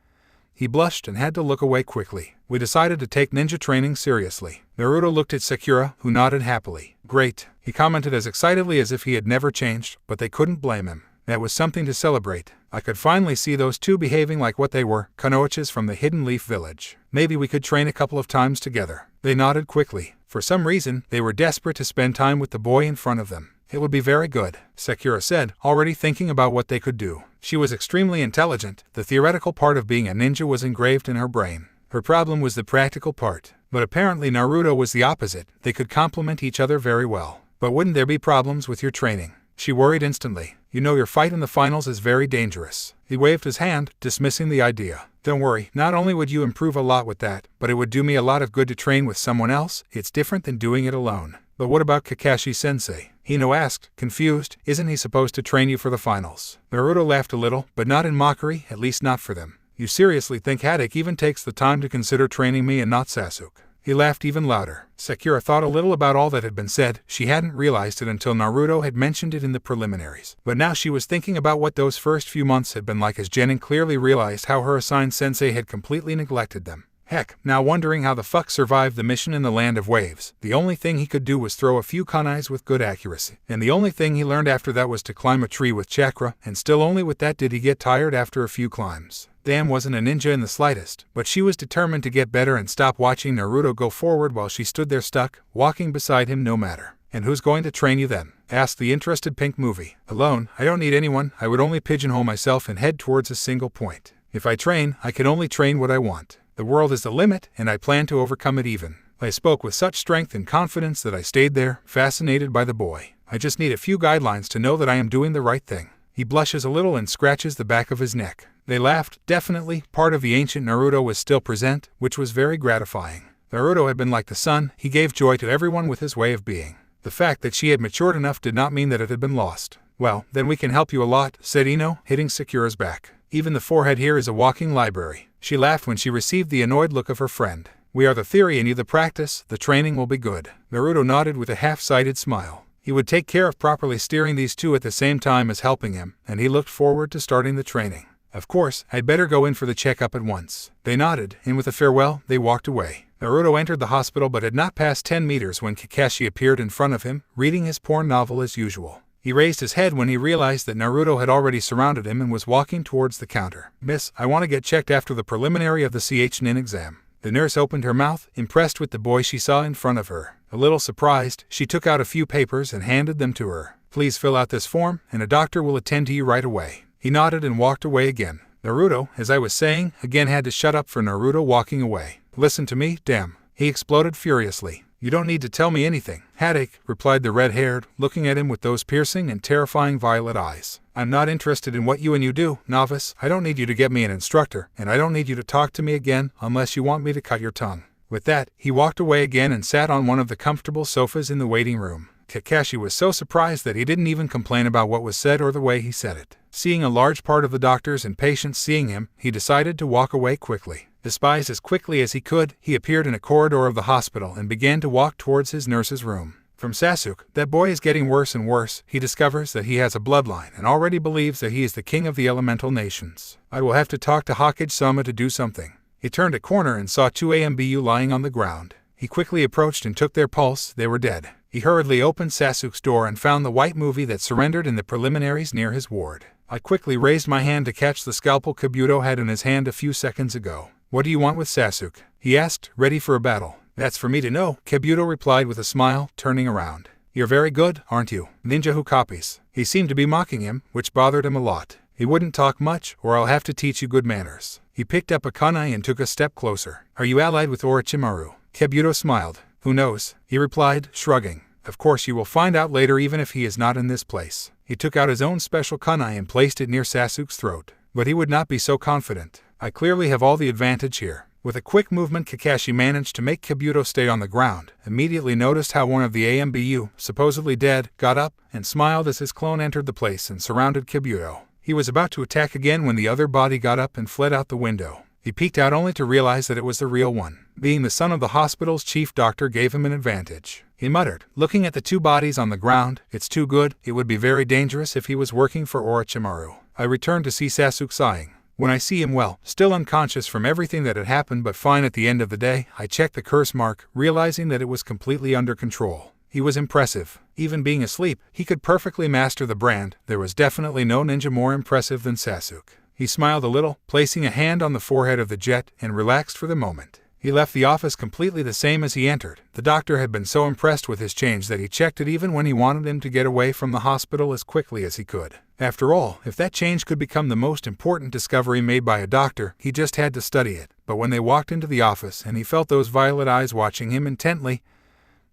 He blushed and had to look away quickly. We decided to take ninja training seriously. Naruto looked at Sakura, who nodded happily. Great, he commented as excitedly as if he had never changed, but they couldn't blame him. That was something to celebrate. I could finally see those two behaving like what they were, Kunoichis from the Hidden Leaf Village. Maybe we could train a couple of times together. They nodded quickly. For some reason, they were desperate to spend time with the boy in front of them. It would be very good, Sakura said, already thinking about what they could do. She was extremely intelligent. The theoretical part of being a ninja was engraved in her brain. Her problem was the practical part. But apparently Naruto was the opposite. They could complement each other very well. But wouldn't there be problems with your training? She worried instantly. You know your fight in the finals is very dangerous. He waved his hand, dismissing the idea. Don't worry, not only would you improve a lot with that, but it would do me a lot of good to train with someone else. It's different than doing it alone. But what about Kakashi-sensei? Hino asked, confused. Isn't he supposed to train you for the finals? Naruto laughed a little, but not in mockery, at least not for them. You seriously think Haddock even takes the time to consider training me and not Sasuke? He laughed even louder. Sakura thought a little about all that had been said. She hadn't realized it until Naruto had mentioned it in the preliminaries. But now she was thinking about what those first few months had been like as Genin clearly realized how her assigned sensei had completely neglected them. Heck, now wondering how the fuck survived the mission in the Land of Waves. The only thing he could do was throw a few kunais with good accuracy. And the only thing he learned after that was to climb a tree with chakra, and still only with that did he get tired after a few climbs. Dan wasn't a ninja in the slightest, but she was determined to get better and stop watching Naruto go forward while she stood there stuck, walking beside him no matter. And who's going to train you then? Asked the interested Pink Movie. Alone, I don't need anyone. I would only pigeonhole myself and head towards a single point. If I train, I can only train what I want. The world is the limit, and I plan to overcome it even. I spoke with such strength and confidence that I stayed there, fascinated by the boy. I just need a few guidelines to know that I am doing the right thing. He blushes a little and scratches the back of his neck. They laughed. Definitely, part of the ancient Naruto was still present, which was very gratifying. Naruto had been like the sun. He gave joy to everyone with his way of being. The fact that she had matured enough did not mean that it had been lost. Well, then we can help you a lot, said Ino, hitting Sakura's back. Even the forehead here is a walking library. She laughed when she received the annoyed look of her friend. We are the theory and you the practice. The training will be good. Naruto nodded with a half-sided smile. He would take care of properly steering these two at the same time as helping him, and he looked forward to starting the training. Of course, I'd better go in for the checkup at once. They nodded, and with a farewell, they walked away. Naruto entered the hospital but had not passed 10 meters when Kakashi appeared in front of him, reading his porn novel as usual. He raised his head when he realized that Naruto had already surrounded him and was walking towards the counter. Miss, I want to get checked after the preliminary of the CHNIN exam. The nurse opened her mouth, impressed with the boy she saw in front of her. A little surprised, she took out a few papers and handed them to her. Please fill out this form, and a doctor will attend to you right away. He nodded and walked away again. Naruto, as I was saying, again had to shut up for Naruto walking away. Listen to me, damn. He exploded furiously. You don't need to tell me anything. Haddock, replied the red-haired, looking at him with those piercing and terrifying violet eyes. I'm not interested in what you do, novice. I don't need you to get me an instructor, and I don't need you to talk to me again unless you want me to cut your tongue. With that, he walked away again and sat on one of the comfortable sofas in the waiting room. Kakashi was so surprised that he didn't even complain about what was said or the way he said it. Seeing a large part of the doctors and patients seeing him, he decided to walk away quickly. Despised as quickly as he could, he appeared in a corridor of the hospital and began to walk towards his nurse's room. From Sasuke, that boy is getting worse and worse. He discovers that he has a bloodline and already believes that he is the king of the elemental nations. I will have to talk to Hokage-sama to do something. He turned a corner and saw 2 AMBU lying on the ground. He quickly approached and took their pulse. They were dead. He hurriedly opened Sasuke's door and found the white movie that surrendered in the preliminaries near his ward. I quickly raised my hand to catch the scalpel Kabuto had in his hand a few seconds ago. What do you want with Sasuke? He asked, ready for a battle. That's for me to know, Kabuto replied with a smile, turning around. You're very good, aren't you? Ninja who copies. He seemed to be mocking him, which bothered him a lot. He wouldn't talk much, or I'll have to teach you good manners. He picked up a kunai and took a step closer. Are you allied with Orochimaru? Kabuto smiled. Who knows? He replied, shrugging. Of course you will find out later even if he is not in this place. He took out his own special kunai and placed it near Sasuke's throat. But he would not be so confident. I clearly have all the advantage here. With a quick movement, Kakashi managed to make Kabuto stay on the ground, immediately noticed how one of the AMBU, supposedly dead, got up and smiled as his clone entered the place and surrounded Kabuto. He was about to attack again when the other body got up and fled out the window. He peeked out only to realize that it was the real one. Being the son of the hospital's chief doctor gave him an advantage. He muttered, looking at the 2 bodies on the ground, it's too good. It would be very dangerous if he was working for Orochimaru. I returned to see Sasuke sighing. When I see him well, still unconscious from everything that had happened but fine at the end of the day, I checked the curse mark, realizing that it was completely under control. He was impressive. Even being asleep, he could perfectly master the brand. There was definitely no ninja more impressive than Sasuke. He smiled a little, placing a hand on the forehead of the jet, and relaxed for the moment. He left the office completely the same as he entered. The doctor had been so impressed with his change that he checked it even when he wanted him to get away from the hospital as quickly as he could. After all, if that change could become the most important discovery made by a doctor, he just had to study it. But when they walked into the office and he felt those violet eyes watching him intently,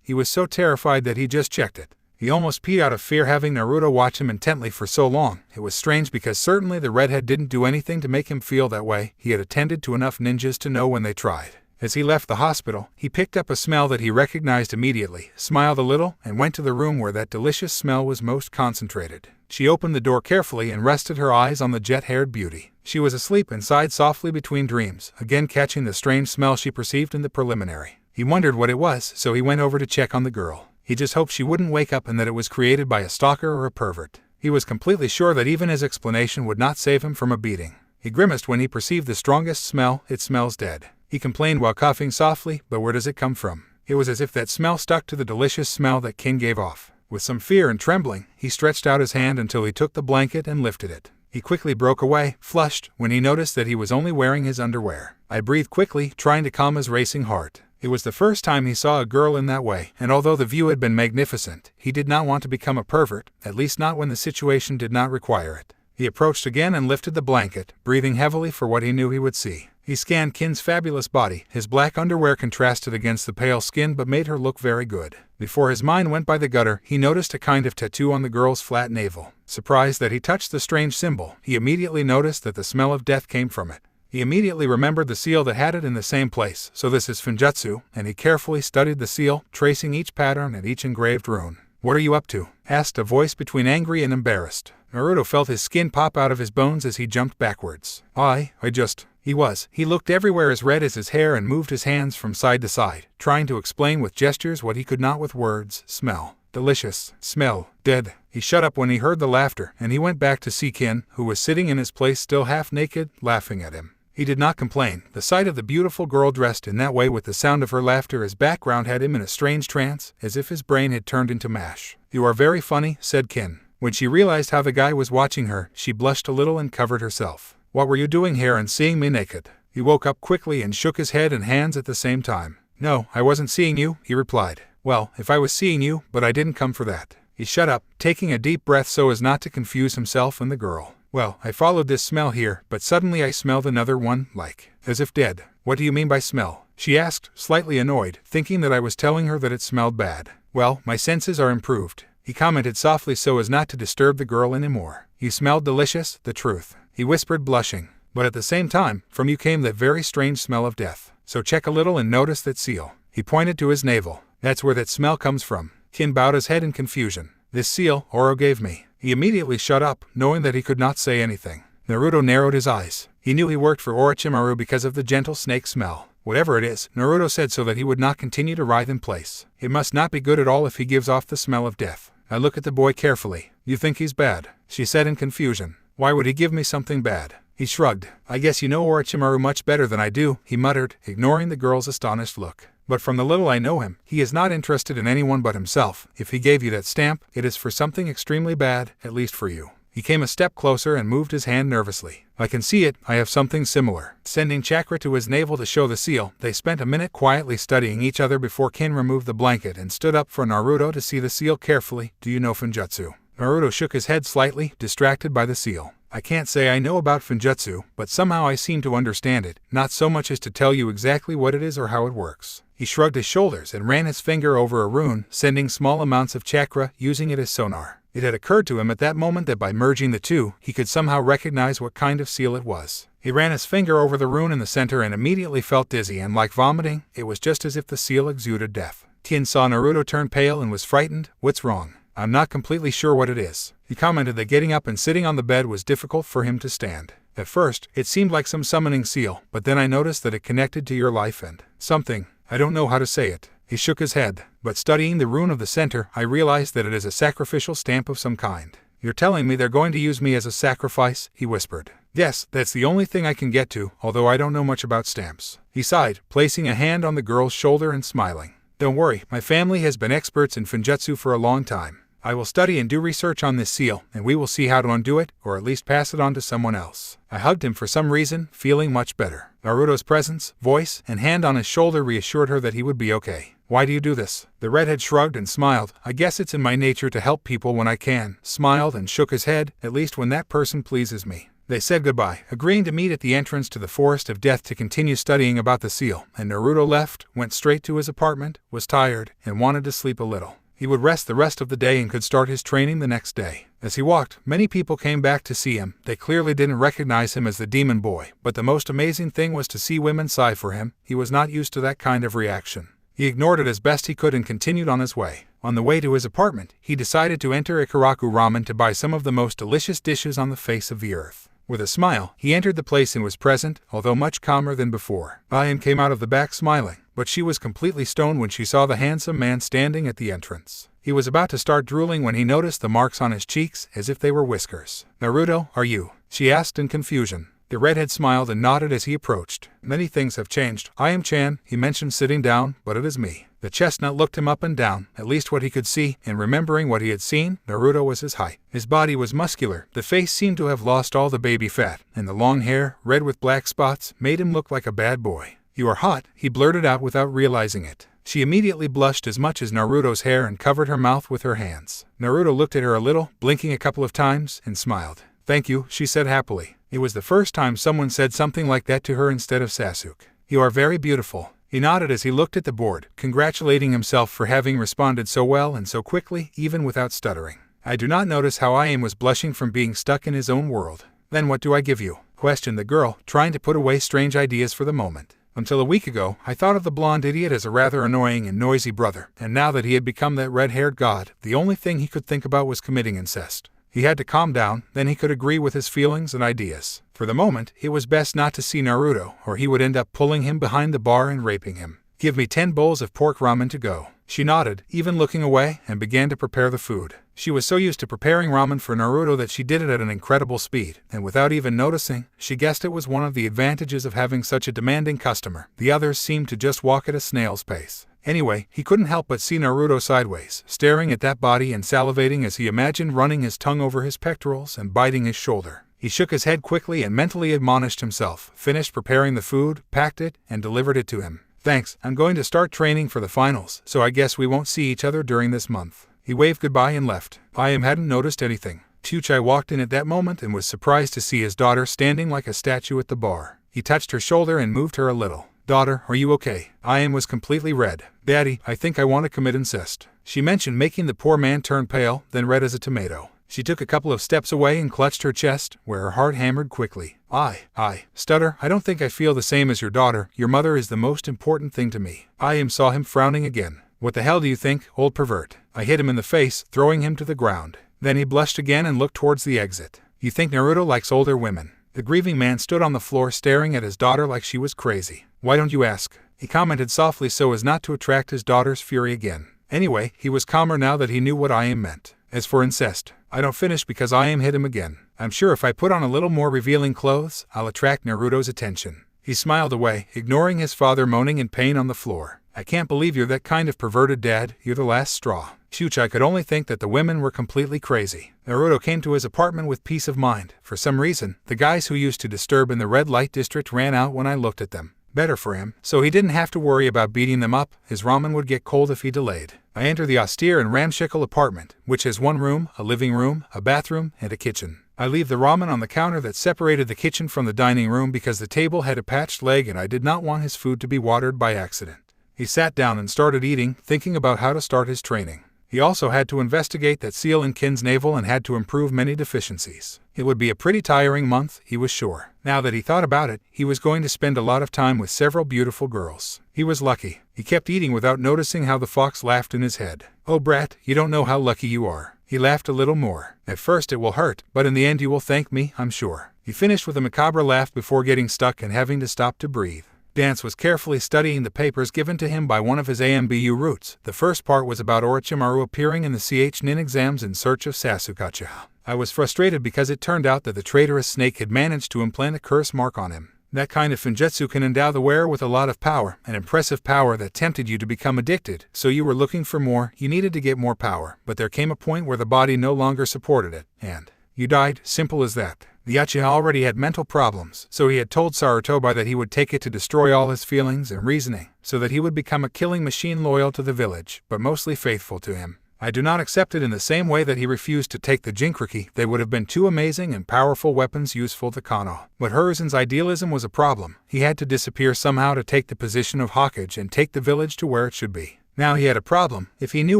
he was so terrified that he just checked it. He almost peed out of fear having Naruto watch him intently for so long. It was strange because certainly the redhead didn't do anything to make him feel that way. He had attended to enough ninjas to know when they tried. As he left the hospital, he picked up a smell that he recognized immediately, smiled a little, and went to the room where that delicious smell was most concentrated. She opened the door carefully and rested her eyes on the jet-haired beauty. She was asleep and sighed softly between dreams, again catching the strange smell she perceived in the preliminary. He wondered what it was, so he went over to check on the girl. He just hoped she wouldn't wake up and that it was created by a stalker or a pervert. He was completely sure that even his explanation would not save him from a beating. He grimaced when he perceived the strongest smell. It smells dead. He complained while coughing softly, but where does it come from? It was as if that smell stuck to the delicious smell that Kin gave off. With some fear and trembling, he stretched out his hand until he took the blanket and lifted it. He quickly broke away, flushed, when he noticed that he was only wearing his underwear. I breathed quickly, trying to calm his racing heart. It was the first time he saw a girl in that way, and although the view had been magnificent, he did not want to become a pervert, at least not when the situation did not require it. He approached again and lifted the blanket, breathing heavily for what he knew he would see. He scanned Kin's fabulous body. His black underwear contrasted against the pale skin but made her look very good. Before his mind went by the gutter, he noticed a kind of tattoo on the girl's flat navel. Surprised that he touched the strange symbol, he immediately noticed that the smell of death came from it. He immediately remembered the seal that had it in the same place, so this is Finjutsu, and he carefully studied the seal, tracing each pattern and each engraved rune. "What are you up to?" asked a voice between angry and embarrassed. Naruto felt his skin pop out of his bones as he jumped backwards. I just... He looked everywhere as red as his hair and moved his hands from side to side, trying to explain with gestures what he could not with words. Smell. Delicious. Smell. Dead. He shut up when he heard the laughter, and he went back to see Kin, who was sitting in his place still half naked, laughing at him. He did not complain. The sight of the beautiful girl dressed in that way with the sound of her laughter as background had him in a strange trance, as if his brain had turned into mash. "You are very funny," said Kin. When she realized how the guy was watching her, she blushed a little and covered herself. "What were you doing here and seeing me naked?" He woke up quickly and shook his head and hands at the same time. "No, I wasn't seeing you," he replied. "Well, if I was seeing you, but I didn't come for that." He shut up, taking a deep breath so as not to confuse himself and the girl. "Well, I followed this smell here, but suddenly I smelled another one, like, as if dead." "What do you mean by smell?" she asked, slightly annoyed, thinking that I was telling her that it smelled bad. "Well, my senses are improved," he commented softly so as not to disturb the girl anymore. "You smelled delicious, the truth," he whispered, blushing. "But at the same time, from you came that very strange smell of death. So check a little and notice that seal." He pointed to his navel. "That's where that smell comes from." Kin bowed his head in confusion. "This seal, Oro gave me." He immediately shut up, knowing that he could not say anything. Naruto narrowed his eyes. He knew he worked for Orochimaru because of the gentle snake smell. Whatever it is, Naruto said so that he would not continue to writhe in place. It must not be good at all if he gives off the smell of death. I looked at the boy carefully. "You think he's bad?" she said in confusion. "Why would he give me something bad?" He shrugged. "I guess you know Orochimaru much better than I do," he muttered, ignoring the girl's astonished look. "But from the little I know him, he is not interested in anyone but himself. If he gave you that stamp, it is for something extremely bad, at least for you." He came a step closer and moved his hand nervously. "I can see it, I have something similar." Sending chakra to his navel to show the seal, they spent a minute quietly studying each other before Kin removed the blanket and stood up for Naruto to see the seal carefully. "Do you know Finjutsu?" Naruto shook his head slightly, distracted by the seal. "I can't say I know about Finjutsu, but somehow I seem to understand it, not so much as to tell you exactly what it is or how it works." He shrugged his shoulders and ran his finger over a rune, sending small amounts of chakra, using it as sonar. It had occurred to him at that moment that by merging the two, he could somehow recognize what kind of seal it was. He ran his finger over the rune in the center and immediately felt dizzy and like vomiting. It was just as if the seal exuded death. Kin saw Naruto turn pale and was frightened. "What's wrong?" "I'm not completely sure what it is." He commented that getting up and sitting on the bed was difficult for him to stand. "At first, it seemed like some summoning seal, but then I noticed that it connected to your life and something. I don't know how to say it." He shook his head. "But studying the rune of the center, I realized that it is a sacrificial stamp of some kind." "You're telling me they're going to use me as a sacrifice?" he whispered. "Yes, that's the only thing I can get to, although I don't know much about stamps." He sighed, placing a hand on the girl's shoulder and smiling. "Don't worry, my family has been experts in Finjutsu for a long time. I will study and do research on this seal, and we will see how to undo it, or at least pass it on to someone else." I hugged him for some reason, feeling much better. Naruto's presence, voice, and hand on his shoulder reassured her that he would be okay. "Why do you do this?" The redhead shrugged and smiled. "I guess it's in my nature to help people when I can." Smiled and shook his head, "At least when that person pleases me." They said goodbye, agreeing to meet at the entrance to the Forest of Death to continue studying about the seal, and Naruto left, went straight to his apartment, was tired, and wanted to sleep a little. He would rest the rest of the day and could start his training the next day. As he walked, many people came back to see him. They clearly didn't recognize him as the demon boy, but the most amazing thing was to see women sigh for him. He was not used to that kind of reaction. He ignored it as best he could and continued on his way. On the way to his apartment, he decided to enter Ikaraku Ramen to buy some of the most delicious dishes on the face of the earth. With a smile, he entered the place and was present, although much calmer than before. Ayam came out of the back smiling, but she was completely stoned when she saw the handsome man standing at the entrance. He was about to start drooling when he noticed the marks on his cheeks, as if they were whiskers. "Naruto, are you?" she asked in confusion. The redhead smiled and nodded as he approached. "Many things have changed. I am Chan," he mentioned, sitting down, "but it is me." The chestnut looked him up and down, at least what he could see, and remembering what he had seen, Naruto was his height. His body was muscular, the face seemed to have lost all the baby fat, and the long hair, red with black spots, made him look like a bad boy. "You are hot," he blurted out without realizing it. She immediately blushed as much as Naruto's hair and covered her mouth with her hands. Naruto looked at her a little, blinking a couple of times, and smiled. "Thank you," she said happily. It was the first time someone said something like that to her instead of Sasuke. "You are very beautiful." He nodded as he looked at the board, congratulating himself for having responded so well and so quickly, even without stuttering. "I do not notice how Ayam was blushing from being stuck in his own world." "Then what do I give you?" questioned the girl, trying to put away strange ideas for the moment. "Until a week ago, I thought of the blonde idiot as a rather annoying and noisy brother, and now that he had become that red-haired god, the only thing he could think about was committing incest." He had to calm down, then he could agree with his feelings and ideas. For the moment, it was best not to see Naruto, or he would end up pulling him behind the bar and raping him. "Give me 10 bowls of pork ramen to go." She nodded, even looking away, and began to prepare the food. She was so used to preparing ramen for Naruto that she did it at an incredible speed, and without even noticing, she guessed it was one of the advantages of having such a demanding customer. The others seemed to just walk at a snail's pace. Anyway, he couldn't help but see Naruto sideways, staring at that body and salivating as he imagined running his tongue over his pectorals and biting his shoulder. He shook his head quickly and mentally admonished himself, finished preparing the food, packed it, and delivered it to him. "Thanks, I'm going to start training for the finals, so I guess we won't see each other during this month." He waved goodbye and left. Ayam hadn't noticed anything. Chuchai walked in at that moment and was surprised to see his daughter standing like a statue at the bar. He touched her shoulder and moved her a little. "Daughter, are you okay?" Ayam was completely red. "Daddy, I think I want to commit incest," she mentioned, making the poor man turn pale, then red as a tomato. She took a couple of steps away and clutched her chest, where her heart hammered quickly. I stutter, "I don't think I feel the same as your daughter. Your mother is the most important thing to me." Ayam saw him frowning again. "What the hell do you think, old pervert?" I hit him in the face, throwing him to the ground. Then he blushed again and looked towards the exit. "You think Naruto likes older women?" The grieving man stood on the floor staring at his daughter like she was crazy. "Why don't you ask?" he commented softly so as not to attract his daughter's fury again. Anyway, he was calmer now that he knew what Ayam meant. As for incest, I don't finish because Ayam hit him again. "I'm sure if I put on a little more revealing clothes, I'll attract Naruto's attention." He smiled away, ignoring his father moaning in pain on the floor. "I can't believe you're that kind of perverted dad. You're the last straw." Chuchai could only think that the women were completely crazy. Naruto came to his apartment with peace of mind. For some reason, the guys who used to disturb in the red light district ran out when I looked at them. Better for him, so he didn't have to worry about beating them up. His ramen would get cold if he delayed. I entered the austere and ramshackle apartment, which has one room, a living room, a bathroom, and a kitchen. I leave the ramen on the counter that separated the kitchen from the dining room because the table had a patched leg and I did not want his food to be watered by accident. He sat down and started eating, thinking about how to start his training. He also had to investigate that seal in Kin's navel and had to improve many deficiencies. It would be a pretty tiring month, he was sure. Now that he thought about it, he was going to spend a lot of time with several beautiful girls. He was lucky. He kept eating without noticing how the fox laughed in his head. "Oh brat, you don't know how lucky you are." He laughed a little more. "At first it will hurt, but in the end you will thank me, I'm sure." He finished with a macabre laugh before getting stuck and having to stop to breathe. Dance was carefully studying the papers given to him by one of his AMBU roots. The first part was about Orochimaru appearing in the CH-NIN exams in search of Sasuke. I was frustrated because it turned out that the traitorous snake had managed to implant a curse mark on him. That kind of finjutsu can endow the wearer with a lot of power, an impressive power that tempted you to become addicted, so you were looking for more, you needed to get more power, but there came a point where the body no longer supported it, and you died, simple as that. The Uchiha already had mental problems, so he had told Sarutobi that he would take it to destroy all his feelings and reasoning, so that he would become a killing machine loyal to the village, but mostly faithful to him. I do not accept it in the same way that he refused to take the Jinchuriki. They would have been two amazing and powerful weapons useful to Kano. But Hiruzen's idealism was a problem. He had to disappear somehow to take the position of Hokage and take the village to where it should be. Now he had a problem. If he knew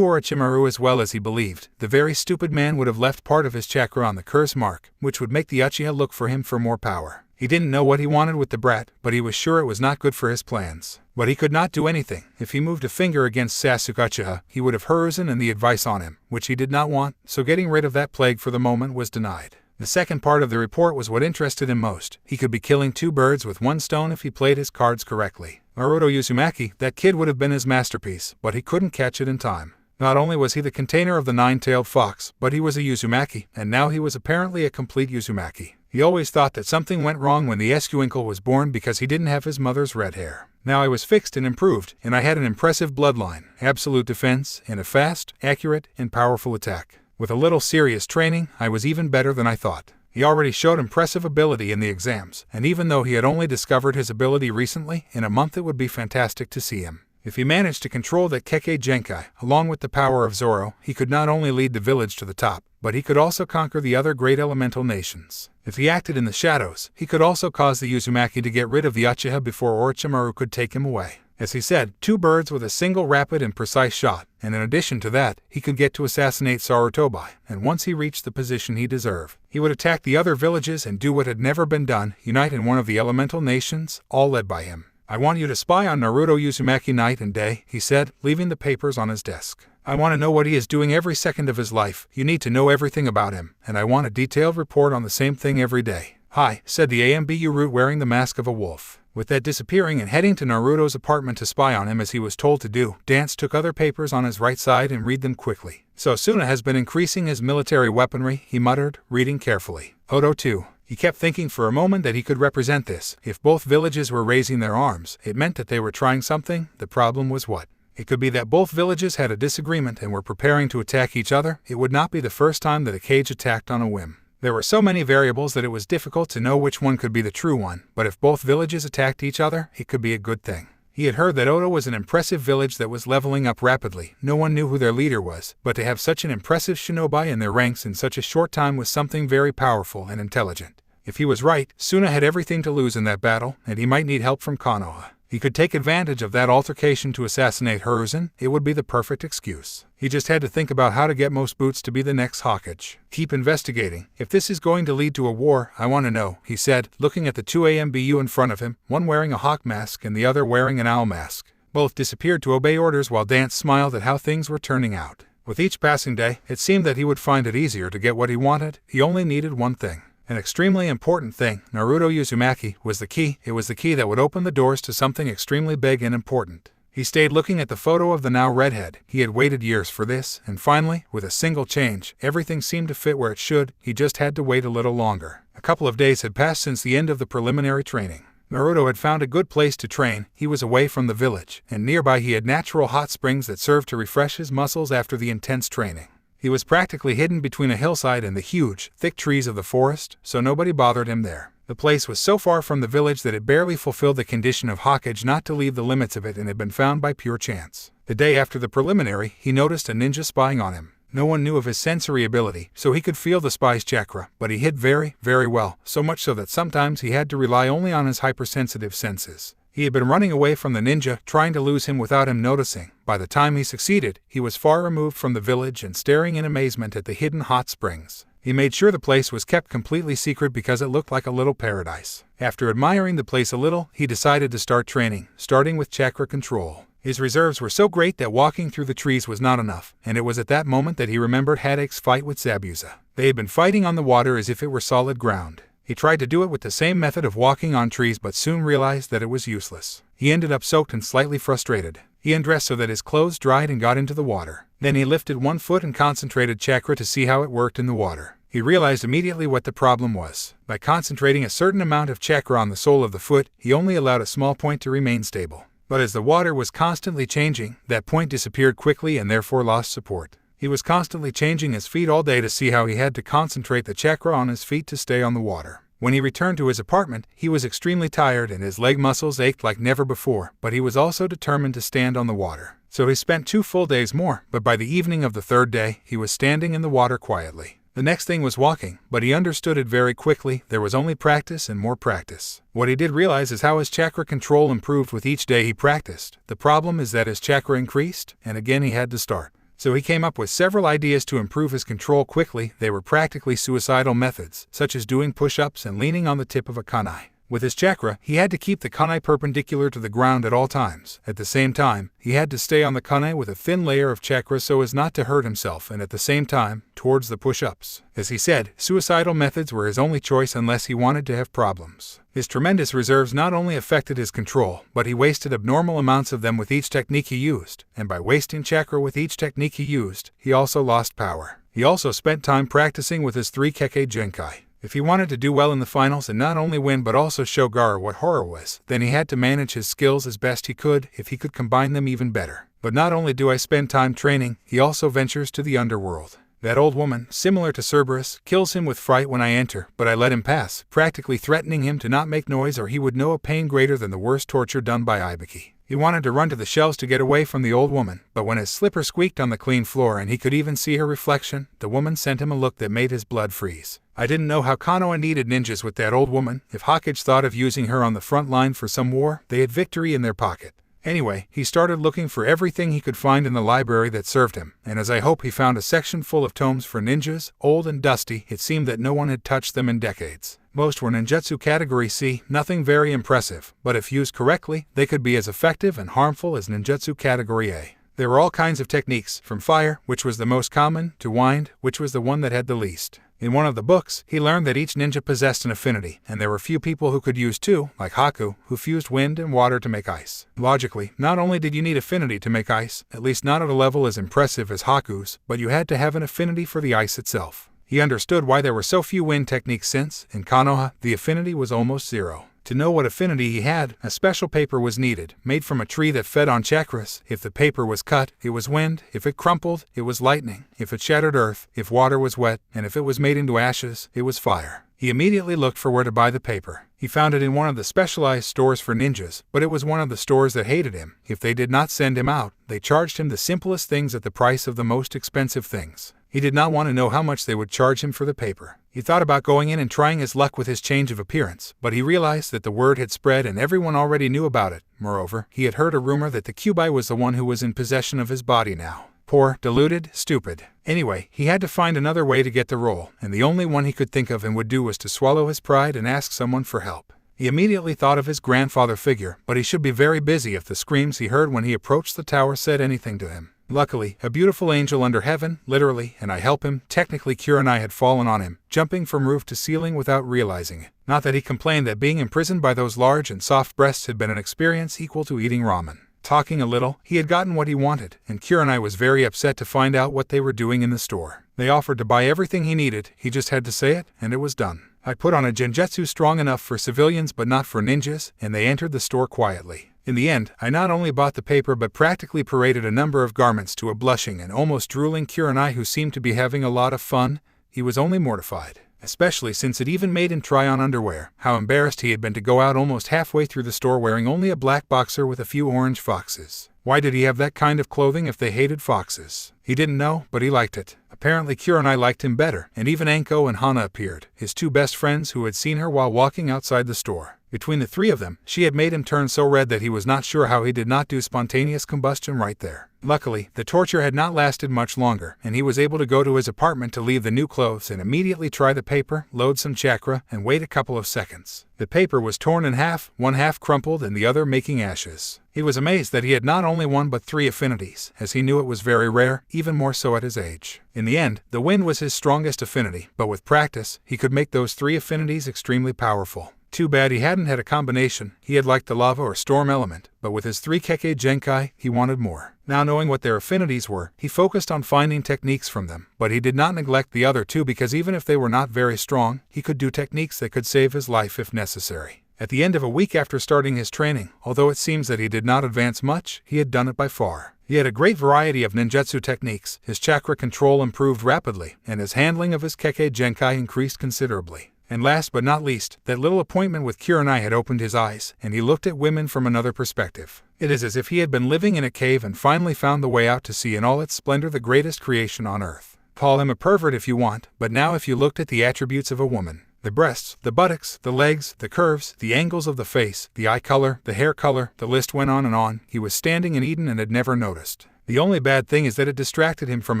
Orochimaru as well as he believed, the very stupid man would have left part of his chakra on the curse mark, which would make the Uchiha look for him for more power. He didn't know what he wanted with the brat, but he was sure it was not good for his plans. But he could not do anything. If he moved a finger against Sasuke Uchiha, he would have Hiruzen and the advice on him, which he did not want, so getting rid of that plague for the moment was denied. The second part of the report was what interested him most. He could be killing 2 birds with 1 stone if he played his cards correctly. Naruto Uzumaki, that kid would have been his masterpiece, but he couldn't catch it in time. Not only was he the container of the 9-tailed fox, but he was a Uzumaki, and now he was apparently a complete Uzumaki. He always thought that something went wrong when the Escuinkle was born because he didn't have his mother's red hair. Now I was fixed and improved, and I had an impressive bloodline, absolute defense, and a fast, accurate, and powerful attack. With a little serious training, I was even better than I thought. He already showed impressive ability in the exams, and even though he had only discovered his ability recently, in a month it would be fantastic to see him. If he managed to control that Kekkei Genkai, along with the power of Zoro, he could not only lead the village to the top, but he could also conquer the other great elemental nations. If he acted in the shadows, he could also cause the Uzumaki to get rid of the Uchiha before Orochimaru could take him away. As he said, 2 birds with a single rapid and precise shot, and in addition to that, he could get to assassinate Sarutobi, and once he reached the position he deserved, he would attack the other villages and do what had never been done, unite in one of the elemental nations, all led by him. I want you to spy on Naruto Uzumaki night and day, he said, leaving the papers on his desk. I want to know what he is doing every second of his life. You need to know everything about him, and I want a detailed report on the same thing every day. Hi, said the AMBU root wearing the mask of a wolf. With that disappearing and heading to Naruto's apartment to spy on him as he was told to do, Dance took other papers on his right side and read them quickly. So Suna has been increasing his military weaponry, he muttered, reading carefully. Odo too. He kept thinking for a moment that he could represent this. If both villages were raising their arms, it meant that they were trying something. The problem was what? It could be that both villages had a disagreement and were preparing to attack each other. It would not be the first time that a cage attacked on a whim. There were so many variables that it was difficult to know which one could be the true one, but if both villages attacked each other, it could be a good thing. He had heard that Odo was an impressive village that was leveling up rapidly. No one knew who their leader was, but to have such an impressive shinobi in their ranks in such a short time was something very powerful and intelligent. If he was right, Suna had everything to lose in that battle, and he might need help from Konoha. He could take advantage of that altercation to assassinate Hiruzen. It would be the perfect excuse. He just had to think about how to get most boots to be the next Hokage. Keep investigating. If this is going to lead to a war, I want to know, he said, looking at the 2 AMBU in front of him, one wearing a hawk mask and the other wearing an owl mask. Both disappeared to obey orders while Dance smiled at how things were turning out. With each passing day, it seemed that he would find it easier to get what he wanted. He only needed one thing. An extremely important thing. Naruto Uzumaki was the key. It was the key that would open the doors to something extremely big and important. He stayed looking at the photo of the now redhead. He had waited years for this, and finally, with a single change, everything seemed to fit where it should. He just had to wait a little longer. A couple of days had passed since the end of the preliminary training. Naruto had found a good place to train. He was away from the village, and nearby he had natural hot springs that served to refresh his muscles after the intense training. He was practically hidden between a hillside and the huge, thick trees of the forest, so nobody bothered him there. The place was so far from the village that it barely fulfilled the condition of Hokage not to leave the limits of it and had been found by pure chance. The day after the preliminary, he noticed a ninja spying on him. No one knew of his sensory ability, so he could feel the spy's chakra, but he hid very, very well, so much so that sometimes he had to rely only on his hypersensitive senses. He had been running away from the ninja, trying to lose him without him noticing. By the time he succeeded, he was far removed from the village and staring in amazement at the hidden hot springs. He made sure the place was kept completely secret because it looked like a little paradise. After admiring the place a little, he decided to start training, starting with chakra control. His reserves were so great that walking through the trees was not enough, and it was at that moment that he remembered Hadake's fight with Zabuza. They had been fighting on the water as if it were solid ground. He tried to do it with the same method of walking on trees but soon realized that it was useless. He ended up soaked and slightly frustrated. He undressed so that his clothes dried and got into the water. Then he lifted one foot and concentrated chakra to see how it worked in the water. He realized immediately what the problem was. By concentrating a certain amount of chakra on the sole of the foot, he only allowed a small point to remain stable. But as the water was constantly changing, that point disappeared quickly and therefore lost support. He was constantly changing his feet all day to see how he had to concentrate the chakra on his feet to stay on the water. When he returned to his apartment, he was extremely tired and his leg muscles ached like never before, but he was also determined to stand on the water. So he spent 2 full days more, but by the evening of the 3rd day, he was standing in the water quietly. The next thing was walking, but he understood it very quickly. There was only practice and more practice. What he did realize is how his chakra control improved with each day he practiced. The problem is that his chakra increased, and again he had to start. So he came up with several ideas to improve his control quickly. They were practically suicidal methods, such as doing push-ups and leaning on the tip of a kunai. With his chakra, he had to keep the kunai perpendicular to the ground at all times. At the same time, he had to stay on the kunai with a thin layer of chakra so as not to hurt himself, and at the same time, towards the push-ups. As he said, suicidal methods were his only choice unless he wanted to have problems. His tremendous reserves not only affected his control, but he wasted abnormal amounts of them with each technique he used, and by wasting chakra with each technique he used, he also lost power. He also spent time practicing with his 3 Kekkei Genkai. If he wanted to do well in the finals and not only win but also show Gaara what horror was, then he had to manage his skills as best he could. If he could combine them even better. But not only do I spend time training, he also ventures to the underworld. That old woman, similar to Cerberus, kills him with fright when I enter, but I let him pass, practically threatening him to not make noise or he would know a pain greater than the worst torture done by Ibiki. He wanted to run to the shelves to get away from the old woman, but when his slipper squeaked on the clean floor and he could even see her reflection, the woman sent him a look that made his blood freeze. I didn't know how Konoha needed ninjas with that old woman. If Hokage thought of using her on the front line for some war, they had victory in their pocket. Anyway, he started looking for everything he could find in the library that served him, and as I hope he found a section full of tomes for ninjas, old and dusty. It seemed that no one had touched them in decades. Most were ninjutsu category C, nothing very impressive, but if used correctly, they could be as effective and harmful as ninjutsu category A. There were all kinds of techniques, from fire, which was the most common, to wind, which was the one that had the least. In one of the books, he learned that each ninja possessed an affinity, and there were few people who could use two, like Haku, who fused wind and water to make ice. Logically, not only did you need affinity to make ice, at least not at a level as impressive as Haku's, but you had to have an affinity for the ice itself. He understood why there were so few wind techniques since, in Konoha, the affinity was almost zero. To know what affinity he had, a special paper was needed, made from a tree that fed on chakras. If the paper was cut, it was wind. If it crumpled, it was lightning. If it shattered earth, if water was wet, and if it was made into ashes, it was fire. He immediately looked for where to buy the paper. He found it in one of the specialized stores for ninjas, but it was one of the stores that hated him. If they did not send him out, they charged him the simplest things at the price of the most expensive things. He did not want to know how much they would charge him for the paper. He thought about going in and trying his luck with his change of appearance, but he realized that the word had spread and everyone already knew about it. Moreover, he had heard a rumor that the Kyuubi was the one who was in possession of his body now. Poor, deluded, stupid. Anyway, he had to find another way to get the role, and the only one he could think of and would do was to swallow his pride and ask someone for help. He immediately thought of his grandfather figure, but he should be very busy if the screams he heard when he approached the tower said anything to him. Luckily, a beautiful angel under heaven, literally, and I help him. Technically, Kurenai had fallen on him, jumping from roof to ceiling without realizing it. Not that he complained that being imprisoned by those large and soft breasts had been an experience equal to eating ramen. Talking a little, he had gotten what he wanted, and Kurenai was very upset to find out what they were doing in the store. They offered to buy everything he needed, he just had to say it, and it was done. I put on a genjutsu strong enough for civilians but not for ninjas, and they entered the store quietly. In the end, I not only bought the paper but practically paraded a number of garments to a blushing and almost drooling Kurenai who seemed to be having a lot of fun. He was only mortified, especially since it even made him try on underwear. How embarrassed he had been to go out almost halfway through the store wearing only a black boxer with a few orange foxes. Why did he have that kind of clothing if they hated foxes? He didn't know, but he liked it. Apparently Kurenai liked him better, and even Anko and Hana appeared, his two best friends who had seen her while walking outside the store. Between the three of them, she had made him turn so red that he was not sure how he did not do spontaneous combustion right there. Luckily, the torture had not lasted much longer, and he was able to go to his apartment to leave the new clothes and immediately try the paper, load some chakra, and wait a couple of seconds. The paper was torn in half, one half crumpled and the other making ashes. He was amazed that he had not only one but 3 affinities, as he knew it was very rare, even more so at his age. In the end, the wind was his strongest affinity, but with practice, he could make those 3 affinities extremely powerful. Too bad he hadn't had a combination. He had liked the lava or storm element, but with his 3 Kekkei Genkai, he wanted more. Now knowing what their affinities were, he focused on finding techniques from them, but he did not neglect the other 2 because even if they were not very strong, he could do techniques that could save his life if necessary. At the end of a week after starting his training, although it seems that he did not advance much, he had done it by far. He had a great variety of ninjutsu techniques, his chakra control improved rapidly, and his handling of his Kekkei Genkai increased considerably. And last but not least, that little appointment with Kurenai had opened his eyes, and he looked at women from another perspective. It is as if he had been living in a cave and finally found the way out to see in all its splendor the greatest creation on earth. Call him a pervert if you want, but now if you looked at the attributes of a woman, the breasts, the buttocks, the legs, the curves, the angles of the face, the eye color, the hair color, the list went on and on. He was standing in Eden and had never noticed. The only bad thing is that it distracted him from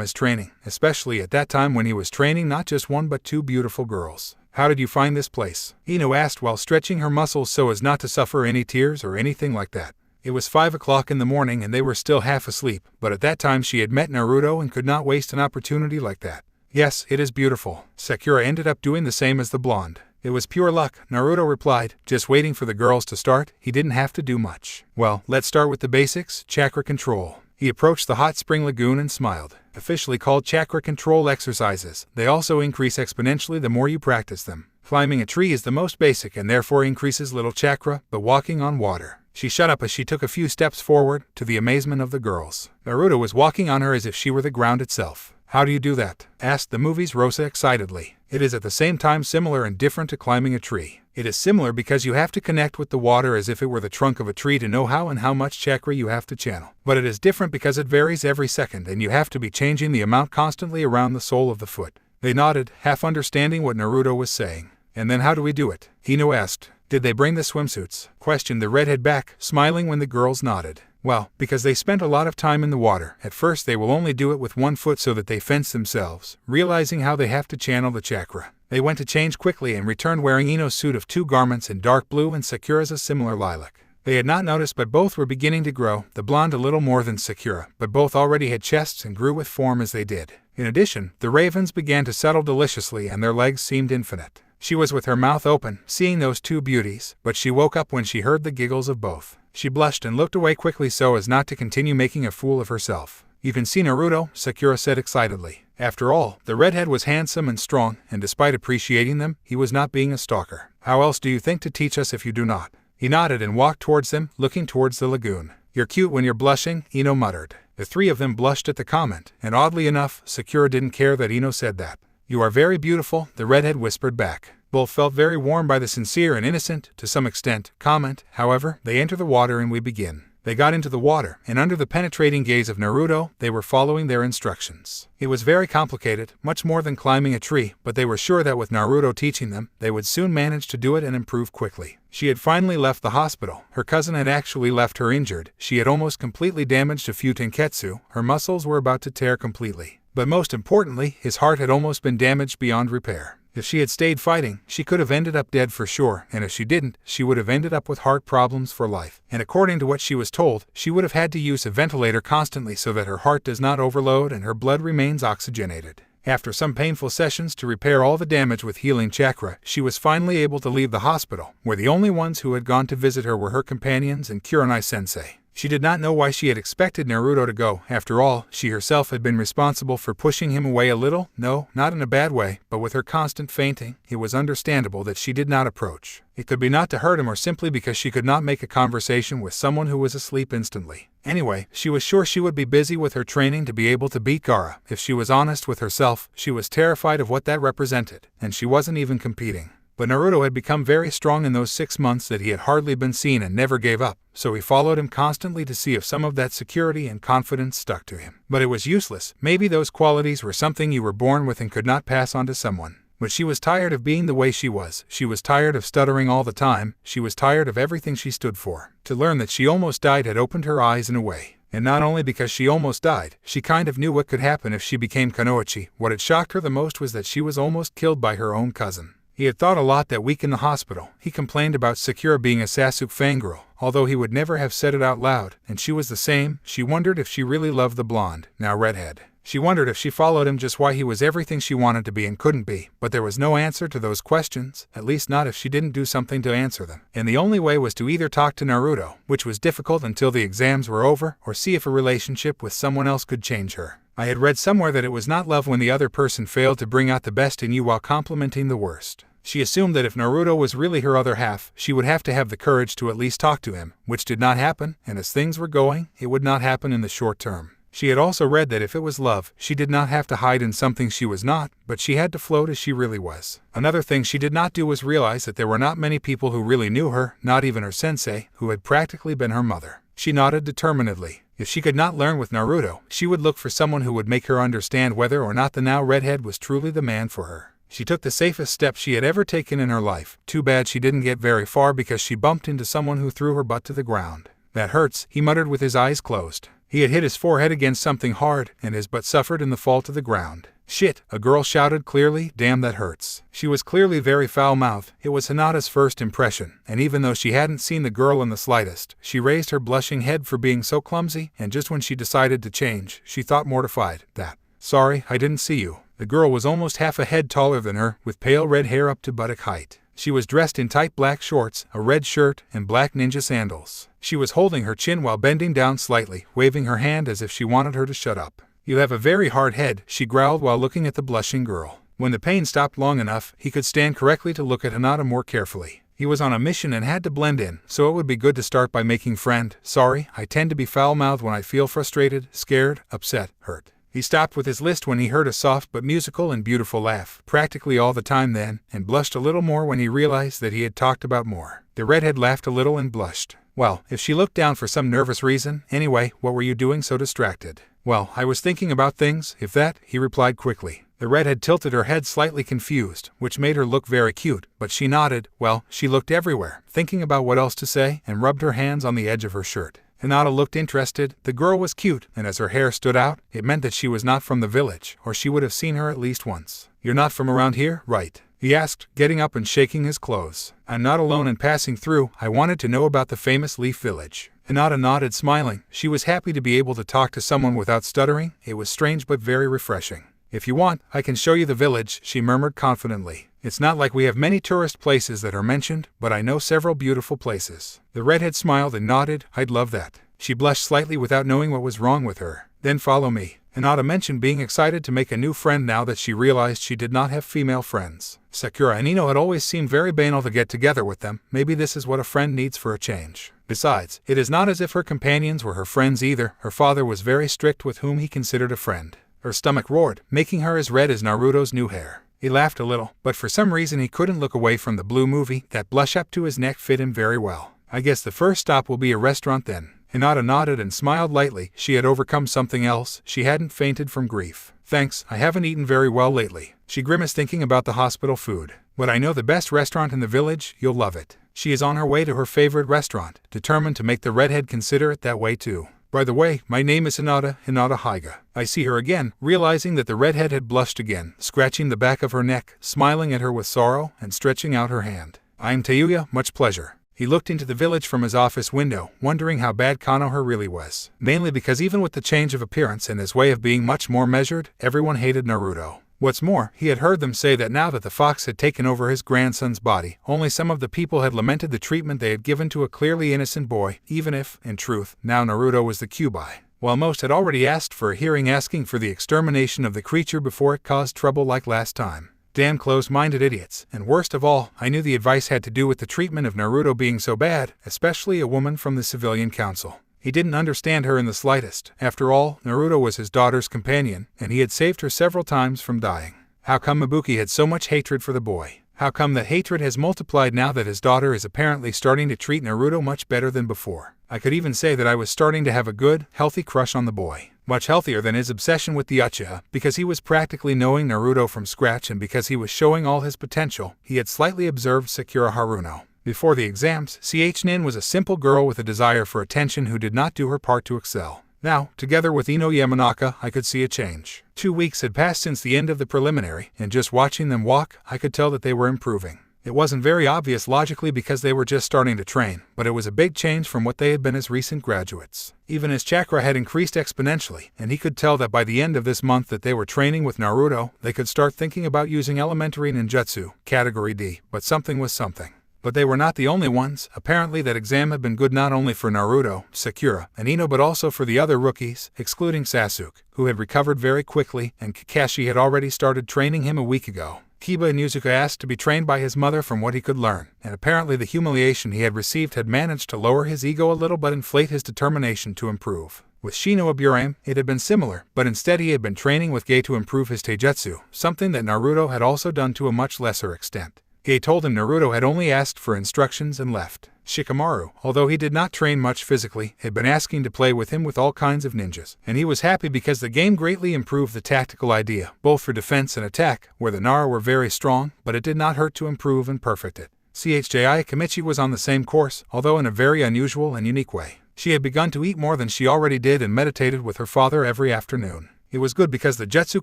his training, especially at that time when he was training not just one but two beautiful girls. How did you find this place? Ino asked while stretching her muscles so as not to suffer any tears or anything like that. It was 5 o'clock in the morning and they were still half asleep, but at that time she had met Naruto and could not waste an opportunity like that. Yes, it is beautiful. Sakura ended up doing the same as the blonde. It was pure luck, Naruto replied, just waiting for the girls to start. He didn't have to do much. Well, let's start with the basics, chakra control. He approached the hot spring lagoon and smiled. Officially called chakra control exercises, they also increase exponentially the more you practice them. Climbing a tree is the most basic and therefore increases little chakra, but walking on water. She shut up as she took a few steps forward, to the amazement of the girls. Naruto was walking on her as if she were the ground itself. How do you do that? Asked the movie's Rosa excitedly. It is at the same time similar and different to climbing a tree. It is similar because you have to connect with the water as if it were the trunk of a tree to know how and how much chakra you have to channel. But it is different because it varies every second and you have to be changing the amount constantly around the sole of the foot. They nodded, half understanding what Naruto was saying. And then how do we do it? Ino asked. Did they bring the swimsuits? Questioned the redhead back, smiling when the girls nodded. Well, because they spent a lot of time in the water. At first they will only do it with one foot so that they fence themselves, realizing how they have to channel the chakra. They went to change quickly and returned wearing Ino's suit of 2 garments in dark blue and Sakura's a similar lilac. They had not noticed but both were beginning to grow, the blonde a little more than Sakura, but both already had chests and grew with form as they did. In addition, the ravens began to settle deliciously and their legs seemed infinite. She was with her mouth open, seeing those two beauties, but she woke up when she heard the giggles of both. She blushed and looked away quickly so as not to continue making a fool of herself. You can see Naruto, Sakura said excitedly. After all, the redhead was handsome and strong, and despite appreciating them, he was not being a stalker. How else do you think to teach us if you do not? He nodded and walked towards them, looking towards the lagoon. You're cute when you're blushing, Ino muttered. The three of them blushed at the comment, and oddly enough, Sakura didn't care that Ino said that. You are very beautiful, the redhead whispered back. Both felt very warmed by the sincere and innocent, to some extent, comment. However, they enter the water and we begin. They got into the water, and under the penetrating gaze of Naruto, they were following their instructions. It was very complicated, much more than climbing a tree, but they were sure that with Naruto teaching them, they would soon manage to do it and improve quickly. She had finally left the hospital. Her cousin had actually left her injured. She had almost completely damaged a few tenketsu. Her muscles were about to tear completely. But most importantly, his heart had almost been damaged beyond repair. If she had stayed fighting, she could have ended up dead for sure, and if she didn't, she would have ended up with heart problems for life. And according to what she was told, she would have had to use a ventilator constantly so that her heart does not overload and her blood remains oxygenated. After some painful sessions to repair all the damage with healing chakra, she was finally able to leave the hospital, where the only ones who had gone to visit her were her companions and Kurenai-sensei. She did not know why she had expected Naruto to go. After all, she herself had been responsible for pushing him away a little. No, not in a bad way, but with her constant fainting, it was understandable that she did not approach. It could be not to hurt him or simply because she could not make a conversation with someone who was asleep instantly. Anyway, she was sure she would be busy with her training to be able to beat Gaara. If she was honest with herself, she was terrified of what that represented, and she wasn't even competing. But Naruto had become very strong in those 6 months that he had hardly been seen and never gave up, so he followed him constantly to see if some of that security and confidence stuck to him. But it was useless. Maybe those qualities were something you were born with and could not pass on to someone. But she was tired of being the way she was. She was tired of stuttering all the time. She was tired of everything she stood for. To learn that she almost died had opened her eyes in a way. And not only because she almost died, she kind of knew what could happen if she became Kunoichi. What had shocked her the most was that she was almost killed by her own cousin. He had thought a lot that week in the hospital. He complained about Sakura being a Sasuke fangirl, although he would never have said it out loud, and she was the same. She wondered if she really loved the blonde, now redhead. She wondered if she followed him just why he was everything she wanted to be and couldn't be, but there was no answer to those questions, at least not if she didn't do something to answer them. And the only way was to either talk to Naruto, which was difficult until the exams were over, or see if a relationship with someone else could change her. I had read somewhere that it was not love when the other person failed to bring out the best in you while complimenting the worst. She assumed that if Naruto was really her other half, she would have to have the courage to at least talk to him, which did not happen, and as things were going, it would not happen in the short term. She had also read that if it was love, she did not have to hide in something she was not, but she had to float as she really was. Another thing she did not do was realize that there were not many people who really knew her, not even her sensei, who had practically been her mother. She nodded determinedly. If she could not learn with Naruto, she would look for someone who would make her understand whether or not the now redhead was truly the man for her. She took the safest step she had ever taken in her life. Too bad she didn't get very far because she bumped into someone who threw her butt to the ground. That hurts, he muttered with his eyes closed. He had hit his forehead against something hard, and his butt suffered in the fall to the ground. Shit, a girl shouted clearly, damn that hurts. She was clearly very foul-mouthed. It was Hinata's first impression, and even though she hadn't seen the girl in the slightest, she raised her blushing head for being so clumsy, and just when she decided to change, she thought mortified that, sorry, I didn't see you. The girl was almost half a head taller than her, with pale red hair up to buttock height. She was dressed in tight black shorts, a red shirt, and black ninja sandals. She was holding her chin while bending down slightly, waving her hand as if she wanted her to shut up. You have a very hard head, she growled while looking at the blushing girl. When the pain stopped long enough, he could stand correctly to look at Hinata more carefully. He was on a mission and had to blend in, so it would be good to start by making friend. Sorry, I tend to be foul-mouthed when I feel frustrated, scared, upset, hurt. He stopped with his list when he heard a soft but musical and beautiful laugh, practically all the time then, and blushed a little more when he realized that he had talked about more. The redhead laughed a little and blushed. Well, if she looked down for some nervous reason, anyway, what were you doing so distracted? Well, I was thinking about things, if that, he replied quickly. The redhead tilted her head slightly confused, which made her look very cute, but she nodded. Well, she looked everywhere, thinking about what else to say, and rubbed her hands on the edge of her shirt. Hinata looked interested. The girl was cute, and as her hair stood out, it meant that she was not from the village, or she would have seen her at least once. You're not from around here, right? He asked, getting up and shaking his clothes. I'm not alone and passing through. I wanted to know about the famous Leaf Village. Hinata nodded, smiling. She was happy to be able to talk to someone without stuttering. It was strange but very refreshing. If you want, I can show you the village, she murmured confidently. It's not like we have many tourist places that are mentioned, but I know several beautiful places. The redhead smiled and nodded. I'd love that. She blushed slightly without knowing what was wrong with her. Then follow me. Hinata mentioned being excited to make a new friend now that she realized she did not have female friends. Sakura and Ino had always seemed very banal to get together with them. Maybe this is what a friend needs for a change. Besides, it is not as if her companions were her friends either. Her father was very strict with whom he considered a friend. Her stomach roared, making her as red as Naruto's new hair. He laughed a little, but for some reason he couldn't look away from the blue movie. That blush up to his neck fit him very well. I guess the first stop will be a restaurant then. Hinata nodded and smiled lightly. She had overcome something else. She hadn't fainted from grief. Thanks, I haven't eaten very well lately. She grimaced thinking about the hospital food. But I know the best restaurant in the village. You'll love it. She is on her way to her favorite restaurant, determined to make the redhead consider it that way too. By the way, my name is Hinata Haiga. I see her again, realizing that the redhead had blushed again, scratching the back of her neck, smiling at her with sorrow, and stretching out her hand. I'm Tayuya, much pleasure. He looked into the village from his office window, wondering how bad Konoha really was. Mainly because even with the change of appearance and his way of being much more measured, everyone hated Naruto. What's more, he had heard them say that now that the fox had taken over his grandson's body, only some of the people had lamented the treatment they had given to a clearly innocent boy, even if, in truth, now Naruto was the Kyuubi. While most had already asked for a hearing asking for the extermination of the creature before it caused trouble like last time. Damn close-minded idiots, and worst of all, I knew the advice had to do with the treatment of Naruto being so bad, especially a woman from the civilian council. He didn't understand her in the slightest. After all, Naruto was his daughter's companion, and he had saved her several times from dying. How come Ibuki had so much hatred for the boy? How come that hatred has multiplied now that his daughter is apparently starting to treat Naruto much better than before? I could even say that I was starting to have a good, healthy crush on the boy. Much healthier than his obsession with the Uchiha, because he was practically knowing Naruto from scratch and because he was showing all his potential. He had slightly observed Sakura Haruno. Before the exams, Nin was a simple girl with a desire for attention who did not do her part to excel. Now, together with Ino Yamanaka, I could see a change. 2 weeks had passed since the end of the preliminary, and just watching them walk, I could tell that they were improving. It wasn't very obvious logically because they were just starting to train, but it was a big change from what they had been as recent graduates. Even his chakra had increased exponentially, and he could tell that by the end of this month that they were training with Naruto, they could start thinking about using elementary ninjutsu, category D, but something was something. But they were not the only ones. Apparently that exam had been good not only for Naruto, Sakura, and Ino but also for the other rookies, excluding Sasuke, who had recovered very quickly, and Kakashi had already started training him a week ago. Kiba and Yuzuka asked to be trained by his mother from what he could learn, and apparently the humiliation he had received had managed to lower his ego a little but inflate his determination to improve. With Shinobi, it had been similar, but instead he had been training with Gai to improve his taijutsu, something that Naruto had also done to a much lesser extent. Gai told him Naruto had only asked for instructions and left. Shikamaru, although he did not train much physically, had been asking to play with him with all kinds of ninjas, and he was happy because the game greatly improved the tactical idea, both for defense and attack, where the Nara were very strong, but it did not hurt to improve and perfect it. CHJI Akamichi was on the same course, although in a very unusual and unique way. She had begun to eat more than she already did and meditated with her father every afternoon. It was good because the jutsu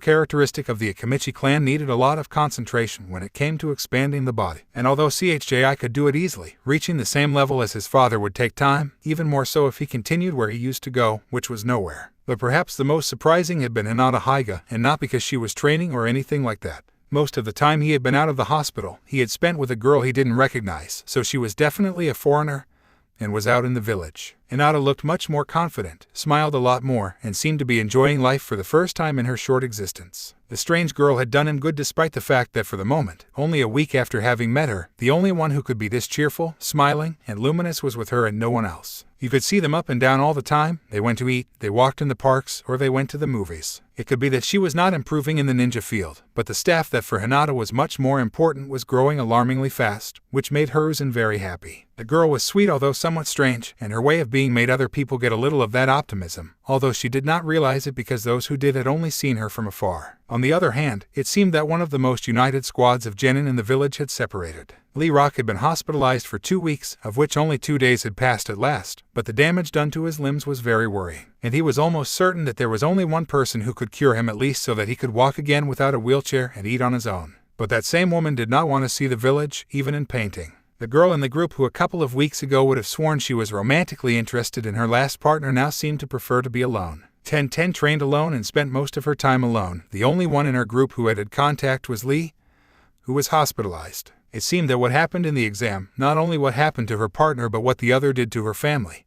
characteristic of the Akamichi clan needed a lot of concentration when it came to expanding the body, and although CHJI could do it easily, reaching the same level as his father would take time, even more so if he continued where he used to go, which was nowhere. But perhaps the most surprising had been Hinata Hyga, and not because she was training or anything like that. Most of the time he had been out of the hospital, he had spent with a girl he didn't recognize, so she was definitely a foreigner, and was out in the village. Hinata looked much more confident, smiled a lot more, and seemed to be enjoying life for the first time in her short existence. The strange girl had done him good despite the fact that for the moment, only a week after having met her, the only one who could be this cheerful, smiling, and luminous was with her and no one else. You could see them up and down all the time. They went to eat, they walked in the parks, or they went to the movies. It could be that she was not improving in the ninja field, but the staff that for Hinata was much more important was growing alarmingly fast, which made Hiruzen very happy. The girl was sweet although somewhat strange, and her way of being made other people get a little of that optimism, although she did not realize it because those who did had only seen her from afar. On the other hand, it seemed that one of the most united squads of genin in the village had separated. Lee Rock had been hospitalized for 2 weeks, of which only 2 days had passed at last, but the damage done to his limbs was very worrying, and he was almost certain that there was only one person who could cure him at least so that he could walk again without a wheelchair and eat on his own. But that same woman did not want to see the village, even in painting. The girl in the group who a couple of weeks ago would have sworn she was romantically interested in her last partner now seemed to prefer to be alone. 10-10 trained alone and spent most of her time alone. The only one in her group who had contact was Lee, who was hospitalized. It seemed that what happened in the exam, not only what happened to her partner but what the other did to her family,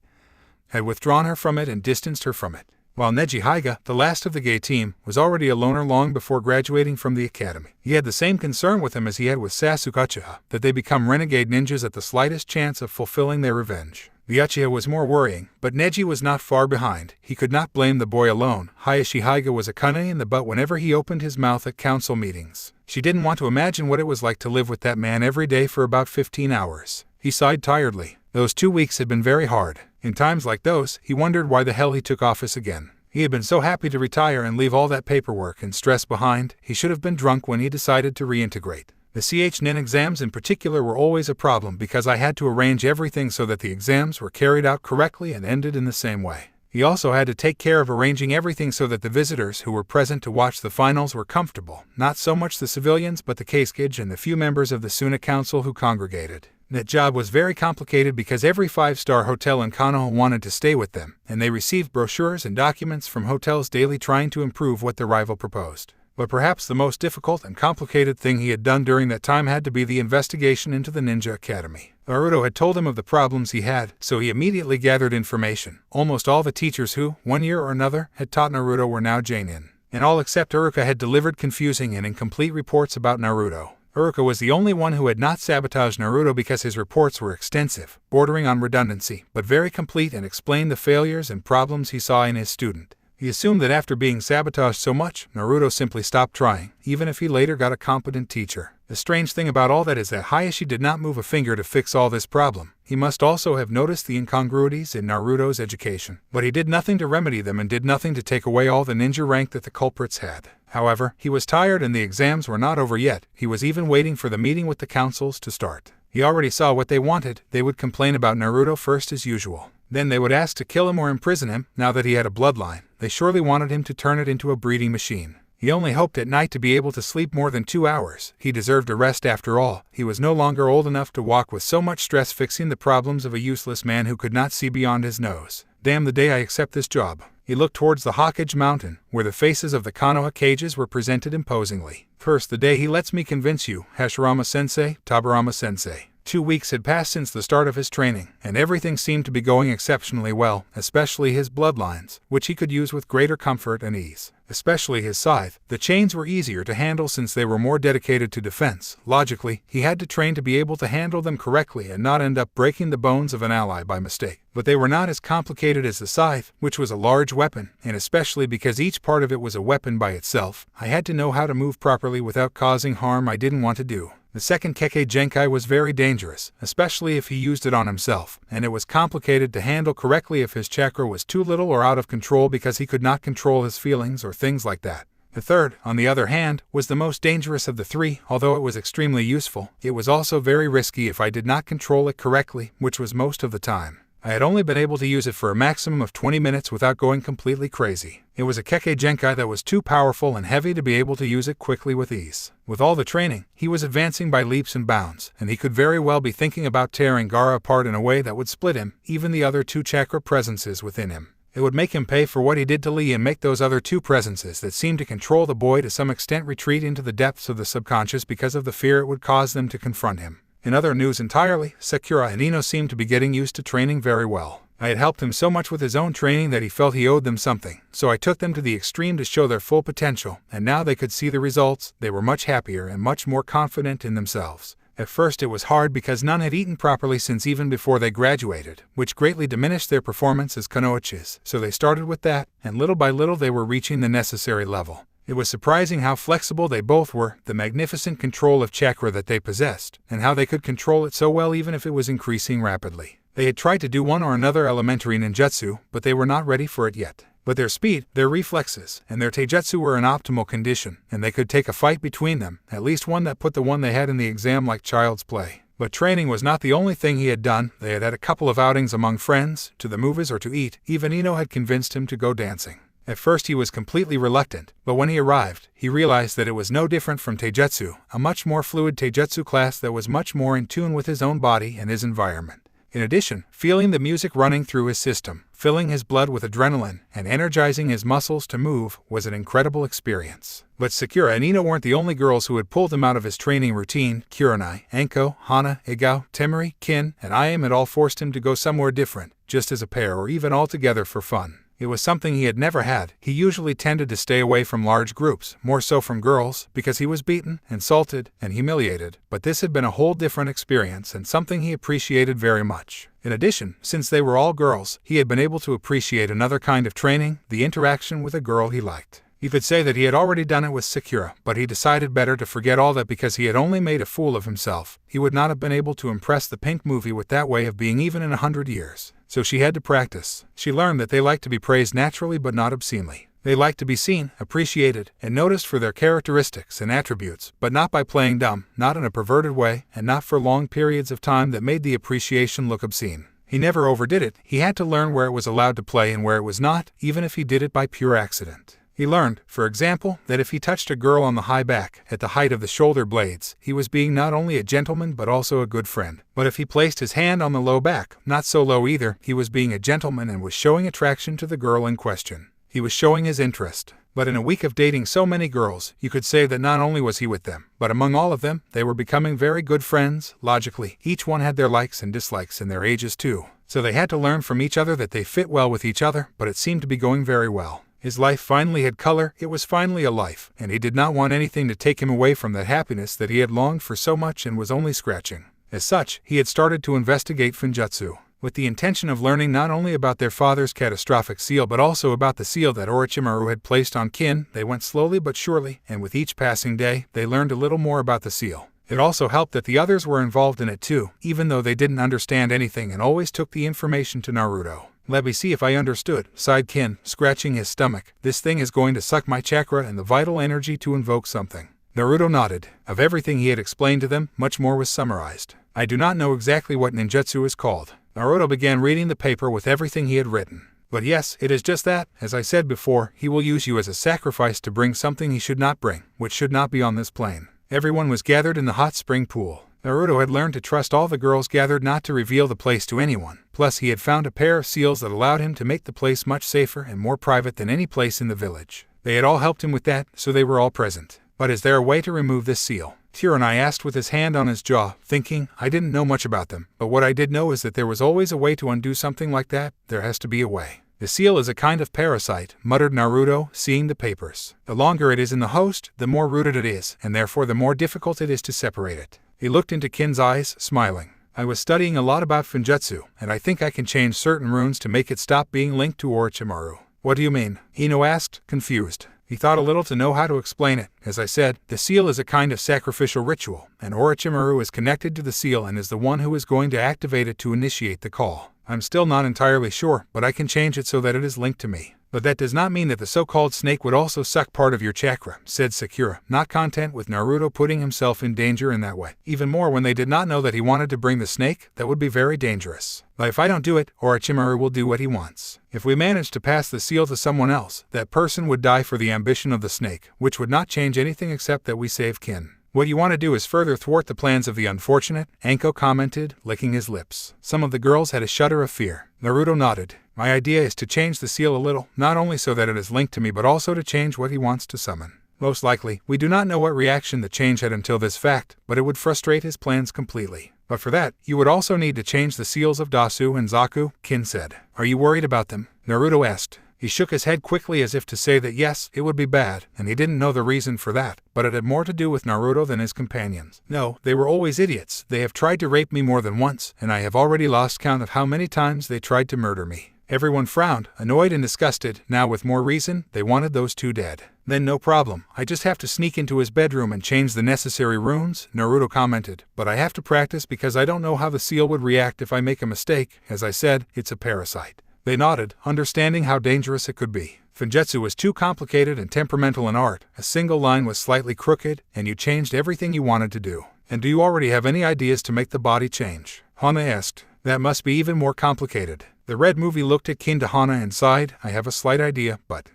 had withdrawn her from it and distanced her from it. While Neji Hyga, the last of the gay team, was already a loner long before graduating from the academy. He had the same concern with him as he had with Sasuke Uchiha, that they become renegade ninjas at the slightest chance of fulfilling their revenge. The Uchiha was more worrying, but Neji was not far behind. He could not blame the boy alone. Hayashi Hyga was a cunning in the butt whenever he opened his mouth at council meetings. She didn't want to imagine what it was like to live with that man every day for about 15 hours. He sighed tiredly. Those 2 weeks had been very hard. In times like those, he wondered why the hell he took office again. He had been so happy to retire and leave all that paperwork and stress behind. He should have been drunk when he decided to reintegrate. The CHNIN exams in particular were always a problem because I had to arrange everything so that the exams were carried out correctly and ended in the same way. He also had to take care of arranging everything so that the visitors who were present to watch the finals were comfortable, not so much the civilians but the Keisukage and the few members of the Suna Council who congregated. That job was very complicated because every 5-star hotel in Konoha wanted to stay with them, and they received brochures and documents from hotels daily trying to improve what their rival proposed. But perhaps the most difficult and complicated thing he had done during that time had to be the investigation into the Ninja Academy. Naruto had told him of the problems he had, so he immediately gathered information. Almost all the teachers who, one year or another, had taught Naruto were now Jonin, and all except Uruka had delivered confusing and incomplete reports about Naruto. Uruka was the only one who had not sabotaged Naruto because his reports were extensive, bordering on redundancy, but very complete and explained the failures and problems he saw in his student. He assumed that after being sabotaged so much, Naruto simply stopped trying, even if he later got a competent teacher. The strange thing about all that is that Hayashi did not move a finger to fix all this problem. He must also have noticed the incongruities in Naruto's education, but he did nothing to remedy them and did nothing to take away all the ninja rank that the culprits had. However, he was tired and the exams were not over yet. He was even waiting for the meeting with the councils to start. He already saw what they wanted. They would complain about Naruto first as usual. Then they would ask to kill him or imprison him, now that he had a bloodline. They surely wanted him to turn it into a breeding machine. He only hoped at night to be able to sleep more than 2 hours. He deserved a rest after all. He was no longer old enough to walk with so much stress fixing the problems of a useless man who could not see beyond his nose. Damn the day I accept this job. He looked towards the Hokage Mountain, where the faces of the Konoha cages were presented imposingly. First, the day he lets me convince you, Hashirama-sensei, Tabarama-sensei. 2 weeks had passed since the start of his training, and everything seemed to be going exceptionally well, especially his bloodlines, which he could use with greater comfort and ease. Especially his scythe. The chains were easier to handle since they were more dedicated to defense. Logically, he had to train to be able to handle them correctly and not end up breaking the bones of an ally by mistake. But they were not as complicated as the scythe, which was a large weapon, and especially because each part of it was a weapon by itself, I had to know how to move properly without causing harm I didn't want to do. The second Kekkei Genkai was very dangerous, especially if he used it on himself, and it was complicated to handle correctly if his chakra was too little or out of control because he could not control his feelings or things like that. The third, on the other hand, was the most dangerous of the three. Although it was extremely useful, it was also very risky if I did not control it correctly, which was most of the time. I had only been able to use it for a maximum of 20 minutes without going completely crazy. It was a Kekkei Genkai that was too powerful and heavy to be able to use it quickly with ease. With all the training, he was advancing by leaps and bounds, and he could very well be thinking about tearing Gaara apart in a way that would split him, even the other two chakra presences within him. It would make him pay for what he did to Lee and make those other two presences that seemed to control the boy to some extent retreat into the depths of the subconscious because of the fear it would cause them to confront him. In other news entirely, Sakura and Ino seemed to be getting used to training very well. I had helped him so much with his own training that he felt he owed them something, so I took them to the extreme to show their full potential, and now they could see the results. They were much happier and much more confident in themselves. At first it was hard because none had eaten properly since even before they graduated, which greatly diminished their performance as kunoichis, so they started with that, and little by little they were reaching the necessary level. It was surprising how flexible they both were, the magnificent control of chakra that they possessed, and how they could control it so well even if it was increasing rapidly. They had tried to do one or another elementary ninjutsu, but they were not ready for it yet. But their speed, their reflexes, and their taijutsu were in optimal condition, and they could take a fight between them, at least one that put the one they had in the exam like child's play. But training was not the only thing he had done. They had had a couple of outings among friends, to the movies or to eat. Even Ino had convinced him to go dancing. At first he was completely reluctant, but when he arrived, he realized that it was no different from taijutsu, a much more fluid taijutsu class that was much more in tune with his own body and his environment. In addition, feeling the music running through his system, filling his blood with adrenaline, and energizing his muscles to move was an incredible experience. But Sakura and Ino weren't the only girls who had pulled him out of his training routine. Kurenai, Anko, Hana, Igao, Temari, Kin, and Ayame had all forced him to go somewhere different, just as a pair or even all together for fun. It was something he had never had. He usually tended to stay away from large groups, more so from girls, because he was beaten, insulted, and humiliated, but this had been a whole different experience and something he appreciated very much. In addition, since they were all girls, he had been able to appreciate another kind of training, the interaction with a girl he liked. He could say that he had already done it with Sakura, but he decided better to forget all that because he had only made a fool of himself. He would not have been able to impress the pink movie with that way of being even in 100 years. So she had to practice. She learned that they like to be praised naturally but not obscenely. They like to be seen, appreciated, and noticed for their characteristics and attributes, but not by playing dumb, not in a perverted way, and not for long periods of time that made the appreciation look obscene. He never overdid it. He had to learn where it was allowed to play and where it was not, even if he did it by pure accident. He learned, for example, that if he touched a girl on the high back, at the height of the shoulder blades, he was being not only a gentleman but also a good friend. But if he placed his hand on the low back, not so low either, he was being a gentleman and was showing attraction to the girl in question. He was showing his interest. But in a week of dating so many girls, you could say that not only was he with them, but among all of them, they were becoming very good friends. Logically, each one had their likes and dislikes and their ages too. So they had to learn from each other that they fit well with each other, but it seemed to be going very well. His life finally had color, it was finally a life, and he did not want anything to take him away from that happiness that he had longed for so much and was only scratching. As such, he had started to investigate Finjutsu, with the intention of learning not only about their father's catastrophic seal but also about the seal that Orochimaru had placed on Kin. They went slowly but surely, and with each passing day, they learned a little more about the seal. It also helped that the others were involved in it too, even though they didn't understand anything and always took the information to Naruto. Let me see if I understood, sighed Kin, scratching his stomach. This thing is going to suck my chakra and the vital energy to invoke something. Naruto nodded. Of everything he had explained to them, much more was summarized. I do not know exactly what ninjutsu is called. Naruto began reading the paper with everything he had written. But yes, it is just that. As I said before, he will use you as a sacrifice to bring something he should not bring, which should not be on this plane. Everyone was gathered in the hot spring pool. Naruto had learned to trust all the girls gathered not to reveal the place to anyone. Plus he had found a pair of seals that allowed him to make the place much safer and more private than any place in the village. They had all helped him with that, so they were all present. But is there a way to remove this seal? Kurenai asked with his hand on his jaw, thinking, I didn't know much about them, but what I did know is that there was always a way to undo something like that. There has to be a way. The seal is a kind of parasite, muttered Naruto, seeing the papers. The longer it is in the host, the more rooted it is, and therefore the more difficult it is to separate it. He looked into Kin's eyes, smiling. I was studying a lot about Finjutsu, and I think I can change certain runes to make it stop being linked to Orochimaru. What do you mean? Ino asked, confused. He thought a little to know how to explain it. As I said, the seal is a kind of sacrificial ritual, and Orochimaru is connected to the seal and is the one who is going to activate it to initiate the call. I'm still not entirely sure, but I can change it so that it is linked to me. But that does not mean that the so-called snake would also suck part of your chakra, said Sakura, not content with Naruto putting himself in danger in that way. Even more when they did not know that he wanted to bring the snake, that would be very dangerous. But if I don't do it, Orochimaru will do what he wants. If we manage to pass the seal to someone else, that person would die for the ambition of the snake, which would not change anything except that we save kin. What you want to do is further thwart the plans of the unfortunate, Anko commented, licking his lips. Some of the girls had a shudder of fear. Naruto nodded. My idea is to change the seal a little, not only so that it is linked to me but also to change what he wants to summon. Most likely, we do not know what reaction the change had until this fact, but it would frustrate his plans completely. But for that, you would also need to change the seals of Dasu and Zaku, Kin said. Are you worried about them? Naruto asked. He shook his head quickly as if to say that yes, it would be bad, and he didn't know the reason for that, but it had more to do with Naruto than his companions. No, they were always idiots. They have tried to rape me more than once, and I have already lost count of how many times they tried to murder me. Everyone frowned, annoyed and disgusted. Now with more reason, they wanted those two dead. Then no problem, I just have to sneak into his bedroom and change the necessary runes, Naruto commented. But I have to practice because I don't know how the seal would react if I make a mistake. As I said, it's a parasite. They nodded, understanding how dangerous it could be. Fujetsu was too complicated and temperamental an art. A single line was slightly crooked, and you changed everything you wanted to do. And do you already have any ideas to make the body change? Hana asked. That must be even more complicated. The red movie looked at Kin to Hana and sighed. I have a slight idea, but,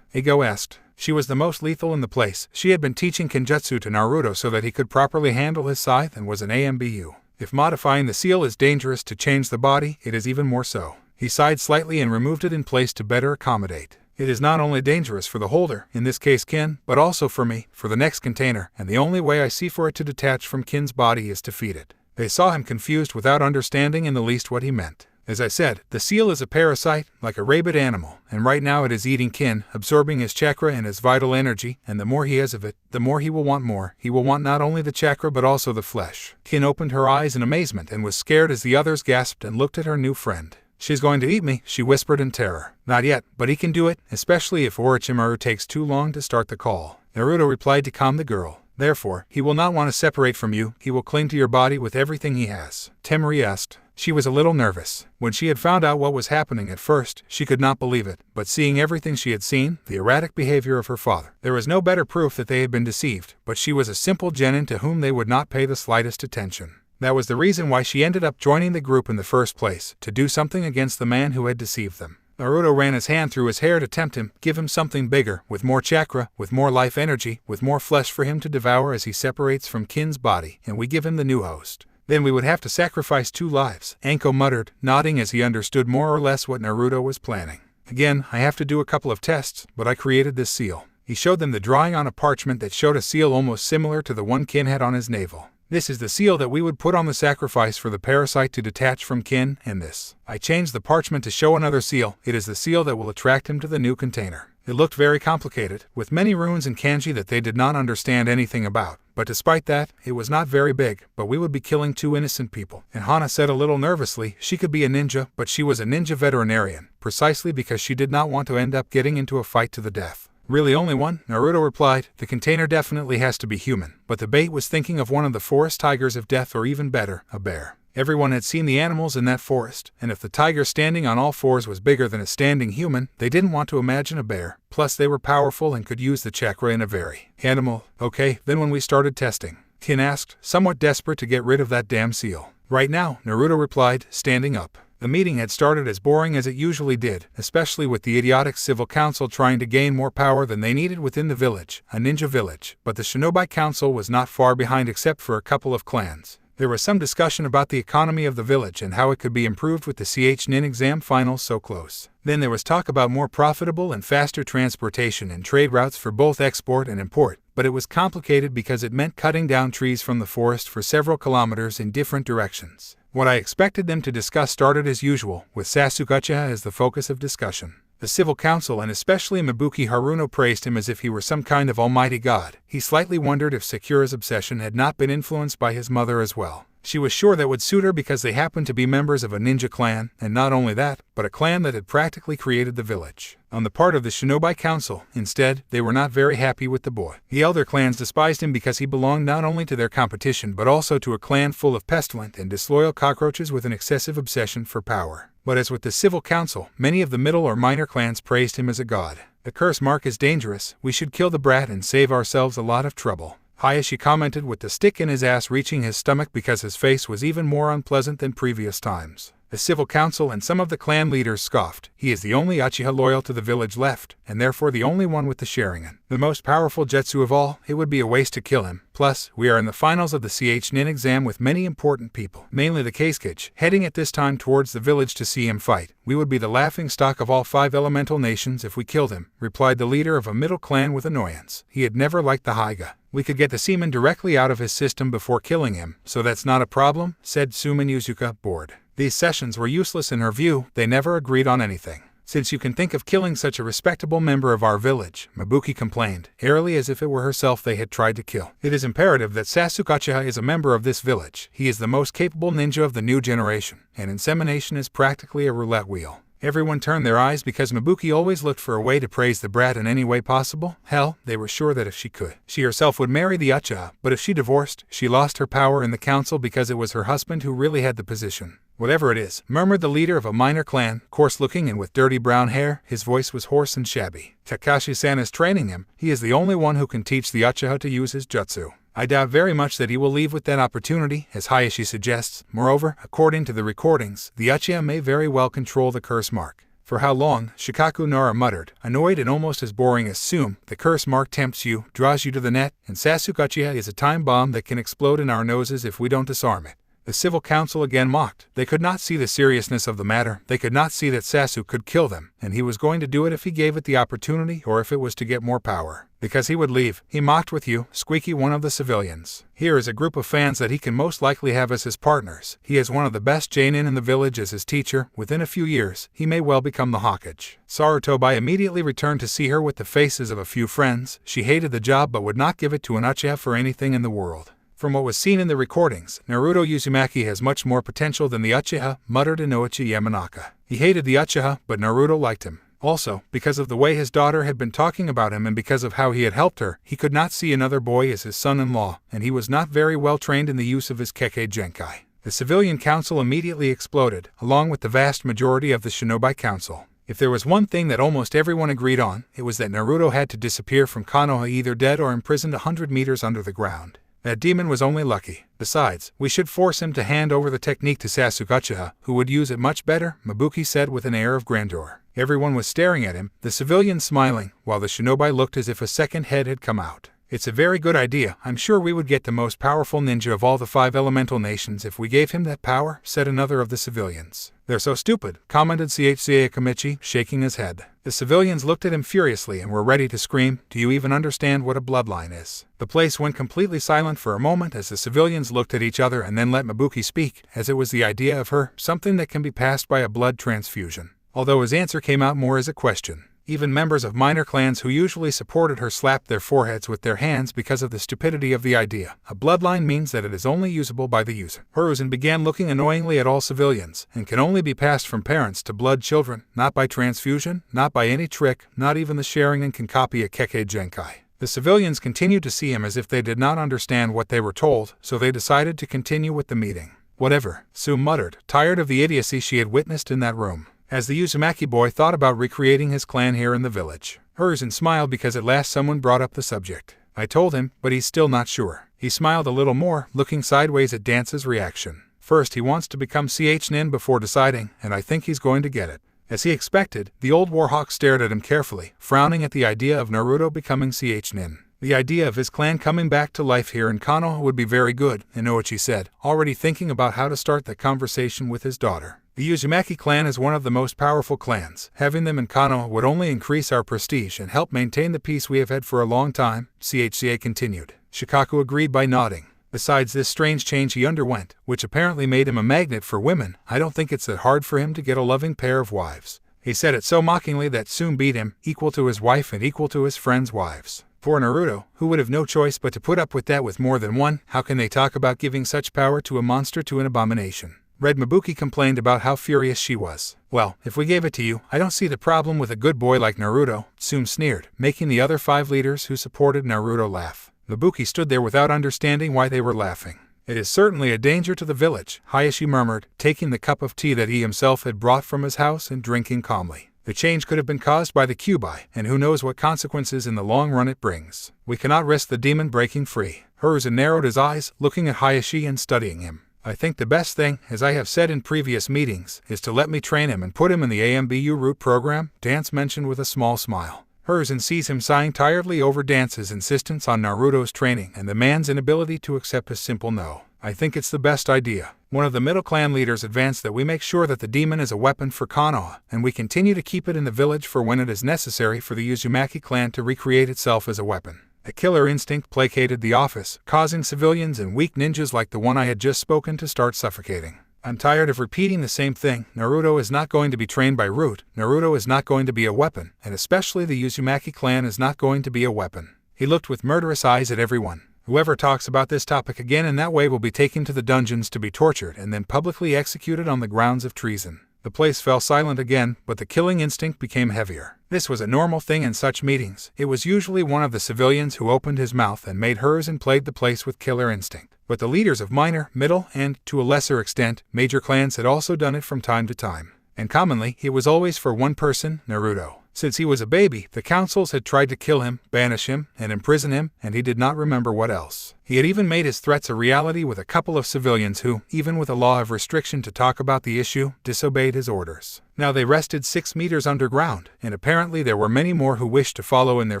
Eigo asked. She was the most lethal in the place. She had been teaching Kenjutsu to Naruto so that he could properly handle his scythe and was an AMBU. If modifying the seal is dangerous to change the body, it is even more so. He sighed slightly and removed it in place to better accommodate. It is not only dangerous for the holder, in this case Kin, but also for me, for the next container, and the only way I see for it to detach from Kin's body is to feed it. They saw him confused without understanding in the least what he meant. As I said, the seal is a parasite, like a rabid animal, and right now it is eating Kin, absorbing his chakra and his vital energy, and the more he has of it, the more he will want more. He will want not only the chakra but also the flesh. Kin opened her eyes in amazement and was scared as the others gasped and looked at her new friend. She's going to eat me, she whispered in terror. Not yet, but he can do it, especially if Orochimaru takes too long to start the call. Naruto replied to calm the girl. Therefore, he will not want to separate from you, he will cling to your body with everything he has. Temari asked. She was a little nervous. When she had found out what was happening at first, she could not believe it, but seeing everything she had seen, the erratic behavior of her father, there was no better proof that they had been deceived, but she was a simple genin to whom they would not pay the slightest attention. That was the reason why she ended up joining the group in the first place, to do something against the man who had deceived them. Naruto ran his hand through his hair to tempt him, give him something bigger, with more chakra, with more life energy, with more flesh for him to devour as he separates from Kin's body, and we give him the new host. Then we would have to sacrifice 2 lives, Anko muttered, nodding as he understood more or less what Naruto was planning. Again, I have to do a couple of tests, but I created this seal. He showed them the drawing on a parchment that showed a seal almost similar to the one Kin had on his navel. This is the seal that we would put on the sacrifice for the parasite to detach from Kin, and this. I changed the parchment to show another seal. It is the seal that will attract him to the new container. It looked very complicated, with many runes and kanji that they did not understand anything about. But despite that, it was not very big, but we would be killing 2 innocent people. And Hana said a little nervously, she could be a ninja, but she was a ninja veterinarian, precisely because she did not want to end up getting into a fight to the death. Really only one, Naruto replied. The container definitely has to be human, but the bait was thinking of one of the forest tigers of death, or even better, a bear. Everyone had seen the animals in that forest, and if the tiger standing on all 4s was bigger than a standing human, they didn't want to imagine a bear. Plus they were powerful and could use the chakra in a very animal. Okay, then when we started testing, Kin asked, somewhat desperate to get rid of that damn seal. Right now, Naruto replied, standing up. The meeting had started as boring as it usually did, especially with the idiotic civil council trying to gain more power than they needed within the village, a ninja village. But the Shinobi council was not far behind except for a couple of clans. There was some discussion about the economy of the village and how it could be improved with the CH-NIN exam finals so close. Then there was talk about more profitable and faster transportation and trade routes for both export and import, but it was complicated because it meant cutting down trees from the forest for several kilometers in different directions. What I expected them to discuss started as usual, with Sasuke Uchiha as the focus of discussion. The civil council and especially Mabuki Haruno praised him as if he were some kind of almighty god. He slightly wondered if Sakura's obsession had not been influenced by his mother as well. She was sure that would suit her because they happened to be members of a ninja clan, and not only that, but a clan that had practically created the village. On the part of the Shinobi Council, instead, they were not very happy with the boy. The elder clans despised him because he belonged not only to their competition but also to a clan full of pestilent and disloyal cockroaches with an excessive obsession for power. But as with the civil council, many of the middle or minor clans praised him as a god. The curse mark is dangerous, we should kill the brat and save ourselves a lot of trouble, Hayashi commented with the stick in his ass reaching his stomach because his face was even more unpleasant than previous times. The civil council and some of the clan leaders scoffed. He is the only Uchiha loyal to the village left, and therefore the only one with the Sharingan. The most powerful jutsu of all, it would be a waste to kill him. Plus, we are in the finals of the CH-Nin exam with many important people, mainly the Keiskage, heading at this time towards the village to see him fight. We would be the laughingstock of all 5 elemental nations if we killed him, replied the leader of a middle clan with annoyance. He had never liked the Haiga. We could get the semen directly out of his system before killing him, so that's not a problem, said Suman Yuzuka, bored. These sessions were useless in her view, they never agreed on anything. Since you can think of killing such a respectable member of our village, Mabuki complained, airily as if it were herself they had tried to kill. It is imperative that Sasuke Uchiha is a member of this village. He is the most capable ninja of the new generation, and insemination is practically a roulette wheel. Everyone turned their eyes because Mabuki always looked for a way to praise the brat in any way possible. Hell, they were sure that if she could, she herself would marry the Uchiha, but if she divorced, she lost her power in the council because it was her husband who really had the position. Whatever it is, murmured the leader of a minor clan, coarse-looking and with dirty brown hair. His voice was hoarse and shabby. Kakashi-san is training him. He is the only one who can teach the Uchiha to use his jutsu. I doubt very much that he will leave with that opportunity, as Hayashi suggests. Moreover, according to the recordings, the Uchiha may very well control the curse mark. For how long? Shikaku Nara muttered, annoyed and almost as boring as Sume. The curse mark tempts you, draws you to the net, and Sasuke Uchiha is a time bomb that can explode in our noses if we don't disarm it. The civil council again mocked. They could not see the seriousness of the matter. They could not see that Sasuke could kill them, and he was going to do it if he gave it the opportunity or if it was to get more power. Because he would leave. He mocked with you, Squeaky, one of the civilians. Here is a group of fans that he can most likely have as his partners. He has one of the best Jonin in the village as his teacher. Within a few years, he may well become the Hokage. Sarutobi immediately returned to see her with the faces of a few friends. She hated the job but would not give it to an Uchiha for anything in the world. From what was seen in the recordings, Naruto Uzumaki has much more potential than the Uchiha, muttered Inoichi Yamanaka. He hated the Uchiha, but Naruto liked him. Also, because of the way his daughter had been talking about him and because of how he had helped her, he could not see another boy as his son-in-law, and he was not very well trained in the use of his Kekkei Genkai. The civilian council immediately exploded, along with the vast majority of the Shinobi council. If there was one thing that almost everyone agreed on, it was that Naruto had to disappear from Konoha either dead or imprisoned 100 meters under the ground. That demon was only lucky. Besides, we should force him to hand over the technique to Sasuke Uchiha, who would use it much better, Mabuki said with an air of grandeur. Everyone was staring at him, the civilians smiling, while the Shinobi looked as if a second head had come out. It's a very good idea. I'm sure we would get the most powerful ninja of all the 5 elemental nations if we gave him that power, said another of the civilians. They're so stupid, commented CHCA Akamichi, shaking his head. The civilians looked at him furiously and were ready to scream, do you even understand what a bloodline is? The place went completely silent for a moment as the civilians looked at each other and then let Mabuki speak, as it was the idea of her, something that can be passed by a blood transfusion. Although his answer came out more as a question. Even members of minor clans who usually supported her slapped their foreheads with their hands because of the stupidity of the idea. A bloodline means that it is only usable by the user. Hiruzen began looking annoyingly at all civilians, and can only be passed from parents to blood children, not by transfusion, not by any trick, not even the Sharingan can copy a Kekkei Genkai. The civilians continued to see him as if they did not understand what they were told, so they decided to continue with the meeting. Whatever, Sue muttered, tired of the idiocy she had witnessed in that room. As the Uzumaki boy thought about recreating his clan here in the village, Hiruzen smiled because at last someone brought up the subject. I told him, but he's still not sure. He smiled a little more, looking sideways at Dance's reaction. First he wants to become CH-Nin before deciding, and I think he's going to get it. As he expected, the old Warhawk stared at him carefully, frowning at the idea of Naruto becoming CH-Nin. The idea of his clan coming back to life here in Konoha would be very good, Inoichi said, already thinking about how to start the conversation with his daughter. The Uzumaki clan is one of the most powerful clans. Having them in Konoha would only increase our prestige and help maintain the peace we have had for a long time, CHCA continued. Shikaku agreed by nodding. Besides this strange change he underwent, which apparently made him a magnet for women, I don't think it's that hard for him to get a loving pair of wives. He said it so mockingly that soon beat him, equal to his wife and equal to his friends' wives. Poor Naruto, who would have no choice but to put up with that with more than one. How can they talk about giving such power to a monster, to an abomination? Red Mabuki complained about how furious she was. Well, if we gave it to you, I don't see the problem with a good boy like Naruto, Tsume sneered, making the other 5 leaders who supported Naruto laugh. Mabuki stood there without understanding why they were laughing. It is certainly a danger to the village, Hayashi murmured, taking the cup of tea that he himself had brought from his house and drinking calmly. The change could have been caused by the Kyuubi, and who knows what consequences in the long run it brings. We cannot risk the demon breaking free. Hiruzen narrowed his eyes, looking at Hayashi and studying him. I think the best thing, as I have said in previous meetings, is to let me train him and put him in the AMBU route program, Dance mentioned with a small smile. Hiruzen sees him sighing tiredly over Dance's insistence on Naruto's training and the man's inability to accept a simple no. I think it's the best idea. One of the middle clan leaders advanced that we make sure that the demon is a weapon for Konoha, and we continue to keep it in the village for when it is necessary for the Uzumaki clan to recreate itself as a weapon. A killer instinct placated the office, causing civilians and weak ninjas like the one I had just spoken to start suffocating. I'm tired of repeating the same thing. Naruto is not going to be trained by root, Naruto is not going to be a weapon, and especially the Uzumaki clan is not going to be a weapon. He looked with murderous eyes at everyone. Whoever talks about this topic again in that way will be taken to the dungeons to be tortured and then publicly executed on the grounds of treason. The place fell silent again, but the killing instinct became heavier. This was a normal thing in such meetings. It was usually one of the civilians who opened his mouth and made hers and played the place with killer instinct. But the leaders of minor, middle, and, to a lesser extent, major clans had also done it from time to time. And commonly, it was always for one person, Naruto. Since he was a baby, the councils had tried to kill him, banish him, and imprison him, and he did not remember what else. He had even made his threats a reality with a couple of civilians who, even with a law of restriction to talk about the issue, disobeyed his orders. Now they rested 6 meters underground, and apparently there were many more who wished to follow in their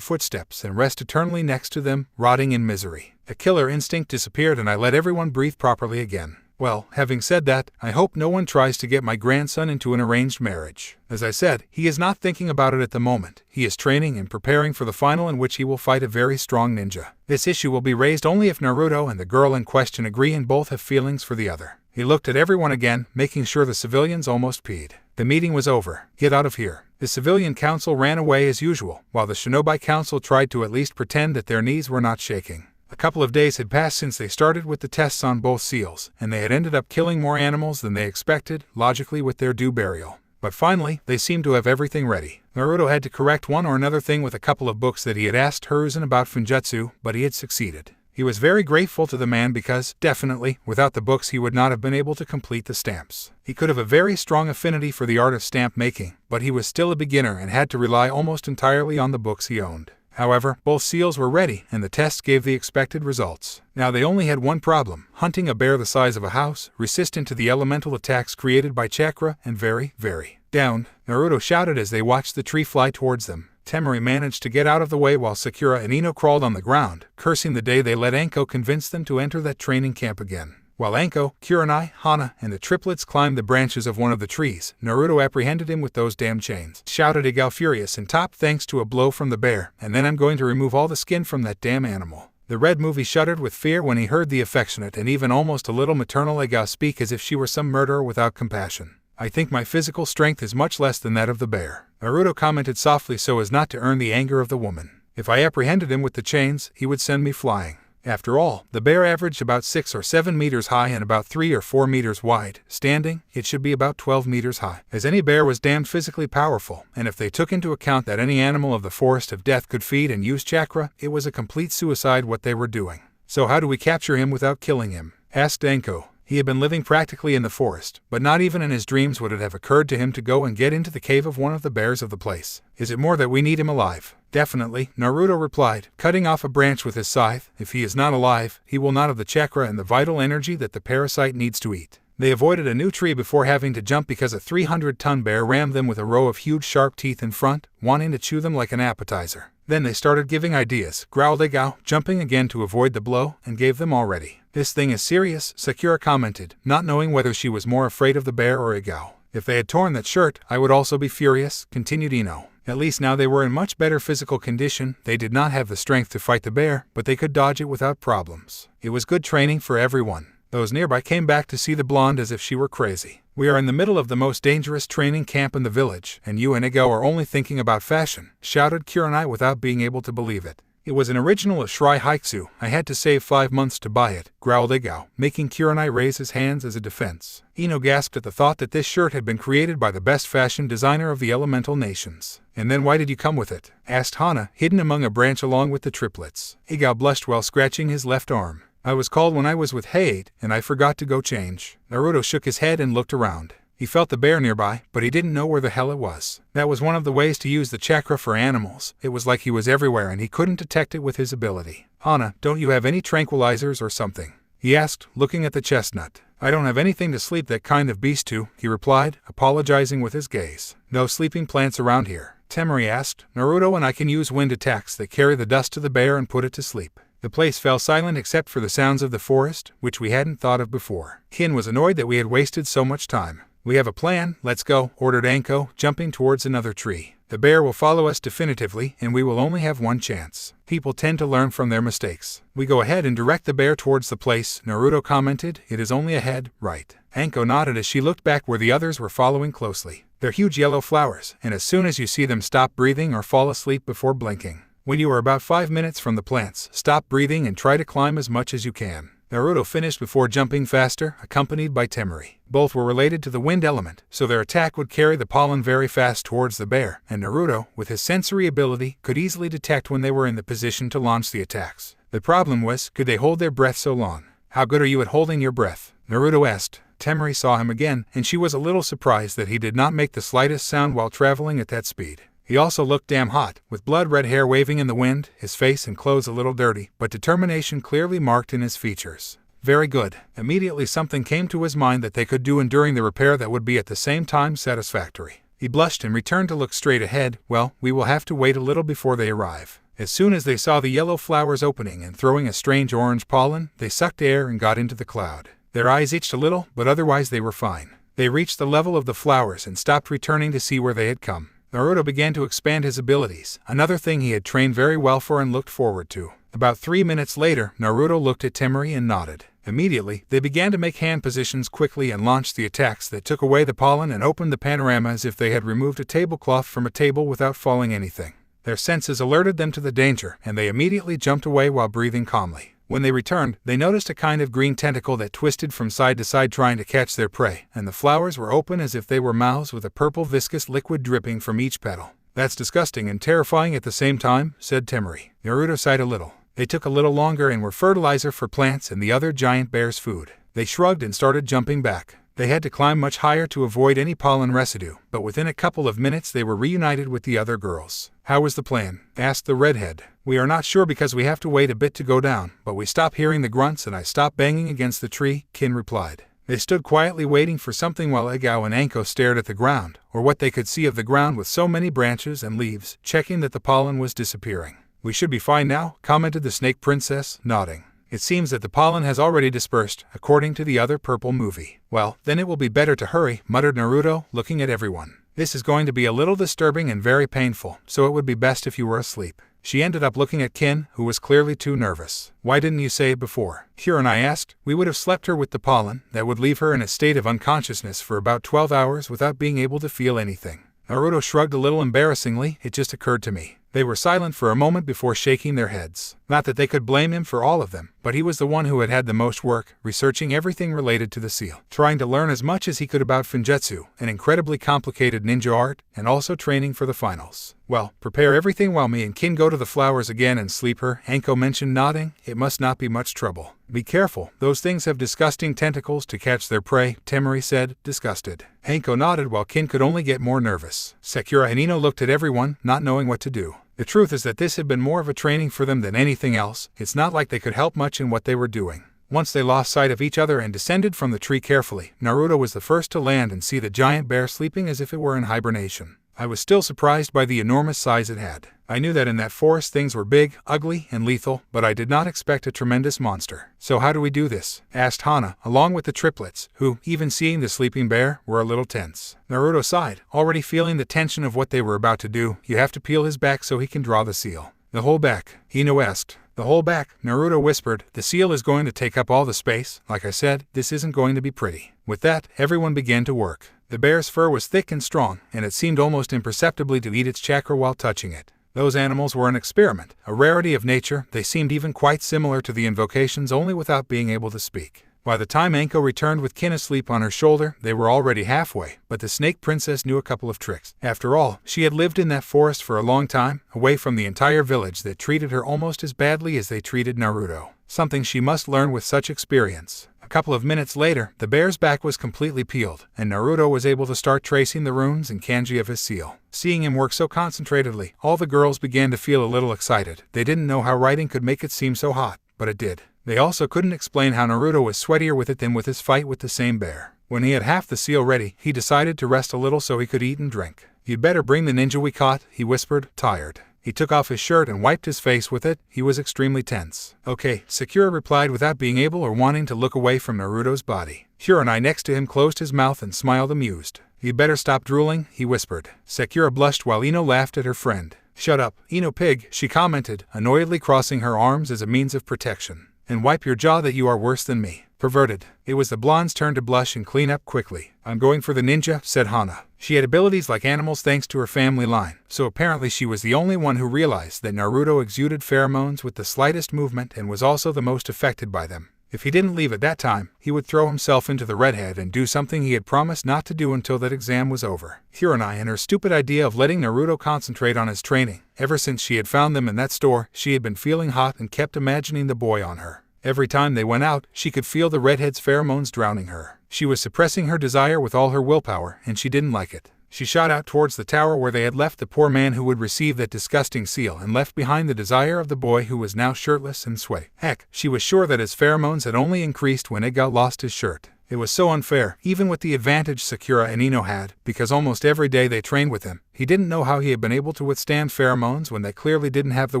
footsteps and rest eternally next to them, rotting in misery. The killer instinct disappeared and I let everyone breathe properly again. Well, having said that, I hope no one tries to get my grandson into an arranged marriage. As I said, he is not thinking about it at the moment. He is training and preparing for the final in which he will fight a very strong ninja. This issue will be raised only if Naruto and the girl in question agree and both have feelings for the other. He looked at everyone again, making sure the civilians almost peed. The meeting was over. Get out of here. The civilian council ran away as usual, while the Shinobi council tried to at least pretend that their knees were not shaking. A couple of days had passed since they started with the tests on both seals, and they had ended up killing more animals than they expected, logically with their due burial. But finally, they seemed to have everything ready. Naruto had to correct one or another thing with a couple of books that he had asked Hiruzen about Funjutsu, but he had succeeded. He was very grateful to the man because, definitely, without the books he would not have been able to complete the stamps. He could have a very strong affinity for the art of stamp making, but he was still a beginner and had to rely almost entirely on the books he owned. However, both seals were ready, and the tests gave the expected results. Now they only had one problem: hunting a bear the size of a house, resistant to the elemental attacks created by chakra, and very, very down. Naruto shouted as they watched the tree fly towards them. Temari managed to get out of the way while Sakura and Ino crawled on the ground, cursing the day they let Anko convince them to enter that training camp again. While Anko, Kurenai, Hana, and the triplets climbed the branches of one of the trees, Naruto apprehended him with those damn chains. Shouted Igao furious and top thanks to a blow from the bear, and then I'm going to remove all the skin from that damn animal. The red movie shuddered with fear when he heard the affectionate and even almost a little maternal Igao speak as if she were some murderer without compassion. I think my physical strength is much less than that of the bear. Naruto commented softly so as not to earn the anger of the woman. If I apprehended him with the chains, he would send me flying. After all, the bear averaged about 6 or 7 meters high and about 3 or 4 meters wide. Standing, it should be about 12 meters high. As any bear was damned physically powerful, and if they took into account that any animal of the forest of death could feed and use chakra, it was a complete suicide what they were doing. So how do we capture him without killing him? Asked Anko. He had been living practically in the forest, but not even in his dreams would it have occurred to him to go and get into the cave of one of the bears of the place. Is it more that we need him alive? Definitely, Naruto replied, cutting off a branch with his scythe. If he is not alive, he will not have the chakra and the vital energy that the parasite needs to eat. They avoided a new tree before having to jump because a 300-ton bear rammed them with a row of huge sharp teeth in front, wanting to chew them like an appetizer. Then they started giving ideas, growled Igao, jumping again to avoid the blow, and gave them already. This thing is serious, Sakura commented, not knowing whether she was more afraid of the bear or Igao. If they had torn that shirt, I would also be furious, continued Ino. At least now they were in much better physical condition. They did not have the strength to fight the bear, but they could dodge it without problems. It was good training for everyone. Those nearby came back to see the blonde as if she were crazy. We are in the middle of the most dangerous training camp in the village, and you and Igao are only thinking about fashion, shouted Kurenai without being able to believe it. It was an original Ashrai Haiksu. I had to save 5 months to buy it, growled Egao, making Kurenai raise his hands as a defense. Ino gasped at the thought that this shirt had been created by the best fashion designer of the elemental nations. And then why did you come with it? Asked Hana, hidden among a branch along with the triplets. Egao blushed while scratching his left arm. I was called when I was with Hayate, and I forgot to go change. Naruto shook his head and looked around. He felt the bear nearby, but he didn't know where the hell it was. That was one of the ways to use the chakra for animals. It was like he was everywhere and he couldn't detect it with his ability. Hana, don't you have any tranquilizers or something? He asked, looking at the chestnut. I don't have anything to sleep that kind of beast to, he replied, apologizing with his gaze. No sleeping plants around here. Temari asked. Naruto and I can use wind attacks that carry the dust to the bear and put it to sleep. The place fell silent except for the sounds of the forest, which we hadn't thought of before. Kin was annoyed that we had wasted so much time. We have a plan, let's go, ordered Anko, jumping towards another tree. The bear will follow us definitively, and we will only have one chance. People tend to learn from their mistakes. We go ahead and direct the bear towards the place, Naruto commented. It is only ahead, right? Anko nodded as she looked back where the others were following closely. They're huge yellow flowers, and as soon as you see them, stop breathing or fall asleep before blinking. When you are about 5 minutes from the plants, stop breathing and try to climb as much as you can. Naruto finished before jumping faster, accompanied by Temari. Both were related to the wind element, so their attack would carry the pollen very fast towards the bear, and Naruto, with his sensory ability, could easily detect when they were in the position to launch the attacks. The problem was, could they hold their breath so long? How good are you at holding your breath? Naruto asked. Temari saw him again, and she was a little surprised that he did not make the slightest sound while traveling at that speed. He also looked damn hot, with blood-red hair waving in the wind, his face and clothes a little dirty, but determination clearly marked in his features. Very good. Immediately something came to his mind that they could do enduring the repair that would be at the same time satisfactory. He blushed and returned to look straight ahead. Well, we will have to wait a little before they arrive. As soon as they saw the yellow flowers opening and throwing a strange orange pollen, they sucked air and got into the cloud. Their eyes itched a little, but otherwise they were fine. They reached the level of the flowers and stopped returning to see where they had come. Naruto began to expand his abilities, another thing he had trained very well for and looked forward to. About 3 minutes later, Naruto looked at Temari and nodded. Immediately, they began to make hand positions quickly and launched the attacks that took away the pollen and opened the panorama as if they had removed a tablecloth from a table without falling anything. Their senses alerted them to the danger, and they immediately jumped away while breathing calmly. When they returned, they noticed a kind of green tentacle that twisted from side to side trying to catch their prey, and the flowers were open as if they were mouths with a purple viscous liquid dripping from each petal. That's disgusting and terrifying at the same time, said Temari. Naruto sighed a little. They took a little longer and were fertilizer for plants and the other giant bear's food. They shrugged and started jumping back. They had to climb much higher to avoid any pollen residue, but within a couple of minutes they were reunited with the other girls. How was the plan? Asked the redhead. We are not sure because we have to wait a bit to go down, but we stopped hearing the grunts and I stopped banging against the tree, Kin replied. They stood quietly waiting for something while Egao and Anko stared at the ground, or what they could see of the ground with so many branches and leaves, checking that the pollen was disappearing. We should be fine now, commented the snake princess, nodding. It seems that the pollen has already dispersed, according to the other purple movie. Well, then it will be better to hurry, muttered Naruto, looking at everyone. This is going to be a little disturbing and very painful, so it would be best if you were asleep. She ended up looking at Kin, who was clearly too nervous. Why didn't you say it before? Kurenai asked. We would have slept her with the pollen, that would leave her in a state of unconsciousness for about 12 hours without being able to feel anything. Naruto shrugged a little embarrassingly. It just occurred to me. They were silent for a moment before shaking their heads. Not that they could blame him for all of them, but he was the one who had had the most work, researching everything related to the seal, trying to learn as much as he could about Finjutsu, an incredibly complicated ninja art, and also training for the finals. Well, prepare everything while me and Kin go to the flowers again and sleep her, Anko mentioned, nodding. It must not be much trouble. Be careful, those things have disgusting tentacles to catch their prey, Temari said, disgusted. Anko nodded while Kin could only get more nervous. Sakura and Ino looked at everyone, not knowing what to do. The truth is that this had been more of a training for them than anything else. It's not like they could help much in what they were doing. Once they lost sight of each other and descended from the tree carefully, Naruto was the first to land and see the giant bear sleeping as if it were in hibernation. I was still surprised by the enormous size it had. I knew that in that forest things were big, ugly, and lethal, but I did not expect a tremendous monster. So how do we do this? Asked Hana, along with the triplets, who, even seeing the sleeping bear, were a little tense. Naruto sighed, already feeling the tension of what they were about to do. You have to peel his back so he can draw the seal. The whole back? Ino asked. The whole back, Naruto whispered. The seal is going to take up all the space. Like I said, this isn't going to be pretty. With that, everyone began to work. The bear's fur was thick and strong, and it seemed almost imperceptibly to eat its chakra while touching it. Those animals were an experiment, a rarity of nature. They seemed even quite similar to the invocations, only without being able to speak. By the time Anko returned with Kin asleep on her shoulder, they were already halfway, but the Snake Princess knew a couple of tricks. After all, she had lived in that forest for a long time, away from the entire village that treated her almost as badly as they treated Naruto. Something she must learn with such experience. A couple of minutes later, the bear's back was completely peeled, and Naruto was able to start tracing the runes and kanji of his seal. Seeing him work so concentratedly, all the girls began to feel a little excited. They didn't know how writing could make it seem so hot, but it did. They also couldn't explain how Naruto was sweatier with it than with his fight with the same bear. When he had half the seal ready, he decided to rest a little so he could eat and drink. "You'd better bring the ninja we caught," he whispered, tired. He took off his shirt and wiped his face with it. He was extremely tense. "Okay," Sakura replied without being able or wanting to look away from Naruto's body. Kurenai next to him closed his mouth and smiled amused. "You'd better stop drooling," he whispered. Sakura blushed while Ino laughed at her friend. "Shut up, Ino pig," she commented, annoyedly crossing her arms as a means of protection. "And wipe your jaw that you are worse than me. Perverted." It was the blonde's turn to blush and clean up quickly. "I'm going for the ninja," said Hana. She had abilities like animals thanks to her family line, so apparently she was the only one who realized that Naruto exuded pheromones with the slightest movement and was also the most affected by them. If he didn't leave at that time, he would throw himself into the redhead and do something he had promised not to do until that exam was over. Kurenai and her stupid idea of letting Naruto concentrate on his training. Ever since she had found them in that store, she had been feeling hot and kept imagining the boy on her. Every time they went out, she could feel the redhead's pheromones drowning her. She was suppressing her desire with all her willpower, and she didn't like it. She shot out towards the tower where they had left the poor man who would receive that disgusting seal and left behind the desire of the boy who was now shirtless and sweaty. Heck, she was sure that his pheromones had only increased when Iga lost his shirt. It was so unfair, even with the advantage Sakura and Ino had, because almost every day they trained with him. He didn't know how he had been able to withstand pheromones when they clearly didn't have the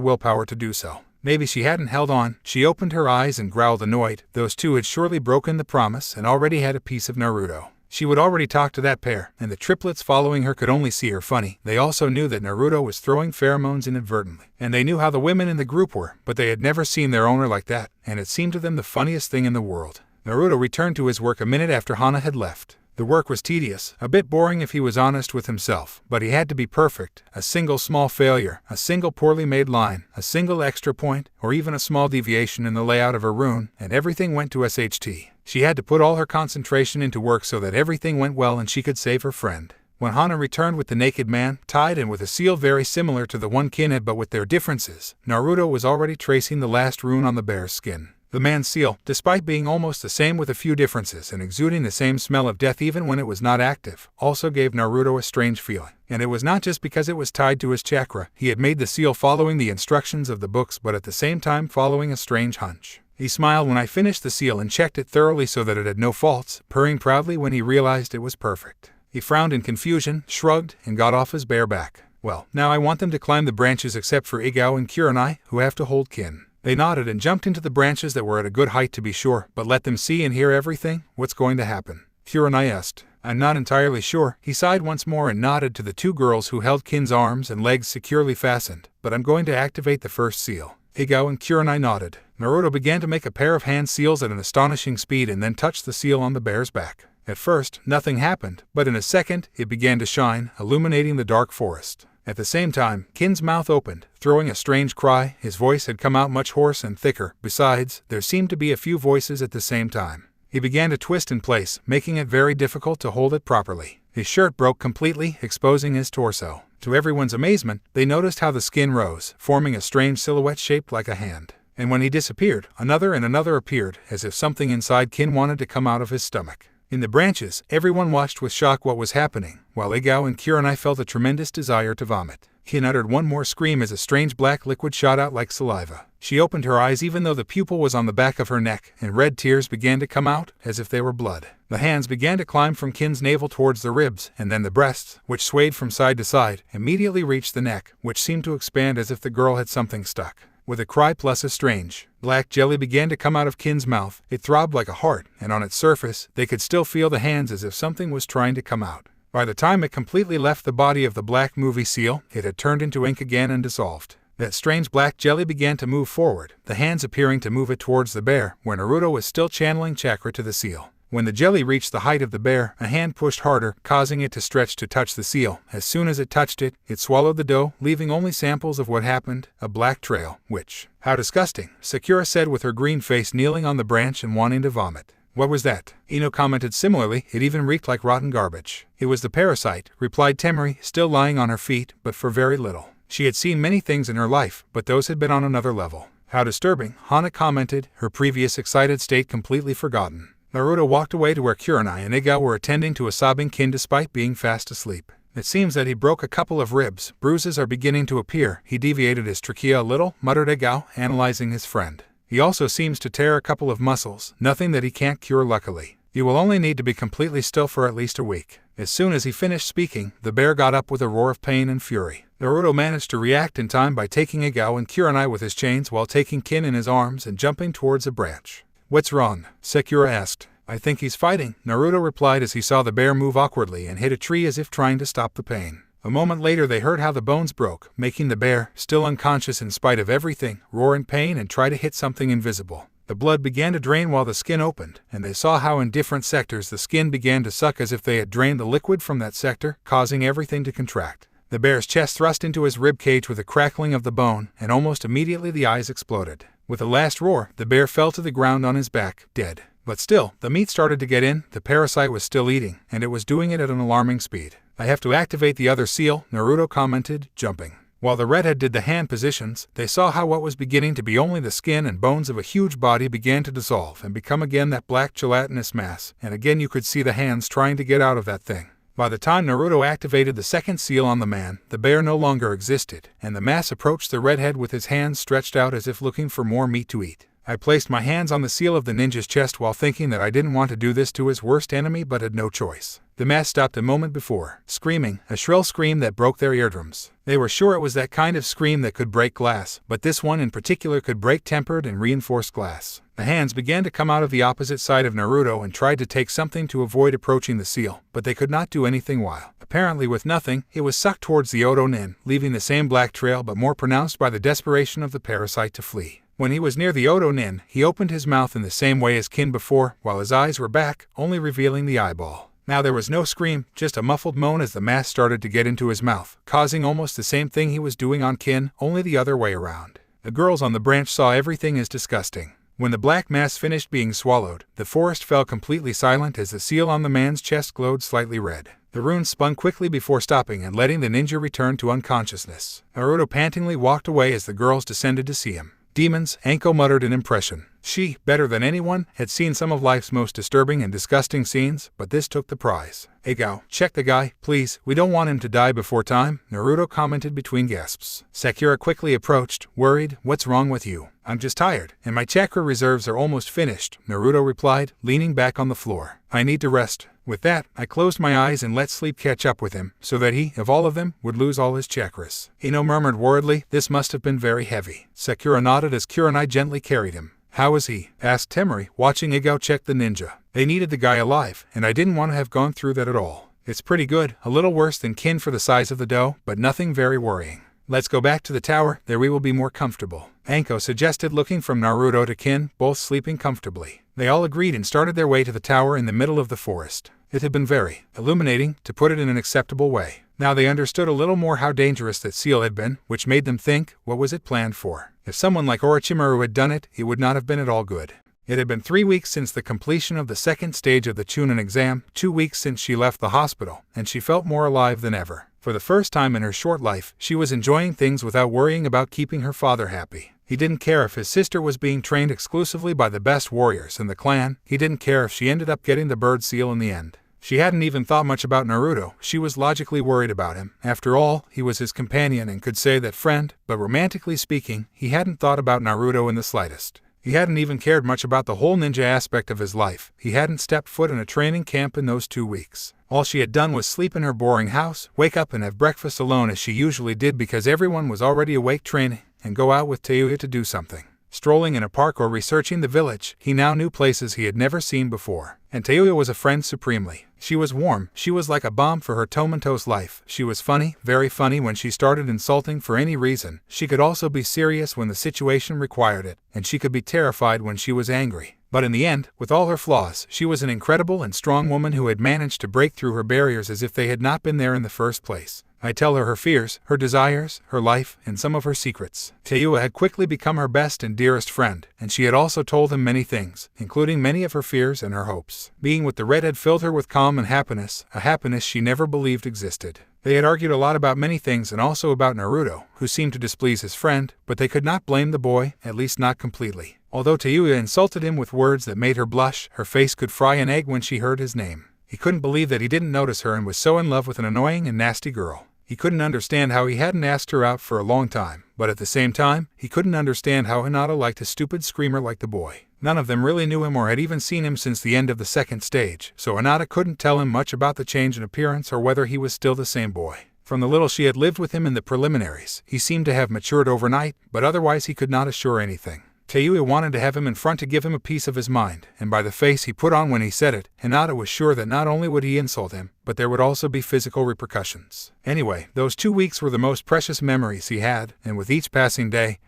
willpower to do so. Maybe she hadn't held on. She opened her eyes and growled annoyed. Those two had surely broken the promise and already had a piece of Naruto. She would already talk to that pair, and the triplets following her could only see her funny. They also knew that Naruto was throwing pheromones inadvertently. And they knew how the women in the group were, but they had never seen their owner like that, and it seemed to them the funniest thing in the world. Naruto returned to his work a minute after Hana had left. The work was tedious, a bit boring if he was honest with himself, but he had to be perfect. A single small failure, a single poorly made line, a single extra point, or even a small deviation in the layout of a rune, and everything went to SHT. She had to put all her concentration into work so that everything went well and she could save her friend. When Hana returned with the naked man, tied and with a seal very similar to the one Kin had but with their differences, Naruto was already tracing the last rune on the bear's skin. The man's seal, despite being almost the same with a few differences and exuding the same smell of death even when it was not active, also gave Naruto a strange feeling. And it was not just because it was tied to his chakra. He had made the seal following the instructions of the books but at the same time following a strange hunch. He smiled when I finished the seal and checked it thoroughly so that it had no faults, purring proudly when he realized it was perfect. He frowned in confusion, shrugged, and got off his bare back. "Well, now I want them to climb the branches except for Igao and Kurenai, who have to hold Kin." They nodded and jumped into the branches that were at a good height to be sure, but let them see and hear everything. "What's going to happen?" Kurenai asked. "I'm not entirely sure." He sighed once more and nodded to the two girls who held Kin's arms and legs securely fastened. "But I'm going to activate the first seal." Igao and Kurenai nodded. Naruto began to make a pair of hand seals at an astonishing speed and then touched the seal on the bear's back. At first, nothing happened, but in a second, it began to shine, illuminating the dark forest. At the same time, Kin's mouth opened, throwing a strange cry. His voice had come out much hoarse and thicker. Besides, there seemed to be a few voices at the same time. He began to twist in place, making it very difficult to hold it properly. His shirt broke completely, exposing his torso. To everyone's amazement, they noticed how the skin rose, forming a strange silhouette shaped like a hand. And when he disappeared, another and another appeared, as if something inside Kin wanted to come out of his stomach. In the branches, everyone watched with shock what was happening, while Igao and Kurenai felt a tremendous desire to vomit. Kin uttered one more scream as a strange black liquid shot out like saliva. She opened her eyes even though the pupil was on the back of her neck, and red tears began to come out, as if they were blood. The hands began to climb from Kin's navel towards the ribs, and then the breasts, which swayed from side to side, immediately reached the neck, which seemed to expand as if the girl had something stuck. With a cry plus a strange, black jelly began to come out of Kin's mouth. It throbbed like a heart, and on its surface, they could still feel the hands as if something was trying to come out. By the time it completely left the body of the black movie seal, it had turned into ink again and dissolved. That strange black jelly began to move forward, the hands appearing to move it towards the bear, where Naruto was still channeling chakra to the seal. When the jelly reached the height of the bear, a hand pushed harder, causing it to stretch to touch the seal. As soon as it touched it, it swallowed the dough, leaving only samples of what happened, a black trail, which, how disgusting, Sakura said with her green face, kneeling on the branch and wanting to vomit. What was that? Ino commented similarly, it even reeked like rotten garbage. It was the parasite, replied Temari, still lying on her feet, but for very little. She had seen many things in her life, but those had been on another level. How disturbing, Hana commented, her previous excited state completely forgotten. Naruto walked away to where Kurenai and Iga were attending to a sobbing Kin despite being fast asleep. It seems that he broke a couple of ribs. Bruises are beginning to appear. He deviated his trachea a little, muttered Igao, analyzing his friend. He also seems to tear a couple of muscles, nothing that he can't cure luckily. You will only need to be completely still for at least a week. As soon as he finished speaking, the bear got up with a roar of pain and fury. Naruto managed to react in time by taking Igao and Kurenai with his chains while taking Kin in his arms and jumping towards a branch. What's wrong? Sakura asked. I think he's fighting, Naruto replied as he saw the bear move awkwardly and hit a tree as if trying to stop the pain. A moment later they heard how the bones broke, making the bear, still unconscious in spite of everything, roar in pain and try to hit something invisible. The blood began to drain while the skin opened, and they saw how in different sectors the skin began to suck as if they had drained the liquid from that sector, causing everything to contract. The bear's chest thrust into his rib cage with a crackling of the bone, and almost immediately the eyes exploded. With a last roar, the bear fell to the ground on his back, dead. But still, the meat started to get in, the parasite was still eating, and it was doing it at an alarming speed. I have to activate the other seal, Naruto commented, jumping. While the redhead did the hand positions, they saw how what was beginning to be only the skin and bones of a huge body began to dissolve and become again that black gelatinous mass, and again you could see the hands trying to get out of that thing. By the time Naruto activated the second seal on the man, the bear no longer existed, and the mass approached the redhead with his hands stretched out as if looking for more meat to eat. I placed my hands on the seal of the ninja's chest while thinking that I didn't want to do this to his worst enemy but had no choice. The mass stopped a moment before, screaming, a shrill scream that broke their eardrums. They were sure it was that kind of scream that could break glass, but this one in particular could break tempered and reinforced glass. The hands began to come out of the opposite side of Naruto and tried to take something to avoid approaching the seal, but they could not do anything while, apparently with nothing, it was sucked towards the Oto Nin, leaving the same black trail but more pronounced by the desperation of the parasite to flee. When he was near the Oto Nin, he opened his mouth in the same way as Kin before, while his eyes were back, only revealing the eyeball. Now there was no scream, just a muffled moan as the mass started to get into his mouth, causing almost the same thing he was doing on Kin, only the other way around. The girls on the branch saw everything as disgusting. When the black mass finished being swallowed, the forest fell completely silent as the seal on the man's chest glowed slightly red. The runes spun quickly before stopping and letting the ninja return to unconsciousness. Naruto pantingly walked away as the girls descended to see him. Demons, Anko muttered in impression. She, better than anyone, had seen some of life's most disturbing and disgusting scenes, but this took the prize. Igao, check the guy, please, we don't want him to die before time, Naruto commented between gasps. Sakura quickly approached, worried, what's wrong with you? I'm just tired, and my chakra reserves are almost finished, Naruto replied, leaning back on the floor. I need to rest. With that, I closed my eyes and let sleep catch up with him, so that he, of all of them, would lose all his chakras. Ino murmured worriedly, this must have been very heavy. Sakura nodded as Kurenai gently carried him. How is he? Asked Temari, watching Igao check the ninja. They needed the guy alive, and I didn't want to have gone through that at all. It's pretty good, a little worse than Kin for the size of the dough, but nothing very worrying. Let's go back to the tower, there we will be more comfortable. Anko suggested, looking from Naruto to Kin, both sleeping comfortably. They all agreed and started their way to the tower in the middle of the forest. It had been very illuminating, to put it in an acceptable way. Now they understood a little more how dangerous that seal had been, which made them think, what was it planned for? If someone like Orochimaru had done it, it would not have been at all good. It had been 3 weeks since the completion of the second stage of the Chunin exam, 2 weeks since she left the hospital, and she felt more alive than ever. For the first time in her short life, she was enjoying things without worrying about keeping her father happy. He didn't care if his sister was being trained exclusively by the best warriors in the clan. He didn't care if she ended up getting the bird seal in the end. She hadn't even thought much about Naruto. She was logically worried about him. After all, he was his companion and could say that friend, but romantically speaking, he hadn't thought about Naruto in the slightest. He hadn't even cared much about the whole ninja aspect of his life. He hadn't stepped foot in a training camp in those 2 weeks. All she had done was sleep in her boring house, wake up and have breakfast alone as she usually did because everyone was already awake training, and go out with Teuya to do something. Strolling in a park or researching the village, he now knew places he had never seen before. And Teuya was a friend supremely. She was warm, she was like a balm for her Tomento's life. She was funny, very funny when she started insulting for any reason. She could also be serious when the situation required it, and she could be terrified when she was angry. But in the end, with all her flaws, she was an incredible and strong woman who had managed to break through her barriers as if they had not been there in the first place. I tell her fears, her desires, her life, and some of her secrets. Teiua had quickly become her best and dearest friend, and she had also told him many things, including many of her fears and her hopes. Being with the redhead filled her with calm and happiness, a happiness she never believed existed. They had argued a lot about many things and also about Naruto, who seemed to displease his friend, but they could not blame the boy, at least not completely. Although Teiua insulted him with words that made her blush, her face could fry an egg when she heard his name. He couldn't believe that he didn't notice her and was so in love with an annoying and nasty girl. He couldn't understand how he hadn't asked her out for a long time, but at the same time, he couldn't understand how Hinata liked a stupid screamer like the boy. None of them really knew him or had even seen him since the end of the second stage, so Hinata couldn't tell him much about the change in appearance or whether he was still the same boy. From the little she had lived with him in the preliminaries, he seemed to have matured overnight, but otherwise he could not assure anything. Teiua wanted to have him in front to give him a piece of his mind, and by the face he put on when he said it, Hinata was sure that not only would he insult him, but there would also be physical repercussions. Anyway, those 2 weeks were the most precious memories he had, and with each passing day,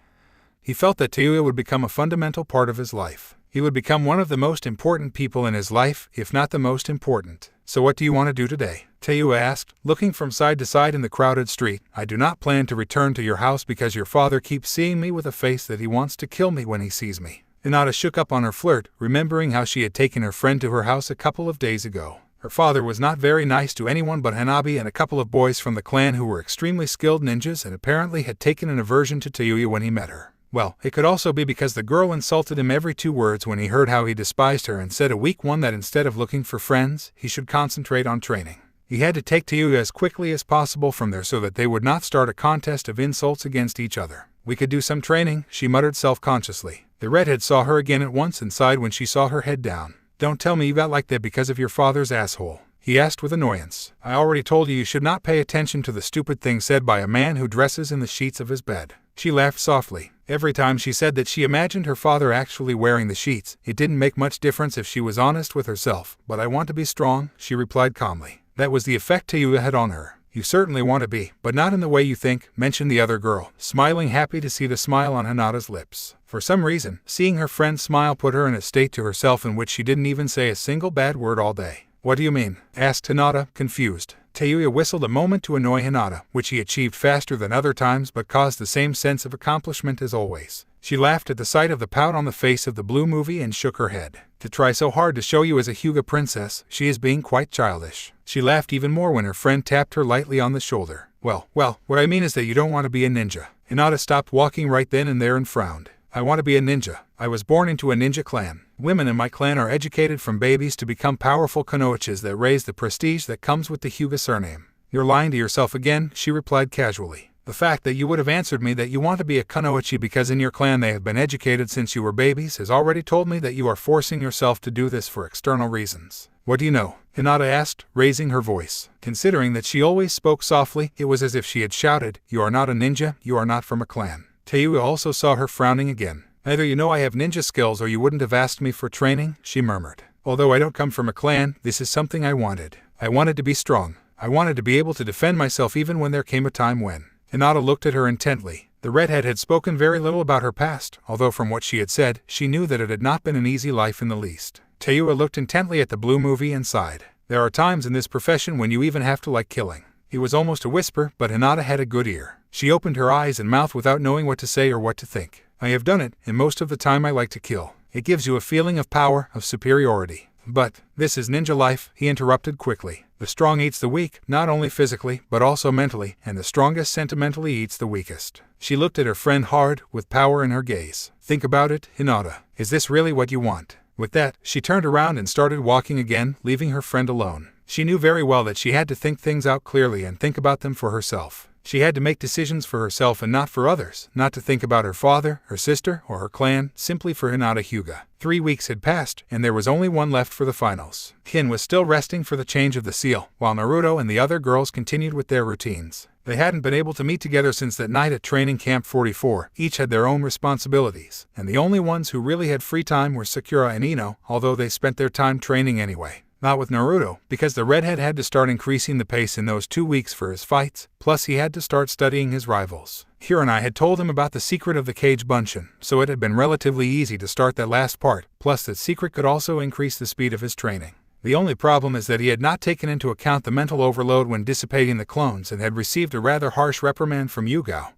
he felt that Teiua would become a fundamental part of his life. He would become one of the most important people in his life, if not the most important. So what do you want to do today? Teiua asked, looking from side to side in the crowded street. I do not plan to return to your house because your father keeps seeing me with a face that he wants to kill me when he sees me. Hinata shook up on her flirt, remembering how she had taken her friend to her house a couple of days ago. Her father was not very nice to anyone but Hanabi and a couple of boys from the clan who were extremely skilled ninjas and apparently had taken an aversion to Teiua when he met her. Well, it could also be because the girl insulted him every 2 words when he heard how he despised her and said a weak one that instead of looking for friends, he should concentrate on training. He had to take Teiua as quickly as possible from there so that they would not start a contest of insults against each other. We could do some training, she muttered self-consciously. The redhead saw her again at once and sighed when she saw her head down. Don't tell me you got like that because of your father's asshole, he asked with annoyance. I already told you should not pay attention to the stupid things said by a man who dresses in the sheets of his bed. She laughed softly. Every time she said that she imagined her father actually wearing the sheets, it didn't make much difference if she was honest with herself. But I want to be strong, she replied calmly. That was the effect Teiua had on her. You certainly want to be, but not in the way you think, mentioned the other girl, smiling happy to see the smile on Hinata's lips. For some reason, seeing her friend's smile put her in a state to herself in which she didn't even say a single bad word all day. What do you mean? Asked Hinata, confused. Teiua whistled a moment to annoy Hinata, which he achieved faster than other times but caused the same sense of accomplishment as always. She laughed at the sight of the pout on the face of the blue movie and shook her head. To try so hard to show you as a Hyuga princess, she is being quite childish. She laughed even more when her friend tapped her lightly on the shoulder. Well, what I mean is that you don't want to be a ninja. Hinata stopped walking right then and there and frowned. I want to be a ninja. I was born into a ninja clan. Women in my clan are educated from babies to become powerful kunoichis that raise the prestige that comes with the Hyuga surname. You're lying to yourself again, she replied casually. The fact that you would have answered me that you want to be a kunoichi because in your clan they have been educated since you were babies has already told me that you are forcing yourself to do this for external reasons. What do you know? Hinata asked, raising her voice. Considering that she always spoke softly, it was as if she had shouted, You are not a ninja, you are not from a clan. Teiua also saw her frowning again. Either you know I have ninja skills or you wouldn't have asked me for training, she murmured. Although I don't come from a clan, this is something I wanted. I wanted to be strong. I wanted to be able to defend myself even when there came a time when. Hinata looked at her intently. The redhead had spoken very little about her past, although from what she had said, she knew that it had not been an easy life in the least. Teiua looked intently at the blue movie and sighed. There are times in this profession when you even have to like killing. It was almost a whisper, but Hinata had a good ear. She opened her eyes and mouth without knowing what to say or what to think. I have done it, and most of the time I like to kill. It gives you a feeling of power, of superiority. But, this is ninja life, he interrupted quickly. The strong eats the weak, not only physically, but also mentally, and the strongest sentimentally eats the weakest. She looked at her friend hard, with power in her gaze. Think about it, Hinata. Is this really what you want? With that, she turned around and started walking again, leaving her friend alone. She knew very well that she had to think things out clearly and think about them for herself. She had to make decisions for herself and not for others, not to think about her father, her sister, or her clan, simply for Hinata Hyuga. 3 weeks had passed, and there was only one left for the finals. Kin was still resting for the change of the seal, while Naruto and the other girls continued with their routines. They hadn't been able to meet together since that night at Training Camp 44, each had their own responsibilities, and the only ones who really had free time were Sakura and Ino, although they spent their time training anyway. Not with Naruto, because the redhead had to start increasing the pace in those 2 weeks for his fights, plus he had to start studying his rivals. Hiranai had told him about the secret of the Kage Bunshin, so it had been relatively easy to start that last part, plus that secret could also increase the speed of his training. The only problem is that he had not taken into account the mental overload when dissipating the clones and had received a rather harsh reprimand from Yugao,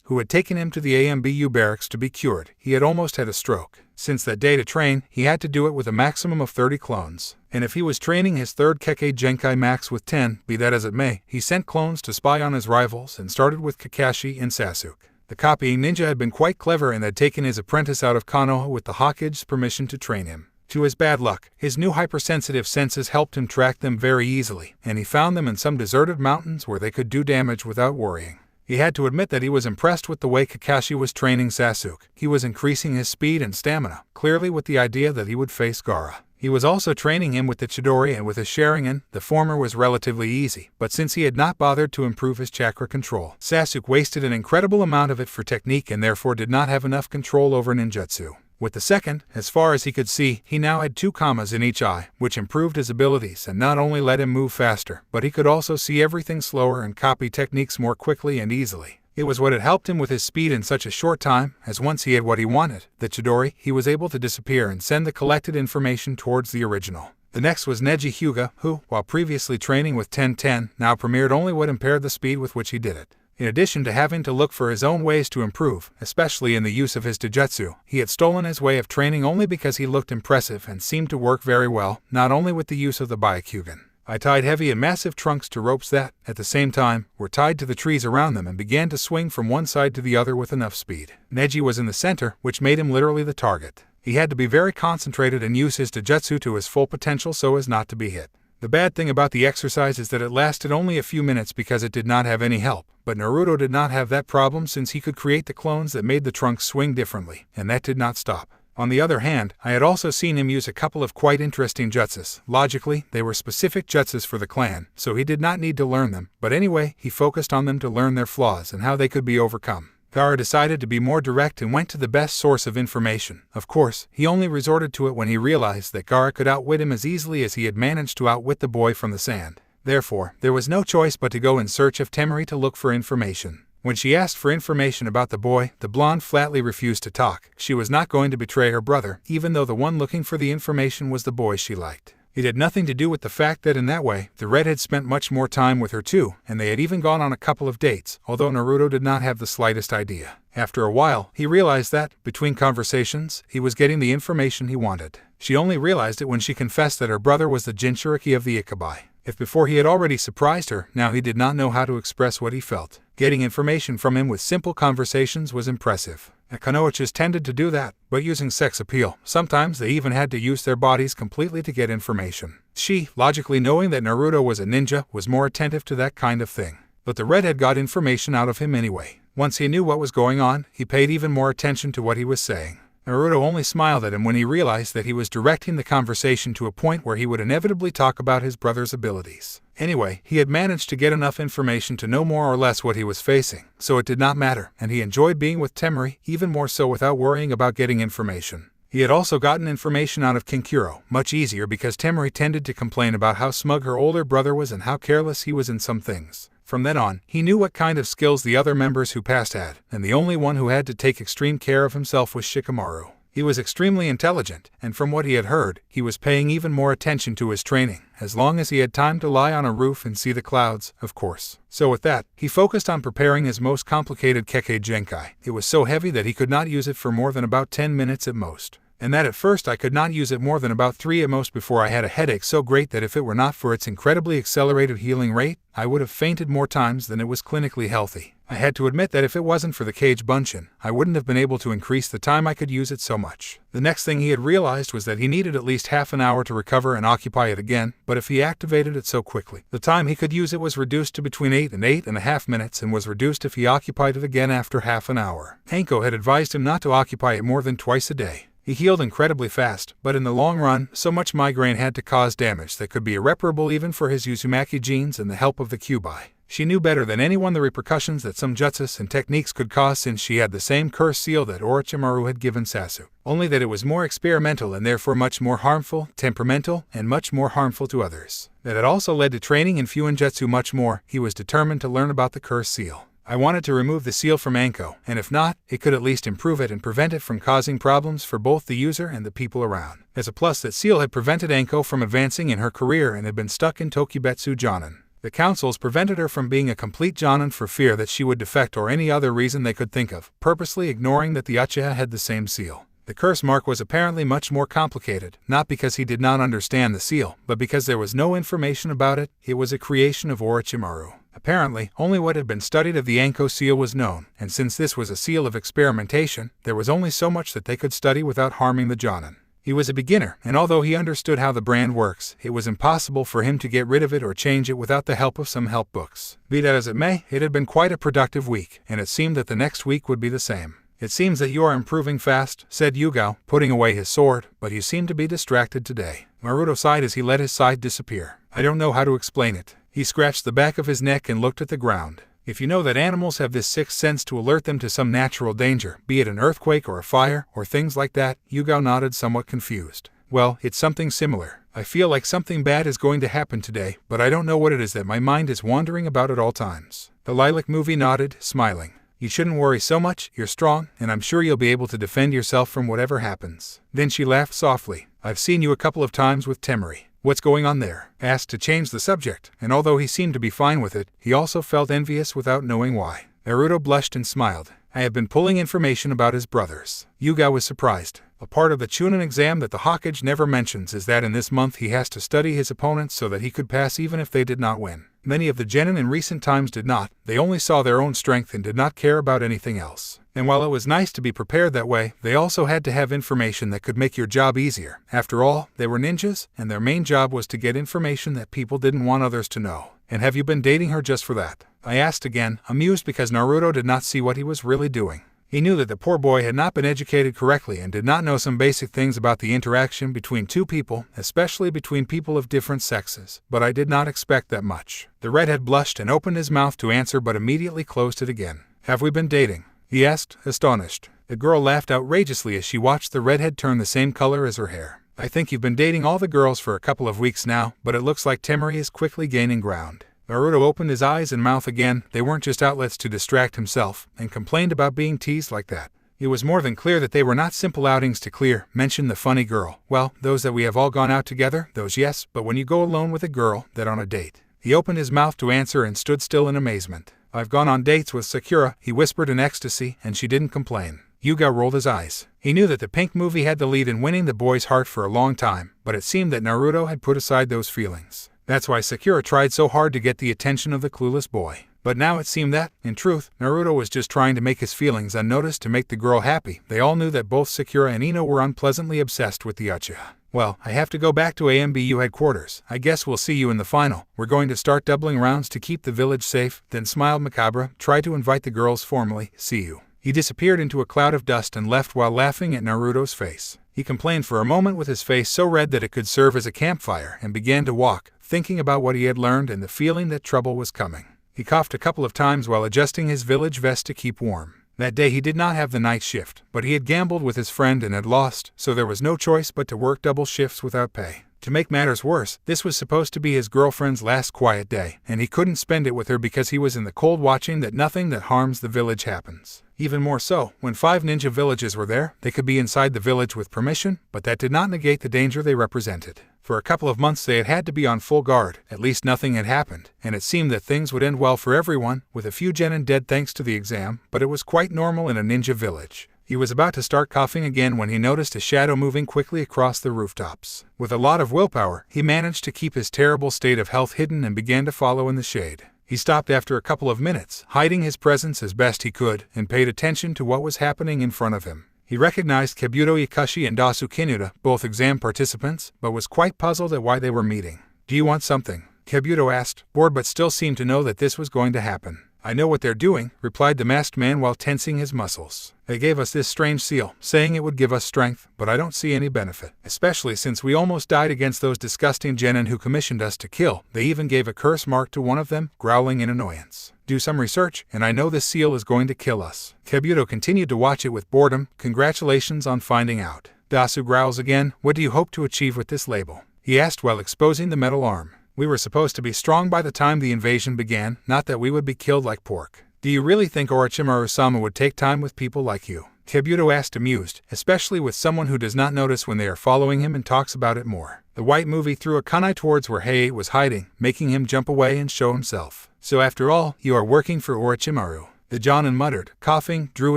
who had taken him to the AMBU barracks to be cured. He had almost had a stroke. Since that day to train, he had to do it with a maximum of 30 clones. And if he was training his third Kekkei Genkai max with 10, be that as it may, he sent clones to spy on his rivals and started with Kakashi and Sasuke. The copying ninja had been quite clever and had taken his apprentice out of Konoha with the Hokage's permission to train him. To his bad luck, his new hypersensitive senses helped him track them very easily, and he found them in some deserted mountains where they could do damage without worrying. He had to admit that he was impressed with the way Kakashi was training Sasuke. He was increasing his speed and stamina, clearly with the idea that he would face Gaara. He was also training him with the Chidori and with his Sharingan. The former was relatively easy, but since he had not bothered to improve his chakra control, Sasuke wasted an incredible amount of it for technique and therefore did not have enough control over ninjutsu. With the second, as far as he could see, he now had 2 commas in each eye, which improved his abilities and not only let him move faster, but he could also see everything slower and copy techniques more quickly and easily. It was what had helped him with his speed in such a short time, as once he had what he wanted, the Chidori, he was able to disappear and send the collected information towards the original. The next was Neji Hyuga, who, while previously training with 10-10, now premiered only what impaired the speed with which he did it. In addition to having to look for his own ways to improve, especially in the use of his Jujutsu, he had stolen his way of training only because he looked impressive and seemed to work very well, not only with the use of the Byakugan. I tied heavy and massive trunks to ropes that, at the same time, were tied to the trees around them and began to swing from one side to the other with enough speed. Neji was in the center, which made him literally the target. He had to be very concentrated and use his Jujutsu to his full potential so as not to be hit. The bad thing about the exercise is that it lasted only a few minutes because it did not have any help, but Naruto did not have that problem since he could create the clones that made the trunks swing differently, and that did not stop. On the other hand, I had also seen him use a couple of quite interesting jutsus. Logically, they were specific jutsus for the clan, so he did not need to learn them, but anyway, he focused on them to learn their flaws and how they could be overcome. Gaara decided to be more direct and went to the best source of information. Of course, he only resorted to it when he realized that Gaara could outwit him as easily as he had managed to outwit the boy from the sand. Therefore, there was no choice but to go in search of Temari to look for information. When she asked for information about the boy, the blonde flatly refused to talk. She was not going to betray her brother, even though the one looking for the information was the boy she liked. It had nothing to do with the fact that in that way, the redhead spent much more time with her too, and they had even gone on a couple of dates, although Naruto did not have the slightest idea. After a while, he realized that, between conversations, he was getting the information he wanted. She only realized it when she confessed that her brother was the Jinchuriki of the Ikabai. If before he had already surprised her, now he did not know how to express what he felt. Getting information from him with simple conversations was impressive. Kunoichis tended to do that, but using sex appeal. Sometimes they even had to use their bodies completely to get information. She, logically knowing that Naruto was a ninja, was more attentive to that kind of thing. But the redhead got information out of him anyway. Once he knew what was going on, he paid even more attention to what he was saying. Naruto only smiled at him when he realized that he was directing the conversation to a point where he would inevitably talk about his brother's abilities. Anyway, he had managed to get enough information to know more or less what he was facing, so it did not matter, and he enjoyed being with Temari, even more so without worrying about getting information. He had also gotten information out of Kinkuro, much easier because Temari tended to complain about how smug her older brother was and how careless he was in some things. From then on, he knew what kind of skills the other members who passed had, and the only one who had to take extreme care of himself was Shikamaru. He was extremely intelligent, and from what he had heard, he was paying even more attention to his training, as long as he had time to lie on a roof and see the clouds, of course. So with that, he focused on preparing his most complicated Kekkei Genkai. It was so heavy that he could not use it for more than about 10 minutes at most. And that at first I could not use it more than about 3 at most before I had a headache so great that if it were not for its incredibly accelerated healing rate, I would have fainted more times than it was clinically healthy. I had to admit that if it wasn't for the Kage Bunshin, I wouldn't have been able to increase the time I could use it so much. The next thing he had realized was that he needed at least half an hour to recover and occupy it again, but if he activated it so quickly, the time he could use it was reduced to between 8 and 8.5 minutes and was reduced if he occupied it again after half an hour. Hanko had advised him not to occupy it more than twice a day. He healed incredibly fast, but in the long run, so much migraine had to cause damage that could be irreparable even for his Uzumaki genes and the help of the Kyuubi. She knew better than anyone the repercussions that some jutsus and techniques could cause since she had the same curse seal that Orochimaru had given Sasuke, only that it was more experimental and therefore much more harmful, temperamental, and much more harmful to others. That had also led to training in Fuinjutsu much more. He was determined to learn about the curse seal. I wanted to remove the seal from Anko, and if not, it could at least improve it and prevent it from causing problems for both the user and the people around. As a plus, that seal had prevented Anko from advancing in her career and had been stuck in Tokubetsu Jonin. The councils prevented her from being a complete Jonin for fear that she would defect or any other reason they could think of, purposely ignoring that the Uchiha had the same seal. The curse mark was apparently much more complicated, not because he did not understand the seal, but because there was no information about it. It was a creation of Orochimaru. Apparently, only what had been studied of the Anko seal was known, and since this was a seal of experimentation, there was only so much that they could study without harming the Jonin. He was a beginner, and although he understood how the brand works, it was impossible for him to get rid of it or change it without the help of some help books. Be that as it may, it had been quite a productive week, and it seemed that the next week would be the same. It seems that you are improving fast, said Yugao, putting away his sword, but you seem to be distracted today. Naruto sighed as he let his side disappear. I don't know how to explain it. He scratched the back of his neck and looked at the ground. If you know that animals have this sixth sense to alert them to some natural danger, be it an earthquake or a fire, or things like that, Yugao nodded, somewhat confused. Well, it's something similar. I feel like something bad is going to happen today, but I don't know what it is that my mind is wandering about at all times. The Lilac Movie nodded, smiling. You shouldn't worry so much, you're strong, and I'm sure you'll be able to defend yourself from whatever happens. Then she laughed softly. I've seen you a couple of times with Temari. What's going on there? Asked to change the subject, and although he seemed to be fine with it, he also felt envious without knowing why. Naruto blushed and smiled. I have been pulling information about his brothers. Yugao was surprised. A part of the Chunin exam that the Hokage never mentions is that in this month he has to study his opponents so that he could pass even if they did not win. Many of the genin in recent times did not. They only saw their own strength and did not care about anything else. And while it was nice to be prepared that way, they also had to have information that could make your job easier. After all, they were ninjas, and their main job was to get information that people didn't want others to know. And have you been dating her just for that? I asked again, amused because Naruto did not see what he was really doing. He knew that the poor boy had not been educated correctly and did not know some basic things about the interaction between two people, especially between people of different sexes, but I did not expect that much. The redhead blushed and opened his mouth to answer but immediately closed it again. Have we been dating? He asked, astonished. The girl laughed outrageously as she watched the redhead turn the same color as her hair. I think you've been dating all the girls for a couple of weeks now, but it looks like Temari is quickly gaining ground. Naruto opened his eyes and mouth again. They weren't just outlets to distract himself, and complained about being teased like that. It was more than clear that they were not simple outings to clear, mentioned the funny girl. Well, those that we have all gone out together, those yes, but when you go alone with a girl, that on a date. He opened his mouth to answer and stood still in amazement. I've gone on dates with Sakura, he whispered in ecstasy, and she didn't complain. Yugao rolled his eyes. He knew that the pink movie had the lead in winning the boy's heart for a long time, but it seemed that Naruto had put aside those feelings. That's why Sakura tried so hard to get the attention of the clueless boy. But now it seemed that, in truth, Naruto was just trying to make his feelings unnoticed to make the girl happy. They all knew that both Sakura and Ino were unpleasantly obsessed with the Uchiha. Well, I have to go back to AMBU headquarters. I guess we'll see you in the final. We're going to start doubling rounds to keep the village safe. Then smiled Macabre, tried to invite the girls formally. See you. He disappeared into a cloud of dust and left while laughing at Naruto's face. He complained for a moment with his face so red that it could serve as a campfire and began to walk, thinking about what he had learned and the feeling that trouble was coming. He coughed a couple of times while adjusting his village vest to keep warm. That day he did not have the night shift, but he had gambled with his friend and had lost, so there was no choice but to work double shifts without pay. To make matters worse, this was supposed to be his girlfriend's last quiet day, and he couldn't spend it with her because he was in the cold watching that nothing that harms the village happens. Even more so, when 5 ninja villages were there, they could be inside the village with permission, but that did not negate the danger they represented. For a couple of months they had had to be on full guard, at least nothing had happened, and it seemed that things would end well for everyone, with a few genin dead thanks to the exam, but it was quite normal in a ninja village. He was about to start coughing again when he noticed a shadow moving quickly across the rooftops. With a lot of willpower, he managed to keep his terrible state of health hidden and began to follow in the shade. He stopped after a couple of minutes, hiding his presence as best he could, and paid attention to what was happening in front of him. He recognized Kabuto Ikashi and Dasu Kinuta, both exam participants, but was quite puzzled at why they were meeting. Do you want something? Kabuto asked, bored but still seemed to know that this was going to happen. I know what they're doing, replied the masked man while tensing his muscles. They gave us this strange seal, saying it would give us strength, but I don't see any benefit. Especially since we almost died against those disgusting genin who commissioned us to kill. They even gave a curse mark to one of them, growling in annoyance. Do some research, and I know this seal is going to kill us. Kabuto continued to watch it with boredom. Congratulations on finding out. Dasu growls again. What do you hope to achieve with this label? He asked while exposing the metal arm. We were supposed to be strong by the time the invasion began, not that we would be killed like pork. Do you really think Orochimaru-sama would take time with people like you? Kabuto asked, amused, especially with someone who does not notice when they are following him and talks about it more. The white movie threw a kunai towards where Heiei was hiding, making him jump away and show himself. So after all, you are working for Orochimaru. The Jonin muttered, coughing, drew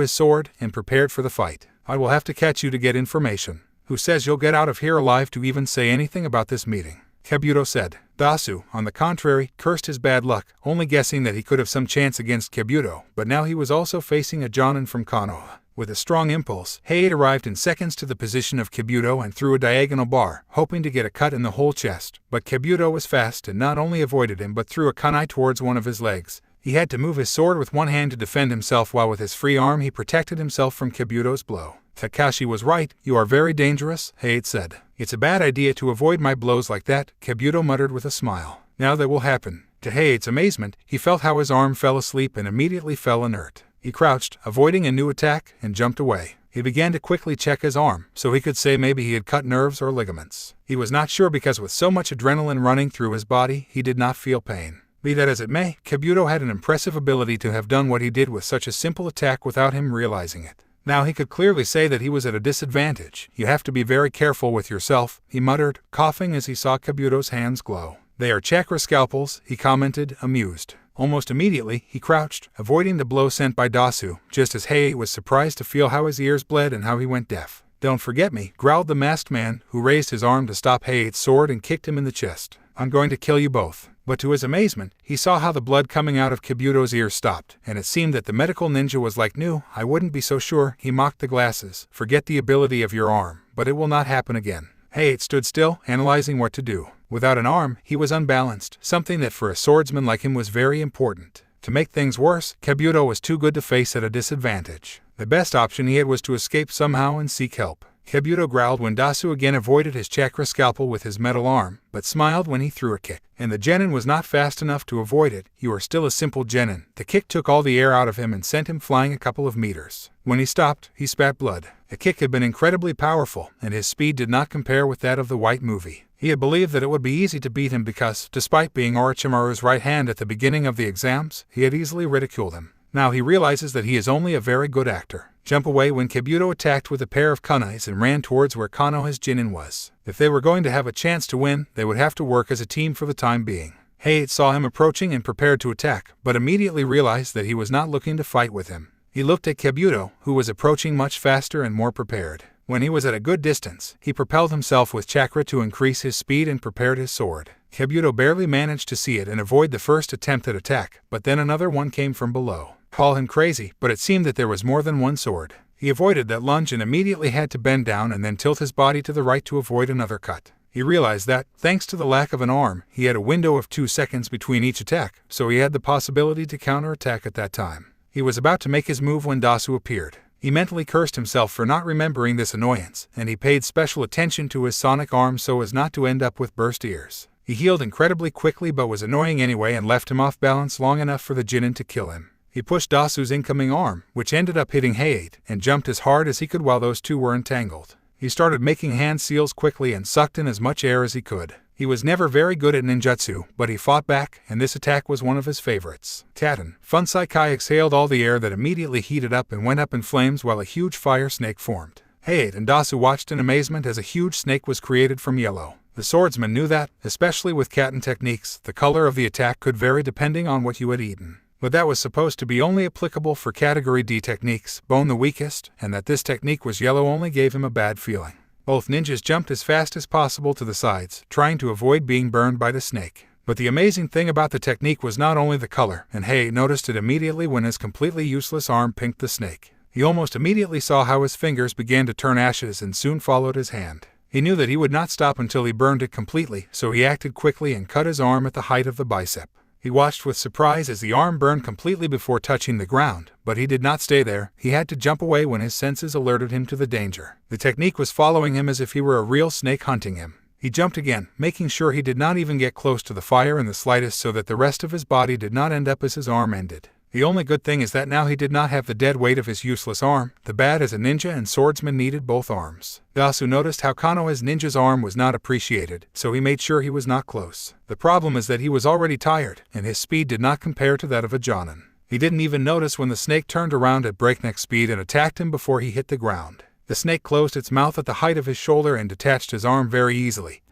his sword, and prepared for the fight. I will have to catch you to get information. Who says you'll get out of here alive to even say anything about this meeting? Kabuto said. Dasu, on the contrary, cursed his bad luck, only guessing that he could have some chance against Kabuto, but now he was also facing a Jonin from Konoha. With a strong impulse, Heiei arrived in seconds to the position of Kabuto and threw a diagonal bar, hoping to get a cut in the whole chest. But Kabuto was fast and not only avoided him but threw a kunai towards one of his legs. He had to move his sword with one hand to defend himself while with his free arm he protected himself from Kabuto's blow. Kakashi was right, you are very dangerous, Heiei said. It's a bad idea to avoid my blows like that, Kabuto muttered with a smile. Now that will happen. To Heiei's amazement, he felt how his arm fell asleep and immediately fell inert. He crouched, avoiding a new attack, and jumped away. He began to quickly check his arm, so he could say maybe he had cut nerves or ligaments. He was not sure because with so much adrenaline running through his body, he did not feel pain. Be that as it may, Kabuto had an impressive ability to have done what he did with such a simple attack without him realizing it. Now he could clearly say that he was at a disadvantage. You have to be very careful with yourself, he muttered, coughing as he saw Kabuto's hands glow. They are chakra scalpels, he commented, amused. Almost immediately, he crouched, avoiding the blow sent by Dasu, just as Heiei was surprised to feel how his ears bled and how he went deaf. Don't forget me, growled the masked man, who raised his arm to stop Heiei's sword and kicked him in the chest. I'm going to kill you both. But to his amazement, he saw how the blood coming out of Kabuto's ears stopped, and it seemed that the medical ninja was like, "No, I wouldn't be so sure," he mocked the glasses. Forget the ability of your arm, but it will not happen again. Heiei stood still, analyzing what to do. Without an arm, he was unbalanced, something that for a swordsman like him was very important. To make things worse, Kabuto was too good to face at a disadvantage. The best option he had was to escape somehow and seek help. Kabuto growled when Dasu again avoided his chakra scalpel with his metal arm, but smiled when he threw a kick. And the genin was not fast enough to avoid it. You are still a simple genin. The kick took all the air out of him and sent him flying a couple of meters. When he stopped, he spat blood. The kick had been incredibly powerful, and his speed did not compare with that of the white movie. He had believed that it would be easy to beat him because, despite being Orochimaru's right hand at the beginning of the exams, he had easily ridiculed him. Now he realizes that he is only a very good actor. Jump away when Kabuto attacked with a pair of kunais and ran towards where Konoha's genin was. If they were going to have a chance to win, they would have to work as a team for the time being. Heiei saw him approaching and prepared to attack, but immediately realized that he was not looking to fight with him. He looked at Kabuto, who was approaching much faster and more prepared. When he was at a good distance, he propelled himself with chakra to increase his speed and prepared his sword. Kabuto barely managed to see it and avoid the first attempt at attack, but then another one came from below. Call him crazy, but it seemed that there was more than one sword. He avoided that lunge and immediately had to bend down and then tilt his body to the right to avoid another cut. He realized that, thanks to the lack of an arm, he had a window of 2 seconds between each attack, so he had the possibility to counterattack at that time. He was about to make his move when Dasu appeared. He mentally cursed himself for not remembering this annoyance, and he paid special attention to his sonic arm so as not to end up with burst ears. He healed incredibly quickly but was annoying anyway and left him off balance long enough for the genin to kill him. He pushed Dasu's incoming arm, which ended up hitting Heiei, and jumped as hard as he could while those two were entangled. He started making hand seals quickly and sucked in as much air as he could. He was never very good at ninjutsu, but he fought back, and this attack was one of his favorites. Taten, Funsai Kai exhaled all the air that immediately heated up and went up in flames while a huge fire snake formed. Heiei and Dasu watched in amazement as a huge snake was created from yellow. The swordsman knew that, especially with Katen techniques, the color of the attack could vary depending on what you had eaten. But that was supposed to be only applicable for Category D techniques, Bone the weakest, and that this technique was yellow only gave him a bad feeling. Both ninjas jumped as fast as possible to the sides, trying to avoid being burned by the snake. But the amazing thing about the technique was not only the color, and Heiei noticed it immediately when his completely useless arm pinked the snake. He almost immediately saw how his fingers began to turn ashes and soon followed his hand. He knew that he would not stop until he burned it completely, so he acted quickly and cut his arm at the height of the bicep. He watched with surprise as the arm burned completely before touching the ground, but he did not stay there. He had to jump away when his senses alerted him to the danger. The technique was following him as if he were a real snake hunting him. He jumped again, making sure he did not even get close to the fire in the slightest so that the rest of his body did not end up as his arm ended. The only good thing is that now he did not have the dead weight of his useless arm. The bad as a ninja and swordsman needed both arms. Dasu noticed how Konoha's ninja's arm was not appreciated, so he made sure he was not close. The problem is that he was already tired, and his speed did not compare to that of a Jonin. He didn't even notice when the snake turned around at breakneck speed and attacked him before he hit the ground. The snake closed its mouth at the height of his shoulder and detached his arm very easily.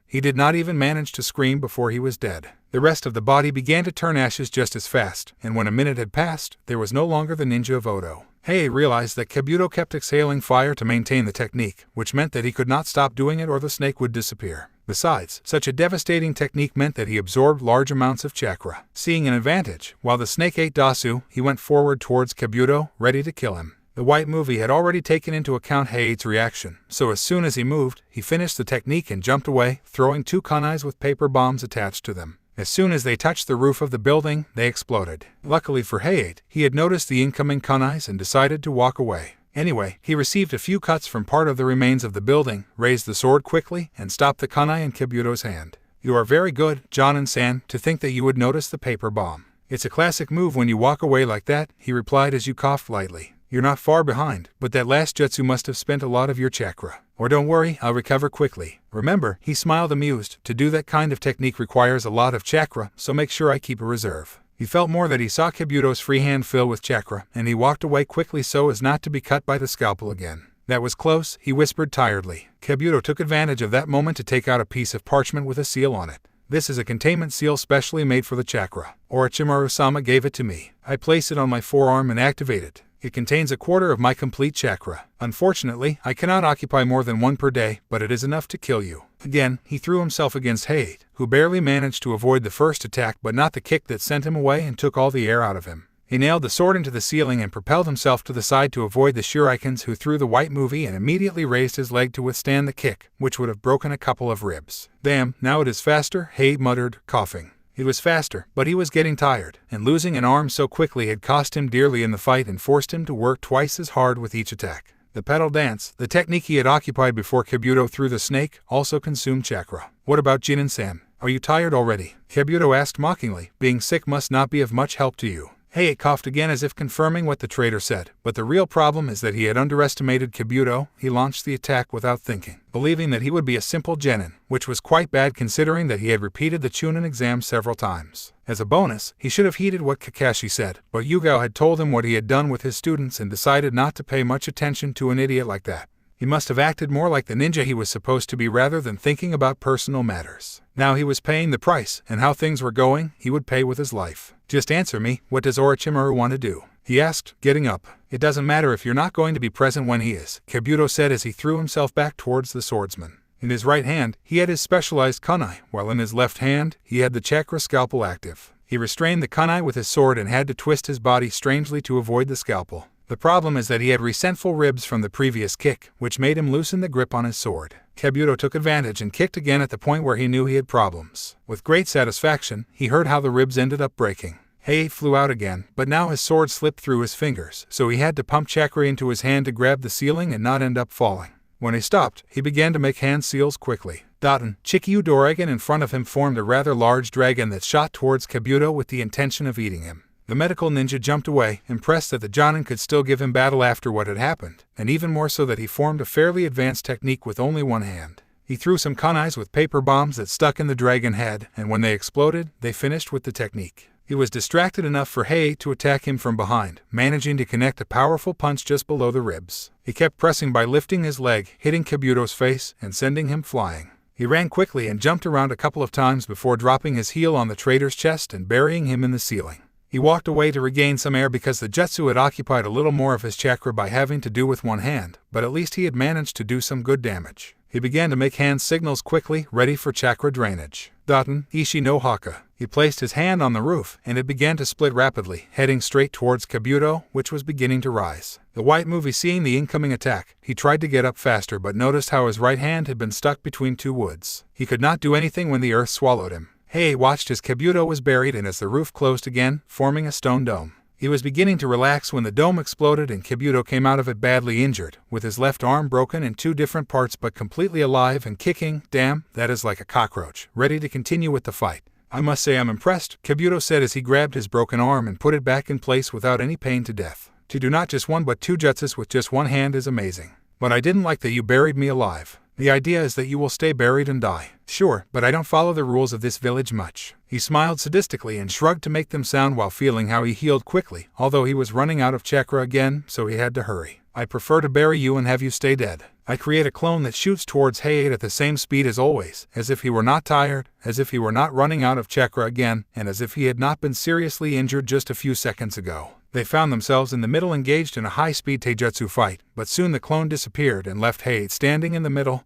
He did not even manage to scream before he was dead. The rest of the body began to turn ashes just as fast, and when a minute had passed, there was no longer the ninja of Odo. Hei realized that Kabuto kept exhaling fire to maintain the technique, which meant that he could not stop doing it or the snake would disappear. Besides, such a devastating technique meant that he absorbed large amounts of chakra. Seeing an advantage, while the snake ate Dasu, he went forward towards Kabuto, ready to kill him. The white movie had already taken into account Hei's reaction, so as soon as he moved, he finished the technique and jumped away, throwing 2 kunais with paper bombs attached to them. As soon as they touched the roof of the building, they exploded. Luckily for Hei, he had noticed the incoming kunais and decided to walk away. Anyway, he received a few cuts from part of the remains of the building, raised the sword quickly, and stopped the kunai in Kabuto's hand. "You are very good, Jonin-san, to think that you would notice the paper bomb. It's a classic move when you walk away like that," he replied as you coughed lightly. "You're not far behind, but that last jutsu must have spent a lot of your chakra. Or don't worry, I'll recover quickly. Remember," he smiled amused, "to do that kind of technique requires a lot of chakra, so make sure I keep a reserve." He felt more that he saw Kabuto's free hand fill with chakra, and he walked away quickly so as not to be cut by the scalpel again. "That was close," he whispered tiredly. Kabuto took advantage of that moment to take out a piece of parchment with a seal on it. "This is a containment seal specially made for the chakra. Orochimaru-sama gave it to me. I place it on my forearm and activate it. It contains 1/4 of my complete chakra. Unfortunately, I cannot occupy more than 1 per day, but it is enough to kill you." Again, he threw himself against Hei, who barely managed to avoid the first attack but not the kick that sent him away and took all the air out of him. He nailed the sword into the ceiling and propelled himself to the side to avoid the shurikens who threw the white movie and immediately raised his leg to withstand the kick, which would have broken a couple of ribs. "Damn, now it is faster," Hei muttered, coughing. It was faster, but he was getting tired, and losing an arm so quickly had cost him dearly in the fight and forced him to work twice as hard with each attack. The pedal dance, the technique he had occupied before Kabuto threw the snake, also consumed chakra. "What about Jonin-san? Are you tired already?" Kabuto asked mockingly. "Being sick must not be of much help to you." Hei coughed again as if confirming what the traitor said, but the real problem is that he had underestimated Kabuto. He launched the attack without thinking, believing that he would be a simple genin, which was quite bad considering that he had repeated the Chunin exam several times. As a bonus, he should have heeded what Kakashi said, but Yugao had told him what he had done with his students and decided not to pay much attention to an idiot like that. He must have acted more like the ninja he was supposed to be rather than thinking about personal matters. Now he was paying the price, and how things were going, he would pay with his life. "Just answer me, what does Orochimaru want to do?" he asked, getting up. "It doesn't matter if you're not going to be present when he is," Kabuto said as he threw himself back towards the swordsman. In his right hand, he had his specialized kunai, while in his left hand, he had the chakra scalpel active. He restrained the kunai with his sword and had to twist his body strangely to avoid the scalpel. The problem is that he had resentful ribs from the previous kick, which made him loosen the grip on his sword. Kabuto took advantage and kicked again at the point where he knew he had problems. With great satisfaction, he heard how the ribs ended up breaking. Hei flew out again, but now his sword slipped through his fingers, so he had to pump chakra into his hand to grab the ceiling and not end up falling. When he stopped, he began to make hand seals quickly. Daten, Chikyu Doragon in front of him formed a rather large dragon that shot towards Kabuto with the intention of eating him. The medical ninja jumped away, impressed that the Jonin could still give him battle after what had happened, and even more so that he formed a fairly advanced technique with only one hand. He threw some kunais with paper bombs that stuck in the dragon head, and when they exploded, they finished with the technique. He was distracted enough for Hei to attack him from behind, managing to connect a powerful punch just below the ribs. He kept pressing by lifting his leg, hitting Kabuto's face, and sending him flying. He ran quickly and jumped around a couple of times before dropping his heel on the traitor's chest and burying him in the ceiling. He walked away to regain some air because the jutsu had occupied a little more of his chakra by having to do with one hand, but at least he had managed to do some good damage. He began to make hand signals quickly, ready for chakra drainage. Daten, Ishi no Haka. He placed his hand on the roof, and it began to split rapidly, heading straight towards Kabuto, which was beginning to rise. The white movie seeing the incoming attack, he tried to get up faster but noticed how his right hand had been stuck between two woods. He could not do anything when the earth swallowed him. Hei watched as Kabuto was buried and as the roof closed again, forming a stone dome. He was beginning to relax when the dome exploded and Kabuto came out of it badly injured, with his left arm broken in 2 different parts but completely alive and kicking, damn, that is like a cockroach, ready to continue with the fight. "I must say I'm impressed," Kabuto said as he grabbed his broken arm and put it back in place without any pain to death. "To do not just 1 but 2 jutsus with just 1 hand is amazing. But I didn't like that you buried me alive. The idea is that you will stay buried and die. Sure, but I don't follow the rules of this village much. He smiled sadistically and shrugged to make them sound while feeling how he healed quickly, although he was running out of chakra again, so he had to hurry. I prefer to bury you and have you stay dead. I create a clone that shoots towards Hayate at the same speed as always, as if he were not tired, as if he were not running out of chakra again, and as if he had not been seriously injured just a few seconds ago. They found themselves in the middle engaged in a high-speed taijutsu fight, but soon the clone disappeared and left Hayate standing in the middle,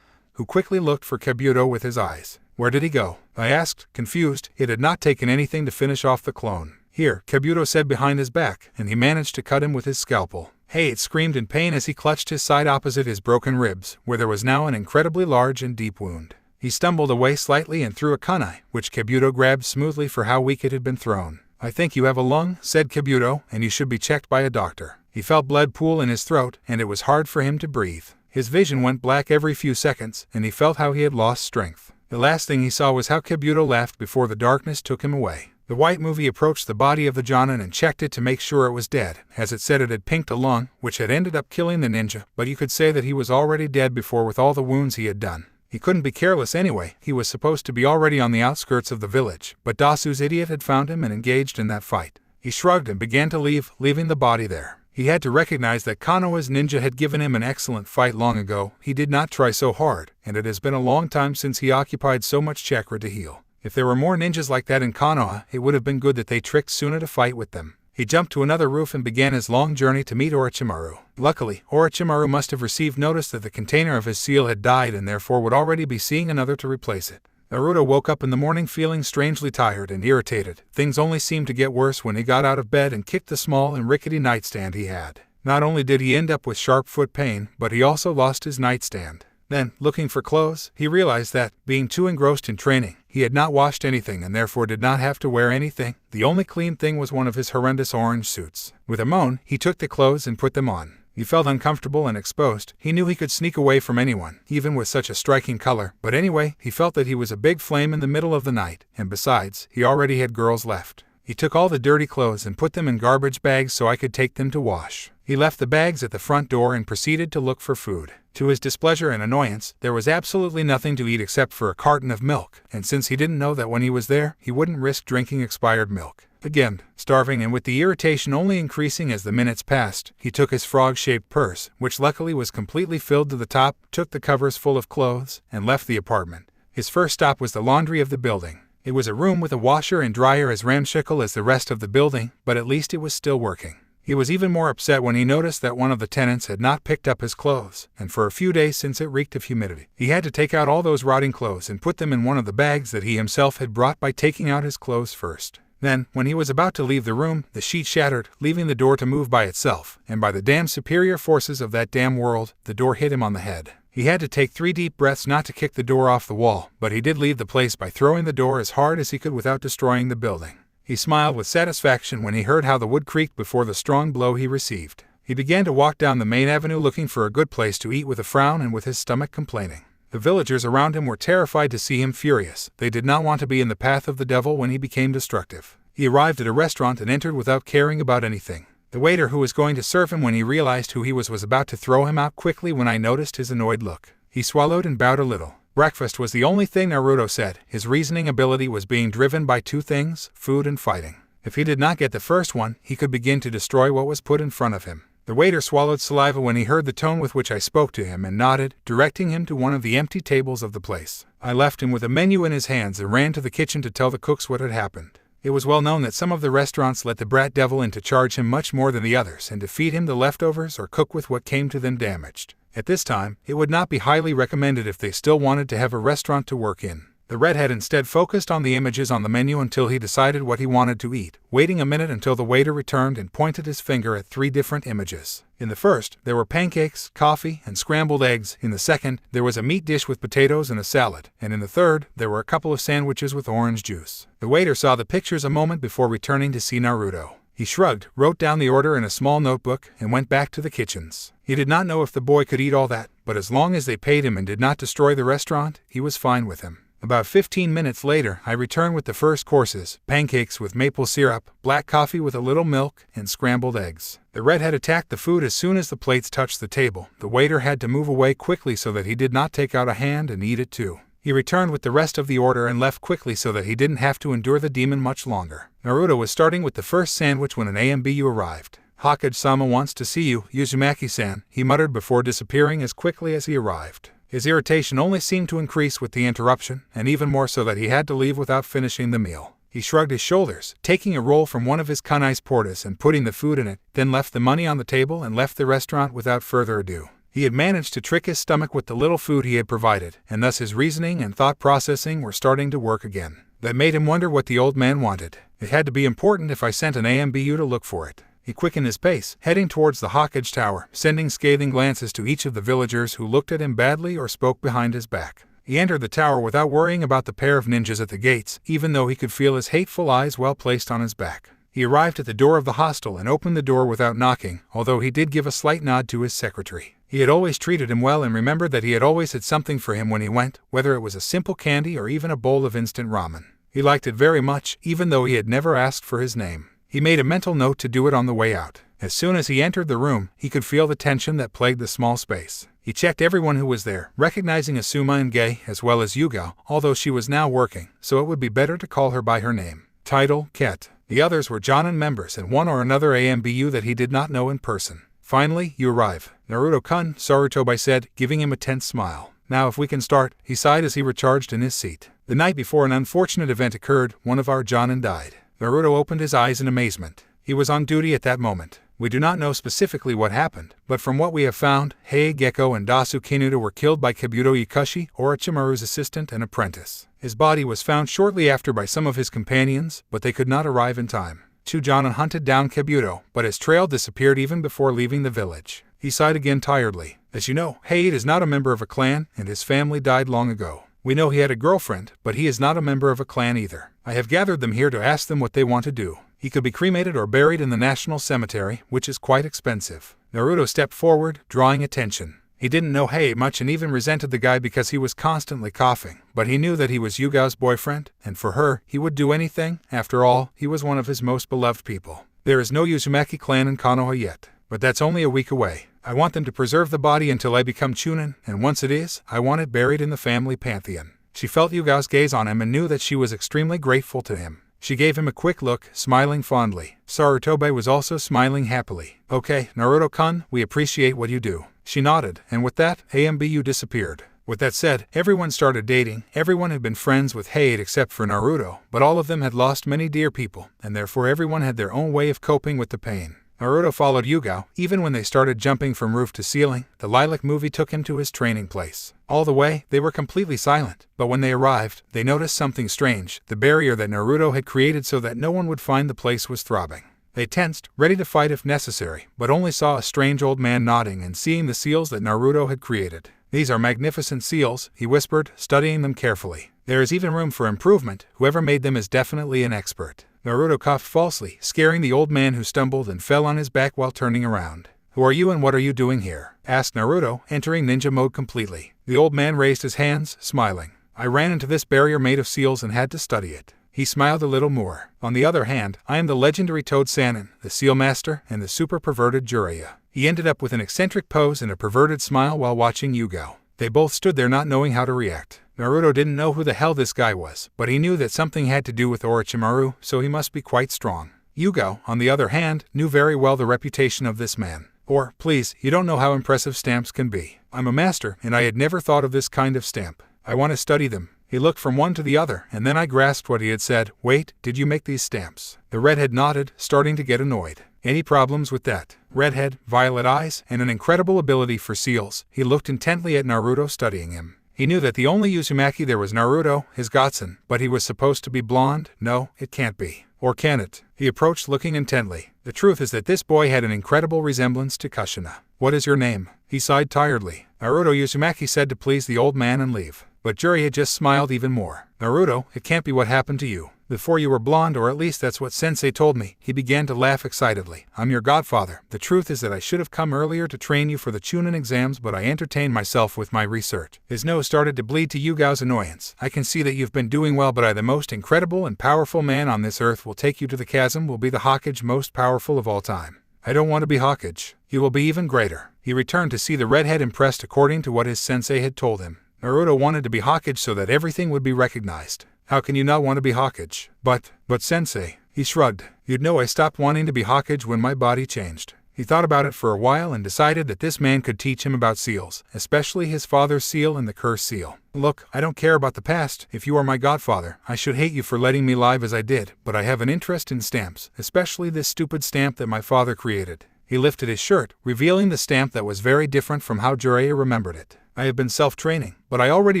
who quickly looked for Kabuto with his eyes. Where did he go? I asked, confused. It had not taken anything to finish off the clone. Here, Kabuto said behind his back, and he managed to cut him with his scalpel. Hayate screamed in pain as he clutched his side opposite his broken ribs, where there was now an incredibly large and deep wound. He stumbled away slightly and threw a kunai, which Kabuto grabbed smoothly for how weak it had been thrown. I think you have a lung, said Kabuto, and you should be checked by a doctor. He felt blood pool in his throat, and it was hard for him to breathe. His vision went black every few seconds, and he felt how he had lost strength. The last thing he saw was how Kabuto laughed before the darkness took him away. The white movie approached the body of the Jonin and checked it to make sure it was dead, as it said it had pinked a lung, which had ended up killing the ninja, but you could say that he was already dead before with all the wounds he had done. He couldn't be careless anyway, he was supposed to be already on the outskirts of the village, but Dasu's idiot had found him and engaged in that fight. He shrugged and began to leave, leaving the body there. He had to recognize that Konoha's ninja had given him an excellent fight long ago. He did not try so hard, and it has been a long time since he occupied so much chakra to heal. If there were more ninjas like that in Konoha, it would have been good that they tricked Suna to fight with them. He jumped to another roof and began his long journey to meet Orochimaru. Luckily, Orochimaru must have received notice that the container of his seal had died and therefore would already be seeing another to replace it. Naruto woke up in the morning feeling strangely tired and irritated. Things only seemed to get worse when he got out of bed and kicked the small and rickety nightstand he had. Not only did he end up with sharp foot pain, but he also lost his nightstand. Then, looking for clothes, he realized that, being too engrossed in training, he had not washed anything and therefore did not have to wear anything. The only clean thing was one of his horrendous orange suits. With a moan, he took the clothes and put them on. He felt uncomfortable and exposed. He knew he could sneak away from anyone, even with such a striking color, but anyway, he felt that he was a big flame in the middle of the night, and besides, he already had girls left. He took all the dirty clothes and put them in garbage bags so I could take them to wash. He left the bags at the front door and proceeded to look for food. To his displeasure and annoyance, there was absolutely nothing to eat except for a carton of milk, and since he didn't know that when he was there, he wouldn't risk drinking expired milk. Again, starving and with the irritation only increasing as the minutes passed, he took his frog-shaped purse, which luckily was completely filled to the top, took the covers full of clothes, and left the apartment. His first stop was the laundry of the building. It was a room with a washer and dryer as ramshackle as the rest of the building, but at least it was still working. He was even more upset when he noticed that one of the tenants had not picked up his clothes, and for a few days since it reeked of humidity. He had to take out all those rotting clothes and put them in one of the bags that he himself had brought by taking out his clothes first. Then, when he was about to leave the room, the sheet shattered, leaving the door to move by itself, and by the damn superior forces of that damn world, the door hit him on the head. He had to take 3 deep breaths not to kick the door off the wall, but he did leave the place by throwing the door as hard as he could without destroying the building. He smiled with satisfaction when he heard how the wood creaked before the strong blow he received. He began to walk down the main avenue looking for a good place to eat with a frown and with his stomach complaining. The villagers around him were terrified to see him furious. They did not want to be in the path of the devil when he became destructive. He arrived at a restaurant and entered without caring about anything. The waiter who was going to serve him when he realized who he was about to throw him out quickly when I noticed his annoyed look. He swallowed and bowed a little. Breakfast was the only thing Naruto said. His reasoning ability was being driven by 2 things, food and fighting. If he did not get the first one, he could begin to destroy what was put in front of him. The waiter swallowed saliva when he heard the tone with which I spoke to him and nodded, directing him to one of the empty tables of the place. I left him with a menu in his hands and ran to the kitchen to tell the cooks what had happened. It was well known that some of the restaurants let the brat devil in to charge him much more than the others and to feed him the leftovers or cook with what came to them damaged. At this time, it would not be highly recommended if they still wanted to have a restaurant to work in. The redhead instead focused on the images on the menu until he decided what he wanted to eat, waiting a minute until the waiter returned and pointed his finger at 3 different images. In the first, there were pancakes, coffee, and scrambled eggs. In the second, there was a meat dish with potatoes and a salad. And in the third, there were a couple of sandwiches with orange juice. The waiter saw the pictures a moment before returning to see Naruto. He shrugged, wrote down the order in a small notebook, and went back to the kitchens. He did not know if the boy could eat all that, but as long as they paid him and did not destroy the restaurant, he was fine with him. About 15 minutes later, I returned with the first courses: pancakes with maple syrup, black coffee with a little milk, and scrambled eggs. The redhead attacked the food as soon as the plates touched the table. The waiter had to move away quickly so that he did not take out a hand and eat it too. He returned with the rest of the order and left quickly so that he didn't have to endure the demon much longer. Naruto was starting with the first sandwich when an AMBU arrived. "Hokage-sama wants to see you, Uzumaki-san," he muttered before disappearing as quickly as he arrived. His irritation only seemed to increase with the interruption, and even more so that he had to leave without finishing the meal. He shrugged his shoulders, taking a roll from one of his kunai's portas and putting the food in it, then left the money on the table and left the restaurant without further ado. He had managed to trick his stomach with the little food he had provided, and thus his reasoning and thought processing were starting to work again. That made him wonder what the old man wanted. It had to be important if I sent an AMBU to look for it. He quickened his pace, heading towards the Hokage Tower, sending scathing glances to each of the villagers who looked at him badly or spoke behind his back. He entered the tower without worrying about the pair of ninjas at the gates, even though he could feel his hateful eyes well placed on his back. He arrived at the door of the hostel and opened the door without knocking, although he did give a slight nod to his secretary. He had always treated him well and remembered that he had always had something for him when he went, whether it was a simple candy or even a bowl of instant ramen. He liked it very much, even though he had never asked for his name. He made a mental note to do it on the way out. As soon as he entered the room, he could feel the tension that plagued the small space. He checked everyone who was there, recognizing Asuma and Gay as well as Yugao, although she was now working, so it would be better to call her by her name. Title: Ket. The others were Jonin members and one or another AMBU that he did not know in person. "Finally, you arrive. Naruto-kun," Sarutobi said, giving him a tense smile. "Now if we can start," he sighed as he recharged in his seat. The night before an unfortunate event occurred, one of our Jonin died. Naruto opened his eyes in amazement. He was on duty at that moment. We do not know specifically what happened, but from what we have found, Hei Gecko and Dasu Kinuta were killed by Kabuto Ikushi, Orochimaru's assistant and apprentice. His body was found shortly after by some of his companions, but they could not arrive in time. Two Jonin hunted down Kabuto, but his trail disappeared even before leaving the village. He sighed again tiredly. "As you know, Hei is not a member of a clan, and his family died long ago. We know he had a girlfriend, but he is not a member of a clan either. I have gathered them here to ask them what they want to do. He could be cremated or buried in the national cemetery, which is quite expensive." Naruto stepped forward, drawing attention. He didn't know Hei much and even resented the guy because he was constantly coughing, but he knew that he was Yugao's boyfriend, and for her, he would do anything. After all, he was one of his most beloved people. "There is no Uzumaki clan in Konoha yet, but that's only a week away. I want them to preserve the body until I become Chunin, and once it is, I want it buried in the family pantheon." She felt Yugao's gaze on him and knew that she was extremely grateful to him. She gave him a quick look, smiling fondly. Sarutobi was also smiling happily. "Okay, Naruto-kun, we appreciate what you do." She nodded, and with that, AMBU disappeared. With that said, everyone started dating. Everyone had been friends with Hei except for Naruto, but all of them had lost many dear people, and therefore everyone had their own way of coping with the pain. Naruto followed Yugao, even when they started jumping from roof to ceiling. The lilac movie took him to his training place. All the way, they were completely silent, but when they arrived, they noticed something strange. The barrier that Naruto had created so that no one would find the place was throbbing. They tensed, ready to fight if necessary, but only saw a strange old man nodding and seeing the seals that Naruto had created. "These are magnificent seals," he whispered, studying them carefully. "There is even room for improvement. Whoever made them is definitely an expert." Naruto coughed falsely, scaring the old man who stumbled and fell on his back while turning around. "Who are you and what are you doing here?" asked Naruto, entering ninja mode completely. The old man raised his hands, smiling. "I ran into this barrier made of seals and had to study it." He smiled a little more. "On the other hand, I am the legendary Toad Sannin, the Seal Master, and the super perverted Jiraiya." He ended up with an eccentric pose and a perverted smile while watching Yugao. They both stood there not knowing how to react. Naruto didn't know who the hell this guy was, but he knew that something had to do with Orochimaru, so he must be quite strong. Yugao, on the other hand, knew very well the reputation of this man. "Or, please, you don't know how impressive stamps can be. I'm a master, and I had never thought of this kind of stamp. I want to study them." He looked from one to the other, and then I grasped what he had said. "Wait, did you make these stamps?" The redhead nodded, starting to get annoyed. "Any problems with that?" Redhead, violet eyes, and an incredible ability for seals. He looked intently at Naruto, studying him. He knew that the only Uzumaki there was Naruto, his godson, but he was supposed to be blonde. No, it can't be. Or can it? He approached looking intently. The truth is that this boy had an incredible resemblance to Kushina. "What is your name?" He sighed tiredly. Naruto Uzumaki said to please the old man and leave. But Jiraiya just smiled even more. "Naruto, it can't be what happened to you. Before you were blonde, or at least that's what Sensei told me. He began to laugh excitedly. I'm your godfather. The truth is that I should have come earlier to train you for the Chunin exams, but I entertained myself with my research. His nose started to bleed to Yugao's annoyance. I can see that you've been doing well, but I, the most incredible and powerful man on this earth, will take you to the chasm, will be the Hokage most powerful of all time. I don't want to be Hokage. You will be even greater. He returned to see the redhead, impressed according to what his sensei had told him. Naruto wanted to be Hokage so that everything would be recognized. How can you not want to be Hokage? But Sensei, he shrugged. You'd know I stopped wanting to be Hokage when my body changed. He thought about it for a while and decided that this man could teach him about seals, especially his father's seal and the cursed seal. Look, I don't care about the past. If you are my godfather, I should hate you for letting me live as I did, but I have an interest in stamps, especially this stupid stamp that my father created. He lifted his shirt, revealing the stamp that was very different from how Jiraiya remembered it. I have been self-training, but I already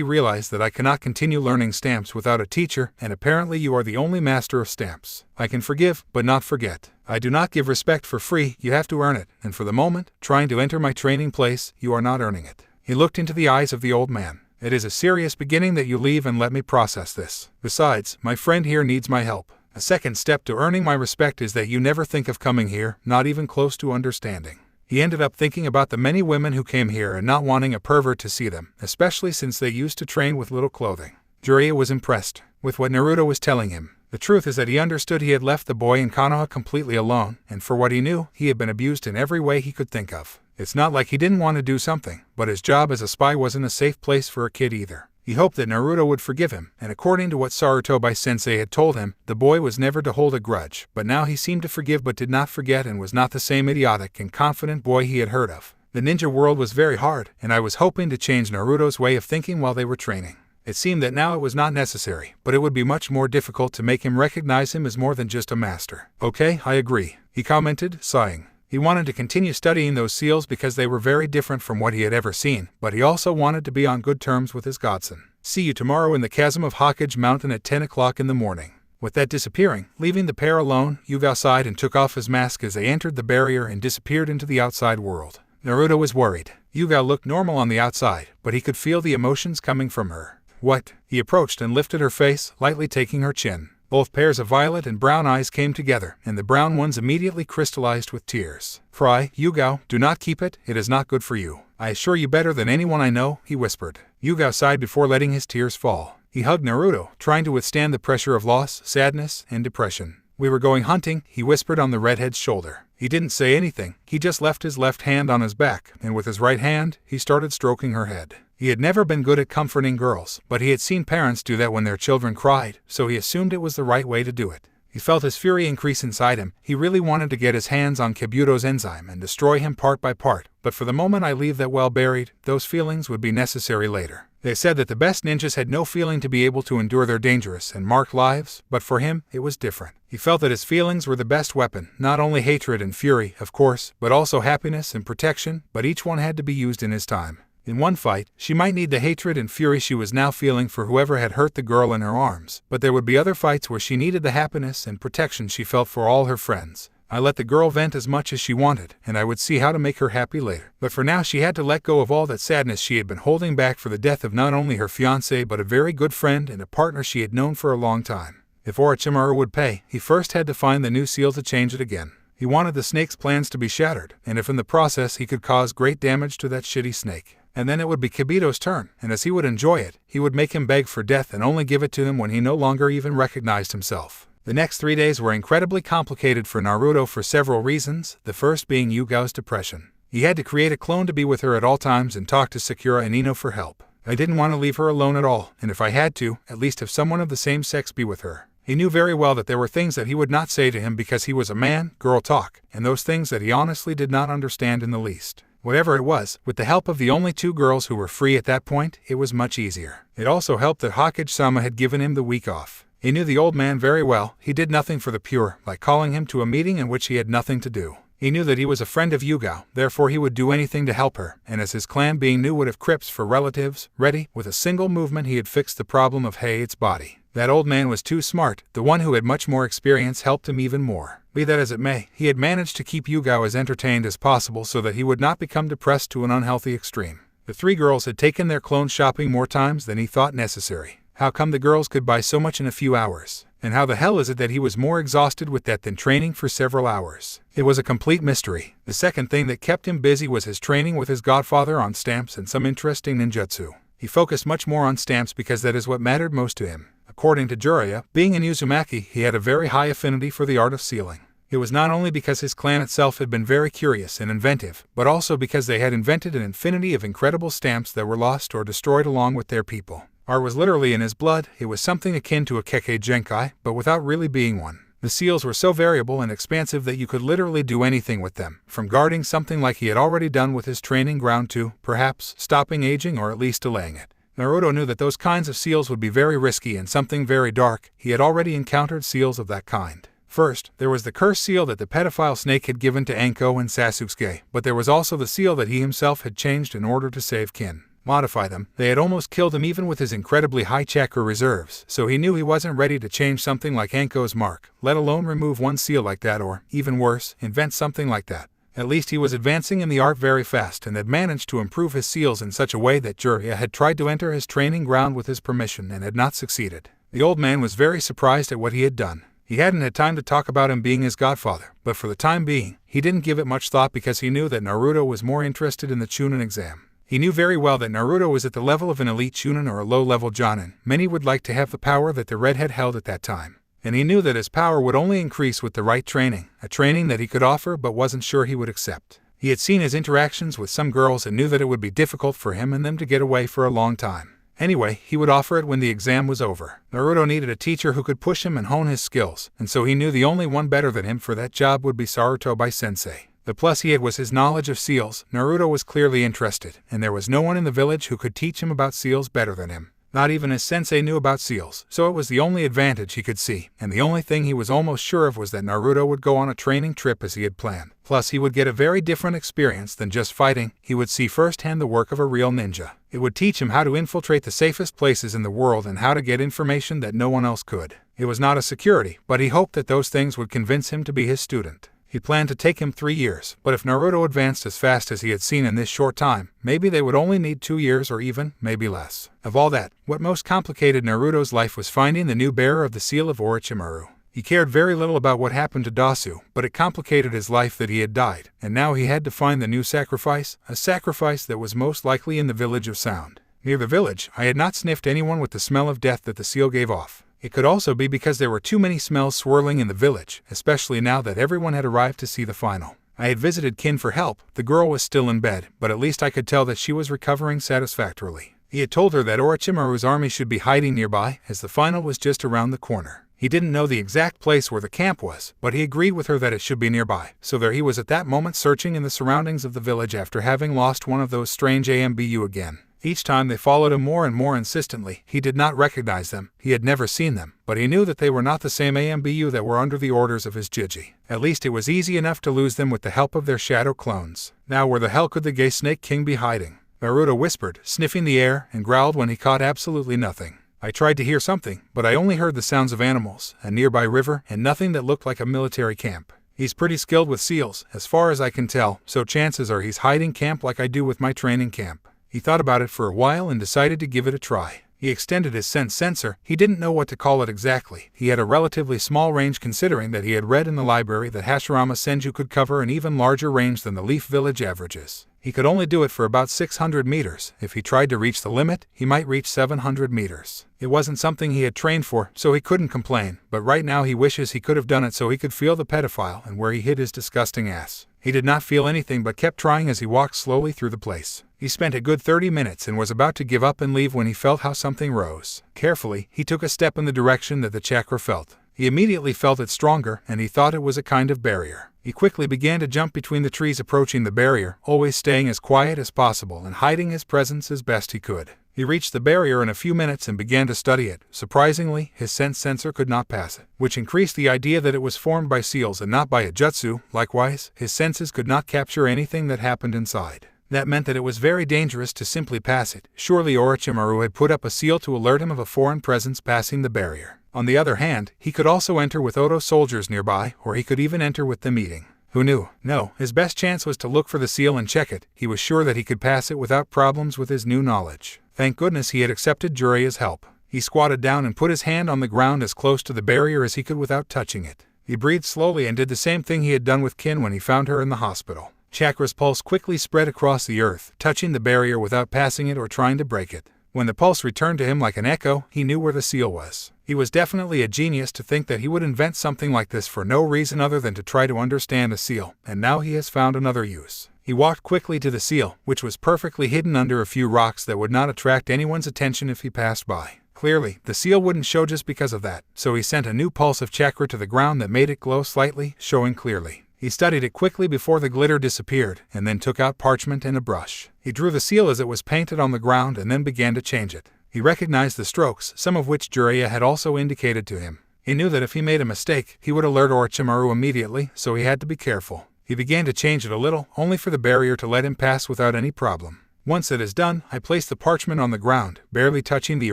realized that I cannot continue learning stamps without a teacher, and apparently you are the only master of stamps. I can forgive, but not forget. I do not give respect for free, you have to earn it, and for the moment, trying to enter my training place, you are not earning it. He looked into the eyes of the old man. It is a serious beginning that you leave and let me process this. Besides, my friend here needs my help. A second step to earning my respect is that you never think of coming here, not even close to understanding. He ended up thinking about the many women who came here and not wanting a pervert to see them, especially since they used to train with little clothing. Jiraiya was impressed with what Naruto was telling him. The truth is that he understood he had left the boy in Konoha completely alone, and for what he knew, he had been abused in every way he could think of. It's not like he didn't want to do something, but his job as a spy wasn't a safe place for a kid either. He hoped that Naruto would forgive him, and according to what Sarutobi-sensei had told him, the boy was never to hold a grudge, but now he seemed to forgive but did not forget and was not the same idiotic and confident boy he had heard of. The ninja world was very hard, and I was hoping to change Naruto's way of thinking while they were training. It seemed that now it was not necessary, but it would be much more difficult to make him recognize him as more than just a master. Okay, I agree, he commented, sighing. He wanted to continue studying those seals because they were very different from what he had ever seen, but he also wanted to be on good terms with his godson. See you tomorrow in the chasm of Hokage Mountain at 10 o'clock in the morning. With that disappearing, leaving the pair alone, Yuga sighed and took off his mask as they entered the barrier and disappeared into the outside world. Naruto was worried. Yuga looked normal on the outside, but he could feel the emotions coming from her. What? He approached and lifted her face, lightly taking her chin. Both pairs of violet and brown eyes came together, and the brown ones immediately crystallized with tears. Cry, Yugao, do not keep it, it is not good for you. I assure you better than anyone I know, he whispered. Yugao sighed before letting his tears fall. He hugged Naruto, trying to withstand the pressure of loss, sadness, and depression. We were going hunting, he whispered on the redhead's shoulder. He didn't say anything, he just left his left hand on his back, and with his right hand, he started stroking her head. He had never been good at comforting girls, but he had seen parents do that when their children cried, so he assumed it was the right way to do it. He felt his fury increase inside him. He really wanted to get his hands on Kabuto's enzyme and destroy him part by part, but for the moment I leave that well buried, those feelings would be necessary later. They said that the best ninjas had no feeling to be able to endure their dangerous and marked lives, but for him, it was different. He felt that his feelings were the best weapon, not only hatred and fury, of course, but also happiness and protection, but each one had to be used in his time. In one fight, she might need the hatred and fury she was now feeling for whoever had hurt the girl in her arms, but there would be other fights where she needed the happiness and protection she felt for all her friends. I let the girl vent as much as she wanted, and I would see how to make her happy later. But for now she had to let go of all that sadness she had been holding back for the death of not only her fiancé but a very good friend and a partner she had known for a long time. If Orochimaru would pay, he first had to find the new seal to change it again. He wanted the snake's plans to be shattered, and if in the process he could cause great damage to that shitty snake. And then it would be Kabuto's turn, and as he would enjoy it, he would make him beg for death and only give it to him when he no longer even recognized himself. The next 3 days were incredibly complicated for Naruto for several reasons, the first being Yugao's depression. He had to create a clone to be with her at all times and talk to Sakura and Ino for help. I didn't want to leave her alone at all, and if I had to, at least have someone of the same sex be with her. He knew very well that there were things that he would not say to him because he was a man, girl talk, and those things that he honestly did not understand in the least. Whatever it was, with the help of the only 2 girls who were free at that point, it was much easier. It also helped that Hokage-sama had given him the week off. He knew the old man very well. He did nothing for the pure, like calling him to a meeting in which he had nothing to do. He knew that he was a friend of Yugao, therefore he would do anything to help her, and as his clan being new would have crypts for relatives, ready, with a single movement he had fixed the problem of its body. That old man was too smart. The one who had much more experience helped him even more. Be that as it may, he had managed to keep Yugao as entertained as possible so that he would not become depressed to an unhealthy extreme. The 3 girls had taken their clones shopping more times than he thought necessary. How come the girls could buy so much in a few hours? And how the hell is it that he was more exhausted with that than training for several hours? It was a complete mystery. The second thing that kept him busy was his training with his godfather on stamps and some interesting ninjutsu. He focused much more on stamps because that is what mattered most to him. According to Jiraiya, being in Uzumaki, he had a very high affinity for the art of sealing. It was not only because his clan itself had been very curious and inventive, but also because they had invented an infinity of incredible stamps that were lost or destroyed along with their people. Art was literally in his blood. It was something akin to a Kekkei Genkai, but without really being one. The seals were so variable and expansive that you could literally do anything with them, from guarding something like he had already done with his training ground to, perhaps, stopping aging or at least delaying it. Naruto knew that those kinds of seals would be very risky and something very dark. He had already encountered seals of that kind. First, there was the cursed seal that the pedophile snake had given to Anko and Sasuke, but there was also the seal that he himself had changed in order to save Kin. Modify them. They had almost killed him even with his incredibly high chakra reserves, so he knew he wasn't ready to change something like Anko's mark, let alone remove one seal like that or, even worse, invent something like that. At least he was advancing in the art very fast and had managed to improve his seals in such a way that Jiraiya had tried to enter his training ground with his permission and had not succeeded. The old man was very surprised at what he had done. He hadn't had time to talk about him being his godfather, but for the time being, he didn't give it much thought because he knew that Naruto was more interested in the Chunin exam. He knew very well that Naruto was at the level of an elite Chunin or a low-level Jonin. Many would like to have the power that the redhead held at that time. And he knew that his power would only increase with the right training, a training that he could offer but wasn't sure he would accept. He had seen his interactions with some girls and knew that it would be difficult for him and them to get away for a long time. Anyway, he would offer it when the exam was over. Naruto needed a teacher who could push him and hone his skills, and so he knew the only one better than him for that job would be Sarutobi-sensei. The plus he had was his knowledge of seals. Naruto was clearly interested, and there was no one in the village who could teach him about seals better than him. Not even his sensei knew about seals, so it was the only advantage he could see, and the only thing he was almost sure of was that Naruto would go on a training trip as he had planned. Plus he would get a very different experience than just fighting. He would see firsthand the work of a real ninja. It would teach him how to infiltrate the safest places in the world and how to get information that no one else could. It was not a security, but he hoped that those things would convince him to be his student. He planned to take him 3 years, but if Naruto advanced as fast as he had seen in this short time, maybe they would only need 2 years or even, maybe less. Of all that, what most complicated Naruto's life was finding the new bearer of the seal of Orochimaru. He cared very little about what happened to Dasu, but it complicated his life that he had died, and now he had to find the new sacrifice, a sacrifice that was most likely in the village of Sound. Near the village, I had not sniffed anyone with the smell of death that the seal gave off. It could also be because there were too many smells swirling in the village, especially now that everyone had arrived to see the final. I had visited Kin for help. The girl was still in bed, but at least I could tell that she was recovering satisfactorily. He had told her that Orochimaru's army should be hiding nearby, as the final was just around the corner. He didn't know the exact place where the camp was, but he agreed with her that it should be nearby. So there he was at that moment searching in the surroundings of the village after having lost one of those strange AMBU again. Each time they followed him more and more insistently. He did not recognize them. He had never seen them, but he knew that they were not the same AMBU that were under the orders of his Jiji. At least it was easy enough to lose them with the help of their shadow clones. Now where the hell could the gay Snake King be hiding? Naruto whispered, sniffing the air, and growled when he caught absolutely nothing. I tried to hear something, but I only heard the sounds of animals, a nearby river, and nothing that looked like a military camp. He's pretty skilled with seals, as far as I can tell, so chances are he's hiding camp like I do with my training camp. He thought about it for a while and decided to give it a try. He extended his sense sensor. He didn't know what to call it exactly. He had a relatively small range considering that he had read in the library that Hashirama Senju could cover an even larger range than the Leaf Village averages. He could only do it for about 600 meters. If he tried to reach the limit, he might reach 700 meters. It wasn't something he had trained for, so he couldn't complain, but right now he wishes he could have done it so he could feel the pedophile and where he hid his disgusting ass. He did not feel anything but kept trying as he walked slowly through the place. He spent a good 30 minutes and was about to give up and leave when he felt how something rose. Carefully, he took a step in the direction that the chakra felt. He immediately felt it stronger, and he thought it was a kind of barrier. He quickly began to jump between the trees approaching the barrier, always staying as quiet as possible and hiding his presence as best he could. He reached the barrier in a few minutes and began to study it. Surprisingly, his sense sensor could not pass it, which increased the idea that it was formed by seals and not by a jutsu. Likewise, his senses could not capture anything that happened inside. That meant that it was very dangerous to simply pass it. Surely Orochimaru had put up a seal to alert him of a foreign presence passing the barrier. On the other hand, he could also enter with Odo soldiers nearby, or he could even enter with them eating. Who knew? No, his best chance was to look for the seal and check it. He was sure that he could pass it without problems with his new knowledge. Thank goodness he had accepted Jiraiya's help. He squatted down and put his hand on the ground as close to the barrier as he could without touching it. He breathed slowly and did the same thing he had done with Kin when he found her in the hospital. Chakra's pulse quickly spread across the earth, touching the barrier without passing it or trying to break it. When the pulse returned to him like an echo, he knew where the seal was. He was definitely a genius to think that he would invent something like this for no reason other than to try to understand a seal, and now he has found another use. He walked quickly to the seal, which was perfectly hidden under a few rocks that would not attract anyone's attention if he passed by. Clearly, the seal wouldn't show just because of that, so he sent a new pulse of chakra to the ground that made it glow slightly, showing clearly. He studied it quickly before the glitter disappeared, and then took out parchment and a brush. He drew the seal as it was painted on the ground and then began to change it. He recognized the strokes, some of which Jiraiya had also indicated to him. He knew that if he made a mistake, he would alert Orochimaru immediately, so he had to be careful. He began to change it a little, only for the barrier to let him pass without any problem. Once it is done, I place the parchment on the ground, barely touching the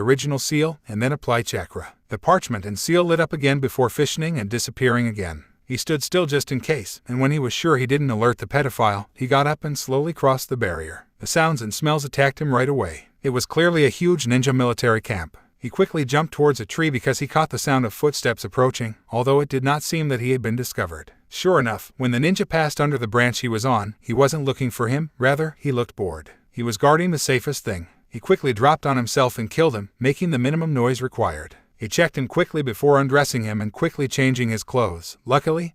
original seal, and then apply chakra. The parchment and seal lit up again before fissioning and disappearing again. He stood still just in case, and when he was sure he didn't alert the pedophile, he got up and slowly crossed the barrier. The sounds and smells attacked him right away. It was clearly a huge ninja military camp. He quickly jumped towards a tree because he caught the sound of footsteps approaching, although it did not seem that he had been discovered. Sure enough, when the ninja passed under the branch he was on, he wasn't looking for him, rather, he looked bored. He was guarding the safest thing. He quickly dropped on himself and killed him, making the minimum noise required. He checked him quickly before undressing him and quickly changing his clothes. Luckily,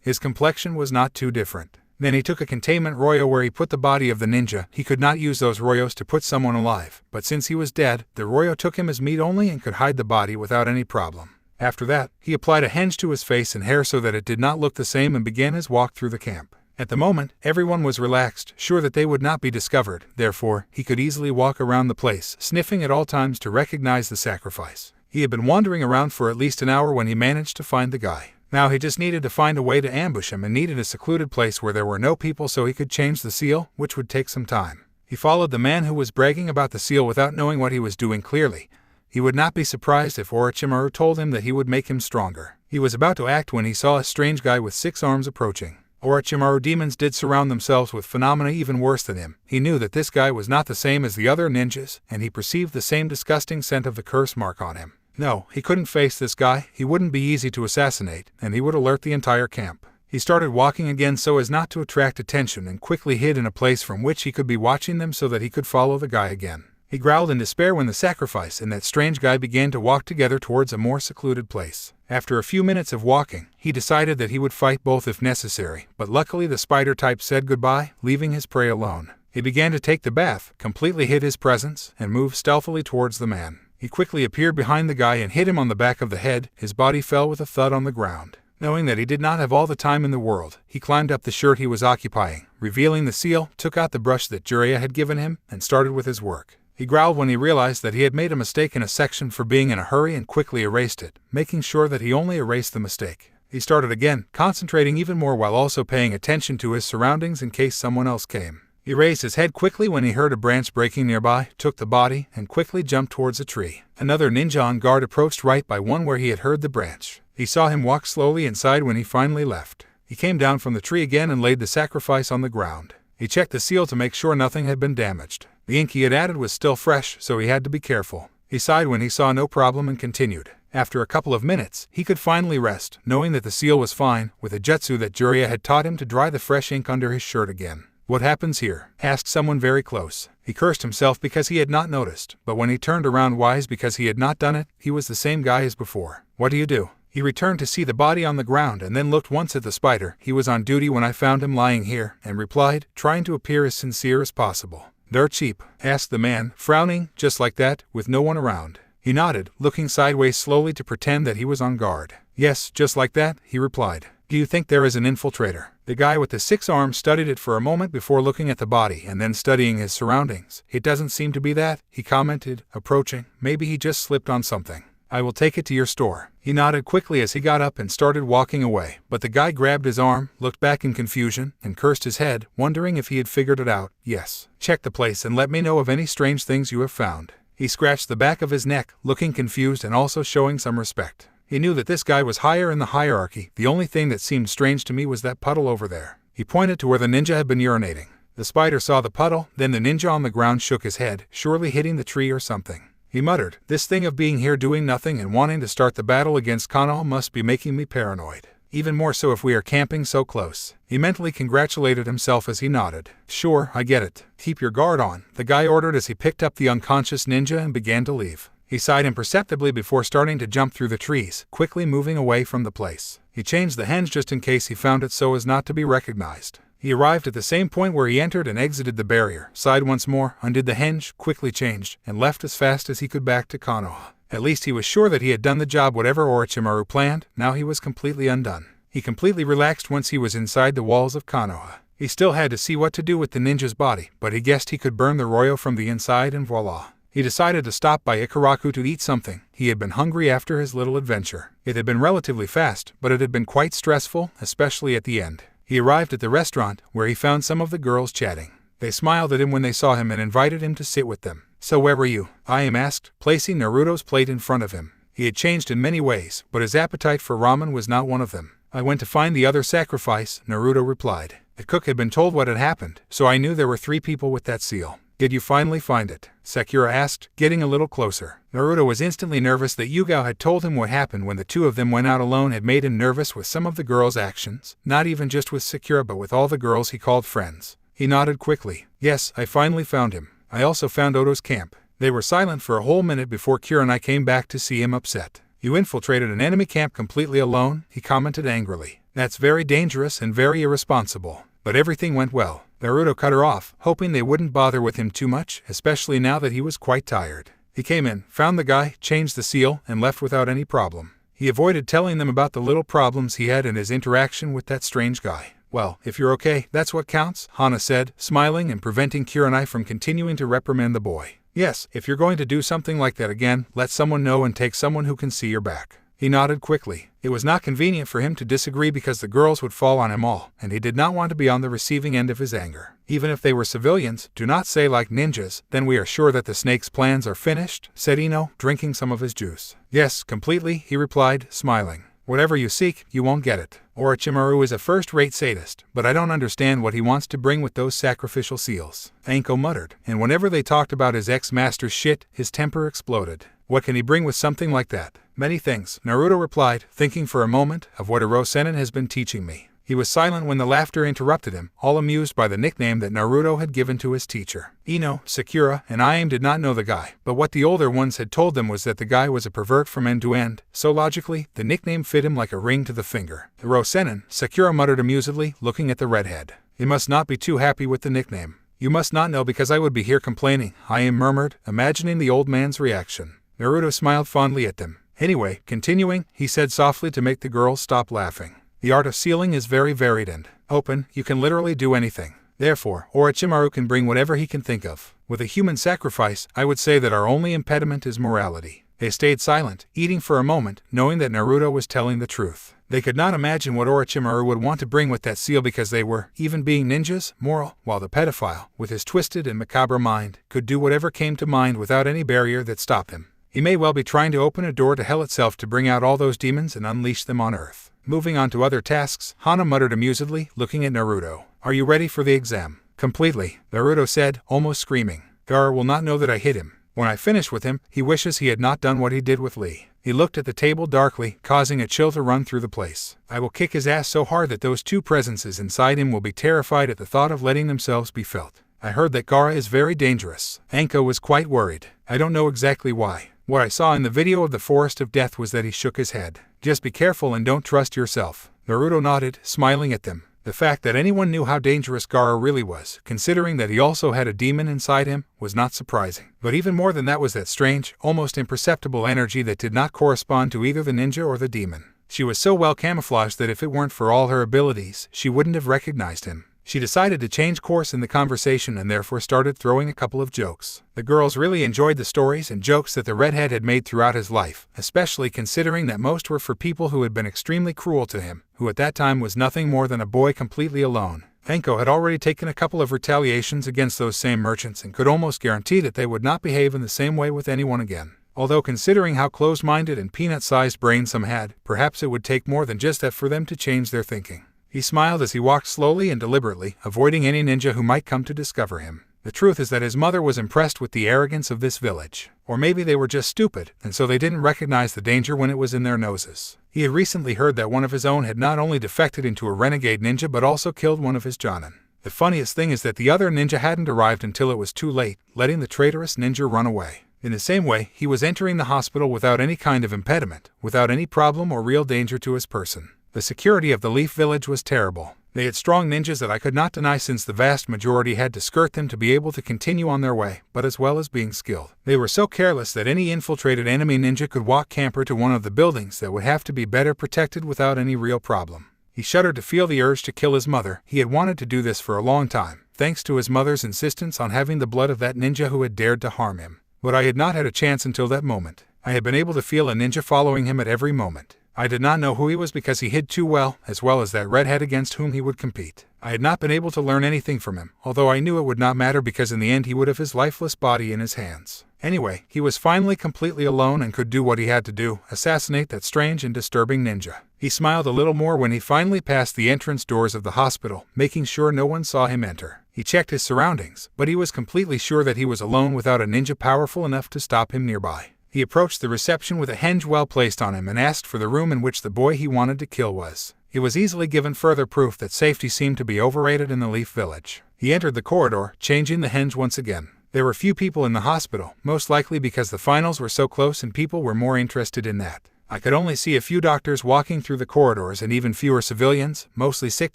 his complexion was not too different. Then he took a containment royo where he put the body of the ninja. He could not use those royos to put someone alive, but since he was dead, the royo took him as meat only and could hide the body without any problem. After that, he applied a henge to his face and hair so that it did not look the same and began his walk through the camp. At the moment, everyone was relaxed, sure that they would not be discovered. Therefore, he could easily walk around the place, sniffing at all times to recognize the sacrifice. He had been wandering around for at least an hour when he managed to find the guy. Now he just needed to find a way to ambush him and needed a secluded place where there were no people so he could change the seal, which would take some time. He followed the man who was bragging about the seal without knowing what he was doing clearly. He would not be surprised if Orochimaru told him that he would make him stronger. He was about to act when he saw a strange guy with 6 arms approaching. Orochimaru demons did surround themselves with phenomena even worse than him. He knew that this guy was not the same as the other ninjas, and he perceived the same disgusting scent of the curse mark on him. No, he couldn't face this guy. He wouldn't be easy to assassinate, and he would alert the entire camp. He started walking again so as not to attract attention and quickly hid in a place from which he could be watching them so that he could follow the guy again. He growled in despair when the sacrifice and that strange guy began to walk together towards a more secluded place. After a few minutes of walking, he decided that he would fight both if necessary, but luckily the spider type said goodbye, leaving his prey alone. He began to take the bath, completely hid his presence, and moved stealthily towards the man. He quickly appeared behind the guy and hit him on the back of the head. His body fell with a thud on the ground. Knowing that he did not have all the time in the world, he climbed up the shirt he was occupying, revealing the seal, took out the brush that Jiraiya had given him, and started with his work. He growled when he realized that he had made a mistake in a section for being in a hurry and quickly erased it, making sure that he only erased the mistake. He started again, concentrating even more while also paying attention to his surroundings in case someone else came. He raised his head quickly when he heard a branch breaking nearby, took the body, and quickly jumped towards a tree. Another ninja on guard approached right by one where he had heard the branch. He saw him walk slowly inside when he finally left. He came down from the tree again and laid the sacrifice on the ground. He checked the seal to make sure nothing had been damaged. The ink he had added was still fresh, so he had to be careful. He sighed when he saw no problem and continued. After a couple of minutes, he could finally rest, knowing that the seal was fine, with a jutsu that Jiraiya had taught him to dry the fresh ink under his shirt again. "What happens here?" asked someone very close. He cursed himself because he had not noticed, but when he turned around wise because he had not done it, he was the same guy as before. "What do you do?" He returned to see the body on the ground and then looked once at the spider. "He was on duty when I found him lying here," and replied, trying to appear as sincere as possible. "They're cheap?" asked the man, frowning, just like that, with no one around. He nodded, looking sideways slowly to pretend that he was on guard. "Yes, just like that," he replied. "Do you think there is an infiltrator?" The guy with the 6 arms studied it for a moment before looking at the body and then studying his surroundings. "It doesn't seem to be that," he commented, approaching. "Maybe he just slipped on something. I will take it to your store." He nodded quickly as he got up and started walking away, but the guy grabbed his arm, looked back in confusion, and cursed his head, wondering if he had figured it out. "Yes. Check the place and let me know of any strange things you have found." He scratched the back of his neck, looking confused and also showing some respect. He knew that this guy was higher in the hierarchy. "The only thing that seemed strange to me was that puddle over there." He pointed to where the ninja had been urinating. The spider saw the puddle, then the ninja on the ground shook his head, surely hitting the tree or something. he muttered. This thing of being here doing nothing and wanting to start the battle against Konoha must be making me paranoid. Even more so if we are camping so close. He mentally congratulated himself as he nodded. Sure, I get it. Keep your guard on, the guy ordered as he picked up the unconscious ninja and began to leave. He sighed imperceptibly before starting to jump through the trees, quickly moving away from the place. He changed the henge just in case he found it so as not to be recognized. He arrived at the same point where he entered and exited the barrier, sighed once more, undid the henge, quickly changed, and left as fast as he could back to Konoha. At least he was sure that he had done the job whatever Orochimaru planned. Now he was completely undone. He completely relaxed once he was inside the walls of Konoha. He still had to see what to do with the ninja's body, but he guessed he could burn the Royo from the inside and voila. He decided to stop by Ikaraku to eat something. He had been hungry after his little adventure. It had been relatively fast, but it had been quite stressful, especially at the end. He arrived at the restaurant, where he found some of the girls chatting. They smiled at him when they saw him and invited him to sit with them. So where were you? Harem asked, placing Naruto's plate in front of him. He had changed in many ways, but his appetite for ramen was not one of them. I went to find the other sacrifice, Naruto replied. The cook had been told what had happened, so I knew there were 3 people with that seal. Did you finally find it? Sakura asked, getting a little closer. Naruto was instantly nervous that Yugao had told him what happened when the 2 of them went out alone had made him nervous with some of the girls' actions, not even just with Sakura but with all the girls he called friends. He nodded quickly. Yes, I finally found him. I also found Oto's camp. They were silent for a whole minute before Kira and I came back to see him upset. You infiltrated an enemy camp completely alone, he commented angrily. That's very dangerous and very irresponsible. But everything went well. Naruto cut her off, hoping they wouldn't bother with him too much, especially now that he was quite tired. He came in, found the guy, changed the seal, and left without any problem. He avoided telling them about the little problems he had in his interaction with that strange guy. Well, if you're okay, that's what counts, Hana said, smiling and preventing Kurenai from continuing to reprimand the boy. Yes, if you're going to do something like that again, let someone know and take someone who can see your back. He nodded quickly. It was not convenient for him to disagree because the girls would fall on him all, and he did not want to be on the receiving end of his anger. Even if they were civilians, do not say like ninjas, then we are sure that the snake's plans are finished, said Ino, drinking some of his juice. Yes, completely, he replied, smiling. Whatever you seek, you won't get it. Orochimaru is a first-rate sadist, but I don't understand what he wants to bring with those sacrificial seals. Anko muttered, and whenever they talked about his ex-master's shit, his temper exploded. What can he bring with something like that? Many things, Naruto replied, thinking for a moment of what Iro Sennin has been teaching me. He was silent when the laughter interrupted him, all amused by the nickname that Naruto had given to his teacher. Ino, Sakura, and Ayame did not know the guy, but what the older ones had told them was that the guy was a pervert from end to end, so logically, the nickname fit him like a ring to the finger. Iro Sennin, Sakura muttered amusedly, looking at the redhead. He must not be too happy with the nickname. You must not know because I would be here complaining, Ayame murmured, imagining the old man's reaction. Naruto smiled fondly at them. Anyway, continuing, he said softly to make the girls stop laughing. The art of sealing is very varied and open. You can literally do anything. Therefore, Orochimaru can bring whatever he can think of. With a human sacrifice, I would say that our only impediment is morality. They stayed silent, eating for a moment, knowing that Naruto was telling the truth. They could not imagine what Orochimaru would want to bring with that seal because they were, even being ninjas, moral, while the pedophile, with his twisted and macabre mind, could do whatever came to mind without any barrier that stopped him. He may well be trying to open a door to hell itself to bring out all those demons and unleash them on Earth. Moving on to other tasks, Hana muttered amusedly, looking at Naruto. Are you ready for the exam? Completely, Naruto said, almost screaming. Gaara will not know that I hit him. When I finish with him, he wishes he had not done what he did with Lee. He looked at the table darkly, causing a chill to run through the place. I will kick his ass so hard that those 2 presences inside him will be terrified at the thought of letting themselves be felt. I heard that Gaara is very dangerous. Anko was quite worried. I don't know exactly why. What I saw in the video of the Forest of Death was that he shook his head. Just be careful and don't trust yourself. Naruto nodded, smiling at them. The fact that anyone knew how dangerous Gaara really was, considering that he also had a demon inside him, was not surprising. But even more than that was that strange, almost imperceptible energy that did not correspond to either the ninja or the demon. She was so well camouflaged that if it weren't for all her abilities, she wouldn't have recognized him. She decided to change course in the conversation and therefore started throwing a couple of jokes. The girls really enjoyed the stories and jokes that the redhead had made throughout his life, especially considering that most were for people who had been extremely cruel to him, who at that time was nothing more than a boy completely alone. Anko had already taken a couple of retaliations against those same merchants and could almost guarantee that they would not behave in the same way with anyone again. Although considering how close-minded and peanut-sized brains some had, perhaps it would take more than just that for them to change their thinking. He smiled as he walked slowly and deliberately, avoiding any ninja who might come to discover him. The truth is that his mother was impressed with the arrogance of this village. Or maybe they were just stupid, and so they didn't recognize the danger when it was in their noses. He had recently heard that one of his own had not only defected into a renegade ninja but also killed one of his jonin. The funniest thing is that the other ninja hadn't arrived until it was too late, letting the traitorous ninja run away. In the same way, he was entering the hospital without any kind of impediment, without any problem or real danger to his person. The security of the Leaf Village was terrible. They had strong ninjas that I could not deny, since the vast majority had to skirt them to be able to continue on their way, but as well as being skilled. They were so careless that any infiltrated enemy ninja could walk camper to one of the buildings that would have to be better protected without any real problem. He shuddered to feel the urge to kill his mother. He had wanted to do this for a long time, thanks to his mother's insistence on having the blood of that ninja who had dared to harm him. But I had not had a chance until that moment. I had been able to feel a ninja following him at every moment. I did not know who he was because he hid too well, as well as that redhead against whom he would compete. I had not been able to learn anything from him, although I knew it would not matter because in the end he would have his lifeless body in his hands. Anyway, he was finally completely alone and could do what he had to do, assassinate that strange and disturbing ninja. He smiled a little more when he finally passed the entrance doors of the hospital, making sure no one saw him enter. He checked his surroundings, but he was completely sure that he was alone without a ninja powerful enough to stop him nearby. He approached the reception with a hinge well placed on him and asked for the room in which the boy he wanted to kill was. He was easily given further proof that safety seemed to be overrated in the Leaf Village. He entered the corridor, changing the hinge once again. There were few people in the hospital, most likely because the finals were so close and people were more interested in that. I could only see a few doctors walking through the corridors and even fewer civilians, mostly sick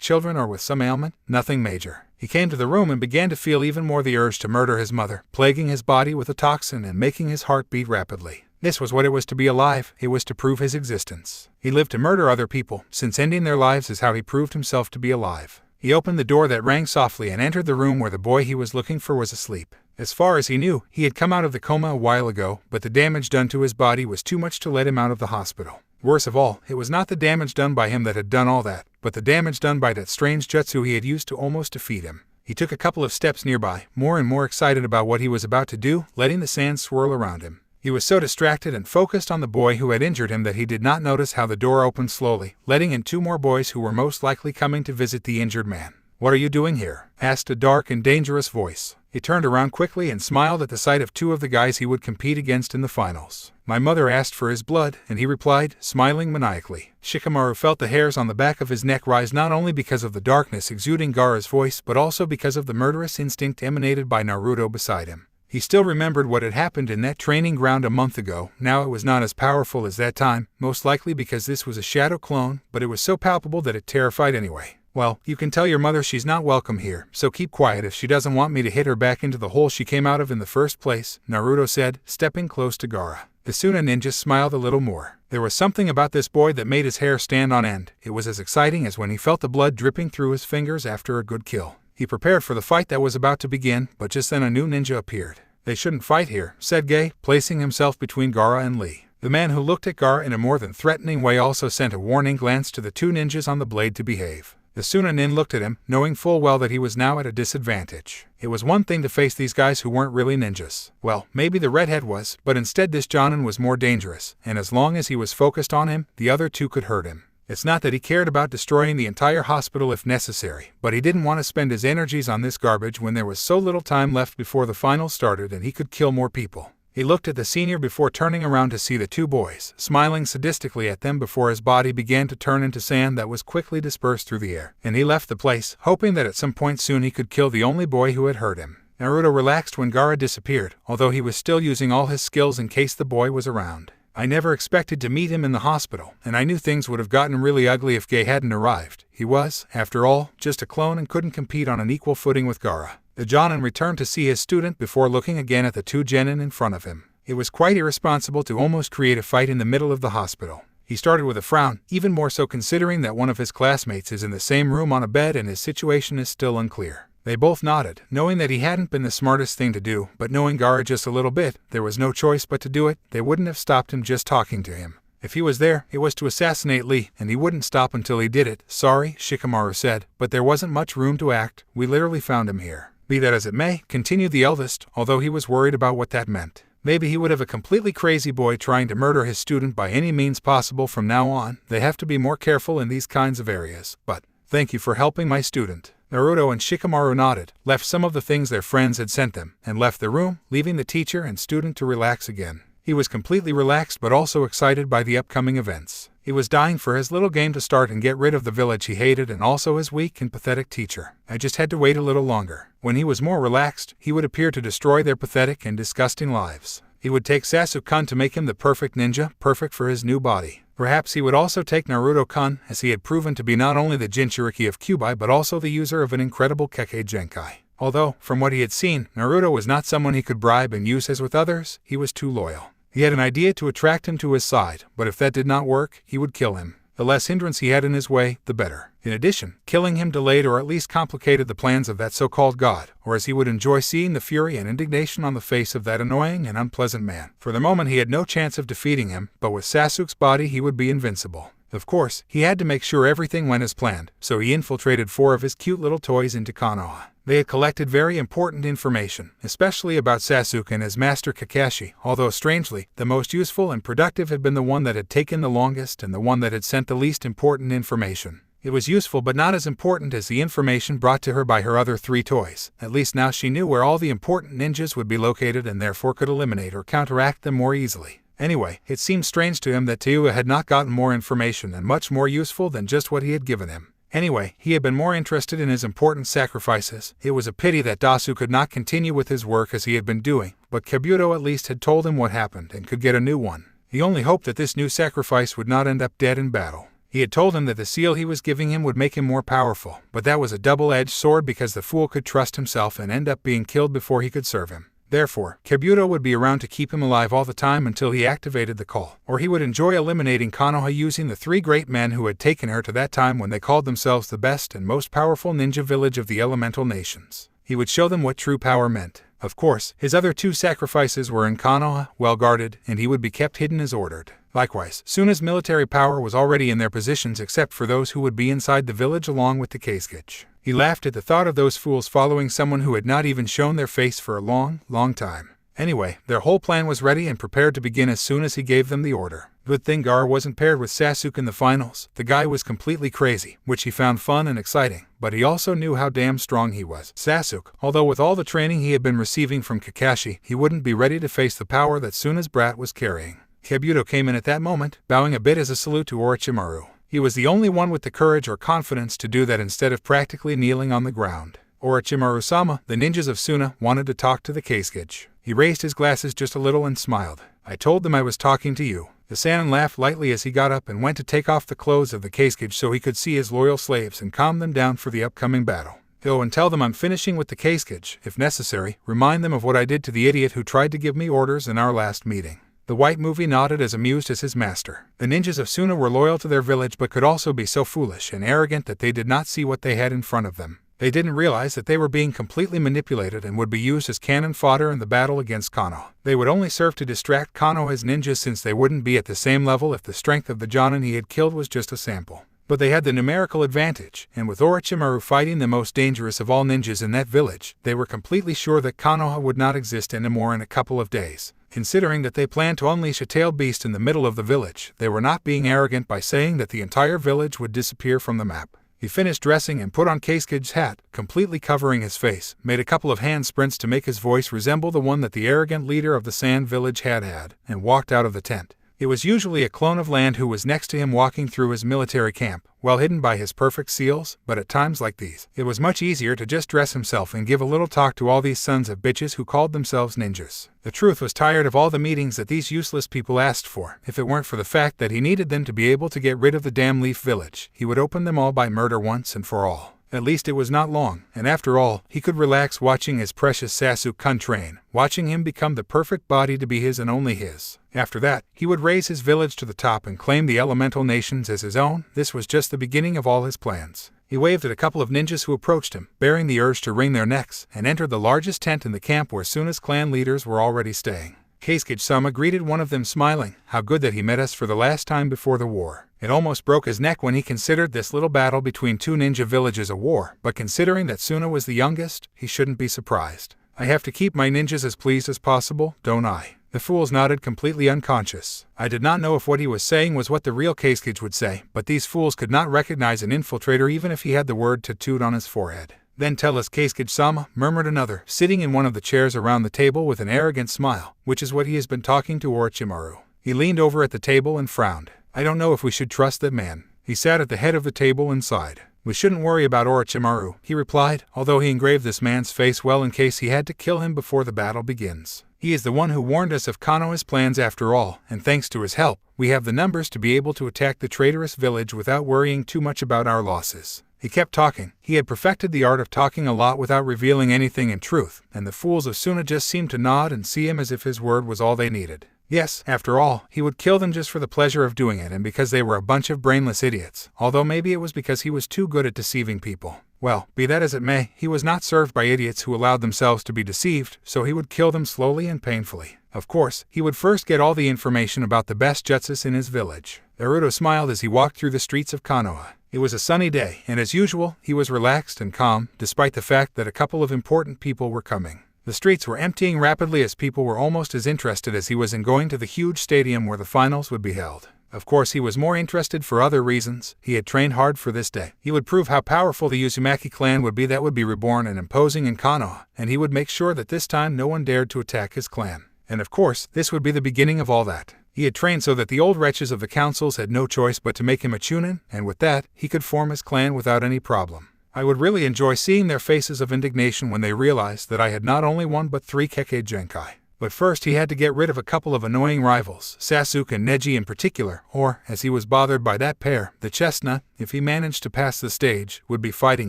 children or with some ailment, nothing major. He came to the room and began to feel even more the urge to murder his mother, plaguing his body with a toxin and making his heart beat rapidly. This was what it was to be alive. It was to prove his existence. He lived to murder other people, since ending their lives is how he proved himself to be alive. He opened the door that rang softly and entered the room where the boy he was looking for was asleep. As far as he knew, he had come out of the coma a while ago, but the damage done to his body was too much to let him out of the hospital. Worse of all, it was not the damage done by him that had done all that, but the damage done by that strange jutsu he had used to almost defeat him. He took a couple of steps nearby, more and more excited about what he was about to do, letting the sand swirl around him. He was so distracted and focused on the boy who had injured him that he did not notice how the door opened slowly, letting in two more boys who were most likely coming to visit the injured man. "What are you doing here?" asked a dark and dangerous voice. He turned around quickly and smiled at the sight of two of the guys he would compete against in the finals. "My mother asked for his blood," and he replied, smiling maniacally. Shikamaru felt the hairs on the back of his neck rise, not only because of the darkness exuding Gaara's voice but also because of the murderous instinct emanated by Naruto beside him. He still remembered what had happened in that training ground a month ago. Now it was not as powerful as that time, most likely because this was a shadow clone, but it was so palpable that it terrified anyway. "Well, you can tell your mother she's not welcome here, so keep quiet if she doesn't want me to hit her back into the hole she came out of in the first place," Naruto said, stepping close to Gaara. The Suna ninja smiled a little more. There was something about this boy that made his hair stand on end. It was as exciting as when he felt the blood dripping through his fingers after a good kill. He prepared for the fight that was about to begin, but just then a new ninja appeared. "They shouldn't fight here," said Gay, placing himself between Gaara and Lee. The man who looked at Gaara in a more than threatening way also sent a warning glance to the two ninjas on the blade to behave. The Suna nin looked at him, knowing full well that he was now at a disadvantage. It was one thing to face these guys who weren't really ninjas. Well, maybe the redhead was, but instead this jonin was more dangerous, and as long as he was focused on him, the other two could hurt him. It's not that he cared about destroying the entire hospital if necessary, but he didn't want to spend his energies on this garbage when there was so little time left before the finals started and he could kill more people. He looked at the senior before turning around to see the two boys, smiling sadistically at them before his body began to turn into sand that was quickly dispersed through the air, and he left the place, hoping that at some point soon he could kill the only boy who had hurt him. Naruto relaxed when Gaara disappeared, although he was still using all his skills in case the boy was around. I never expected to meet him in the hospital, and I knew things would have gotten really ugly if Gay hadn't arrived. He was, after all, just a clone and couldn't compete on an equal footing with Gaara. The jonin returned to see his student before looking again at the two genin in front of him. It was quite irresponsible to almost create a fight in the middle of the hospital. He started with a frown, even more so considering that one of his classmates is in the same room on a bed and his situation is still unclear. They both nodded, knowing that he hadn't been the smartest thing to do, but knowing Gaara just a little bit, there was no choice but to do it. They wouldn't have stopped him just talking to him. If he was there, it was to assassinate Lee, and he wouldn't stop until he did it. "Sorry," Shikamaru said, "but there wasn't much room to act. We literally found him here." "Be that as it may," continued the eldest, although he was worried about what that meant. Maybe he would have a completely crazy boy trying to murder his student by any means possible from now on. They have to be more careful in these kinds of areas. "But thank you for helping my student." Naruto and Shikamaru nodded, left some of the things their friends had sent them, and left the room, leaving the teacher and student to relax again. He was completely relaxed but also excited by the upcoming events. He was dying for his little game to start and get rid of the village he hated and also his weak and pathetic teacher. I just had to wait a little longer. When he was more relaxed, he would appear to destroy their pathetic and disgusting lives. He would take Sasuke-kun to make him the perfect ninja, perfect for his new body. Perhaps he would also take Naruto-kun, as he had proven to be not only the Jinchuriki of Kyuubi but also the user of an incredible Kekkei Genkai. Although, from what he had seen, Naruto was not someone he could bribe and use as with others, he was too loyal. He had an idea to attract him to his side, but if that did not work, he would kill him. The less hindrance he had in his way, the better. In addition, killing him delayed or at least complicated the plans of that so-called god, or as he would enjoy seeing the fury and indignation on the face of that annoying and unpleasant man. For the moment he had no chance of defeating him, but with Sasuke's body he would be invincible. Of course, he had to make sure everything went as planned, so he infiltrated 4 of his cute little toys into Konoha. They had collected very important information, especially about Sasuke and his master Kakashi, although strangely, the most useful and productive had been the one that had taken the longest and the one that had sent the least important information. It was useful but not as important as the information brought to her by her other 3 toys. At least now she knew where all the important ninjas would be located and therefore could eliminate or counteract them more easily. Anyway, it seemed strange to him that Teuya had not gotten more information and much more useful than just what he had given him. Anyway, he had been more interested in his important sacrifices. It was a pity that Dasu could not continue with his work as he had been doing, but Kabuto at least had told him what happened and could get a new one. He only hoped that this new sacrifice would not end up dead in battle. He had told him that the seal he was giving him would make him more powerful, but that was a double-edged sword because the fool could trust himself and end up being killed before he could serve him. Therefore, Kabuto would be around to keep him alive all the time until he activated the call, or he would enjoy eliminating Konoha using the 3 great men who had taken her to that time when they called themselves the best and most powerful ninja village of the elemental nations. He would show them what true power meant. Of course, his other 2 sacrifices were in Konoha, well guarded, and he would be kept hidden as ordered. Likewise, Suna's military power was already in their positions except for those who would be inside the village along with the Keisuke. He laughed at the thought of those fools following someone who had not even shown their face for a long, long time. Anyway, their whole plan was ready and prepared to begin as soon as he gave them the order. Good thing Gaara wasn't paired with Sasuke in the finals. The guy was completely crazy, which he found fun and exciting, but he also knew how damn strong he was. Sasuke, although with all the training he had been receiving from Kakashi, he wouldn't be ready to face the power that Suna's brat was carrying. Kabuto came in at that moment, bowing a bit as a salute to Orochimaru. He was the only one with the courage or confidence to do that instead of practically kneeling on the ground. Orochimaru-sama, the ninjas of Suna, wanted to talk to the Keisuke. He raised his glasses just a little and smiled. I told them I was talking to you. The Sannin laughed lightly as he got up and went to take off the clothes of the Keisuke so he could see his loyal slaves and calm them down for the upcoming battle. Go and tell them I'm finishing with the Keisuke. If necessary, remind them of what I did to the idiot who tried to give me orders in our last meeting. The white movie nodded as amused as his master. The ninjas of Suna were loyal to their village but could also be so foolish and arrogant that they did not see what they had in front of them. They didn't realize that they were being completely manipulated and would be used as cannon fodder in the battle against Konoha. They would only serve to distract Konoha's ninjas since they wouldn't be at the same level if the strength of the Jonin he had killed was just a sample. But they had the numerical advantage, and with Orochimaru fighting the most dangerous of all ninjas in that village, they were completely sure that Konoha would not exist anymore in a couple of days. Considering that they planned to unleash a tailed beast in the middle of the village, they were not being arrogant by saying that the entire village would disappear from the map. He finished dressing and put on Keisuke's hat, completely covering his face, made a couple of hand sprints to make his voice resemble the one that the arrogant leader of the Sand Village had, and walked out of the tent. It was usually a clone of Land who was next to him walking through his military camp, well hidden by his perfect seals, but at times like these, it was much easier to just dress himself and give a little talk to all these sons of bitches who called themselves ninjas. The truth was tired of all the meetings that these useless people asked for. If it weren't for the fact that he needed them to be able to get rid of the damn Leaf Village, he would open them all by murder once and for all. At least it was not long, and after all, he could relax watching his precious Sasuke-kun train, watching him become the perfect body to be his and only his. After that, he would raise his village to the top and claim the elemental nations as his own. This was just the beginning of all his plans. He waved at a couple of ninjas who approached him, bearing the urge to wring their necks, and entered the largest tent in the camp where Suna's clan leaders were already staying. Keisuke-sama greeted one of them smiling. How good that he met us for the last time before the war. It almost broke his neck when he considered this little battle between 2 ninja villages a war, but considering that Suna was the youngest, he shouldn't be surprised. I have to keep my ninjas as pleased as possible, don't I? The fools nodded completely unconscious. I did not know if what he was saying was what the real Keisuke would say, but these fools could not recognize an infiltrator even if he had the word tattooed on his forehead. Then tell us Keisuke-sama, murmured another, sitting in one of the chairs around the table with an arrogant smile, which is what he has been talking to Orochimaru. He leaned over at the table and frowned. I don't know if we should trust that man. He sat at the head of the table and sighed. We shouldn't worry about Orochimaru, he replied, although he engraved this man's face well in case he had to kill him before the battle begins. He is the one who warned us of Konoha's plans after all, and thanks to his help, we have the numbers to be able to attack the traitorous village without worrying too much about our losses. He kept talking. He had perfected the art of talking a lot without revealing anything in truth, and the fools of Suna just seemed to nod and see him as if his word was all they needed. Yes, after all, he would kill them just for the pleasure of doing it and because they were a bunch of brainless idiots, although maybe it was because he was too good at deceiving people. Well, be that as it may, he was not served by idiots who allowed themselves to be deceived, so he would kill them slowly and painfully. Of course, he would first get all the information about the best jutsus in his village. Naruto smiled as he walked through the streets of Konoha. It was a sunny day, and as usual, he was relaxed and calm, despite the fact that a couple of important people were coming. The streets were emptying rapidly as people were almost as interested as he was in going to the huge stadium where the finals would be held. Of course, he was more interested for other reasons. He had trained hard for this day. He would prove how powerful the Uzumaki clan would be that would be reborn and imposing in Konoha, and he would make sure that this time no one dared to attack his clan. And of course, this would be the beginning of all that. He had trained so that the old wretches of the councils had no choice but to make him a chunin, and with that, he could form his clan without any problem. I would really enjoy seeing their faces of indignation when they realized that I had not only one but 3 Kekkei Genkai. But first he had to get rid of a couple of annoying rivals, Sasuke and Neji in particular, or, as he was bothered by that pair, the chestnut, if he managed to pass the stage, would be fighting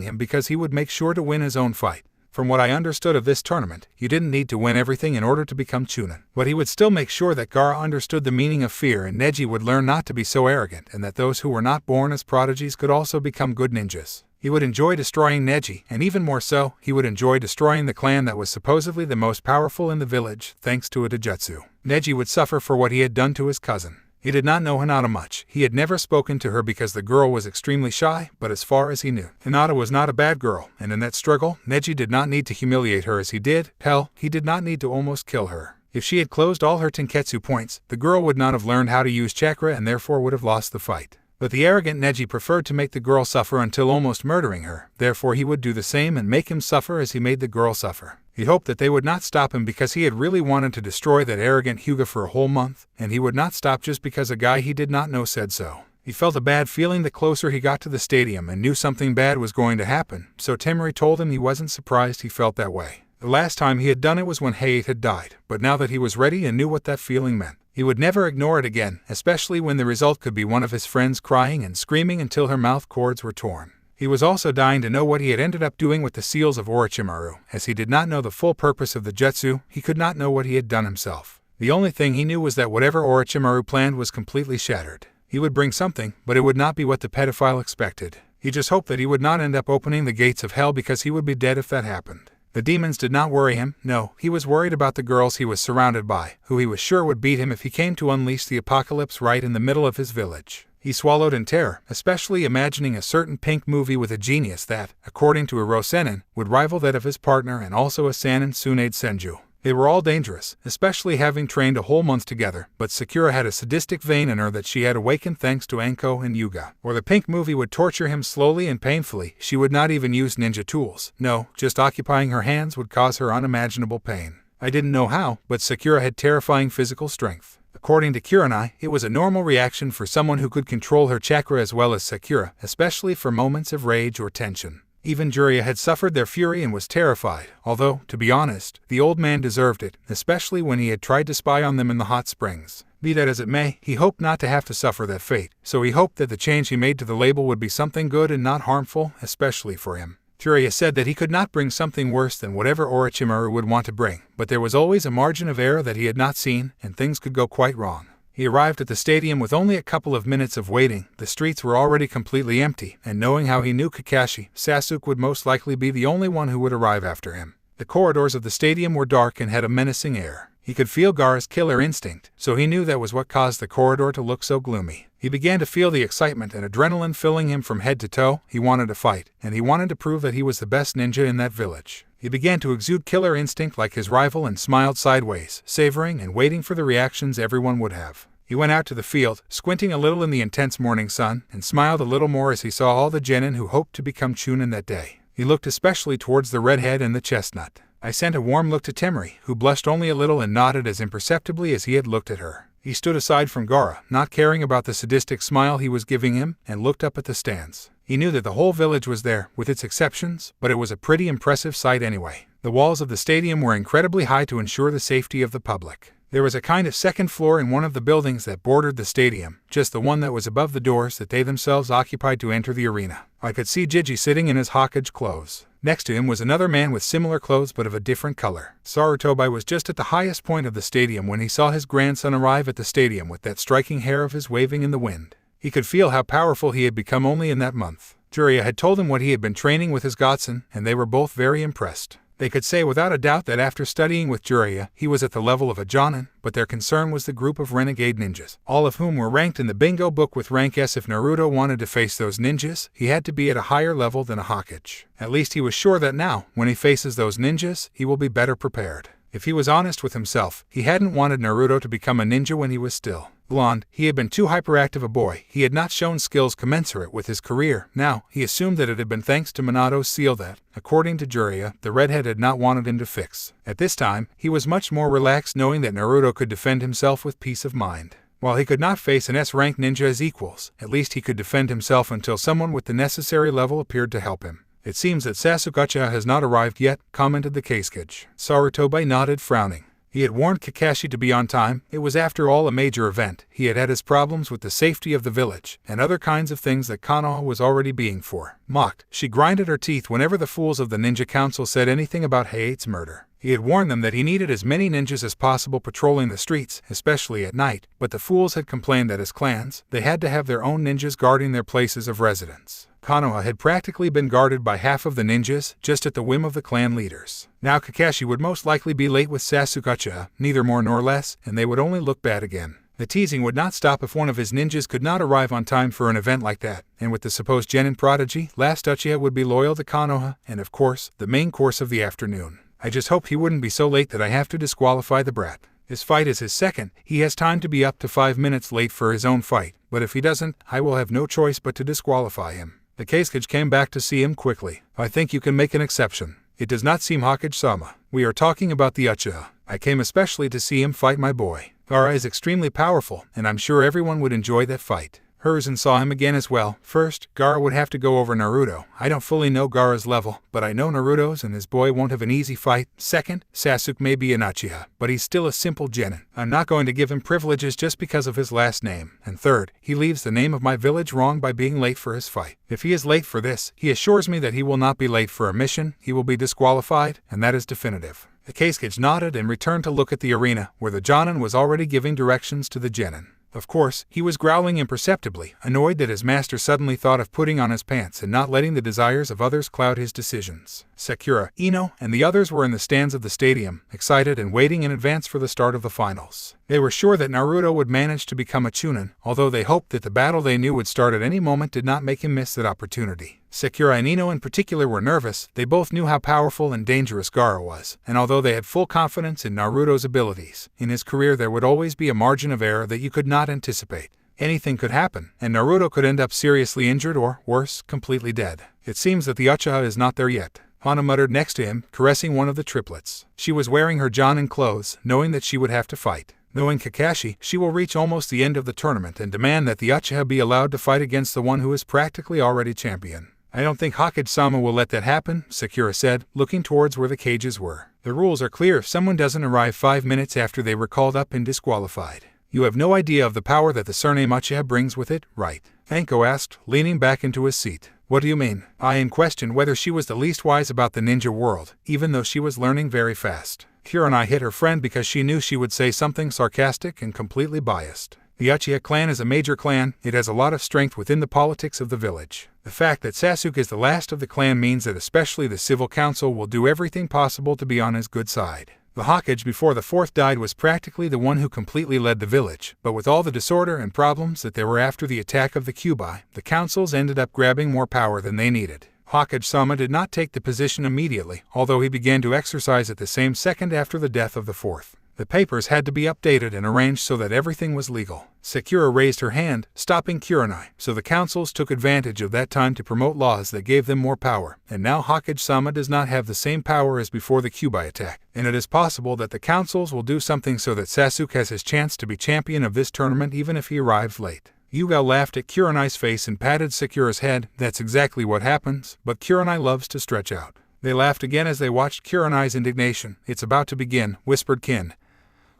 him because he would make sure to win his own fight. From what I understood of this tournament, you didn't need to win everything in order to become chunin. But he would still make sure that Gaara understood the meaning of fear and Neji would learn not to be so arrogant and that those who were not born as prodigies could also become good ninjas. He would enjoy destroying Neji, and even more so, he would enjoy destroying the clan that was supposedly the most powerful in the village, thanks to a Dojutsu. Neji would suffer for what he had done to his cousin. He did not know Hinata much. He had never spoken to her because the girl was extremely shy, but as far as he knew, Hinata was not a bad girl, and in that struggle, Neji did not need to humiliate her as he did. Hell, he did not need to almost kill her. If she had closed all her Tenketsu points, the girl would not have learned how to use chakra and therefore would have lost the fight. But the arrogant Neji preferred to make the girl suffer until almost murdering her, therefore he would do the same and make him suffer as he made the girl suffer. He hoped that they would not stop him because he had really wanted to destroy that arrogant Hyuga for a whole month, and he would not stop just because a guy he did not know said so. He felt a bad feeling the closer he got to the stadium and knew something bad was going to happen, so Temari told him he wasn't surprised he felt that way. The last time he had done it was when Hayate had died, but now that he was ready and knew what that feeling meant, he would never ignore it again, especially when the result could be one of his friends crying and screaming until her mouth cords were torn. He was also dying to know what he had ended up doing with the seals of Orochimaru. As he did not know the full purpose of the jutsu, he could not know what he had done himself. The only thing he knew was that whatever Orochimaru planned was completely shattered. He would bring something, but it would not be what the pedophile expected. He just hoped that he would not end up opening the gates of hell because he would be dead if that happened. The demons did not worry him. No, he was worried about the girls he was surrounded by, who he was sure would beat him if he came to unleash the apocalypse right in the middle of his village. He swallowed in terror, especially imagining a certain pink movie with a genius that, according to Iro Sennin, would rival that of his partner and also a Sannin Tsunade Senju. They were all dangerous, especially having trained a whole month together, but Sakura had a sadistic vein in her that she had awakened thanks to Anko and Yuga. Or the pink movie would torture him slowly and painfully. She would not even use ninja tools. No, just occupying her hands would cause her unimaginable pain. I didn't know how, but Sakura had terrifying physical strength. According to Kurenai, it was a normal reaction for someone who could control her chakra as well as Sakura, especially for moments of rage or tension. Even Jiraiya had suffered their fury and was terrified, although, to be honest, the old man deserved it, especially when he had tried to spy on them in the hot springs. Be that as it may, he hoped not to have to suffer that fate, so he hoped that the change he made to the label would be something good and not harmful, especially for him. Jiraiya said that he could not bring something worse than whatever Orochimaru would want to bring, but there was always a margin of error that he had not seen, and things could go quite wrong. He arrived at the stadium with only a couple of minutes of waiting. The streets were already completely empty, and knowing how he knew Kakashi, Sasuke would most likely be the only one who would arrive after him. The corridors of the stadium were dark and had a menacing air. He could feel Gaara's killer instinct, so he knew that was what caused the corridor to look so gloomy. He began to feel the excitement and adrenaline filling him from head to toe. He wanted to fight, and he wanted to prove that he was the best ninja in that village. He began to exude killer instinct like his rival and smiled sideways, savoring and waiting for the reactions everyone would have. He went out to the field, squinting a little in the intense morning sun, and smiled a little more as he saw all the genin who hoped to become chunin that day. He looked especially towards the redhead and the chestnut. I sent a warm look to Temari, who blushed only a little and nodded as imperceptibly as he had looked at her. He stood aside from Gaara, not caring about the sadistic smile he was giving him, and looked up at the stands. He knew that the whole village was there, with its exceptions, but it was a pretty impressive sight anyway. The walls of the stadium were incredibly high to ensure the safety of the public. There was a kind of second floor in one of the buildings that bordered the stadium, just the one that was above the doors that they themselves occupied to enter the arena. I could see Gigi sitting in his Hokage clothes. Next to him was another man with similar clothes but of a different color. Sarutobi was just at the highest point of the stadium when he saw his grandson arrive at the stadium with that striking hair of his waving in the wind. He could feel how powerful he had become only in that month. Jiraiya had told him what he had been training with his godson, and they were both very impressed. They could say without a doubt that after studying with Jiraiya, he was at the level of a Jonin, but their concern was the group of renegade ninjas, all of whom were ranked in the bingo book with rank S. If Naruto wanted to face those ninjas, he had to be at a higher level than a Hokage. At least he was sure that now, when he faces those ninjas, he will be better prepared. If he was honest with himself, he hadn't wanted Naruto to become a ninja when he was still blonde. He had been too hyperactive a boy. He had not shown skills commensurate with his career. Now, he assumed that it had been thanks to Minato's seal that, according to Jiraiya, the redhead had not wanted him to fix. At this time, he was much more relaxed knowing that Naruto could defend himself with peace of mind. While he could not face an S-rank ninja as equals, at least he could defend himself until someone with the necessary level appeared to help him. It seems that Sasuke Uchiha has not arrived yet, commented the Kasuke. Sarutobi nodded, frowning. He had warned Kakashi to be on time. It was after all a major event. He had had his problems with the safety of the village, and other kinds of things that Konoha was already being for. Mocked, she grinded her teeth whenever the fools of the Ninja Council said anything about Heiat's murder. He had warned them that he needed as many ninjas as possible patrolling the streets, especially at night, but the fools had complained that as clans, they had to have their own ninjas guarding their places of residence. Konoha had practically been guarded by half of the ninjas, just at the whim of the clan leaders. Now Kakashi would most likely be late with Sasuke Uchiha, neither more nor less, and they would only look bad again. The teasing would not stop if one of his ninjas could not arrive on time for an event like that, and with the supposed genin prodigy, last Uchiha would be loyal to Konoha, and of course, the main course of the afternoon. I just hope he wouldn't be so late that I have to disqualify the brat. His fight is his second. He has time to be up to 5 minutes late for his own fight, but if he doesn't, I will have no choice but to disqualify him. The Kasuke came back to see him quickly. I think you can make an exception. It does not seem Hokage-sama. We are talking about the Uchiha. I came especially to see him fight my boy. Gaara is extremely powerful, and I'm sure everyone would enjoy that fight. Hiruzen saw him again as well. First, Gaara would have to go over Naruto. I don't fully know Gaara's level, but I know Naruto's and his boy won't have an easy fight. Second, Sasuke may be an Uchiha, but he's still a simple genin. I'm not going to give him privileges just because of his last name. And third, he leaves the name of my village wrong by being late for his fight. If he is late for this, he assures me that he will not be late for a mission, he will be disqualified, and that is definitive. The Kasuke nodded and returned to look at the arena, where the Jonin was already giving directions to the genin. Of course, he was growling imperceptibly, annoyed that his master suddenly thought of putting on his pants and not letting the desires of others cloud his decisions. Sakura, Ino, and the others were in the stands of the stadium, excited and waiting in advance for the start of the finals. They were sure that Naruto would manage to become a Chunin, although they hoped that the battle they knew would start at any moment did not make him miss that opportunity. Sakura and Ino in particular were nervous. They both knew how powerful and dangerous Gaara was, and although they had full confidence in Naruto's abilities, in his career there would always be a margin of error that you could not anticipate. Anything could happen, and Naruto could end up seriously injured or, worse, completely dead. It seems that the Uchiha is not there yet. Hana muttered next to him, caressing one of the triplets. She was wearing her Jonin clothes, knowing that she would have to fight. Knowing Kakashi, she will reach almost the end of the tournament and demand that the Uchiha be allowed to fight against the one who is practically already champion. I don't think Hokage-sama will let that happen, Sakura said, looking towards where the cages were. The rules are clear if someone doesn't arrive 5 minutes after they were called up and disqualified. You have no idea of the power that the surname Uchiha brings with it, right? Anko asked, leaning back into his seat. What do you mean? Ayan questioned whether she was the least wise about the ninja world, even though she was learning very fast. Kurenai hit her friend because she knew she would say something sarcastic and completely biased. The Uchiha clan is a major clan. It has a lot of strength within the politics of the village. The fact that Sasuke is the last of the clan means that especially the civil council will do everything possible to be on his good side. The Hokage before the fourth died was practically the one who completely led the village, but with all the disorder and problems that there were after the attack of the Kyuubi, the councils ended up grabbing more power than they needed. Hokage-sama did not take the position immediately, although he began to exercise it the same second after the death of the fourth. The papers had to be updated and arranged so that everything was legal. Sakura raised her hand, stopping Kurenai, so the councils took advantage of that time to promote laws that gave them more power, and now Hokage-sama does not have the same power as before the Kyuubi attack, and it is possible that the councils will do something so that Sasuke has his chance to be champion of this tournament even if he arrives late. Yuga laughed at Kurenai's face and patted Sakura's head. That's exactly what happens, but Kurenai loves to stretch out. They laughed again as they watched Kurenai's indignation. It's about to begin, whispered Kin,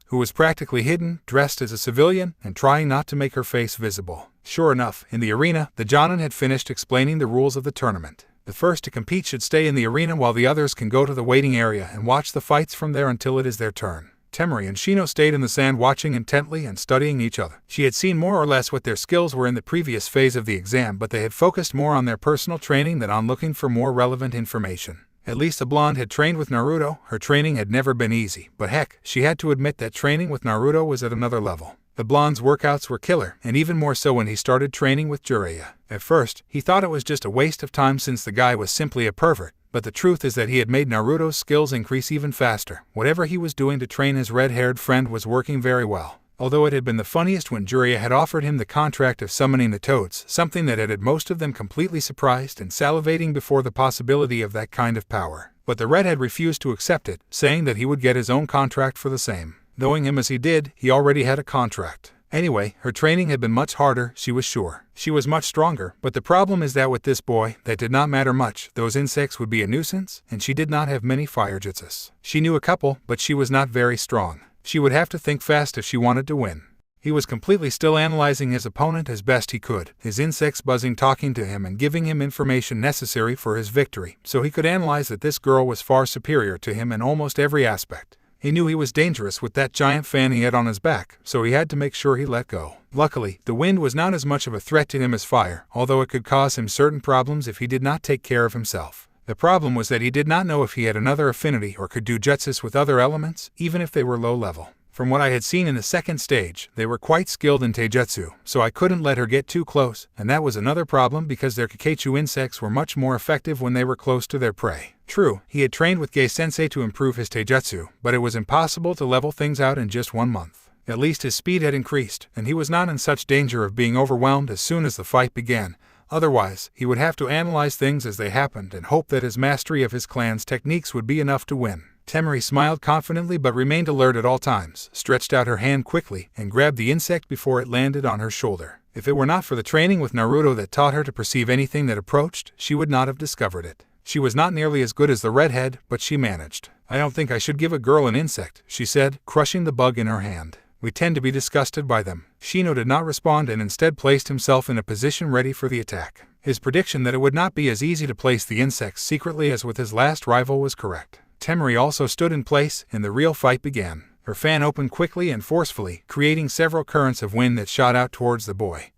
who was practically hidden, dressed as a civilian, and trying not to make her face visible. Sure enough, in the arena, the Jonin had finished explaining the rules of the tournament. The first to compete should stay in the arena while the others can go to the waiting area and watch the fights from there until it is their turn. Temari and Shino stayed in the sand watching intently and studying each other. She had seen more or less what their skills were in the previous phase of the exam, but they had focused more on their personal training than on looking for more relevant information. At least the blonde had trained with Naruto. Her training had never been easy, but heck, she had to admit that training with Naruto was at another level. The blonde's workouts were killer, and even more so when he started training with Jiraiya. At first, he thought it was just a waste of time since the guy was simply a pervert, but the truth is that he had made Naruto's skills increase even faster. Whatever he was doing to train his red-haired friend was working very well. Although it had been the funniest when Jiraiya had offered him the contract of summoning the toads, something that had most of them completely surprised and salivating before the possibility of that kind of power. But the redhead refused to accept it, saying that he would get his own contract for the same. Knowing him as he did, he already had a contract. Anyway, her training had been much harder, she was sure. She was much stronger, but the problem is that with this boy, that did not matter much. Those insects would be a nuisance, and she did not have many fire jutsus. She knew a couple, but she was not very strong. She would have to think fast if she wanted to win. He was completely still analyzing his opponent as best he could, his insects buzzing talking to him and giving him information necessary for his victory, so he could analyze that this girl was far superior to him in almost every aspect. He knew he was dangerous with that giant fan he had on his back, so he had to make sure he let go. Luckily, the wind was not as much of a threat to him as fire, although it could cause him certain problems if he did not take care of himself. The problem was that he did not know if he had another affinity or could do jutsus with other elements, even if they were low level. From what I had seen in the second stage, they were quite skilled in taijutsu, so I couldn't let her get too close, and that was another problem because their Kakeichu insects were much more effective when they were close to their prey. True, he had trained with Gei-sensei to improve his taijutsu, but it was impossible to level things out in just 1 month. At least his speed had increased, and he was not in such danger of being overwhelmed as soon as the fight began. Otherwise, he would have to analyze things as they happened and hope that his mastery of his clan's techniques would be enough to win. Temari smiled confidently but remained alert at all times, stretched out her hand quickly, and grabbed the insect before it landed on her shoulder. If it were not for the training with Naruto that taught her to perceive anything that approached, she would not have discovered it. She was not nearly as good as the redhead, but she managed. I don't think I should give a girl an insect, she said, crushing the bug in her hand. We tend to be disgusted by them. Shino did not respond and instead placed himself in a position ready for the attack. His prediction that it would not be as easy to place the insects secretly as with his last rival was correct. Temari also stood in place, and the real fight began. Her fan opened quickly and forcefully, creating several currents of wind that shot out towards the boy,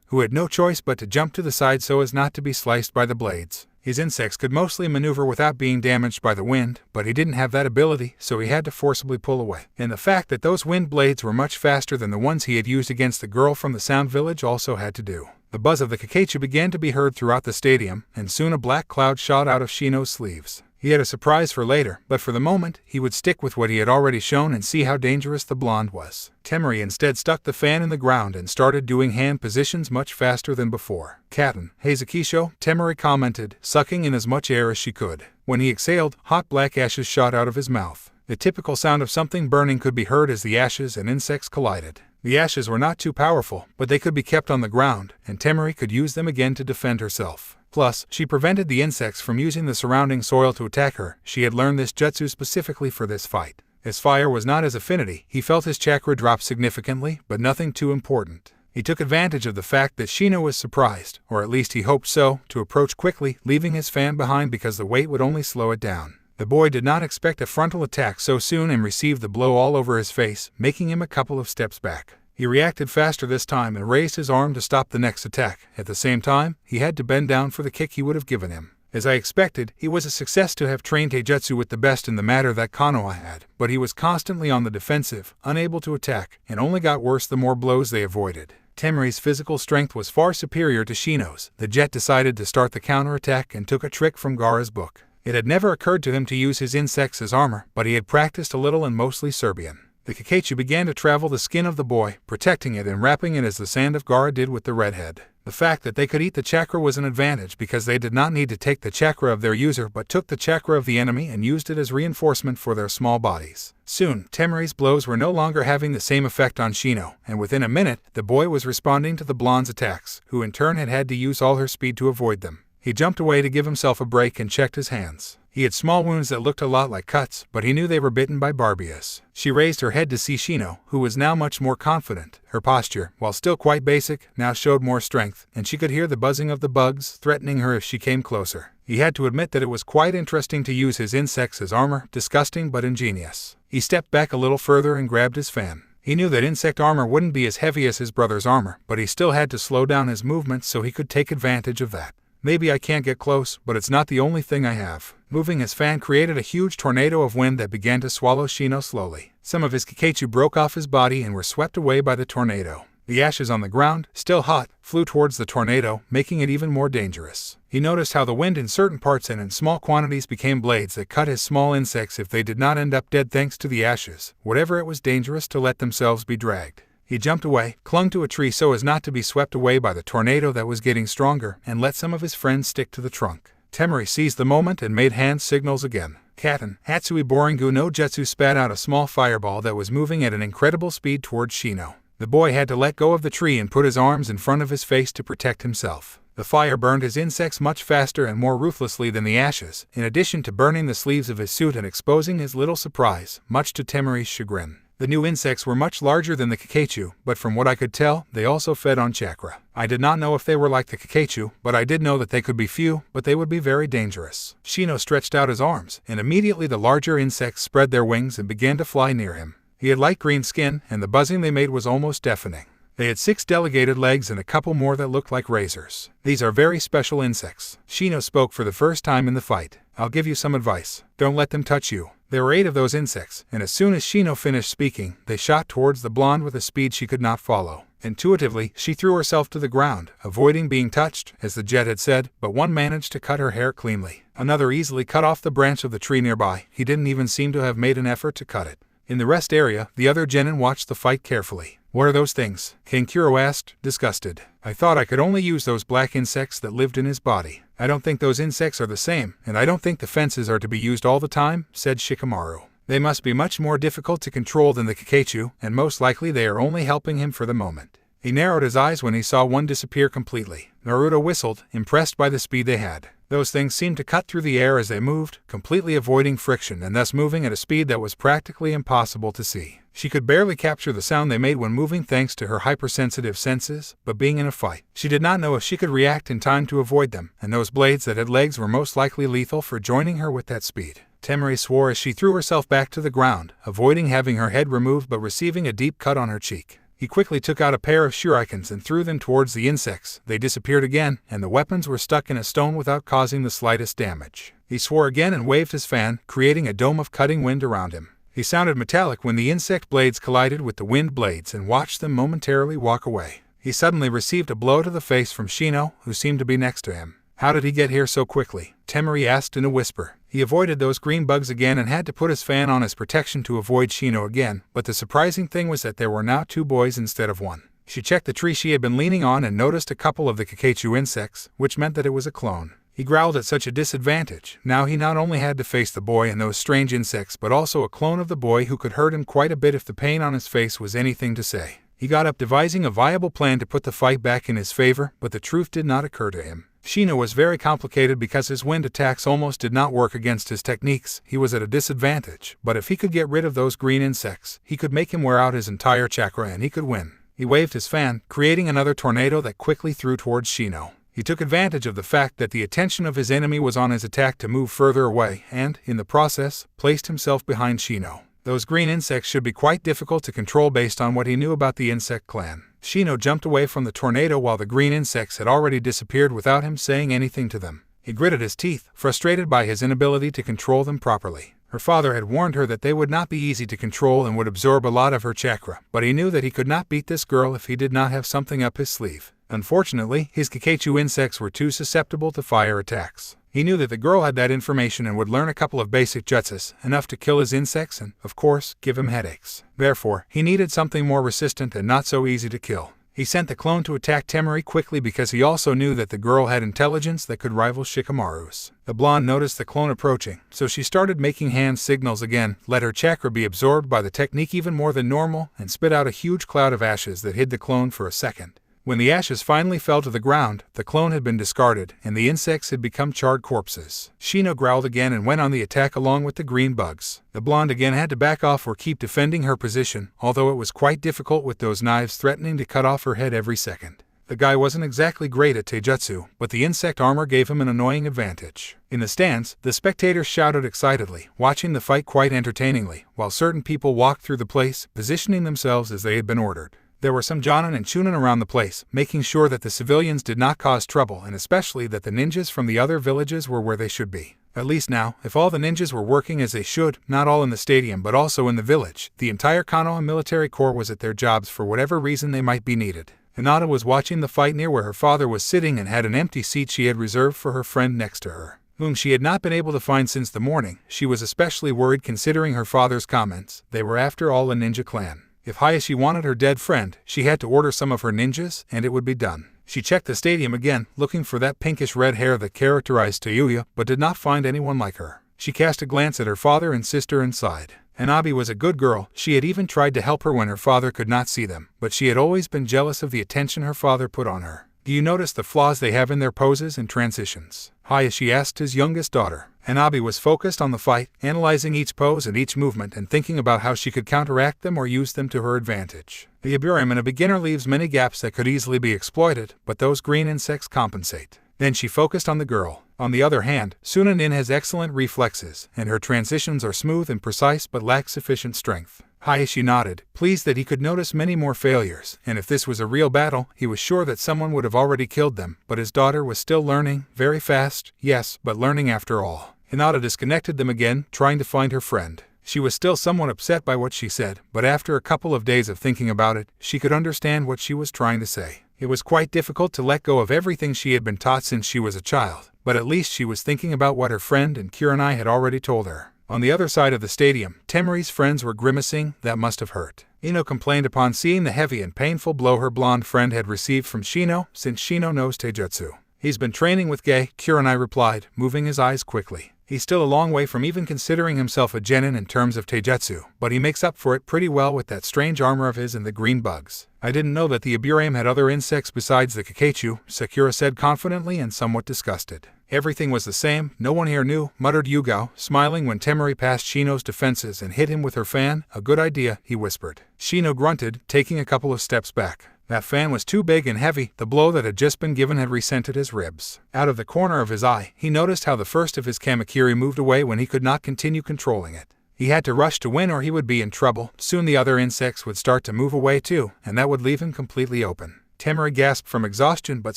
who had no choice but to jump to the side so as not to be sliced by the blades. His insects could mostly maneuver without being damaged by the wind, but he didn't have that ability, so he had to forcibly pull away. And the fact that those wind blades were much faster than the ones he had used against the girl from the Sound Village also had to do. The buzz of the Kakeichu began to be heard throughout the stadium, and soon a black cloud shot out of Shino's sleeves. He had a surprise for later, but for the moment, he would stick with what he had already shown and see how dangerous the blonde was. Temari instead stuck the fan in the ground and started doing hand positions much faster than before. Katten, Heizukisho, Temari commented, sucking in as much air as she could. When he exhaled, hot black ashes shot out of his mouth. The typical sound of something burning could be heard as the ashes and insects collided. The ashes were not too powerful, but they could be kept on the ground, and Temari could use them again to defend herself. Plus, she prevented the insects from using the surrounding soil to attack her. She had learned this jutsu specifically for this fight. As fire was not his affinity, he felt his chakra drop significantly, but nothing too important. He took advantage of the fact that Shino was surprised, or at least he hoped so, to approach quickly, leaving his fan behind because the weight would only slow it down. The boy did not expect a frontal attack so soon and received the blow all over his face, making him a couple of steps back. He reacted faster this time and raised his arm to stop the next attack. At the same time, he had to bend down for the kick he would have given him. As I expected, it was a success to have trained taijutsu with the best in the matter that Konoha had, but he was constantly on the defensive, unable to attack, and only got worse the more blows they avoided. Temari's physical strength was far superior to Shino's. The Jet decided to start the counterattack and took a trick from Gaara's book. It had never occurred to him to use his insects as armor, but he had practiced a little and mostly Serbian. The Kakachu began to travel the skin of the boy, protecting it and wrapping it as the sand of Gara did with the redhead. The fact that they could eat the chakra was an advantage because they did not need to take the chakra of their user but took the chakra of the enemy and used it as reinforcement for their small bodies. Soon, Temeri's blows were no longer having the same effect on Shino, and within a minute, the boy was responding to the blonde's attacks, who in turn had to use all her speed to avoid them. He jumped away to give himself a break and checked his hands. He had small wounds that looked a lot like cuts, but he knew they were bitten by Barbias. She raised her head to see Shino, who was now much more confident. Her posture, while still quite basic, now showed more strength, and she could hear the buzzing of the bugs, threatening her if she came closer. He had to admit that it was quite interesting to use his insects as armor, disgusting but ingenious. He stepped back a little further and grabbed his fan. He knew that insect armor wouldn't be as heavy as his brother's armor, but he still had to slow down his movements so he could take advantage of that. Maybe I can't get close, but it's not the only thing I have. Moving his fan created a huge tornado of wind that began to swallow Shino slowly. Some of his Kakachu broke off his body and were swept away by the tornado. The ashes on the ground, still hot, flew towards the tornado, making it even more dangerous. He noticed how the wind in certain parts and in small quantities became blades that cut his small insects if they did not end up dead thanks to the ashes, whatever it was dangerous to let themselves be dragged. He jumped away, clung to a tree so as not to be swept away by the tornado that was getting stronger, and let some of his friends stick to the trunk. Temeri seized the moment and made hand signals again. Katen, Hatsui Boringu no Jutsu spat out a small fireball that was moving at an incredible speed towards Shino. The boy had to let go of the tree and put his arms in front of his face to protect himself. The fire burned his insects much faster and more ruthlessly than the ashes, in addition to burning the sleeves of his suit and exposing his little surprise, much to Temeri's chagrin. The new insects were much larger than the Kakachu, but from what I could tell, they also fed on chakra. I did not know if they were like the Kakachu, but I did know that they could be few, but they would be very dangerous. Shino stretched out his arms, and immediately the larger insects spread their wings and began to fly near him. He had light green skin, and the buzzing they made was almost deafening. They had 6 delegated legs and a couple more that looked like razors. These are very special insects. Shino spoke for the first time in the fight. I'll give you some advice. Don't let them touch you. There were 8 of those insects, and as soon as Shino finished speaking, they shot towards the blonde with a speed she could not follow. Intuitively, she threw herself to the ground, avoiding being touched, as the jet had said, but one managed to cut her hair cleanly. Another easily cut off the branch of the tree nearby. He didn't even seem to have made an effort to cut it. In the rest area, the other genin watched the fight carefully. What are those things? Kankuro asked, disgusted. I thought I could only use those black insects that lived in his body. I don't think those insects are the same, and I don't think the fences are to be used all the time, said Shikamaru. They must be much more difficult to control than the Kakachu, and most likely they are only helping him for the moment. He narrowed his eyes when he saw one disappear completely. Naruto whistled, impressed by the speed they had. Those things seemed to cut through the air as they moved, completely avoiding friction and thus moving at a speed that was practically impossible to see. She could barely capture the sound they made when moving thanks to her hypersensitive senses, but being in a fight, she did not know if she could react in time to avoid them, and those blades that had legs were most likely lethal for joining her with that speed. Temeri swore as she threw herself back to the ground, avoiding having her head removed but receiving a deep cut on her cheek. He quickly took out a pair of shurikens and threw them towards the insects. They disappeared again, and the weapons were stuck in a stone without causing the slightest damage. He swore again and waved his fan, creating a dome of cutting wind around him. He sounded metallic when the insect blades collided with the wind blades and watched them momentarily walk away. He suddenly received a blow to the face from Shino, who seemed to be next to him. How did he get here so quickly? Temeri asked in a whisper. He avoided those green bugs again and had to put his fan on as protection to avoid Shino again, but the surprising thing was that there were now 2 boys instead of 1. She checked the tree she had been leaning on and noticed a couple of the Kakachu insects, which meant that it was a clone. He growled at such a disadvantage. Now he not only had to face the boy and those strange insects but also a clone of the boy who could hurt him quite a bit if the pain on his face was anything to say. He got up devising a viable plan to put the fight back in his favor, but the truth did not occur to him. Shino was very complicated because his wind attacks almost did not work against his techniques. He was at a disadvantage, but if he could get rid of those green insects, he could make him wear out his entire chakra and he could win. He waved his fan, creating another tornado that quickly threw towards Shino. He took advantage of the fact that the attention of his enemy was on his attack to move further away and, in the process, placed himself behind Shino. Those green insects should be quite difficult to control based on what he knew about the insect clan. Shino jumped away from the tornado while the green insects had already disappeared without him saying anything to them. He gritted his teeth, frustrated by his inability to control them properly. Her father had warned her that they would not be easy to control and would absorb a lot of her chakra, but he knew that he could not beat this girl if he did not have something up his sleeve. Unfortunately, his Kakachu insects were too susceptible to fire attacks. He knew that the girl had that information and would learn a couple of basic jutsus, enough to kill his insects and, of course, give him headaches. Therefore, he needed something more resistant and not so easy to kill. He sent the clone to attack Temari quickly because he also knew that the girl had intelligence that could rival Shikamaru's. The blonde noticed the clone approaching, so she started making hand signals again, let her chakra be absorbed by the technique even more than normal, and spit out a huge cloud of ashes that hid the clone for a second. When the ashes finally fell to the ground, the clone had been discarded, and the insects had become charred corpses. Shino growled again and went on the attack along with the green bugs. The blonde again had to back off or keep defending her position, although it was quite difficult with those knives threatening to cut off her head every second. The guy wasn't exactly great at taijutsu, but the insect armor gave him an annoying advantage. In the stands, the spectators shouted excitedly, watching the fight quite entertainingly, while certain people walked through the place, positioning themselves as they had been ordered. There were some Jonin and Chunin around the place, making sure that the civilians did not cause trouble and especially that the ninjas from the other villages were where they should be. At least now, if all the ninjas were working as they should, not all in the stadium but also in the village, the entire Konoha military corps was at their jobs for whatever reason they might be needed. Hinata was watching the fight near where her father was sitting and had an empty seat she had reserved for her friend next to her, whom she had not been able to find since the morning. She was especially worried considering her father's comments. They were after all a ninja clan. If Hayashi wanted her dead friend, she had to order some of her ninjas, and it would be done. She checked the stadium again, looking for that pinkish red hair that characterized Tayuya, but did not find anyone like her. She cast a glance at her father and sister and sighed. Hanabi was a good girl. She had even tried to help her when her father could not see them, but she had always been jealous of the attention her father put on her. Do you notice the flaws they have in their poses and transitions? Hayashi asked his youngest daughter. Hanabi was focused on the fight, analyzing each pose and each movement and thinking about how she could counteract them or use them to her advantage. The Aburim in a beginner leaves many gaps that could easily be exploited, but those green insects compensate. Then she focused on the girl. On the other hand, Sunanin has excellent reflexes, and her transitions are smooth and precise but lack sufficient strength. Hayashi nodded, pleased that he could notice many more failures, and if this was a real battle, he was sure that someone would have already killed them, but his daughter was still learning, very fast, yes, but learning after all. Hinata disconnected them again, trying to find her friend. She was still somewhat upset by what she said, but after a couple of days of thinking about it, she could understand what she was trying to say. It was quite difficult to let go of everything she had been taught since she was a child, but at least she was thinking about what her friend and Kurenai had already told her. On the other side of the stadium, Temari's friends were grimacing. That must have hurt. Ino complained upon seeing the heavy and painful blow her blonde friend had received from Shino, since Shino knows taijutsu. He's been training with Gei, Kurenai replied, moving his eyes quickly. He's still a long way from even considering himself a genin in terms of taijutsu, but he makes up for it pretty well with that strange armor of his and the green bugs. I didn't know that the Aburim had other insects besides the Kakechu, Sakura said confidently and somewhat disgusted. Everything was the same, no one here knew, muttered Yugao, smiling when Temari passed Shino's defenses and hit him with her fan. A good idea, he whispered. Shino grunted, taking a couple of steps back. That fan was too big and heavy. The blow that had just been given had resented his ribs. Out of the corner of his eye, he noticed how the first of his kamakiri moved away when he could not continue controlling it. He had to rush to win or he would be in trouble. Soon the other insects would start to move away too, and that would leave him completely open. Temari gasped from exhaustion but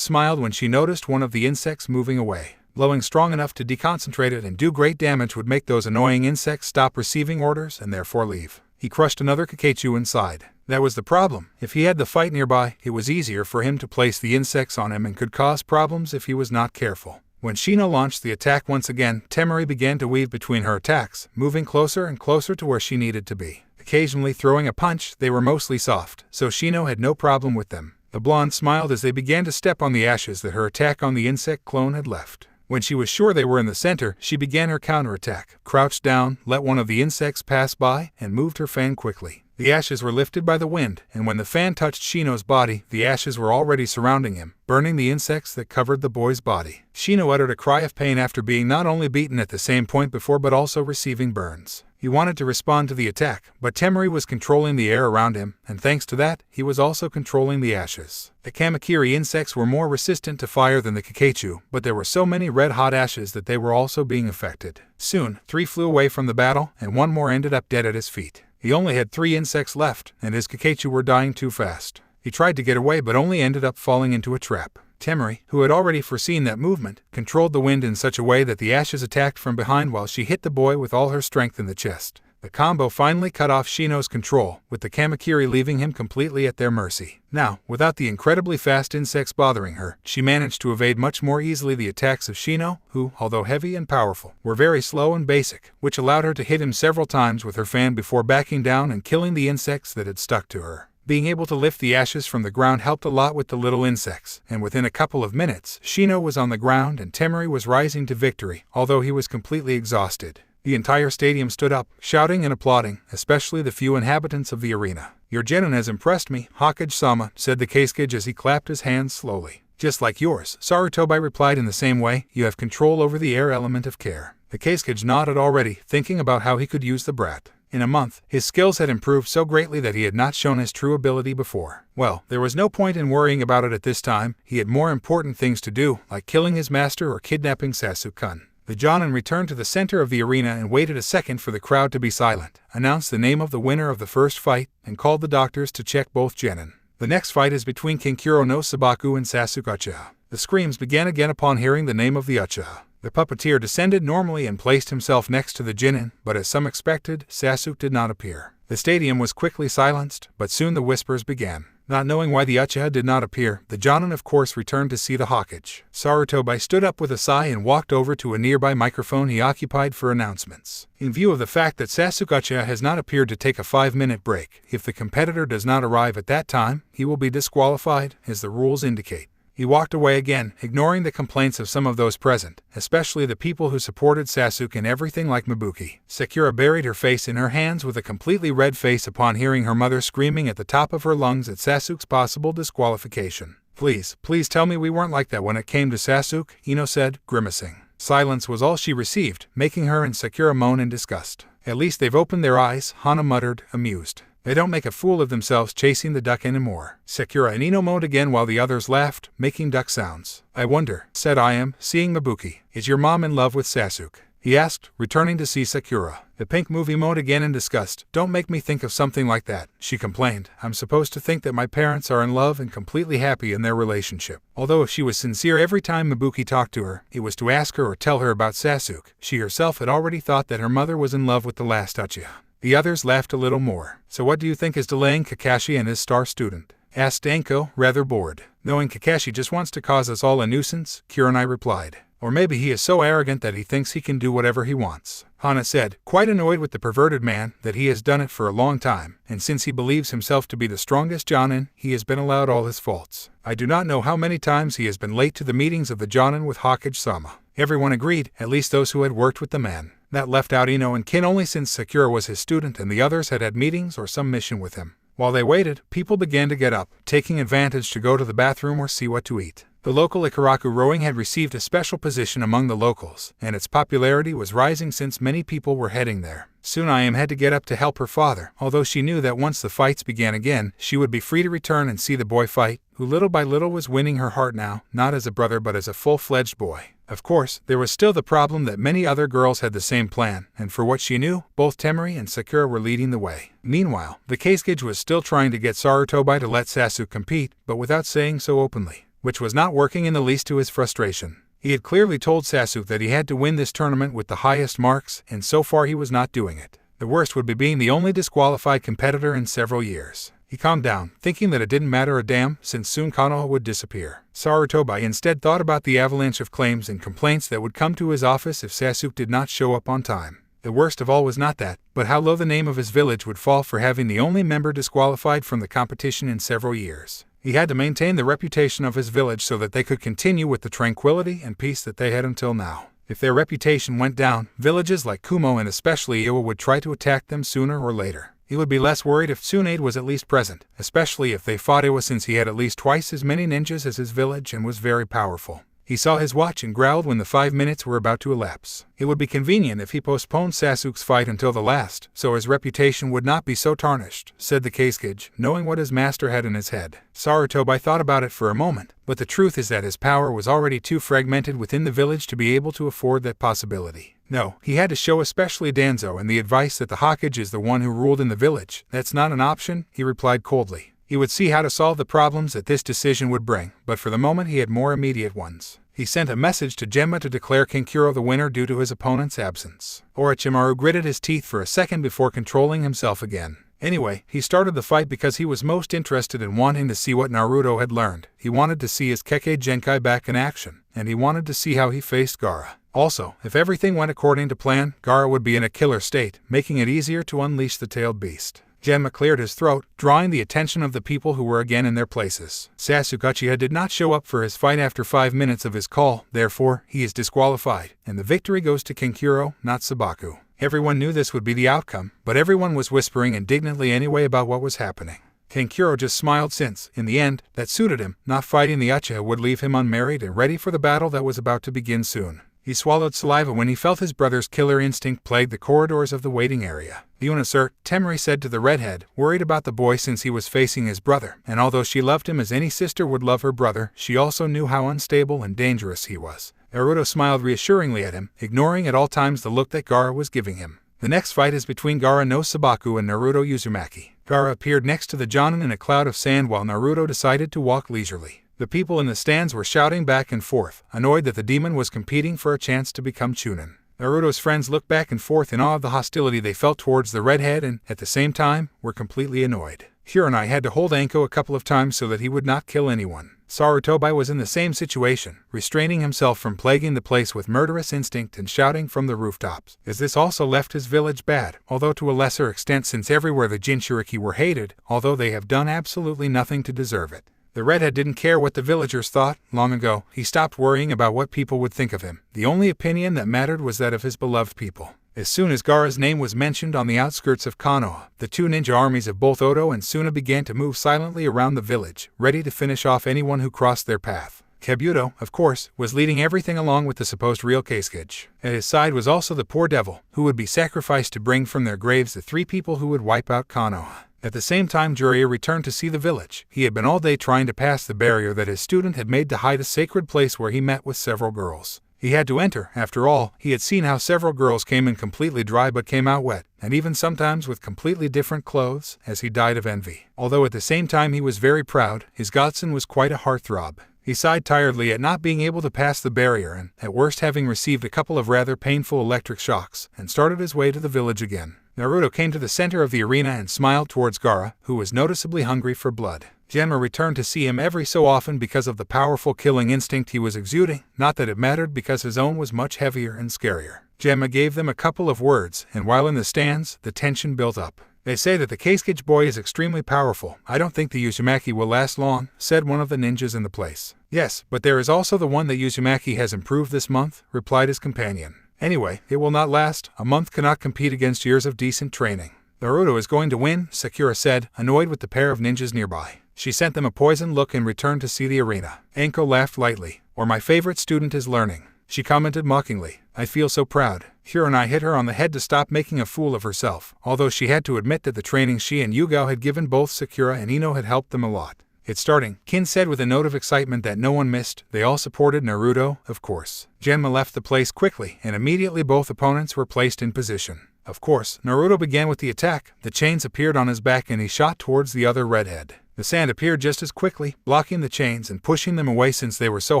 smiled when she noticed one of the insects moving away. Blowing strong enough to deconcentrate it and do great damage would make those annoying insects stop receiving orders and therefore leave. He crushed another Kakechu inside. That was the problem. If he had the fight nearby, it was easier for him to place the insects on him and could cause problems if he was not careful. When Shino launched the attack once again, Temari began to weave between her attacks, moving closer and closer to where she needed to be. Occasionally throwing a punch, they were mostly soft, so Shino had no problem with them. The blonde smiled as they began to step on the ashes that her attack on the insect clone had left. When she was sure they were in the center, she began her counterattack, crouched down, let one of the insects pass by, and moved her fan quickly. The ashes were lifted by the wind, and when the fan touched Shino's body, the ashes were already surrounding him, burning the insects that covered the boy's body. Shino uttered a cry of pain after being not only beaten at the same point before but also receiving burns. He wanted to respond to the attack, but Temari was controlling the air around him, and thanks to that, he was also controlling the ashes. The Kamakiri insects were more resistant to fire than the Kakechu, but there were so many red-hot ashes that they were also being affected. Soon, 3 flew away from the battle, and 1 more ended up dead at his feet. He only had 3 insects left, and his Kakechu were dying too fast. He tried to get away but only ended up falling into a trap. Temari, who had already foreseen that movement, controlled the wind in such a way that the ashes attacked from behind while she hit the boy with all her strength in the chest. The combo finally cut off Shino's control, with the Kamakiri leaving him completely at their mercy. Now, without the incredibly fast insects bothering her, she managed to evade much more easily the attacks of Shino, who, although heavy and powerful, were very slow and basic, which allowed her to hit him several times with her fan before backing down and killing the insects that had stuck to her. Being able to lift the ashes from the ground helped a lot with the little insects, and within a couple of minutes, Shino was on the ground and Temari was rising to victory, although he was completely exhausted. The entire stadium stood up, shouting and applauding, especially the few inhabitants of the arena. "Your genin has impressed me, Hokage-sama," said the Kasuke as he clapped his hands slowly. "Just like yours," Sarutobi replied in the same way. "You have control over the air element of care." The Kasuke nodded already, thinking about how he could use the brat. In a month, his skills had improved so greatly that he had not shown his true ability before. Well, there was no point in worrying about it at this time. He had more important things to do, like killing his master or kidnapping Sasuke-kun. The Jonin returned to the center of the arena and waited a second for the crowd to be silent, announced the name of the winner of the first fight, and called the doctors to check both genin. The next fight is between Kinkuro no Sabaku and Sasuke Uchiha. The screams began again upon hearing the name of the Uchiha. The puppeteer descended normally and placed himself next to the genin, but as some expected, Sasuke did not appear. The stadium was quickly silenced, but soon the whispers began. Not knowing why the Uchiha did not appear, the Jonin of course returned to see the Hokage. Sarutobi stood up with a sigh and walked over to a nearby microphone he occupied for announcements. In view of the fact that Sasuke Uchiha has not appeared to take a 5-minute break, if the competitor does not arrive at that time, he will be disqualified, as the rules indicate. He walked away again, ignoring the complaints of some of those present, especially the people who supported Sasuke in everything like Mabuki. Sakura buried her face in her hands with a completely red face upon hearing her mother screaming at the top of her lungs at Sasuke's possible disqualification. Please tell me we weren't like that when it came to Sasuke," Ino said, grimacing. Silence was all she received, making her and Sakura moan in disgust. "At least they've opened their eyes," Hana muttered, amused. "They don't make a fool of themselves chasing the duck anymore." Sakura and Ino moaned again while the others laughed, making duck sounds. "I wonder," said I.M., seeing Mabuki. "Is your mom in love with Sasuke?" he asked, returning to see Sakura. The pink movie moaned again in disgust. "Don't make me think of something like that," she complained. "I'm supposed to think that my parents are in love and completely happy in their relationship." Although if she was sincere every time Mabuki talked to her, it was to ask her or tell her about Sasuke. She herself had already thought that her mother was in love with the last Uchiha. The others laughed a little more. "So what do you think is delaying Kakashi and his star student?" asked Anko, rather bored. "Knowing Kakashi just wants to cause us all a nuisance," Kurenai replied. "Or maybe he is so arrogant that he thinks he can do whatever he wants," Hana said, quite annoyed with the perverted man, that he has done it for a long time, and since he believes himself to be the strongest Jonin, he has been allowed all his faults. "I do not know how many times he has been late to the meetings of the Jonin with Hokage-sama." Everyone agreed, at least those who had worked with the man. That left out Ino and Kin only since Sakura was his student and the others had had meetings or some mission with him. While they waited, people began to get up, taking advantage to go to the bathroom or see what to eat. The local Ikaraku rowing had received a special position among the locals, and its popularity was rising since many people were heading there. Soon I.M. had to get up to help her father, although she knew that once the fights began again, she would be free to return and see the boy fight, who little by little was winning her heart now, not as a brother but as a full-fledged boy. Of course, there was still the problem that many other girls had the same plan, and for what she knew, both Temari and Sakura were leading the way. Meanwhile, the Kasuke was still trying to get Sarutobi to let Sasuke compete, but without saying so openly, which was not working in the least to his frustration. He had clearly told Sasuke that he had to win this tournament with the highest marks, and so far he was not doing it. The worst would be being the only disqualified competitor in several years. He calmed down, thinking that it didn't matter a damn, since soon Konoha would disappear. Sarutobi instead thought about the avalanche of claims and complaints that would come to his office if Sasuke did not show up on time. The worst of all was not that, but how low the name of his village would fall for having the only member disqualified from the competition in several years. He had to maintain the reputation of his village so that they could continue with the tranquility and peace that they had until now. If their reputation went down, villages like Kumo and especially Iwa would try to attack them sooner or later. He would be less worried if Tsunade was at least present, especially if they fought Iwa since he had at least twice as many ninjas as his village and was very powerful. He saw his watch and growled when the 5 minutes were about to elapse. It would be convenient if he postponed Sasuke's fight until the last, so his reputation would not be so tarnished, said the Kasuke, knowing what his master had in his head. Sarutobi thought about it for a moment, but the truth is that his power was already too fragmented within the village to be able to afford that possibility. No, he had to show especially Danzo and the advice that the Hokage is the one who ruled in the village. That's not an option, he replied coldly. He would see how to solve the problems that this decision would bring, but for the moment he had more immediate ones. He sent a message to Genma to declare Kankuro the winner due to his opponent's absence. Orochimaru gritted his teeth for a second before controlling himself again. Anyway, he started the fight because he was most interested in wanting to see what Naruto had learned. He wanted to see his Kekkei Genkai back in action, and he wanted to see how he faced Gaara. Also, if everything went according to plan, Gaara would be in a killer state, making it easier to unleash the tailed beast. Genma cleared his throat, drawing the attention of the people who were again in their places. Sasuke Uchiha did not show up for his fight after 5 minutes of his call, therefore, he is disqualified, and the victory goes to Kankuro, not Sabaku. Everyone knew this would be the outcome, but everyone was whispering indignantly anyway about what was happening. Kankuro just smiled since, in the end, that suited him. Not fighting the Uchiha would leave him unmarried and ready for the battle that was about to begin soon. He swallowed saliva when he felt his brother's killer instinct plague the corridors of the waiting area. Sir, Temari said to the redhead, worried about the boy since he was facing his brother, and although she loved him as any sister would love her brother, she also knew how unstable and dangerous he was. Naruto smiled reassuringly at him, ignoring at all times the look that Gaara was giving him. The next fight is between Gaara no Sabaku and Naruto Uzumaki. Gaara appeared next to the Jonin in a cloud of sand while Naruto decided to walk leisurely. The people in the stands were shouting back and forth, annoyed that the demon was competing for a chance to become Chunin. Naruto's friends looked back and forth in awe of the hostility they felt towards the redhead and, at the same time, were completely annoyed. Hiranai had to hold Anko a couple of times so that he would not kill anyone. Sarutobi was in the same situation, restraining himself from plaguing the place with murderous instinct and shouting from the rooftops, as this also left his village bad, although to a lesser extent since everywhere the Jinchuriki were hated, although they have done absolutely nothing to deserve it. The redhead didn't care what the villagers thought. Long ago, he stopped worrying about what people would think of him. The only opinion that mattered was that of his beloved people. As soon as Gaara's name was mentioned on the outskirts of Konoha, the two ninja armies of both Oto and Suna began to move silently around the village, ready to finish off anyone who crossed their path. Kabuto, of course, was leading everything along with the supposed real Keisuke. At his side was also the poor devil, who would be sacrificed to bring from their graves the 3 people who would wipe out Konoha. At the same time, Jiraiya returned to see the village. He had been all day trying to pass the barrier that his student had made to hide a sacred place where he met with several girls. He had to enter, after all. He had seen how several girls came in completely dry but came out wet, and even sometimes with completely different clothes, as he died of envy. Although at the same time he was very proud, his godson was quite a heartthrob. He sighed tiredly at not being able to pass the barrier and, at worst, having received a couple of rather painful electric shocks, and started his way to the village again. Naruto came to the center of the arena and smiled towards Gaara, who was noticeably hungry for blood. Genma returned to see him every so often because of the powerful killing instinct he was exuding, not that it mattered because his own was much heavier and scarier. Genma gave them a couple of words, and while in the stands, the tension built up. They say that the Keisuke boy is extremely powerful. I don't think the Uzumaki will last long, said one of the ninjas in the place. Yes, but there is also the one that Uzumaki has improved this month, replied his companion. Anyway, it will not last. A month cannot compete against years of decent training. Naruto is going to win, Sakura said, annoyed with the pair of ninjas nearby. She sent them a poisoned look and returned to see the arena. Anko laughed lightly. Or my favorite student is learning. She commented mockingly. I feel so proud. Hiranai hit her on the head to stop making a fool of herself, although she had to admit that the training she and Yugao had given both Sakura and Ino had helped them a lot. It's starting, Kin said with a note of excitement that no one missed. They all supported Naruto, of course. Genma left the place quickly, and immediately both opponents were placed in position. Of course, Naruto began with the attack. The chains appeared on his back and he shot towards the other redhead. The sand appeared just as quickly, blocking the chains and pushing them away since they were so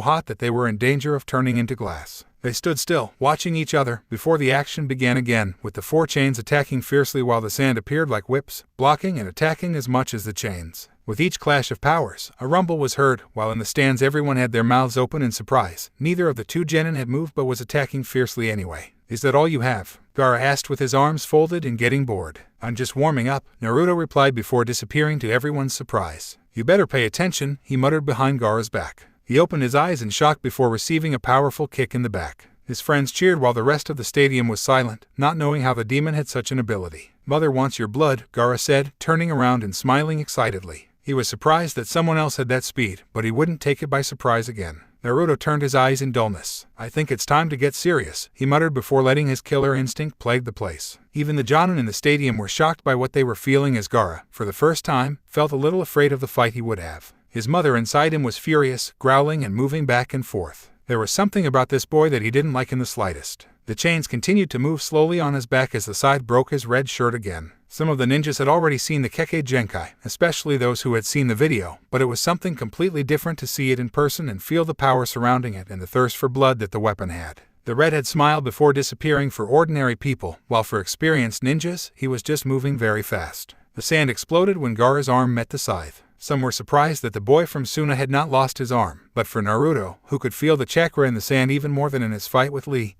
hot that they were in danger of turning into glass. They stood still, watching each other, before the action began again, with the 4 chains attacking fiercely while the sand appeared like whips, blocking and attacking as much as the chains. With each clash of powers, a rumble was heard, while in the stands everyone had their mouths open in surprise. Neither of the 2 genin had moved but was attacking fiercely anyway. Is that all you have? Gaara asked with his arms folded and getting bored. I'm just warming up, Naruto replied before disappearing to everyone's surprise. You better pay attention, he muttered behind Gaara's back. He opened his eyes in shock before receiving a powerful kick in the back. His friends cheered while the rest of the stadium was silent, not knowing how the demon had such an ability. Mother wants your blood, Gaara said, turning around and smiling excitedly. He was surprised that someone else had that speed, but he wouldn't take it by surprise again. Naruto turned his eyes in dullness. I think it's time to get serious, he muttered before letting his killer instinct plague the place. Even the Jonin in the stadium were shocked by what they were feeling as Gaara, for the first time, felt a little afraid of the fight he would have. His mother inside him was furious, growling and moving back and forth. There was something about this boy that he didn't like in the slightest. The chains continued to move slowly on his back as the side broke his red shirt again. Some of the ninjas had already seen the Kekkei Genkai, especially those who had seen the video, but it was something completely different to see it in person and feel the power surrounding it and the thirst for blood that the weapon had. The redhead smiled before disappearing for ordinary people, while for experienced ninjas, he was just moving very fast. The sand exploded when Gaara's arm met the scythe. Some were surprised that the boy from Suna had not lost his arm, but for Naruto, who could feel the chakra in the sand even more than in his fight with Lee,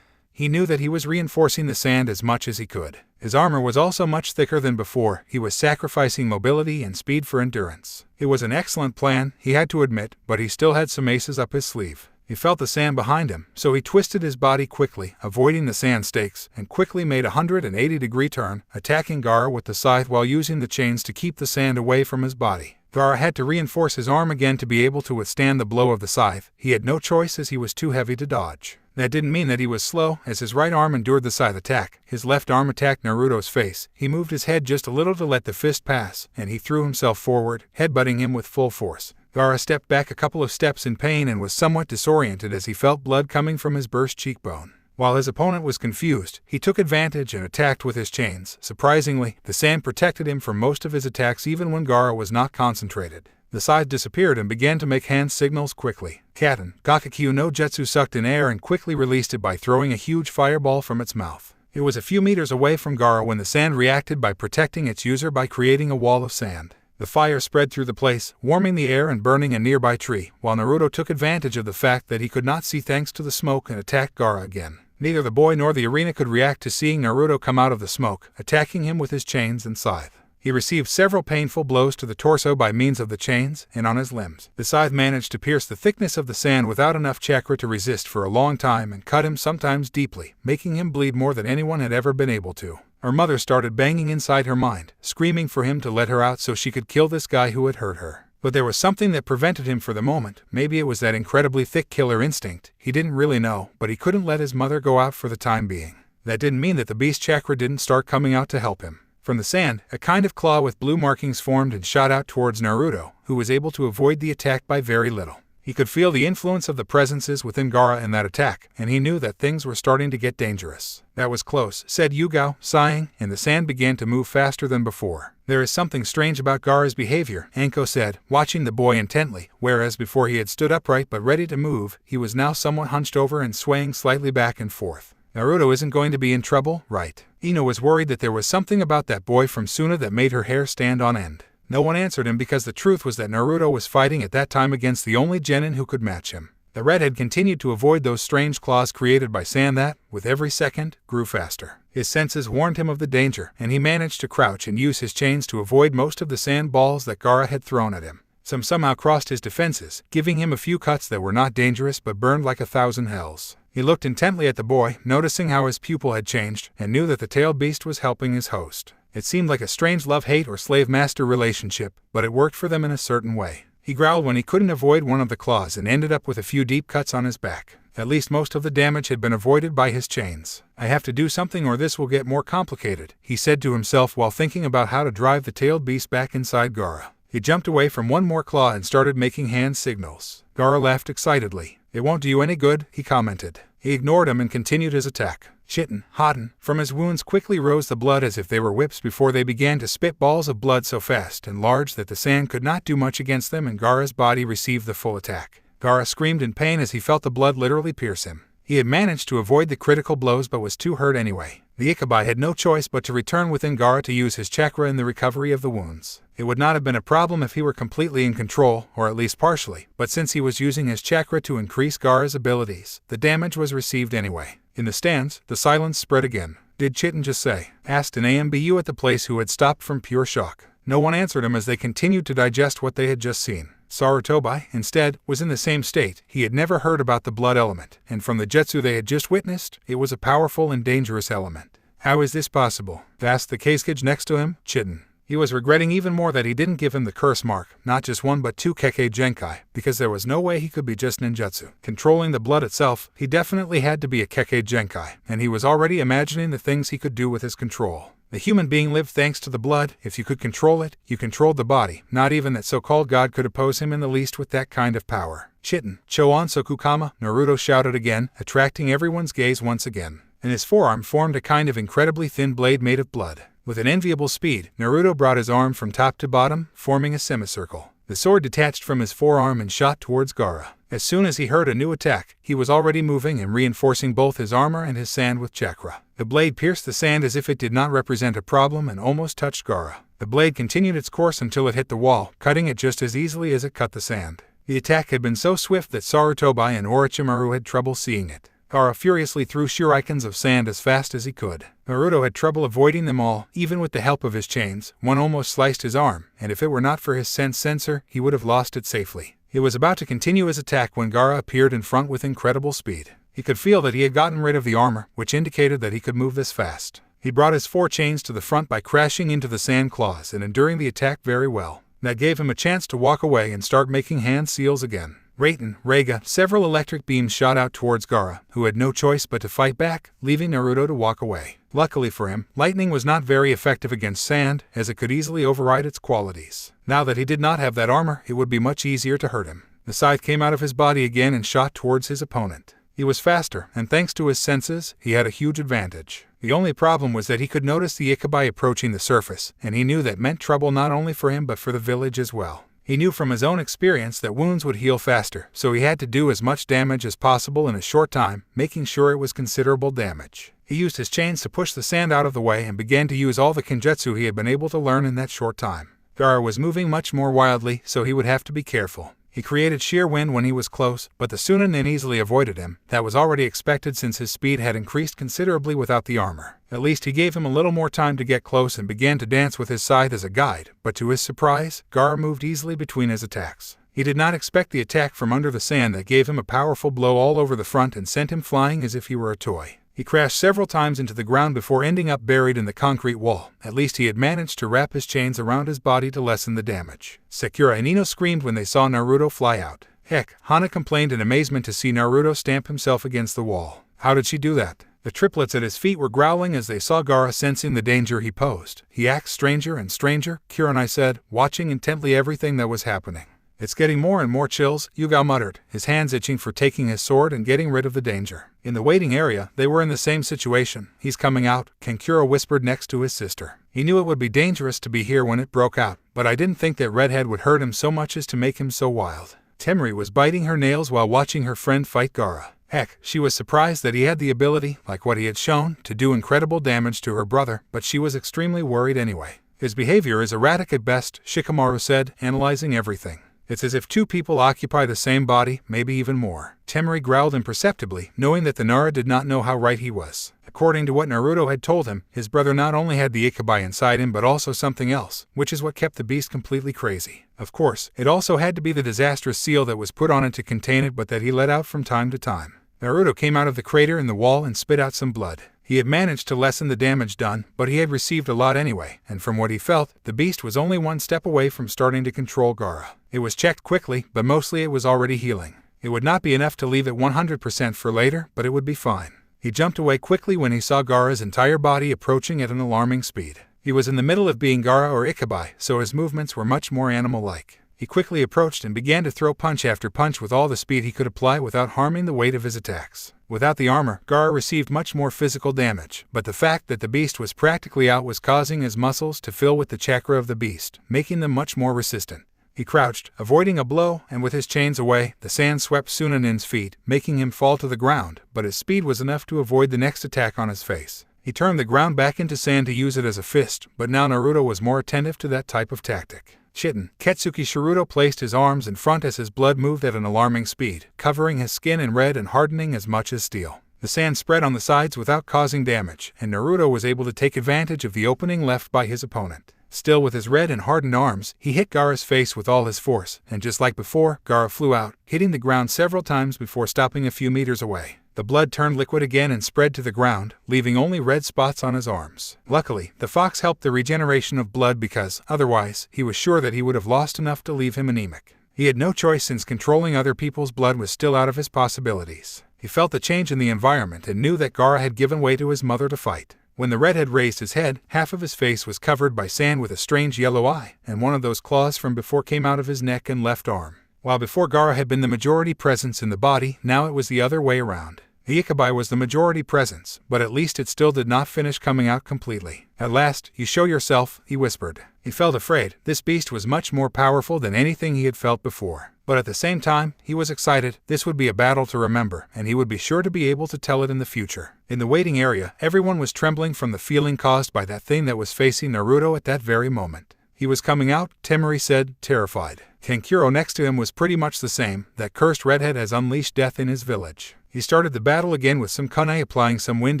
he knew that he was reinforcing the sand as much as he could. His armor was also much thicker than before. He was sacrificing mobility and speed for endurance. It was an excellent plan, he had to admit, but he still had some aces up his sleeve. He felt the sand behind him, so he twisted his body quickly, avoiding the sand stakes, and quickly made a 180-degree turn, attacking Gaara with the scythe while using the chains to keep the sand away from his body. Gaara had to reinforce his arm again to be able to withstand the blow of the scythe. He had no choice as he was too heavy to dodge. That didn't mean that he was slow, as his right arm endured the scythe attack. His left arm attacked Naruto's face. He moved his head just a little to let the fist pass, and he threw himself forward, headbutting him with full force. Gaara stepped back a couple of steps in pain and was somewhat disoriented as he felt blood coming from his burst cheekbone. While his opponent was confused, he took advantage and attacked with his chains. Surprisingly, the sand protected him from most of his attacks even when Gaara was not concentrated. The scythe disappeared and began to make hand signals quickly. Katen, Gakakyu no Jutsu sucked in air and quickly released it by throwing a huge fireball from its mouth. It was a few meters away from Gaara when the sand reacted by protecting its user by creating a wall of sand. The fire spread through the place, warming the air and burning a nearby tree, while Naruto took advantage of the fact that he could not see thanks to the smoke and attacked Gaara again. Neither the boy nor the arena could react to seeing Naruto come out of the smoke, attacking him with his chains and scythe. He received several painful blows to the torso by means of the chains and on his limbs. The scythe managed to pierce the thickness of the sand without enough chakra to resist for a long time and cut him sometimes deeply, making him bleed more than anyone had ever been able to. Her mother started banging inside her mind, screaming for him to let her out so she could kill this guy who had hurt her. But there was something that prevented him for the moment. Maybe it was that incredibly thick killer instinct. He didn't really know, but he couldn't let his mother go out for the time being. That didn't mean that the beast chakra didn't start coming out to help him. From the sand, a kind of claw with blue markings formed and shot out towards Naruto, who was able to avoid the attack by very little. He could feel the influence of the presences within Gaara in that attack, and he knew that things were starting to get dangerous. That was close, said Yugao, sighing, and the sand began to move faster than before. There is something strange about Gaara's behavior, Anko said, watching the boy intently, whereas before he had stood upright but ready to move, he was now somewhat hunched over and swaying slightly back and forth. Naruto isn't going to be in trouble, right? Ino was worried that there was something about that boy from Suna that made her hair stand on end. No one answered him because the truth was that Naruto was fighting at that time against the only genin who could match him. The redhead continued to avoid those strange claws created by sand that, with every second, grew faster. His senses warned him of the danger, and he managed to crouch and use his chains to avoid most of the sand balls that Gaara had thrown at him. Some somehow crossed his defenses, giving him a few cuts that were not dangerous but burned like 1,000 hells. He looked intently at the boy, noticing how his pupil had changed, and knew that the tailed beast was helping his host. It seemed like a strange love-hate or slave-master relationship, but it worked for them in a certain way. He growled when he couldn't avoid one of the claws and ended up with a few deep cuts on his back. At least most of the damage had been avoided by his chains. I have to do something or this will get more complicated, he said to himself while thinking about how to drive the tailed beast back inside Gaara. He jumped away from one more claw and started making hand signals. Gaara laughed excitedly. It won't do you any good, he commented. He ignored him and continued his attack. Chitin, Haten, from his wounds quickly rose the blood as if they were whips before they began to spit balls of blood so fast and large that the sand could not do much against them and Gaara's body received the full attack. Gaara screamed in pain as he felt the blood literally pierce him. He had managed to avoid the critical blows but was too hurt anyway. The Ikabai had no choice but to return within Gaara to use his chakra in the recovery of the wounds. It would not have been a problem if he were completely in control, or at least partially, but since he was using his chakra to increase Gaara's abilities, the damage was received anyway. In the stands, the silence spread again. Did Chitin just say? Asked an AMBU at the place who had stopped from pure shock. No one answered him as they continued to digest what they had just seen. Sarutobi, instead, was in the same state. He had never heard about the blood element, and from the jutsu they had just witnessed, it was a powerful and dangerous element. How is this possible? Asked the Keisuke next to him, Chitin. He was regretting even more that he didn't give him the curse mark, not just one but 2 Kekkei Genkai, because there was no way he could be just ninjutsu. Controlling the blood itself, he definitely had to be a Kekkei Genkai, and he was already imagining the things he could do with his control. The human being lived thanks to the blood. If you could control it, you controlled the body. Not even that so-called god could oppose him in the least with that kind of power. Chitin, Choan Sokukama, Naruto shouted again, attracting everyone's gaze once again. In his forearm formed a kind of incredibly thin blade made of blood. With an enviable speed, Naruto brought his arm from top to bottom, forming a semicircle. The sword detached from his forearm and shot towards Gaara. As soon as he heard a new attack, he was already moving and reinforcing both his armor and his sand with chakra. The blade pierced the sand as if it did not represent a problem and almost touched Gaara. The blade continued its course until it hit the wall, cutting it just as easily as it cut the sand. The attack had been so swift that Sarutobi and Orochimaru had trouble seeing it. Gaara furiously threw shurikens of sand as fast as he could. Naruto had trouble avoiding them all, even with the help of his chains. One almost sliced his arm, and if it were not for his sense sensor, he would have lost it safely. He was about to continue his attack when Gaara appeared in front with incredible speed. He could feel that he had gotten rid of the armor, which indicated that he could move this fast. He brought his 4 chains to the front by crashing into the sand claws and enduring the attack very well. That gave him a chance to walk away and start making hand seals again. Raiten, Rega, several electric beams shot out towards Gaara, who had no choice but to fight back, leaving Naruto to walk away. Luckily for him, lightning was not very effective against sand, as it could easily override its qualities. Now that he did not have that armor, it would be much easier to hurt him. The scythe came out of his body again and shot towards his opponent. He was faster, and thanks to his senses, he had a huge advantage. The only problem was that he could notice the Ikibai approaching the surface, and he knew that meant trouble not only for him but for the village as well. He knew from his own experience that wounds would heal faster, so he had to do as much damage as possible in a short time, making sure it was considerable damage. He used his chains to push the sand out of the way and began to use all the kenjutsu he had been able to learn in that short time. Gaara was moving much more wildly, so he would have to be careful. He created sheer wind when he was close, but the Sunanin easily avoided him. That was already expected since his speed had increased considerably without the armor. At least he gave him a little more time to get close and began to dance with his scythe as a guide, but to his surprise, Gaara moved easily between his attacks. He did not expect the attack from under the sand that gave him a powerful blow all over the front and sent him flying as if he were a toy. He crashed several times into the ground before ending up buried in the concrete wall. At least he had managed to wrap his chains around his body to lessen the damage. Sakura and Ino screamed when they saw Naruto fly out. Heck, Hana complained in amazement to see Naruto stamp himself against the wall. How did she do that? The triplets at his feet were growling as they saw Gaara sensing the danger he posed. He acts stranger and stranger, Kurenai said, watching intently everything that was happening. It's getting more and more chills, Yugao muttered, his hands itching for taking his sword and getting rid of the danger. In the waiting area, they were in the same situation. He's coming out, Kankuro whispered next to his sister. He knew it would be dangerous to be here when it broke out, but I didn't think that Redhead would hurt him so much as to make him so wild. Temari was biting her nails while watching her friend fight Gaara. Heck, she was surprised that he had the ability, like what he had shown, to do incredible damage to her brother, but she was extremely worried anyway. His behavior is erratic at best, Shikamaru said, analyzing everything. It's as if 2 people occupy the same body, maybe even more. Temari growled imperceptibly, knowing that the Nara did not know how right he was. According to what Naruto had told him, his brother not only had the Ikibai inside him but also something else, which is what kept the beast completely crazy. Of course, it also had to be the disastrous seal that was put on it to contain it but that he let out from time to time. Naruto came out of the crater in the wall and spit out some blood. He had managed to lessen the damage done, but he had received a lot anyway, and from what he felt, the beast was only 1 step away from starting to control Gaara. It was checked quickly, but mostly it was already healing. It would not be enough to leave it 100% for later, but it would be fine. He jumped away quickly when he saw Gaara's entire body approaching at an alarming speed. He was in the middle of being Gaara or Ikibai, so his movements were much more animal-like. He quickly approached and began to throw punch after punch with all the speed he could apply without harming the weight of his attacks. Without the armor, Gaara received much more physical damage, but the fact that the beast was practically out was causing his muscles to fill with the chakra of the beast, making them much more resistant. He crouched, avoiding a blow, and with his chains away, the sand swept Sunanin's feet, making him fall to the ground, but his speed was enough to avoid the next attack on his face. He turned the ground back into sand to use it as a fist, but now Naruto was more attentive to that type of tactic. Chitin, Ketsuki Shiruto placed his arms in front as his blood moved at an alarming speed, covering his skin in red and hardening as much as steel. The sand spread on the sides without causing damage, and Naruto was able to take advantage of the opening left by his opponent. Still with his red and hardened arms, he hit Gaara's face with all his force, and just like before, Gaara flew out, hitting the ground several times before stopping a few meters away. The blood turned liquid again and spread to the ground, leaving only red spots on his arms. Luckily, the fox helped the regeneration of blood because, otherwise, he was sure that he would have lost enough to leave him anemic. He had no choice since controlling other people's blood was still out of his possibilities. He felt the change in the environment and knew that Gaara had given way to his mother to fight. When the redhead raised his head, half of his face was covered by sand with a strange yellow eye, and one of those claws from before came out of his neck and left arm. While before Gaara had been the majority presence in the body, now it was the other way around. The Ikabai was the majority presence, but at least it still did not finish coming out completely. At last, you show yourself, he whispered. He felt afraid. This beast was much more powerful than anything he had felt before. But at the same time, he was excited. This would be a battle to remember, and he would be sure to be able to tell it in the future. In the waiting area, everyone was trembling from the feeling caused by that thing that was facing Naruto at that very moment. He was coming out, Temari said, terrified. Kankuro next to him was pretty much the same. That cursed redhead has unleashed death in his village. He started the battle again with some kunai applying some wind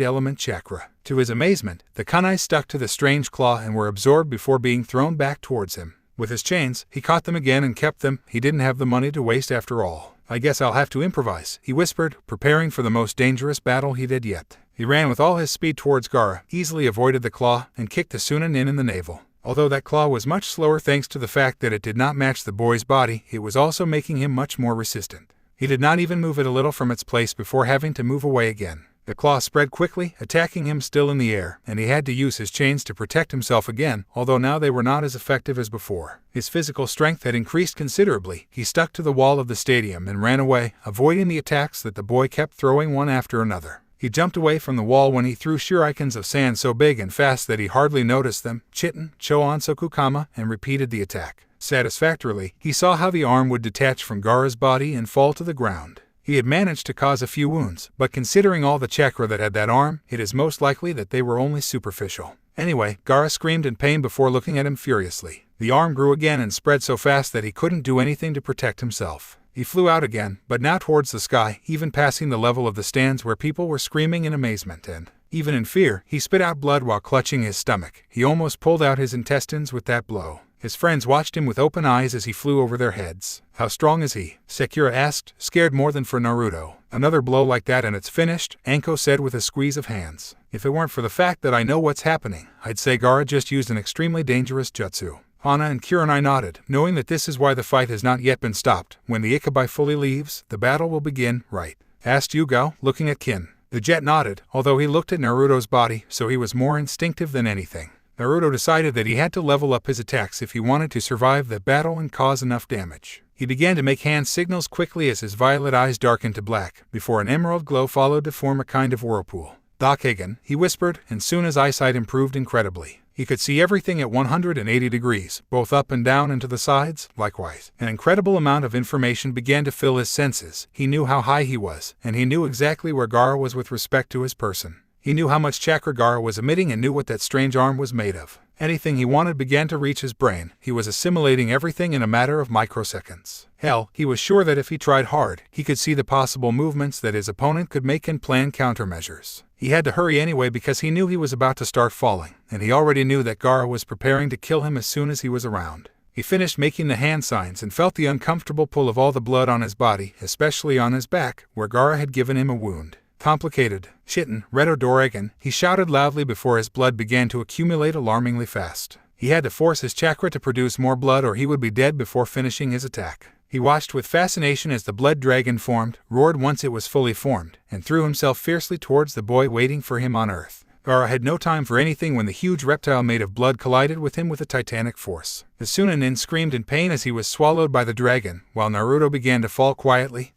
element chakra. To his amazement, the kunai stuck to the strange claw and were absorbed before being thrown back towards him. With his chains, he caught them again and kept them. He didn't have the money to waste after all. I guess I'll have to improvise, he whispered, preparing for the most dangerous battle he did yet. He ran with all his speed towards Gaara, easily avoided the claw, and kicked the Sunan in the navel. Although that claw was much slower thanks to the fact that it did not match the boy's body, it was also making him much more resistant. He did not even move it a little from its place before having to move away again. The claw spread quickly, attacking him still in the air, and he had to use his chains to protect himself again, although now they were not as effective as before. His physical strength had increased considerably. He stuck to the wall of the stadium and ran away, avoiding the attacks that the boy kept throwing one after another. He jumped away from the wall when he threw shurikens of sand so big and fast that he hardly noticed them, Chitin, Choansokukama, and repeated the attack. Satisfactorily, he saw how the arm would detach from Gaara's body and fall to the ground. He had managed to cause a few wounds, but considering all the chakra that had that arm, it is most likely that they were only superficial. Anyway, Gaara screamed in pain before looking at him furiously. The arm grew again and spread so fast that he couldn't do anything to protect himself. He flew out again, but now towards the sky, even passing the level of the stands where people were screaming in amazement and, even in fear, he spit out blood while clutching his stomach. He almost pulled out his intestines with that blow. His friends watched him with open eyes as he flew over their heads. How strong is he? Sakura asked, scared more than for Naruto. Another blow like that and it's finished, Anko said with a squeeze of hands. If it weren't for the fact that I know what's happening, I'd say Gaara just used an extremely dangerous jutsu. Hana and Kurenai nodded, knowing that this is why the fight has not yet been stopped. When the Ikabai fully leaves, the battle will begin, right? Asked Yugao, looking at Kin. The jet nodded, although he looked at Naruto's body, so he was more instinctive than anything. Naruto decided that he had to level up his attacks if he wanted to survive the battle and cause enough damage. He began to make hand signals quickly as his violet eyes darkened to black, before an emerald glow followed to form a kind of whirlpool. Dakegan, he whispered, and soon his eyesight improved incredibly. He could see everything at 180 degrees, both up and down and to the sides, likewise. An incredible amount of information began to fill his senses. He knew how high he was, and he knew exactly where Gaara was with respect to his person. He knew how much chakra Gaara was emitting and knew what that strange arm was made of. Anything he wanted began to reach his brain. He was assimilating everything in a matter of microseconds. Hell, he was sure that if he tried hard, he could see the possible movements that his opponent could make and plan countermeasures. He had to hurry anyway because he knew he was about to start falling, and he already knew that Gaara was preparing to kill him as soon as he was around. He finished making the hand signs and felt the uncomfortable pull of all the blood on his body, especially on his back, where Gaara had given him a wound. Complicated. Chitin, Redo Doragon, he shouted loudly before his blood began to accumulate alarmingly fast. He had to force his chakra to produce more blood or he would be dead before finishing his attack. He watched with fascination as the blood dragon formed, roared once it was fully formed, and threw himself fiercely towards the boy waiting for him on Earth. Gaara had no time for anything when the huge reptile made of blood collided with him with a titanic force. The Sunanin screamed in pain as he was swallowed by the dragon, while Naruto began to fall quietly,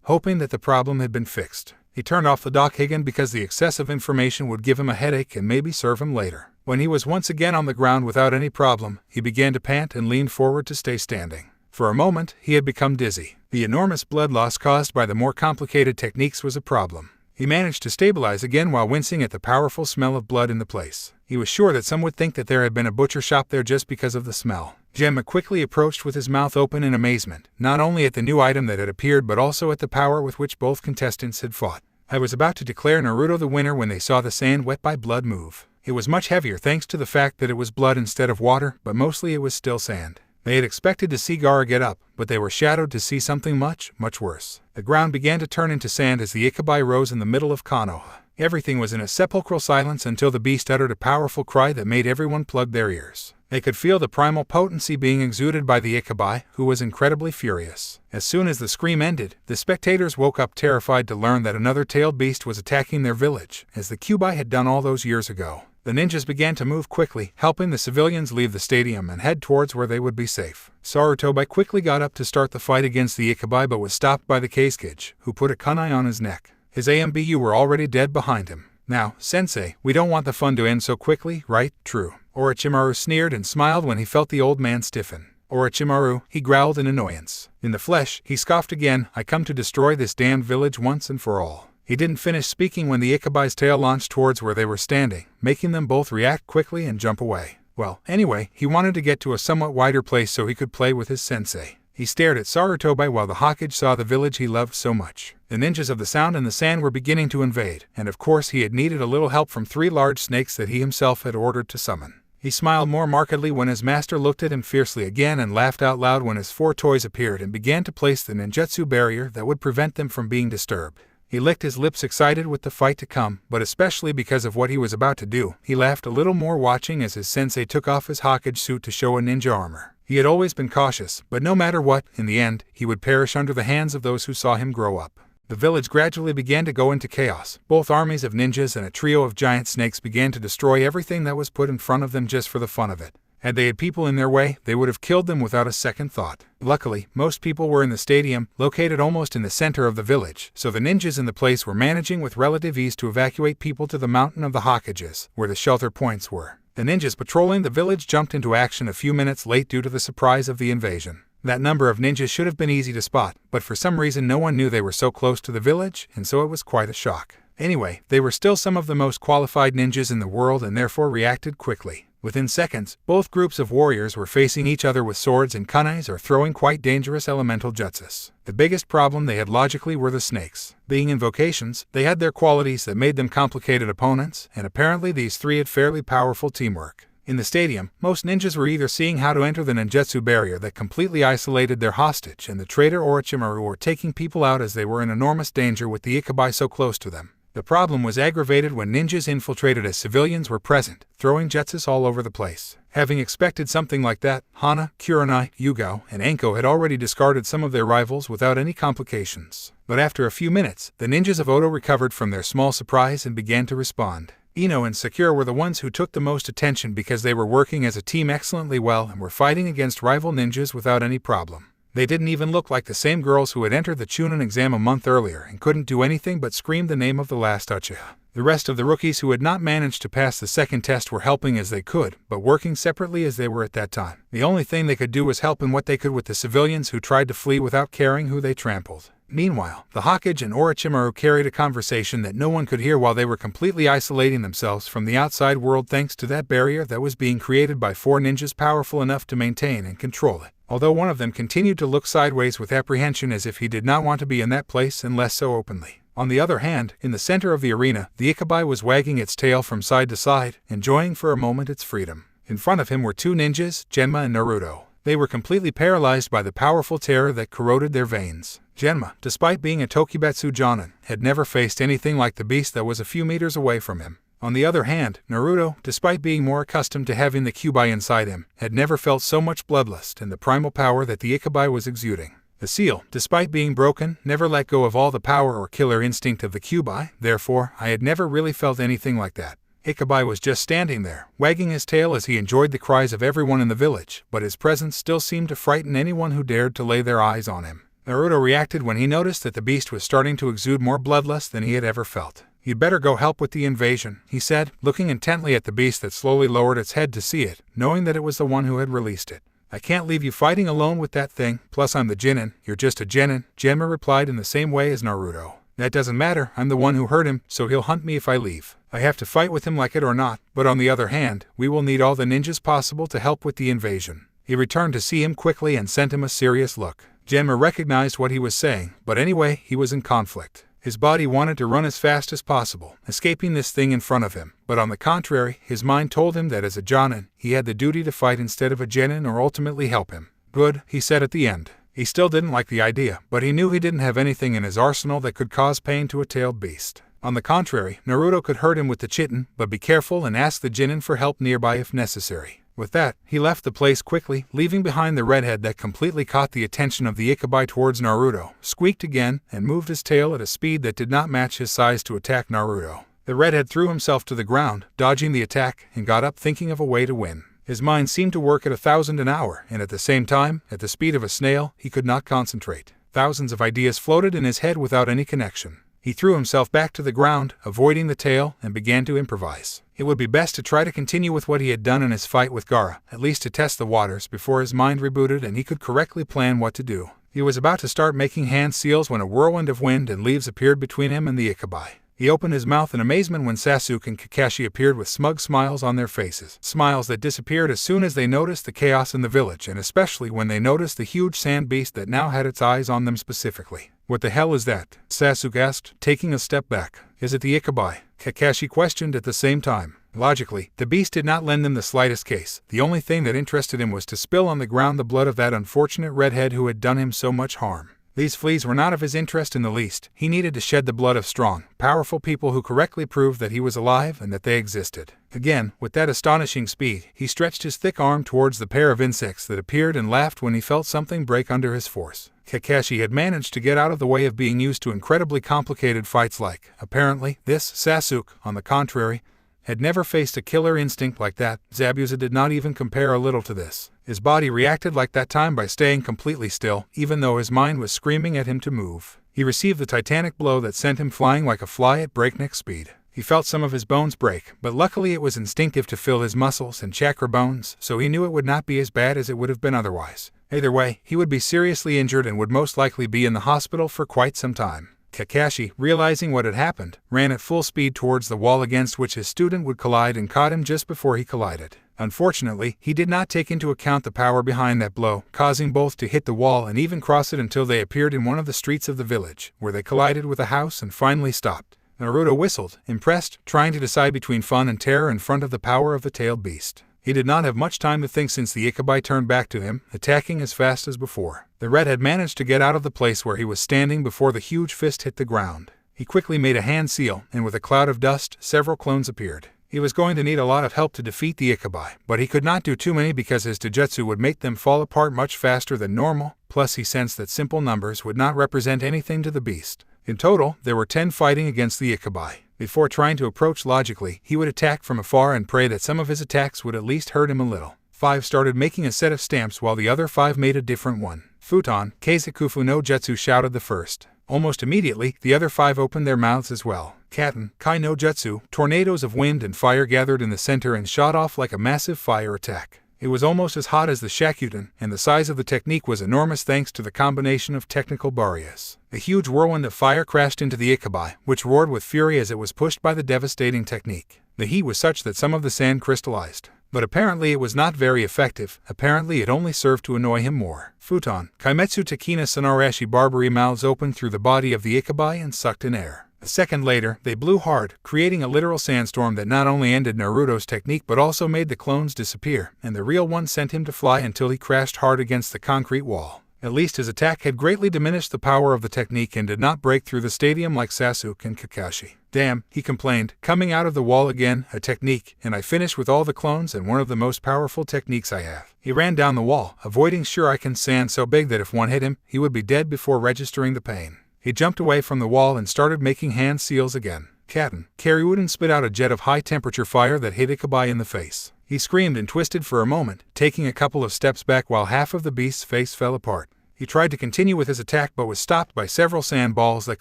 hoping that the problem had been fixed. He turned off the Dakegan because the excessive information would give him a headache and maybe serve him later. When he was once again on the ground without any problem, he began to pant and leaned forward to stay standing. For a moment, he had become dizzy. The enormous blood loss caused by the more complicated techniques was a problem. He managed to stabilize again while wincing at the powerful smell of blood in the place. He was sure that some would think that there had been a butcher shop there just because of the smell. Gemma quickly approached with his mouth open in amazement, not only at the new item that had appeared but also at the power with which both contestants had fought. I was about to declare Naruto the winner when they saw the sand wet by blood move. It was much heavier thanks to the fact that it was blood instead of water, but mostly it was still sand. They had expected to see Gaara get up, but they were shadowed to see something much, much worse. The ground began to turn into sand as the Ikabai rose in the middle of Konoha. Everything was in a sepulchral silence until the beast uttered a powerful cry that made everyone plug their ears. They could feel the primal potency being exuded by the Ikabai, who was incredibly furious. As soon as the scream ended, the spectators woke up terrified to learn that another tailed beast was attacking their village, as the Kyuubi had done all those years ago. The ninjas began to move quickly, helping the civilians leave the stadium and head towards where they would be safe. Sarutobi quickly got up to start the fight against the Ikabai but was stopped by the Kazekage, who put a kunai on his neck. His AMBU were already dead behind him. Now, Sensei, we don't want the fun to end so quickly, right? True. Orochimaru sneered and smiled when he felt the old man stiffen. Orochimaru, he growled in annoyance. In the flesh, he scoffed again, I come to destroy this damned village once and for all. He didn't finish speaking when the Ikabai's tail launched towards where they were standing, making them both react quickly and jump away. Well, anyway, he wanted to get to a somewhat wider place so he could play with his sensei. He stared at Sarutobi while the Hokage saw the village he loved so much. The ninjas of the sound and the sand were beginning to invade, and of course he had needed a little help from 3 large snakes that he himself had ordered to summon. He smiled more markedly when his master looked at him fiercely again and laughed out loud when his 4 toys appeared and began to place the ninjutsu barrier that would prevent them from being disturbed. He licked his lips excited with the fight to come, but especially because of what he was about to do, he laughed a little more watching as his sensei took off his Hokage suit to show a ninja armor. He had always been cautious, but no matter what, in the end, he would perish under the hands of those who saw him grow up. The village gradually began to go into chaos. Both armies of ninjas and a trio of giant snakes began to destroy everything that was put in front of them just for the fun of it. Had they had people in their way, they would have killed them without a second thought. Luckily, most people were in the stadium, located almost in the center of the village, so the ninjas in the place were managing with relative ease to evacuate people to the mountain of the Hokages, where the shelter points were. The ninjas patrolling the village jumped into action a few minutes late due to the surprise of the invasion. That number of ninjas should have been easy to spot, but for some reason no one knew they were so close to the village, and so it was quite a shock. Anyway, they were still some of the most qualified ninjas in the world and therefore reacted quickly. Within seconds, both groups of warriors were facing each other with swords and kunais or throwing quite dangerous elemental jutsus. The biggest problem they had logically were the snakes. Being invocations, they had their qualities that made them complicated opponents, and apparently these 3 had fairly powerful teamwork. In the stadium, most ninjas were either seeing how to enter the ninjutsu barrier that completely isolated their hostage and the traitor Orochimaru, or taking people out as they were in enormous danger with the Ikabai so close to them. The problem was aggravated when ninjas infiltrated as civilians were present, throwing jutsus all over the place. Having expected something like that, Hana, Kurenai, Yugao, and Anko had already discarded some of their rivals without any complications. But after a few minutes, the ninjas of Oto recovered from their small surprise and began to respond. Ino and Sakura were the ones who took the most attention because they were working as a team excellently well and were fighting against rival ninjas without any problem. They didn't even look like the same girls who had entered the Chunin exam a month earlier and couldn't do anything but scream the name of the last Uchiha. The rest of the rookies who had not managed to pass the second test were helping as they could, but working separately as they were at that time. The only thing they could do was help in what they could with the civilians who tried to flee without caring who they trampled. Meanwhile, the Hokage and Orochimaru carried a conversation that no one could hear while they were completely isolating themselves from the outside world thanks to that barrier that was being created by 4 ninjas powerful enough to maintain and control it. Although one of them continued to look sideways with apprehension as if he did not want to be in that place and less so openly. On the other hand, in the center of the arena, the Ikabai was wagging its tail from side to side, enjoying for a moment its freedom. In front of him were 2 ninjas, Genma and Naruto. They were completely paralyzed by the powerful terror that corroded their veins. Genma, despite being a Tokibetsu Jonin, had never faced anything like the beast that was a few meters away from him. On the other hand, Naruto, despite being more accustomed to having the Kyuubi inside him, had never felt so much bloodlust and the primal power that the Ikabai was exuding. The seal, despite being broken, never let go of all the power or killer instinct of the Kyuubi, therefore, I had never really felt anything like that. Ikabai was just standing there, wagging his tail as he enjoyed the cries of everyone in the village, but his presence still seemed to frighten anyone who dared to lay their eyes on him. Naruto reacted when he noticed that the beast was starting to exude more bloodlust than he had ever felt. "You'd better go help with the invasion," he said, looking intently at the beast that slowly lowered its head to see it, knowing that it was the one who had released it. "I can't leave you fighting alone with that thing, plus I'm the Genin." "You're just a Genin," Genma replied in the same way as Naruto. "That doesn't matter, I'm the one who hurt him, so he'll hunt me if I leave. I have to fight with him like it or not, but on the other hand, we will need all the ninjas possible to help with the invasion." He returned to see him quickly and sent him a serious look. Genma recognized what he was saying, but anyway, he was in conflict. His body wanted to run as fast as possible, escaping this thing in front of him, but on the contrary, his mind told him that as a Jonin, he had the duty to fight instead of a Genin or ultimately help him. "Good," he said at the end. He still didn't like the idea, but he knew he didn't have anything in his arsenal that could cause pain to a tailed beast. On the contrary, Naruto could hurt him with the chitin, but be careful and ask the Genin for help nearby if necessary. With that, he left the place quickly, leaving behind the redhead that completely caught the attention of the Ikabai towards Naruto, squeaked again, and moved his tail at a speed that did not match his size to attack Naruto. The redhead threw himself to the ground, dodging the attack, and got up thinking of a way to win. His mind seemed to work at 1,000 an hour, and at the same time, at the speed of a snail, he could not concentrate. Thousands of ideas floated in his head without any connection. He threw himself back to the ground, avoiding the tail, and began to improvise. It would be best to try to continue with what he had done in his fight with Gaara, at least to test the waters before his mind rebooted and he could correctly plan what to do. He was about to start making hand seals when a whirlwind of wind and leaves appeared between him and the Ikabai. He opened his mouth in amazement when Sasuke and Kakashi appeared with smug smiles on their faces. Smiles that disappeared as soon as they noticed the chaos in the village, and especially when they noticed the huge sand beast that now had its eyes on them specifically. "What the hell is that?" Sasuke asked, taking a step back. "Is it the Ikabai?" Kakashi questioned at the same time. Logically, the beast did not lend them the slightest case. The only thing that interested him was to spill on the ground the blood of that unfortunate redhead who had done him so much harm. These fleas were not of his interest in the least. He needed to shed the blood of strong, powerful people who correctly proved that he was alive and that they existed. Again, with that astonishing speed, he stretched his thick arm towards the pair of insects that appeared and laughed when he felt something break under his force. Kakashi had managed to get out of the way of being used to incredibly complicated fights like, apparently, this. Sasuke, on the contrary, had never faced a killer instinct like that. Zabuza did not even compare a little to this. His body reacted like that time by staying completely still, even though his mind was screaming at him to move. He received the titanic blow that sent him flying like a fly at breakneck speed. He felt some of his bones break, but luckily it was instinctive to fill his muscles and chakra bones, so he knew it would not be as bad as it would have been otherwise. Either way, he would be seriously injured and would most likely be in the hospital for quite some time. Kakashi, realizing what had happened, ran at full speed towards the wall against which his student would collide and caught him just before he collided. Unfortunately, he did not take into account the power behind that blow, causing both to hit the wall and even cross it until they appeared in one of the streets of the village, where they collided with a house and finally stopped. Naruto whistled, impressed, trying to decide between fun and terror in front of the power of the tailed beast. He did not have much time to think since the Ikabai turned back to him, attacking as fast as before. The red had managed to get out of the place where he was standing before the huge fist hit the ground. He quickly made a hand seal, and with a cloud of dust, several clones appeared. He was going to need a lot of help to defeat the Ikabai, but he could not do too many because his taijutsu would make them fall apart much faster than normal, plus he sensed that simple numbers would not represent anything to the beast. In total, there were 10 fighting against the Ikabai. Before trying to approach logically, he would attack from afar and pray that some of his attacks would at least hurt him a little. 5 started making a set of stamps while the other 5 made a different one. Futon, Keizakufu no Jutsu shouted the first. Almost immediately, the other 5 opened their mouths as well. Katen, Kai no Jutsu, tornadoes of wind and fire gathered in the center and shot off like a massive fire attack. It was almost as hot as the Shakyudan, and the size of the technique was enormous thanks to the combination of technical barriers. A huge whirlwind of fire crashed into the Ikabai, which roared with fury as it was pushed by the devastating technique. The heat was such that some of the sand crystallized. But apparently it was not very effective. Apparently it only served to annoy him more. Futon, Kaimetsu Takina Sonarashi Barbary mouths opened through the body of the Ikabai and sucked in air. A second later, they blew hard, creating a literal sandstorm that not only ended Naruto's technique but also made the clones disappear, and the real one sent him to fly until he crashed hard against the concrete wall. At least his attack had greatly diminished the power of the technique and did not break through the stadium like Sasuke and Kakashi. "Damn," he complained, coming out of the wall again, "a technique, and I finished with all the clones and one of the most powerful techniques I have." He ran down the wall, avoiding shuriken sand so big that if one hit him, he would be dead before registering the pain. He jumped away from the wall and started making hand seals again. Katen, Karyudan spit out a jet of high-temperature fire that hit Ikabai in the face. He screamed and twisted for a moment, taking a couple of steps back while half of the beast's face fell apart. He tried to continue with his attack but was stopped by several sandballs that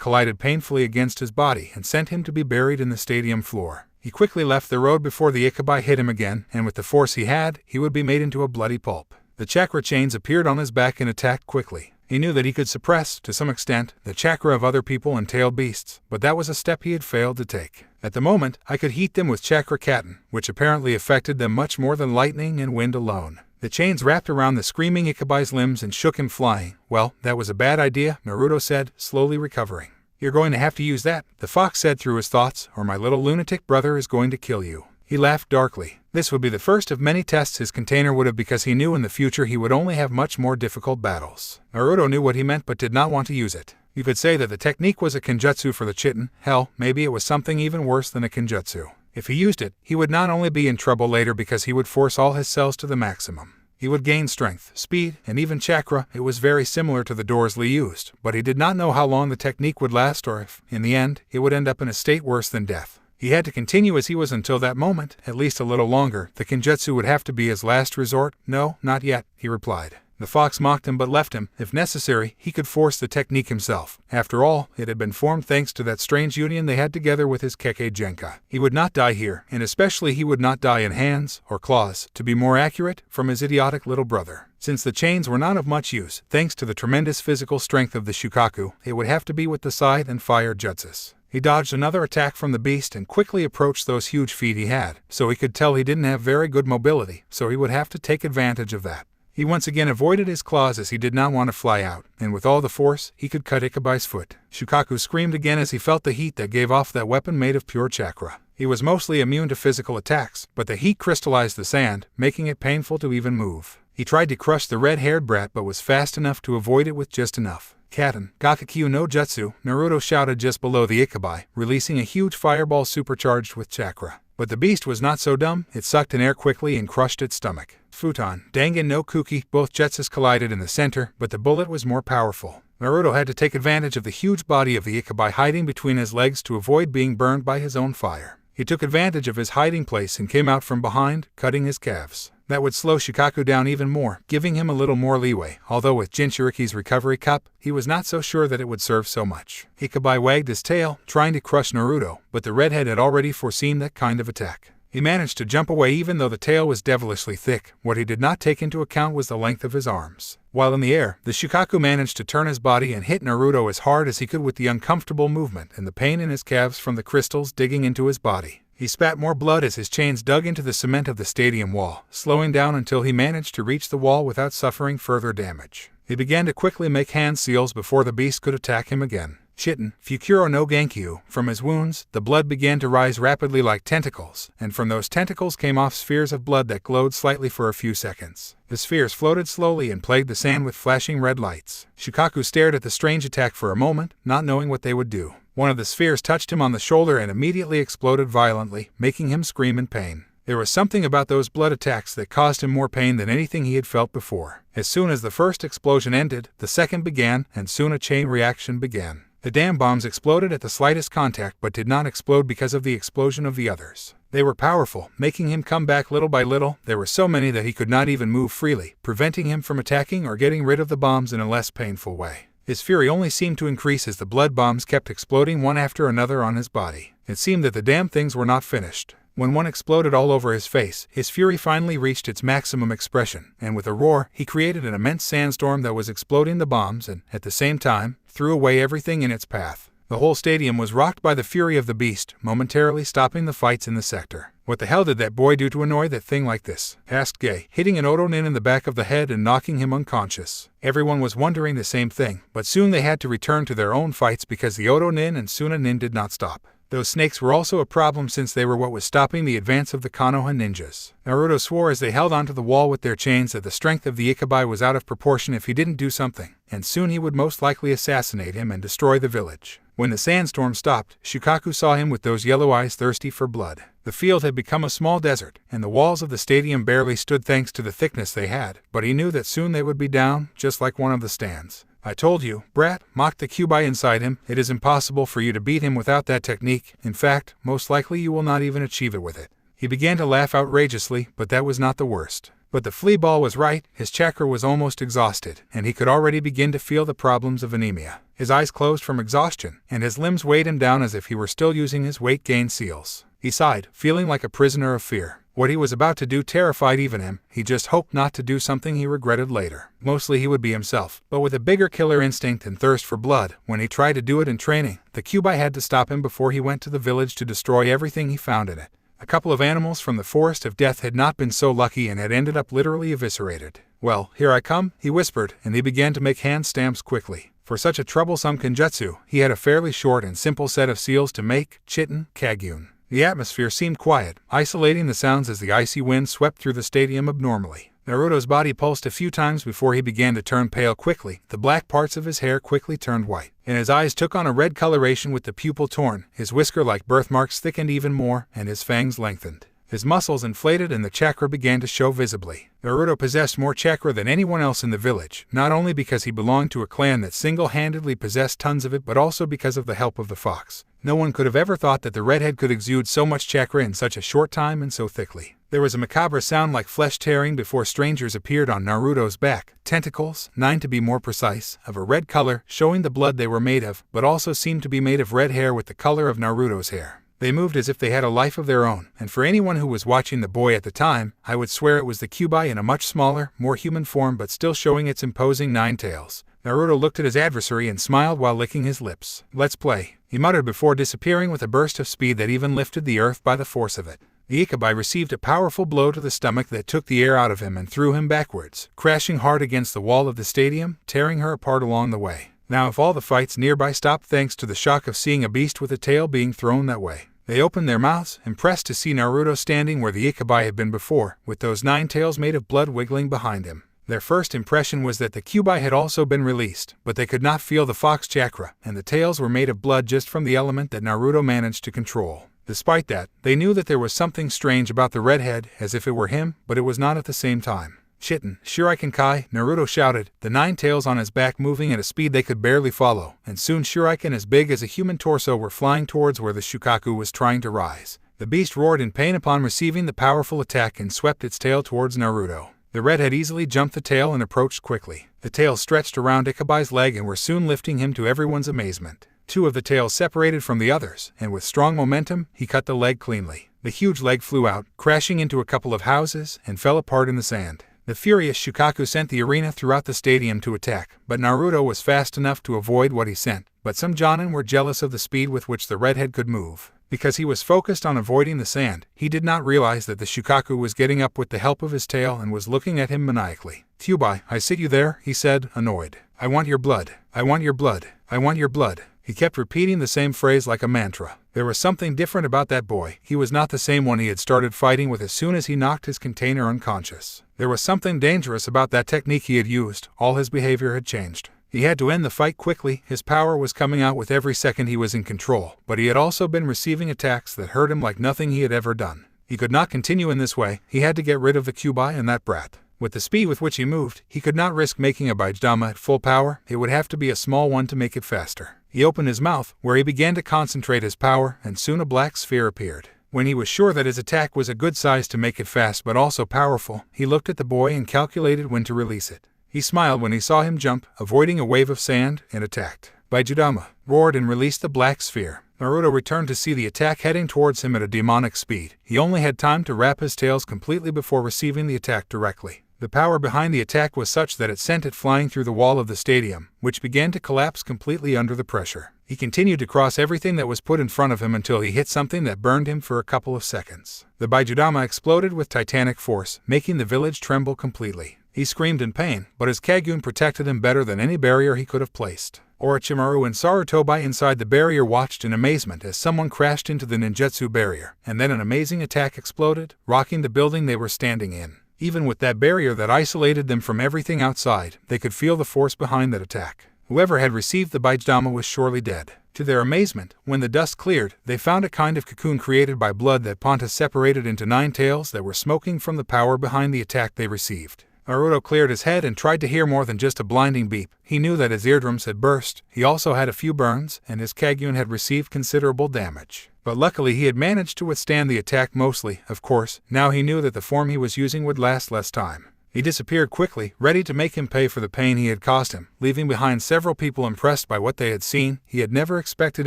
collided painfully against his body and sent him to be buried in the stadium floor. He quickly left the road before the Ikabai hit him again, and with the force he had, he would be made into a bloody pulp. The chakra chains appeared on his back and attacked quickly. He knew that he could suppress, to some extent, the chakra of other people and tailed beasts, but that was a step he had failed to take. At the moment, I could heat them with chakra Katen, which apparently affected them much more than lightning and wind alone. The chains wrapped around the screaming Ikabai's limbs and shook him flying. "Well, that was a bad idea," Naruto said, slowly recovering. "You're going to have to use that," the fox said through his thoughts, "or my little lunatic brother is going to kill you." He laughed darkly. This would be the first of many tests his container would have because he knew in the future he would only have much more difficult battles. Naruto knew what he meant but did not want to use it. You could say that the technique was a kenjutsu for the chitin. Hell, maybe it was something even worse than a kenjutsu. If he used it, he would not only be in trouble later because he would force all his cells to the maximum. He would gain strength, speed, and even chakra. It was very similar to the doors Lee used, but he did not know how long the technique would last or if, in the end, it would end up in a state worse than death. He had to continue as he was until that moment, at least a little longer. The kenjutsu would have to be his last resort. "No, not yet," he replied. The fox mocked him but left him. If necessary, he could force the technique himself. After all, it had been formed thanks to that strange union they had together with his Keke Genka. He would not die here, and especially he would not die in hands, or claws, to be more accurate, from his idiotic little brother. Since the chains were not of much use, thanks to the tremendous physical strength of the Shukaku, it would have to be with the scythe and fire jutsus. He dodged another attack from the beast and quickly approached those huge feet he had, so he could tell he didn't have very good mobility, so he would have to take advantage of that. He once again avoided his claws as he did not want to fly out, and with all the force, he could cut Ikabai's foot. Shukaku screamed again as he felt the heat that gave off that weapon made of pure chakra. He was mostly immune to physical attacks, but the heat crystallized the sand, making it painful to even move. He tried to crush the red-haired brat but was fast enough to avoid it with just enough. Katen, Gakakyu no Jutsu, Naruto shouted just below the Ikabai, releasing a huge fireball supercharged with chakra. But the beast was not so dumb, it sucked in air quickly and crushed its stomach. Futon, Dangan no Kuki, both jutsus collided in the center, but the bullet was more powerful. Naruto had to take advantage of the huge body of the Ikabai hiding between his legs to avoid being burned by his own fire. He took advantage of his hiding place and came out from behind, cutting his calves. That would slow Shukaku down even more, giving him a little more leeway, although with Jinchuriki's recovery cup, he was not so sure that it would serve so much. Ikabai wagged his tail, trying to crush Naruto, but the redhead had already foreseen that kind of attack. He managed to jump away even though the tail was devilishly thick. What he did not take into account was the length of his arms. While in the air, the Shukaku managed to turn his body and hit Naruto as hard as he could with the uncomfortable movement and the pain in his calves from the crystals digging into his body. He spat more blood as his chains dug into the cement of the stadium wall, slowing down until he managed to reach the wall without suffering further damage. He began to quickly make hand seals before the beast could attack him again. Chitin, Fukuro no Genkyu, from his wounds, the blood began to rise rapidly like tentacles, and from those tentacles came off spheres of blood that glowed slightly for a few seconds. The spheres floated slowly and plagued the sand with flashing red lights. Shukaku stared at the strange attack for a moment, not knowing what they would do. One of the spheres touched him on the shoulder and immediately exploded violently, making him scream in pain. There was something about those blood attacks that caused him more pain than anything he had felt before. As soon as the first explosion ended, the second began, and soon a chain reaction began. The damn bombs exploded at the slightest contact but did not explode because of the explosion of the others. They were powerful, making him come back little by little. There were so many that he could not even move freely, preventing him from attacking or getting rid of the bombs in a less painful way. His fury only seemed to increase as the blood bombs kept exploding one after another on his body. It seemed that the damn things were not finished. When one exploded all over his face, his fury finally reached its maximum expression, and with a roar, he created an immense sandstorm that was exploding the bombs and, at the same time, threw away everything in its path. The whole stadium was rocked by the fury of the beast, momentarily stopping the fights in the sector. "What the hell did that boy do to annoy that thing like this?" asked Gay, hitting an Odo-nin in the back of the head and knocking him unconscious. Everyone was wondering the same thing, but soon they had to return to their own fights because the Odo-nin and Suna-nin did not stop. Those snakes were also a problem since they were what was stopping the advance of the Konoha ninjas. Naruto swore as they held onto the wall with their chains that the strength of the Ikabai was out of proportion if he didn't do something, and soon he would most likely assassinate him and destroy the village. When the sandstorm stopped, Shukaku saw him with those yellow eyes thirsty for blood. The field had become a small desert, and the walls of the stadium barely stood thanks to the thickness they had, but he knew that soon they would be down, just like one of the stands. "I told you, brat," mocked the Kyuubi inside him, "it is impossible for you to beat him without that technique. In fact, most likely you will not even achieve it with it." He began to laugh outrageously, but that was not the worst. But the flea ball was right, his chakra was almost exhausted, and he could already begin to feel the problems of anemia. His eyes closed from exhaustion, and his limbs weighed him down as if he were still using his weight gain seals. He sighed, feeling like a prisoner of fear. What he was about to do terrified even him. He just hoped not to do something he regretted later. Mostly he would be himself, but with a bigger killer instinct and thirst for blood. When he tried to do it in training, the Kyuubi had to stop him before he went to the village to destroy everything he found in it. A couple of animals from the Forest of Death had not been so lucky and had ended up literally eviscerated. "Well, here I come," he whispered, and he began to make hand stamps quickly. For such a troublesome kenjutsu, he had a fairly short and simple set of seals to make: Chitin, Kagyun. The atmosphere seemed quiet, isolating the sounds as the icy wind swept through the stadium abnormally. Naruto's body pulsed a few times before he began to turn pale quickly. The black parts of his hair quickly turned white, and his eyes took on a red coloration with the pupil torn. His whisker-like birthmarks thickened even more, and his fangs lengthened. His muscles inflated and the chakra began to show visibly. Naruto possessed more chakra than anyone else in the village, not only because he belonged to a clan that single-handedly possessed tons of it but also because of the help of the fox. No one could have ever thought that the redhead could exude so much chakra in such a short time and so thickly. There was a macabre sound like flesh tearing before strangers appeared on Naruto's back, tentacles, 9 to be more precise, of a red color, showing the blood they were made of, but also seemed to be made of red hair with the color of Naruto's hair. They moved as if they had a life of their own, and for anyone who was watching the boy at the time, I would swear it was the Kyuubi in a much smaller, more human form but still showing its imposing 9 tails. Naruto looked at his adversary and smiled while licking his lips. "Let's play," he muttered before disappearing with a burst of speed that even lifted the earth by the force of it. The Ichibai received a powerful blow to the stomach that took the air out of him and threw him backwards, crashing hard against the wall of the stadium, tearing her apart along the way. Now if all the fights nearby stopped thanks to the shock of seeing a beast with a tail being thrown that way. They opened their mouths, impressed to see Naruto standing where the Ichibai had been before, with those 9 tails made of blood wiggling behind him. Their first impression was that the Kyuubi had also been released, but they could not feel the fox chakra, and the tails were made of blood just from the element that Naruto managed to control. Despite that, they knew that there was something strange about the redhead, as if it were him, but it was not at the same time. "Shitten, Shuriken Kai," Naruto shouted, the 9 tails on his back moving at a speed they could barely follow, and soon Shuriken as big as a human torso were flying towards where the Shukaku was trying to rise. The beast roared in pain upon receiving the powerful attack and swept its tail towards Naruto. The redhead easily jumped the tail and approached quickly. The tails stretched around Ikibai's leg and were soon lifting him to everyone's amazement. 2 of the tails separated from the others, and with strong momentum, he cut the leg cleanly. The huge leg flew out, crashing into a couple of houses, and fell apart in the sand. The furious Shukaku sent the arena throughout the stadium to attack, but Naruto was fast enough to avoid what he sent. But some Jonin were jealous of the speed with which the redhead could move. Because he was focused on avoiding the sand, he did not realize that the Shukaku was getting up with the help of his tail and was looking at him maniacally. "Kyuubi, I see you there," he said, annoyed. "I want your blood. I want your blood. I want your blood." He kept repeating the same phrase like a mantra. There was something different about that boy. He was not the same one he had started fighting with as soon as he knocked his container unconscious. There was something dangerous about that technique he had used. All his behavior had changed. He had to end the fight quickly. His power was coming out with every second he was in control, but he had also been receiving attacks that hurt him like nothing he had ever done. He could not continue in this way. He had to get rid of the Kyuubi and that brat. With the speed with which he moved, he could not risk making a Baijidama at full power. It would have to be a small one to make it faster. He opened his mouth, where he began to concentrate his power, and soon a black sphere appeared. When he was sure that his attack was a good size to make it fast but also powerful, he looked at the boy and calculated when to release it. He smiled when he saw him jump, avoiding a wave of sand, and attacked. Baijidama roared and released the black sphere. Naruto returned to see the attack heading towards him at a demonic speed. He only had time to wrap his tails completely before receiving the attack directly. The power behind the attack was such that it sent it flying through the wall of the stadium, which began to collapse completely under the pressure. He continued to cross everything that was put in front of him until he hit something that burned him for a couple of seconds. The Baijidama exploded with titanic force, making the village tremble completely. He screamed in pain, but his Kagun protected him better than any barrier he could have placed. Orochimaru and Sarutobi inside the barrier watched in amazement as someone crashed into the ninjutsu barrier, and then an amazing attack exploded, rocking the building they were standing in. Even with that barrier that isolated them from everything outside, they could feel the force behind that attack. Whoever had received the Baijidama was surely dead. To their amazement, when the dust cleared, they found a kind of cocoon created by blood that Pontus separated into 9 tails that were smoking from the power behind the attack they received. Naruto cleared his head and tried to hear more than just a blinding beep. He knew that his eardrums had burst, he also had a few burns, and his Kagun had received considerable damage. But luckily he had managed to withstand the attack mostly, of course. Now he knew that the form he was using would last less time. He disappeared quickly, ready to make him pay for the pain he had caused him, leaving behind several people impressed by what they had seen. He had never expected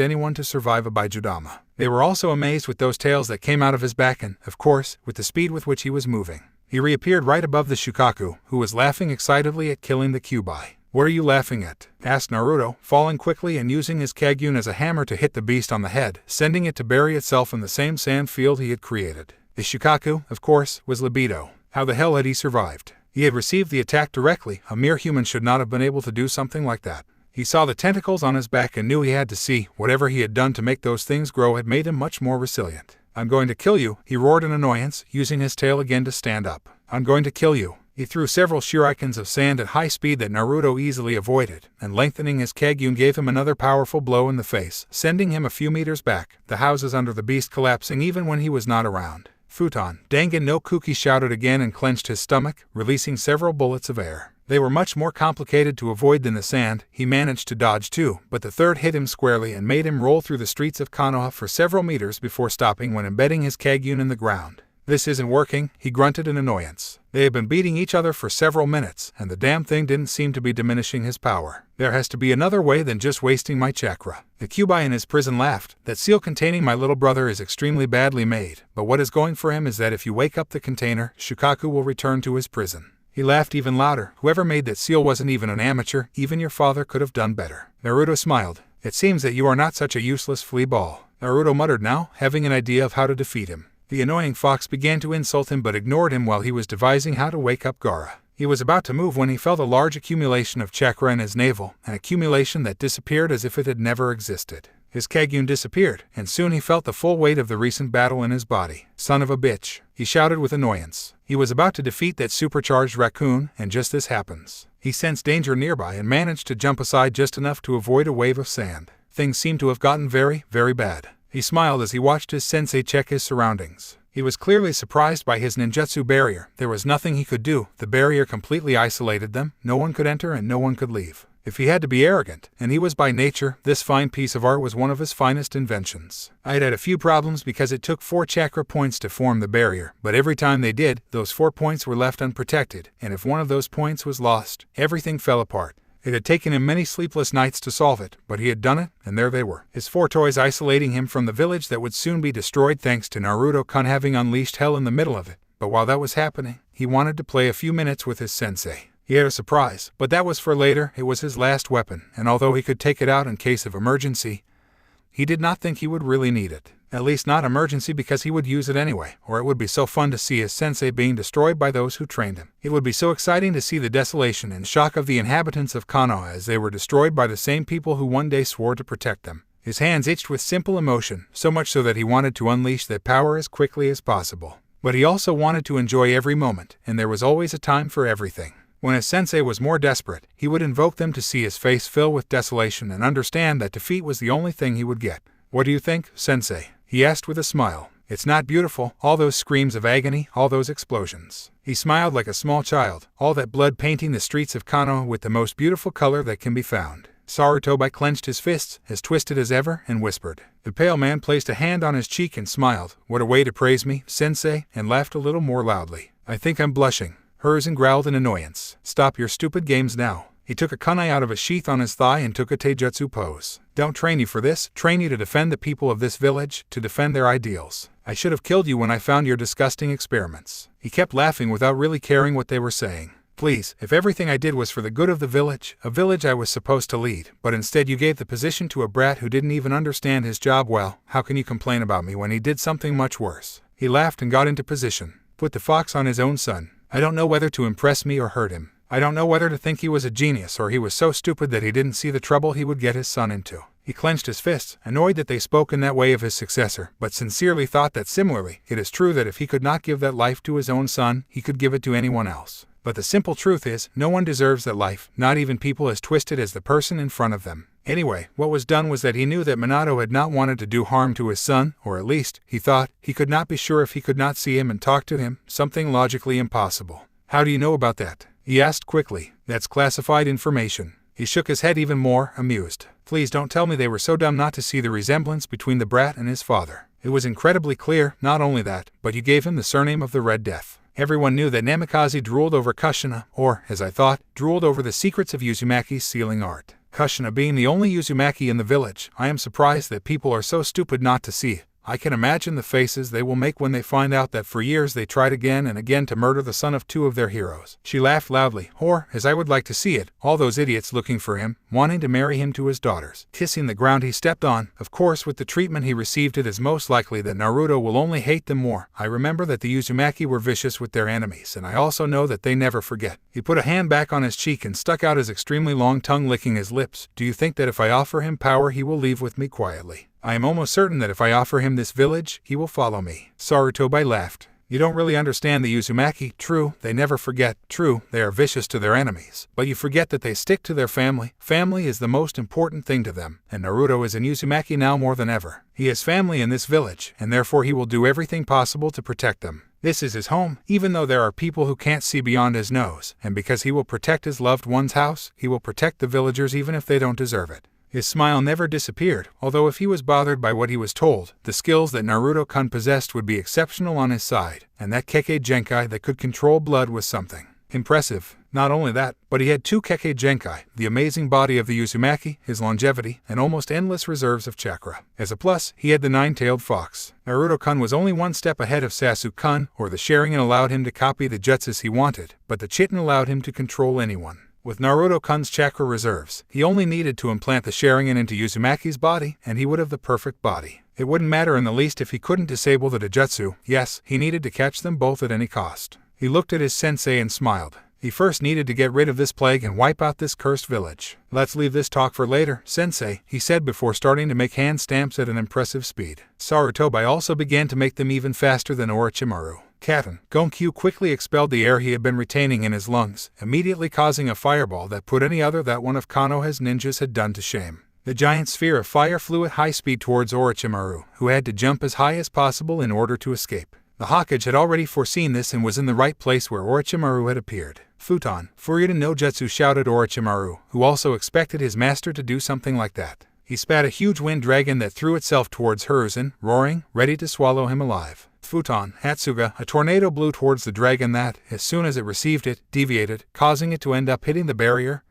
anyone to survive a Baijidama. They were also amazed with those tails that came out of his back and, of course, with the speed with which he was moving. He reappeared right above the Shukaku, who was laughing excitedly at killing the Kyuubi. "What are you laughing at?" asked Naruto, falling quickly and using his Kagun as a hammer to hit the beast on the head, sending it to bury itself in the same sand field he had created. The Shukaku, of course, was libido. How the hell had he survived? He had received the attack directly. A mere human should not have been able to do something like that. He saw the tentacles on his back and knew he had to see. Whatever he had done to make those things grow had made him much more resilient. "I'm going to kill you," he roared in annoyance, using his tail again to stand up. "I'm going to kill you." He threw several shurikens of sand at high speed that Naruto easily avoided, and lengthening his Kagun gave him another powerful blow in the face, sending him a few meters back, the houses under the beast collapsing even when he was not around. "Futon, Dangan no Kuki," shouted again and clenched his stomach, releasing several bullets of air. They were much more complicated to avoid than the sand. He managed to dodge two, but the third hit him squarely and made him roll through the streets of Konoha for several meters before stopping when embedding his Kagun in the ground. This isn't working, he grunted in annoyance. They had been beating each other for several minutes, and the damn thing didn't seem to be diminishing his power. There has to be another way than just wasting my chakra. The Kyuubi in his prison laughed. That seal containing my little brother is extremely badly made, but what is going for him is that if you wake up the container, Shukaku will return to his prison. He laughed even louder. Whoever made that seal wasn't even an amateur, even your father could have done better. Naruto smiled. It seems that you are not such a useless flea ball. Naruto muttered now, having an idea of how to defeat him. The annoying fox began to insult him but ignored him while he was devising how to wake up Gaara. He was about to move when he felt a large accumulation of chakra in his navel, an accumulation that disappeared as if it had never existed. His Kagyun disappeared, and soon he felt the full weight of the recent battle in his body. Son of a bitch, he shouted with annoyance. He was about to defeat that supercharged raccoon, and just this happens. He sensed danger nearby and managed to jump aside just enough to avoid a wave of sand. Things seemed to have gotten very, very bad. He smiled as he watched his sensei check his surroundings. He was clearly surprised by his ninjutsu barrier. There was nothing he could do. The barrier completely isolated them. No one could enter and no one could leave. If he had to be arrogant, and he was by nature, this fine piece of art was one of his finest inventions. I had a few problems because it took 4 chakra points to form the barrier, but every time they did, those 4 points were left unprotected, and if one of those points was lost, everything fell apart. It had taken him many sleepless nights to solve it, but he had done it, and there they were. His 4 toys isolating him from the village that would soon be destroyed thanks to Naruto-kun having unleashed hell in the middle of it. But while that was happening, he wanted to play a few minutes with his sensei. He had a surprise, but that was for later. It was his last weapon, and although he could take it out in case of emergency, he did not think he would really need it. At least not emergency because he would use it anyway, or it would be so fun to see his sensei being destroyed by those who trained him. It would be so exciting to see the desolation and shock of the inhabitants of Konoha as they were destroyed by the same people who one day swore to protect them. His hands itched with simple emotion, so much so that he wanted to unleash that power as quickly as possible. But he also wanted to enjoy every moment, and there was always a time for everything. When his sensei was more desperate, he would invoke them to see his face fill with desolation and understand that defeat was the only thing he would get. "What do you think, sensei?" he asked with a smile. "It's not beautiful, all those screams of agony, all those explosions." He smiled like a small child, all that blood painting the streets of Konoha with the most beautiful color that can be found. Sarutobi clenched his fists, as twisted as ever, and whispered. The pale man placed a hand on his cheek and smiled. "What a way to praise me, sensei," and laughed a little more loudly. "I think I'm blushing." Hiruzen growled in annoyance. "Stop your stupid games now." He took a kunai out of a sheath on his thigh and took a taijutsu pose. "Don't train you for this, train you to defend the people of this village, to defend their ideals. I should have killed you when I found your disgusting experiments." He kept laughing without really caring what they were saying. "Please, if everything I did was for the good of the village, a village I was supposed to lead, but instead you gave the position to a brat who didn't even understand his job well, how can you complain about me when he did something much worse?" He laughed and got into position. Put the fox on his own son. I don't know whether to impress me or hurt him. I don't know whether to think he was a genius or he was so stupid that he didn't see the trouble he would get his son into. He clenched his fists, annoyed that they spoke in that way of his successor, but sincerely thought that similarly, it is true that if he could not give that life to his own son, he could give it to anyone else. But the simple truth is, no one deserves that life, not even people as twisted as the person in front of them. Anyway, what was done was that he knew that Minato had not wanted to do harm to his son, or at least, he thought, he could not be sure if he could not see him and talk to him, something logically impossible. "How do you know about that?" he asked quickly. "That's classified information." He shook his head even more, amused. "Please don't tell me they were so dumb not to see the resemblance between the brat and his father. It was incredibly clear, not only that, but you gave him the surname of the Red Death. Everyone knew that Namikaze drooled over Kushina, or, as I thought, drooled over the secrets of Uzumaki's sealing art. Kushina being the only Uzumaki in the village, I am surprised that people are so stupid not to see it. I can imagine the faces they will make when they find out that for years they tried again and again to murder the son of 2 of their heroes." She laughed loudly. "Or, as I would like to see it, all those idiots looking for him, wanting to marry him to his daughters." Kissing the ground he stepped on, of course with the treatment he received it is most likely that Naruto will only hate them more. I remember that the Uzumaki were vicious with their enemies, and I also know that they never forget. He put a hand back on his cheek and stuck out his extremely long tongue licking his lips. "Do you think that if I offer him power he will leave with me quietly? I am almost certain that if I offer him this village, he will follow me." Sarutobi laughed. "You don't really understand the Uzumaki. True, they never forget. True, they are vicious to their enemies. But you forget that they stick to their family. Family is the most important thing to them, and Naruto is an Uzumaki now more than ever. He has family in this village, and therefore he will do everything possible to protect them. This is his home, even though there are people who can't see beyond his nose, and because he will protect his loved one's house, he will protect the villagers even if they don't deserve it." His smile never disappeared, although if he was bothered by what he was told, the skills that Naruto-kun possessed would be exceptional on his side, and that Kekkei Genkai that could control blood was something impressive. Not only that, but he had 2 Kekkei Genkai, the amazing body of the Uzumaki, his longevity, and almost endless reserves of chakra. As a plus, he had the 9-tailed fox. Naruto-kun was only one step ahead of Sasuke-kun, or the Sharingan allowed him to copy the jutsus he wanted, but the Chitin allowed him to control anyone. With Naruto-kun's chakra reserves, he only needed to implant the Sharingan into Uzumaki's body, and he would have the perfect body. It wouldn't matter in the least if he couldn't disable the Dojutsu. Yes, he needed to catch them both at any cost. He looked at his sensei and smiled. He first needed to get rid of this plague and wipe out this cursed village. Let's leave this talk for later, sensei, he said before starting to make hand stamps at an impressive speed. Sarutobi also began to make them even faster than Orochimaru. Katen Gonkyu quickly expelled the air he had been retaining in his lungs, immediately causing a fireball that put any other that one of Konoha's ninjas had done to shame. The giant sphere of fire flew at high speed towards Orochimaru, who had to jump as high as possible in order to escape. The Hokage had already foreseen this and was in the right place where Orochimaru had appeared. Futon, Furyudan no Jutsu, shouted Orochimaru, who also expected his master to do something like that. He spat a huge wind dragon that threw itself towards Hiruzen, roaring, ready to swallow him alive. Futon, Hatsuga, a tornado blew towards the dragon that, as soon as it received it, deviated, causing it to end up hitting the barrier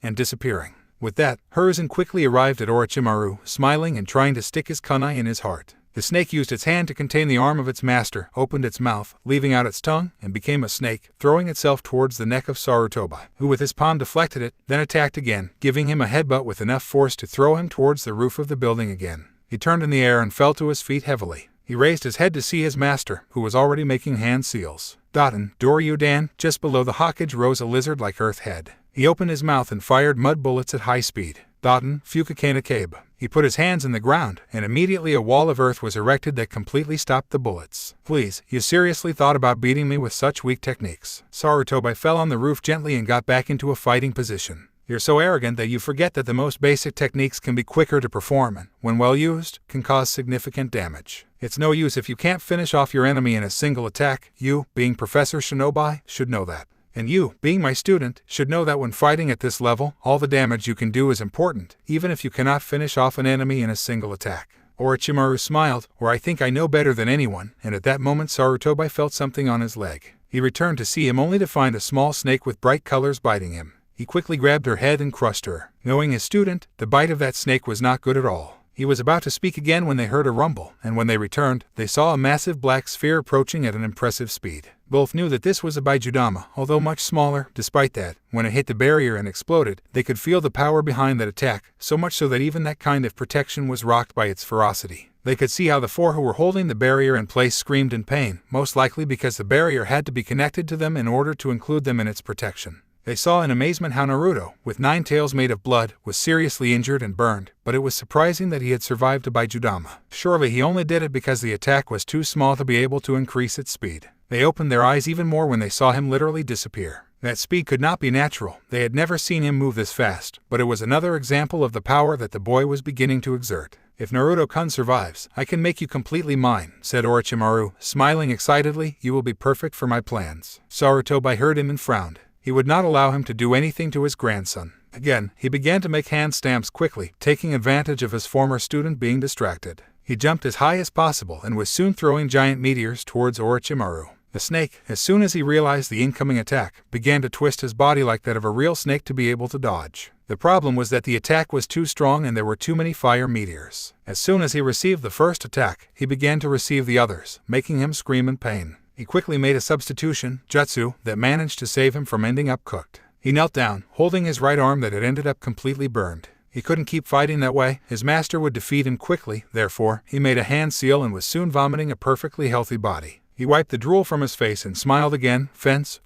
and disappearing. With that, Hiruzen quickly arrived at Orochimaru, smiling and trying to stick his kunai in his heart. The snake used its hand to contain the arm of its master, opened its mouth, leaving out its tongue, and became a snake, throwing itself towards the neck of Sarutobi, who with his palm deflected it, then attacked again, giving him a headbutt with enough force to throw him towards the roof of the building again. He turned in the air and fell to his feet heavily. He raised his head to see his master, who was already making hand seals. Daten, Doryudan, just below the Hokage rose a lizard-like earth head. He opened his mouth and fired mud bullets at high speed. Daten, Fukakena Kabe. He put his hands in the ground, and immediately a wall of earth was erected that completely stopped the bullets. Please, you seriously thought about beating me with such weak techniques? Sarutobi fell on the roof gently and got back into a fighting position. You're so arrogant that you forget that the most basic techniques can be quicker to perform and, when well used, can cause significant damage. It's no use if you can't finish off your enemy in a single attack. You, being Professor Shinobi, should know that. And you, being my student, should know that when fighting at this level, all the damage you can do is important, even if you cannot finish off an enemy in a single attack. Orochimaru smiled, or I think I know better than anyone, and at that moment Sarutobi felt something on his leg. He returned to see him only to find a small snake with bright colors biting him. He quickly grabbed her head and crushed her. Knowing his student, the bite of that snake was not good at all. He was about to speak again when they heard a rumble, and when they returned, they saw a massive black sphere approaching at an impressive speed. Both knew that this was a Baijudama, although much smaller. Despite that, when it hit the barrier and exploded, they could feel the power behind that attack, so much so that even that kind of protection was rocked by its ferocity. They could see how the 4 who were holding the barrier in place screamed in pain, most likely because the barrier had to be connected to them in order to include them in its protection. They saw in amazement how Naruto, with 9 tails made of blood, was seriously injured and burned, but it was surprising that he had survived a Baijudama. Surely he only did it because the attack was too small to be able to increase its speed. They opened their eyes even more when they saw him literally disappear. That speed could not be natural. They had never seen him move this fast, but it was another example of the power that the boy was beginning to exert. If Naruto-kun survives, I can make you completely mine, said Orochimaru, smiling excitedly. You will be perfect for my plans. Sarutobi heard him and frowned. He would not allow him to do anything to his grandson. Again, he began to make hand stamps quickly, taking advantage of his former student being distracted. He jumped as high as possible and was soon throwing giant meteors towards Orochimaru. The snake, as soon as he realized the incoming attack, began to twist his body like that of a real snake to be able to dodge. The problem was that the attack was too strong and there were too many fire meteors. As soon as he received the first attack, he began to receive the others, making him scream in pain. He quickly made a substitution, jutsu, that managed to save him from ending up cooked. He knelt down, holding his right arm that had ended up completely burned. He couldn't keep fighting that way. His master would defeat him quickly, therefore, he made a hand seal and was soon vomiting a perfectly healthy body. He wiped the drool from his face and smiled again. Fence,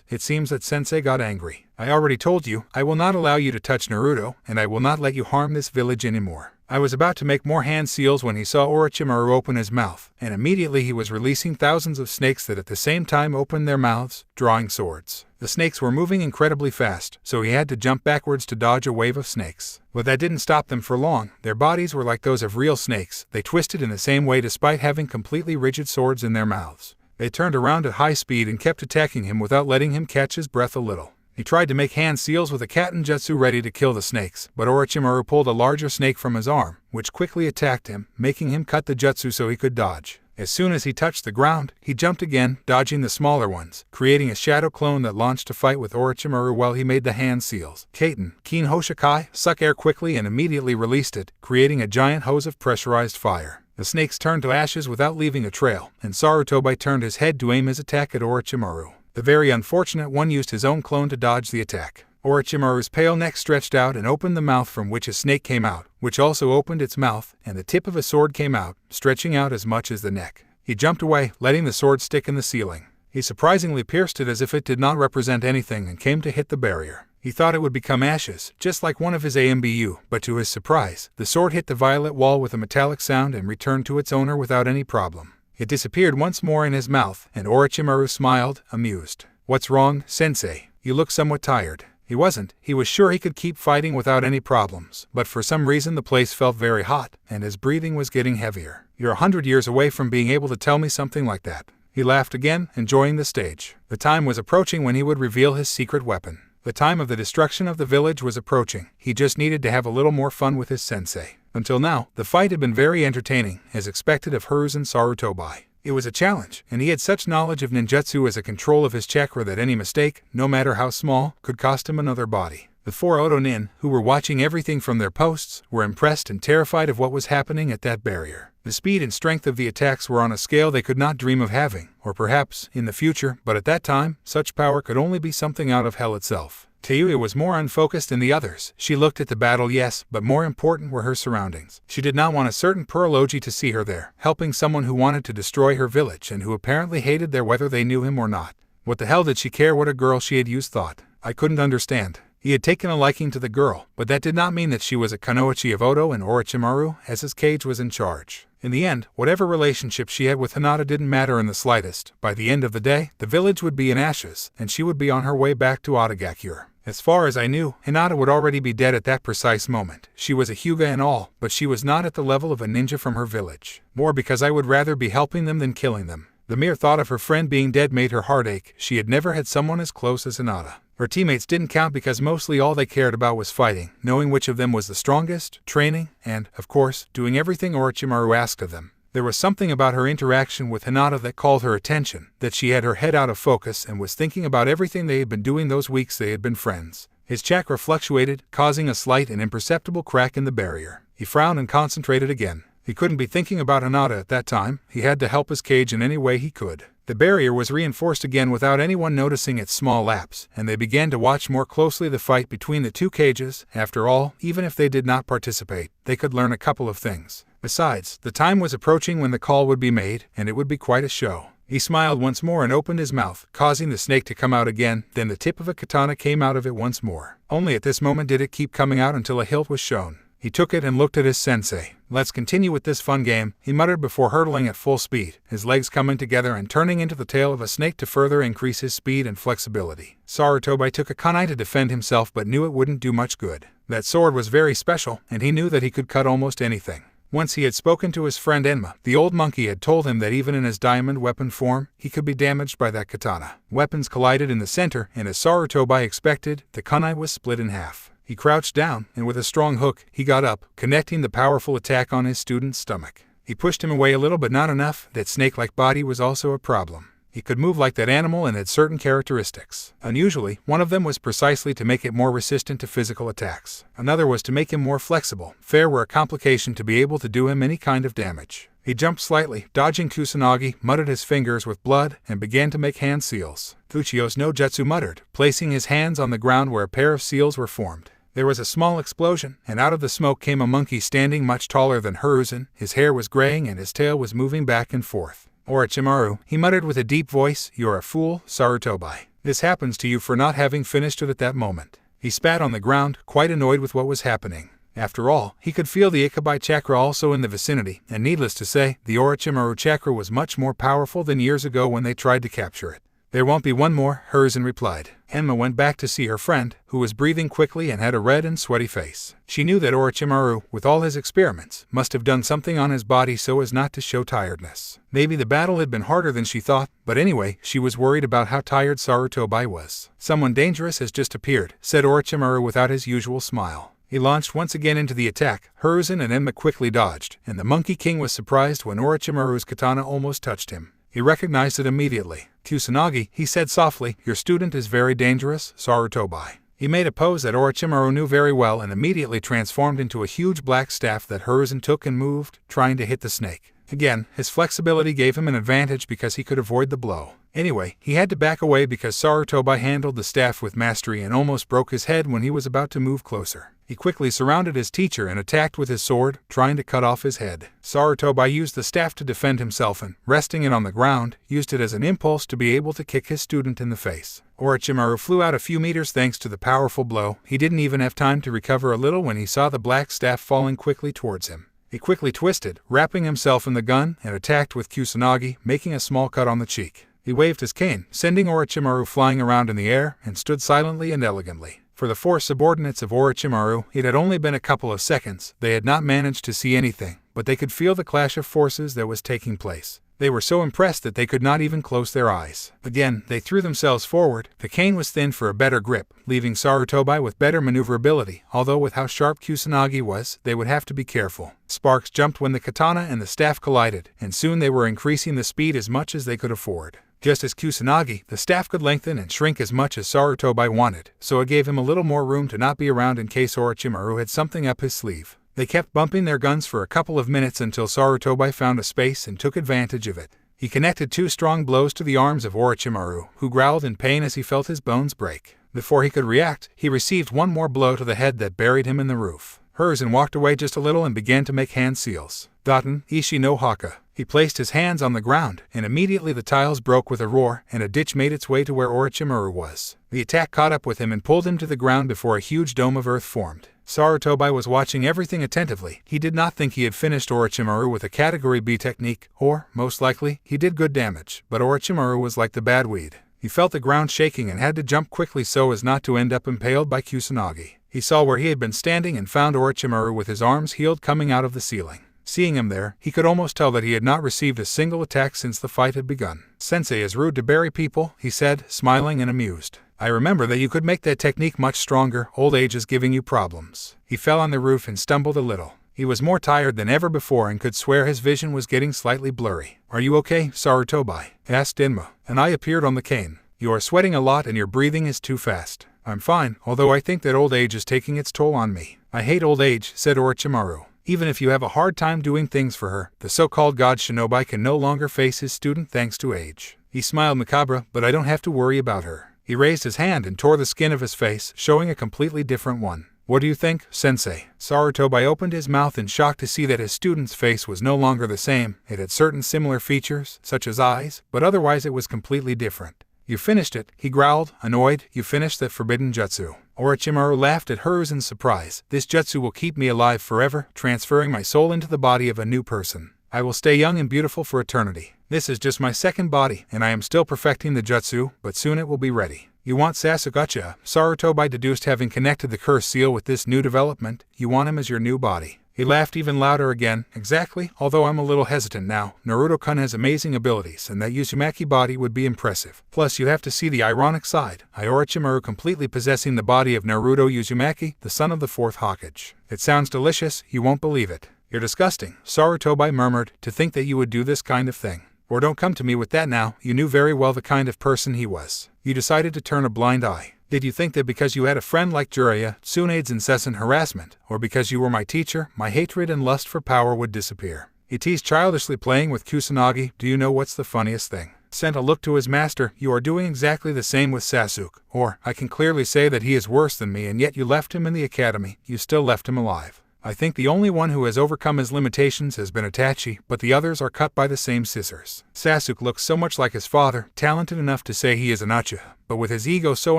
it seems that Sensei got angry. I already told you, I will not allow you to touch Naruto, and I will not let you harm this village anymore. I was about to make more hand seals when he saw Orochimaru open his mouth, and immediately he was releasing thousands of snakes that at the same time opened their mouths, drawing swords. The snakes were moving incredibly fast, so he had to jump backwards to dodge a wave of snakes. But that didn't stop them for long. Their bodies were like those of real snakes. They twisted in the same way despite having completely rigid swords in their mouths. They turned around at high speed and kept attacking him without letting him catch his breath a little. He tried to make hand seals with a katen jutsu ready to kill the snakes, but Orochimaru pulled a larger snake from his arm, which quickly attacked him, making him cut the jutsu so he could dodge. As soon as he touched the ground, he jumped again, dodging the smaller ones, creating a shadow clone that launched to fight with Orochimaru while he made the hand seals. Katen, Keen Hoshikai, suck air quickly and immediately released it, creating a giant hose of pressurized fire. The snakes turned to ashes without leaving a trail, and Sarutobi turned his head to aim his attack at Orochimaru. The very unfortunate one used his own clone to dodge the attack. Orochimaru's pale neck stretched out and opened the mouth from which a snake came out, which also opened its mouth, and the tip of a sword came out, stretching out as much as the neck. He jumped away, letting the sword stick in the ceiling. He surprisingly pierced it as if it did not represent anything and came to hit the barrier. He thought it would become ashes, just like one of his AMBU, but to his surprise, the sword hit the violet wall with a metallic sound and returned to its owner without any problem. It disappeared once more in his mouth, and Orochimaru smiled, amused. "What's wrong, sensei? You look somewhat tired." He wasn't. He was sure he could keep fighting without any problems, but for some reason the place felt very hot, and his breathing was getting heavier. "You're 100 years away from being able to tell me something like that." He laughed again, enjoying the stage. The time was approaching when he would reveal his secret weapon. The time of the destruction of the village was approaching. He just needed to have a little more fun with his sensei. Until now, the fight had been very entertaining, as expected of Hiruzen Sarutobi. It was a challenge, and he had such knowledge of ninjutsu as a control of his chakra that any mistake, no matter how small, could cost him another body. The four Oto nin, who were watching everything from their posts, were impressed and terrified of what was happening at that barrier. The speed and strength of the attacks were on a scale they could not dream of having, or perhaps, in the future, but at that time, such power could only be something out of hell itself. Tayuya was more unfocused than the others. She looked at the battle, yes, but more important were her surroundings. She did not want a certain Pearl Oji to see her there, helping someone who wanted to destroy her village and who apparently hated there whether they knew him or not. What the hell did she care what a girl she had used thought? I couldn't understand. He had taken a liking to the girl, but that did not mean that she was a Kunoichi of Oto and Orochimaru, as his cage was in charge. In the end, whatever relationship she had with Hinata didn't matter in the slightest. By the end of the day, the village would be in ashes, and she would be on her way back to Otagakure. As far as I knew, Hinata would already be dead at that precise moment. She was a Hyuga and all, but she was not at the level of a ninja from her village. More because I would rather be helping them than killing them. The mere thought of her friend being dead made her heart ache. She had never had someone as close as Hinata. Her teammates didn't count because mostly all they cared about was fighting, knowing which of them was the strongest, training, and, of course, doing everything Orochimaru asked of them. There was something about her interaction with Hinata that called her attention, that she had her head out of focus and was thinking about everything they had been doing those weeks they had been friends. His chakra fluctuated, causing a slight and imperceptible crack in the barrier. He frowned and concentrated again. He couldn't be thinking about Hinata at that time. He had to help his cage in any way he could. The barrier was reinforced again without anyone noticing its small lapse, and they began to watch more closely the fight between the two cages. After all, even if they did not participate, they could learn a couple of things. Besides, the time was approaching when the call would be made, and it would be quite a show. He smiled once more and opened his mouth, causing the snake to come out again. Then the tip of a katana came out of it once more. Only at this moment did it keep coming out until a hilt was shown. He took it and looked at his sensei. "Let's continue with this fun game," he muttered before hurtling at full speed, his legs coming together and turning into the tail of a snake to further increase his speed and flexibility. Sarutobi took a kunai to defend himself but knew it wouldn't do much good. That sword was very special, and he knew that he could cut almost anything. Once he had spoken to his friend Enma, the old monkey had told him that even in his diamond weapon form, he could be damaged by that katana. Weapons collided in the center, and as Sarutobi expected, the kunai was split in half. He crouched down, and with a strong hook, he got up, connecting the powerful attack on his student's stomach. He pushed him away a little but not enough. That snake-like body was also a problem. He could move like that animal and had certain characteristics. Unusually, one of them was precisely to make it more resistant to physical attacks. Another was to make him more flexible. Fair were a complication to be able to do him any kind of damage. He jumped slightly, dodging Kusanagi, muttered his fingers with blood, and began to make hand seals. Fuchio's no jutsu muttered, placing his hands on the ground where a pair of seals were formed. There was a small explosion, and out of the smoke came a monkey standing much taller than Hiruzen. His hair was graying and his tail was moving back and forth. "Orochimaru," he muttered with a deep voice, "you're a fool, Sarutobi. This happens to you for not having finished it at that moment." He spat on the ground, quite annoyed with what was happening. After all, he could feel the Ikabai chakra also in the vicinity, and needless to say, the Orochimaru chakra was much more powerful than years ago when they tried to capture it. There won't be one more, Hiruzen replied. Enma went back to see her friend, who was breathing quickly and had a red and sweaty face. She knew that Orochimaru, with all his experiments, must have done something on his body so as not to show tiredness. Maybe the battle had been harder than she thought, but anyway, she was worried about how tired Sarutobi was. Someone dangerous has just appeared, said Orochimaru without his usual smile. He launched once again into the attack. Hiruzen and Enma quickly dodged, and the Monkey King was surprised when Orochimaru's katana almost touched him. He recognized it immediately. Kusanagi, he said softly, your student is very dangerous, Sarutobi. He made a pose that Orochimaru knew very well and immediately transformed into a huge black staff that Hiruzen took and moved, trying to hit the snake. Again, his flexibility gave him an advantage because he could avoid the blow. Anyway, he had to back away because Sarutobi handled the staff with mastery and almost broke his head when he was about to move closer. He quickly surrounded his teacher and attacked with his sword, trying to cut off his head. Sarutobi used the staff to defend himself and, resting it on the ground, used it as an impulse to be able to kick his student in the face. Orochimaru flew out a few meters thanks to the powerful blow. He didn't even have time to recover a little when he saw the black staff falling quickly towards him. He quickly twisted, wrapping himself in the gun, and attacked with Kusanagi, making a small cut on the cheek. He waved his cane, sending Orochimaru flying around in the air, and stood silently and elegantly. For the four subordinates of Orochimaru, it had only been a couple of seconds. They had not managed to see anything, but they could feel the clash of forces that was taking place. They were so impressed that they could not even close their eyes. Again, they threw themselves forward. The cane was thin for a better grip, leaving Sarutobi with better maneuverability, although with how sharp Kusanagi was, they would have to be careful. Sparks jumped when the katana and the staff collided, and soon they were increasing the speed as much as they could afford. Just as Kusanagi, the staff could lengthen and shrink as much as Sarutobi wanted, so it gave him a little more room to not be around in case Orochimaru had something up his sleeve. They kept bumping their guns for a couple of minutes until Sarutobi found a space and took advantage of it. He connected two strong blows to the arms of Orochimaru, who growled in pain as he felt his bones break. Before he could react, he received one more blow to the head that buried him in the roof. Hiruzen walked away just a little and began to make hand seals. Daten, Ishi no Haka. He placed his hands on the ground, and immediately the tiles broke with a roar, and a ditch made its way to where Orochimaru was. The attack caught up with him and pulled him to the ground before a huge dome of earth formed. Sarutobi was watching everything attentively. He did not think he had finished Orochimaru with a Category B technique, or, most likely, he did good damage, but Orochimaru was like the bad weed. He felt the ground shaking and had to jump quickly so as not to end up impaled by Kusanagi. He saw where he had been standing and found Orochimaru with his arms healed coming out of the ceiling. Seeing him there, he could almost tell that he had not received a single attack since the fight had begun. Sensei is rude to bury people, he said, smiling and amused. I remember that you could make that technique much stronger. Old age is giving you problems. He fell on the roof and stumbled a little. He was more tired than ever before and could swear his vision was getting slightly blurry. Are you okay, Sarutobi? Asked Enma, and I appeared on the cane. You are sweating a lot and your breathing is too fast. I'm fine, although I think that old age is taking its toll on me. I hate old age, said Orochimaru. Even if you have a hard time doing things for her, the so-called god Shinobi can no longer face his student thanks to age. He smiled macabre, but I don't have to worry about her. He raised his hand and tore the skin of his face, showing a completely different one. What do you think, Sensei? Sarutobi opened his mouth in shock to see that his student's face was no longer the same. It had certain similar features, such as eyes, but otherwise it was completely different. You finished it, he growled, annoyed. You finished that forbidden jutsu. Orochimaru laughed at Hiruzen's surprise. This jutsu will keep me alive forever, transferring my soul into the body of a new person. I will stay young and beautiful for eternity. This is just my second body, and I am still perfecting the jutsu, but soon it will be ready. You want Sasugacha, Sarutobi deduced, having connected the curse seal with this new development. You want him as your new body. He laughed even louder again. Exactly, although I'm a little hesitant now. Naruto-kun has amazing abilities, and that Uzumaki body would be impressive. Plus, you have to see the ironic side. Orochimaru completely possessing the body of Naruto Uzumaki, the son of the fourth Hokage. It sounds delicious, you won't believe it. You're disgusting, Sarutobi murmured, to think that you would do this kind of thing. Or don't come to me with that now, you knew very well the kind of person he was. You decided to turn a blind eye. Did you think that because you had a friend like Jiraiya, Tsunade's incessant harassment, or because you were my teacher, my hatred and lust for power would disappear? He teased childishly, playing with Kusanagi. Do you know what's the funniest thing? Sent a look to his master. You are doing exactly the same with Sasuke. Or, I can clearly say that he is worse than me, and yet you left him in the academy. You still left him alive. I think the only one who has overcome his limitations has been Itachi, but the others are cut by the same scissors. Sasuke looks so much like his father, talented enough to say he is an Uchiha, but with his ego so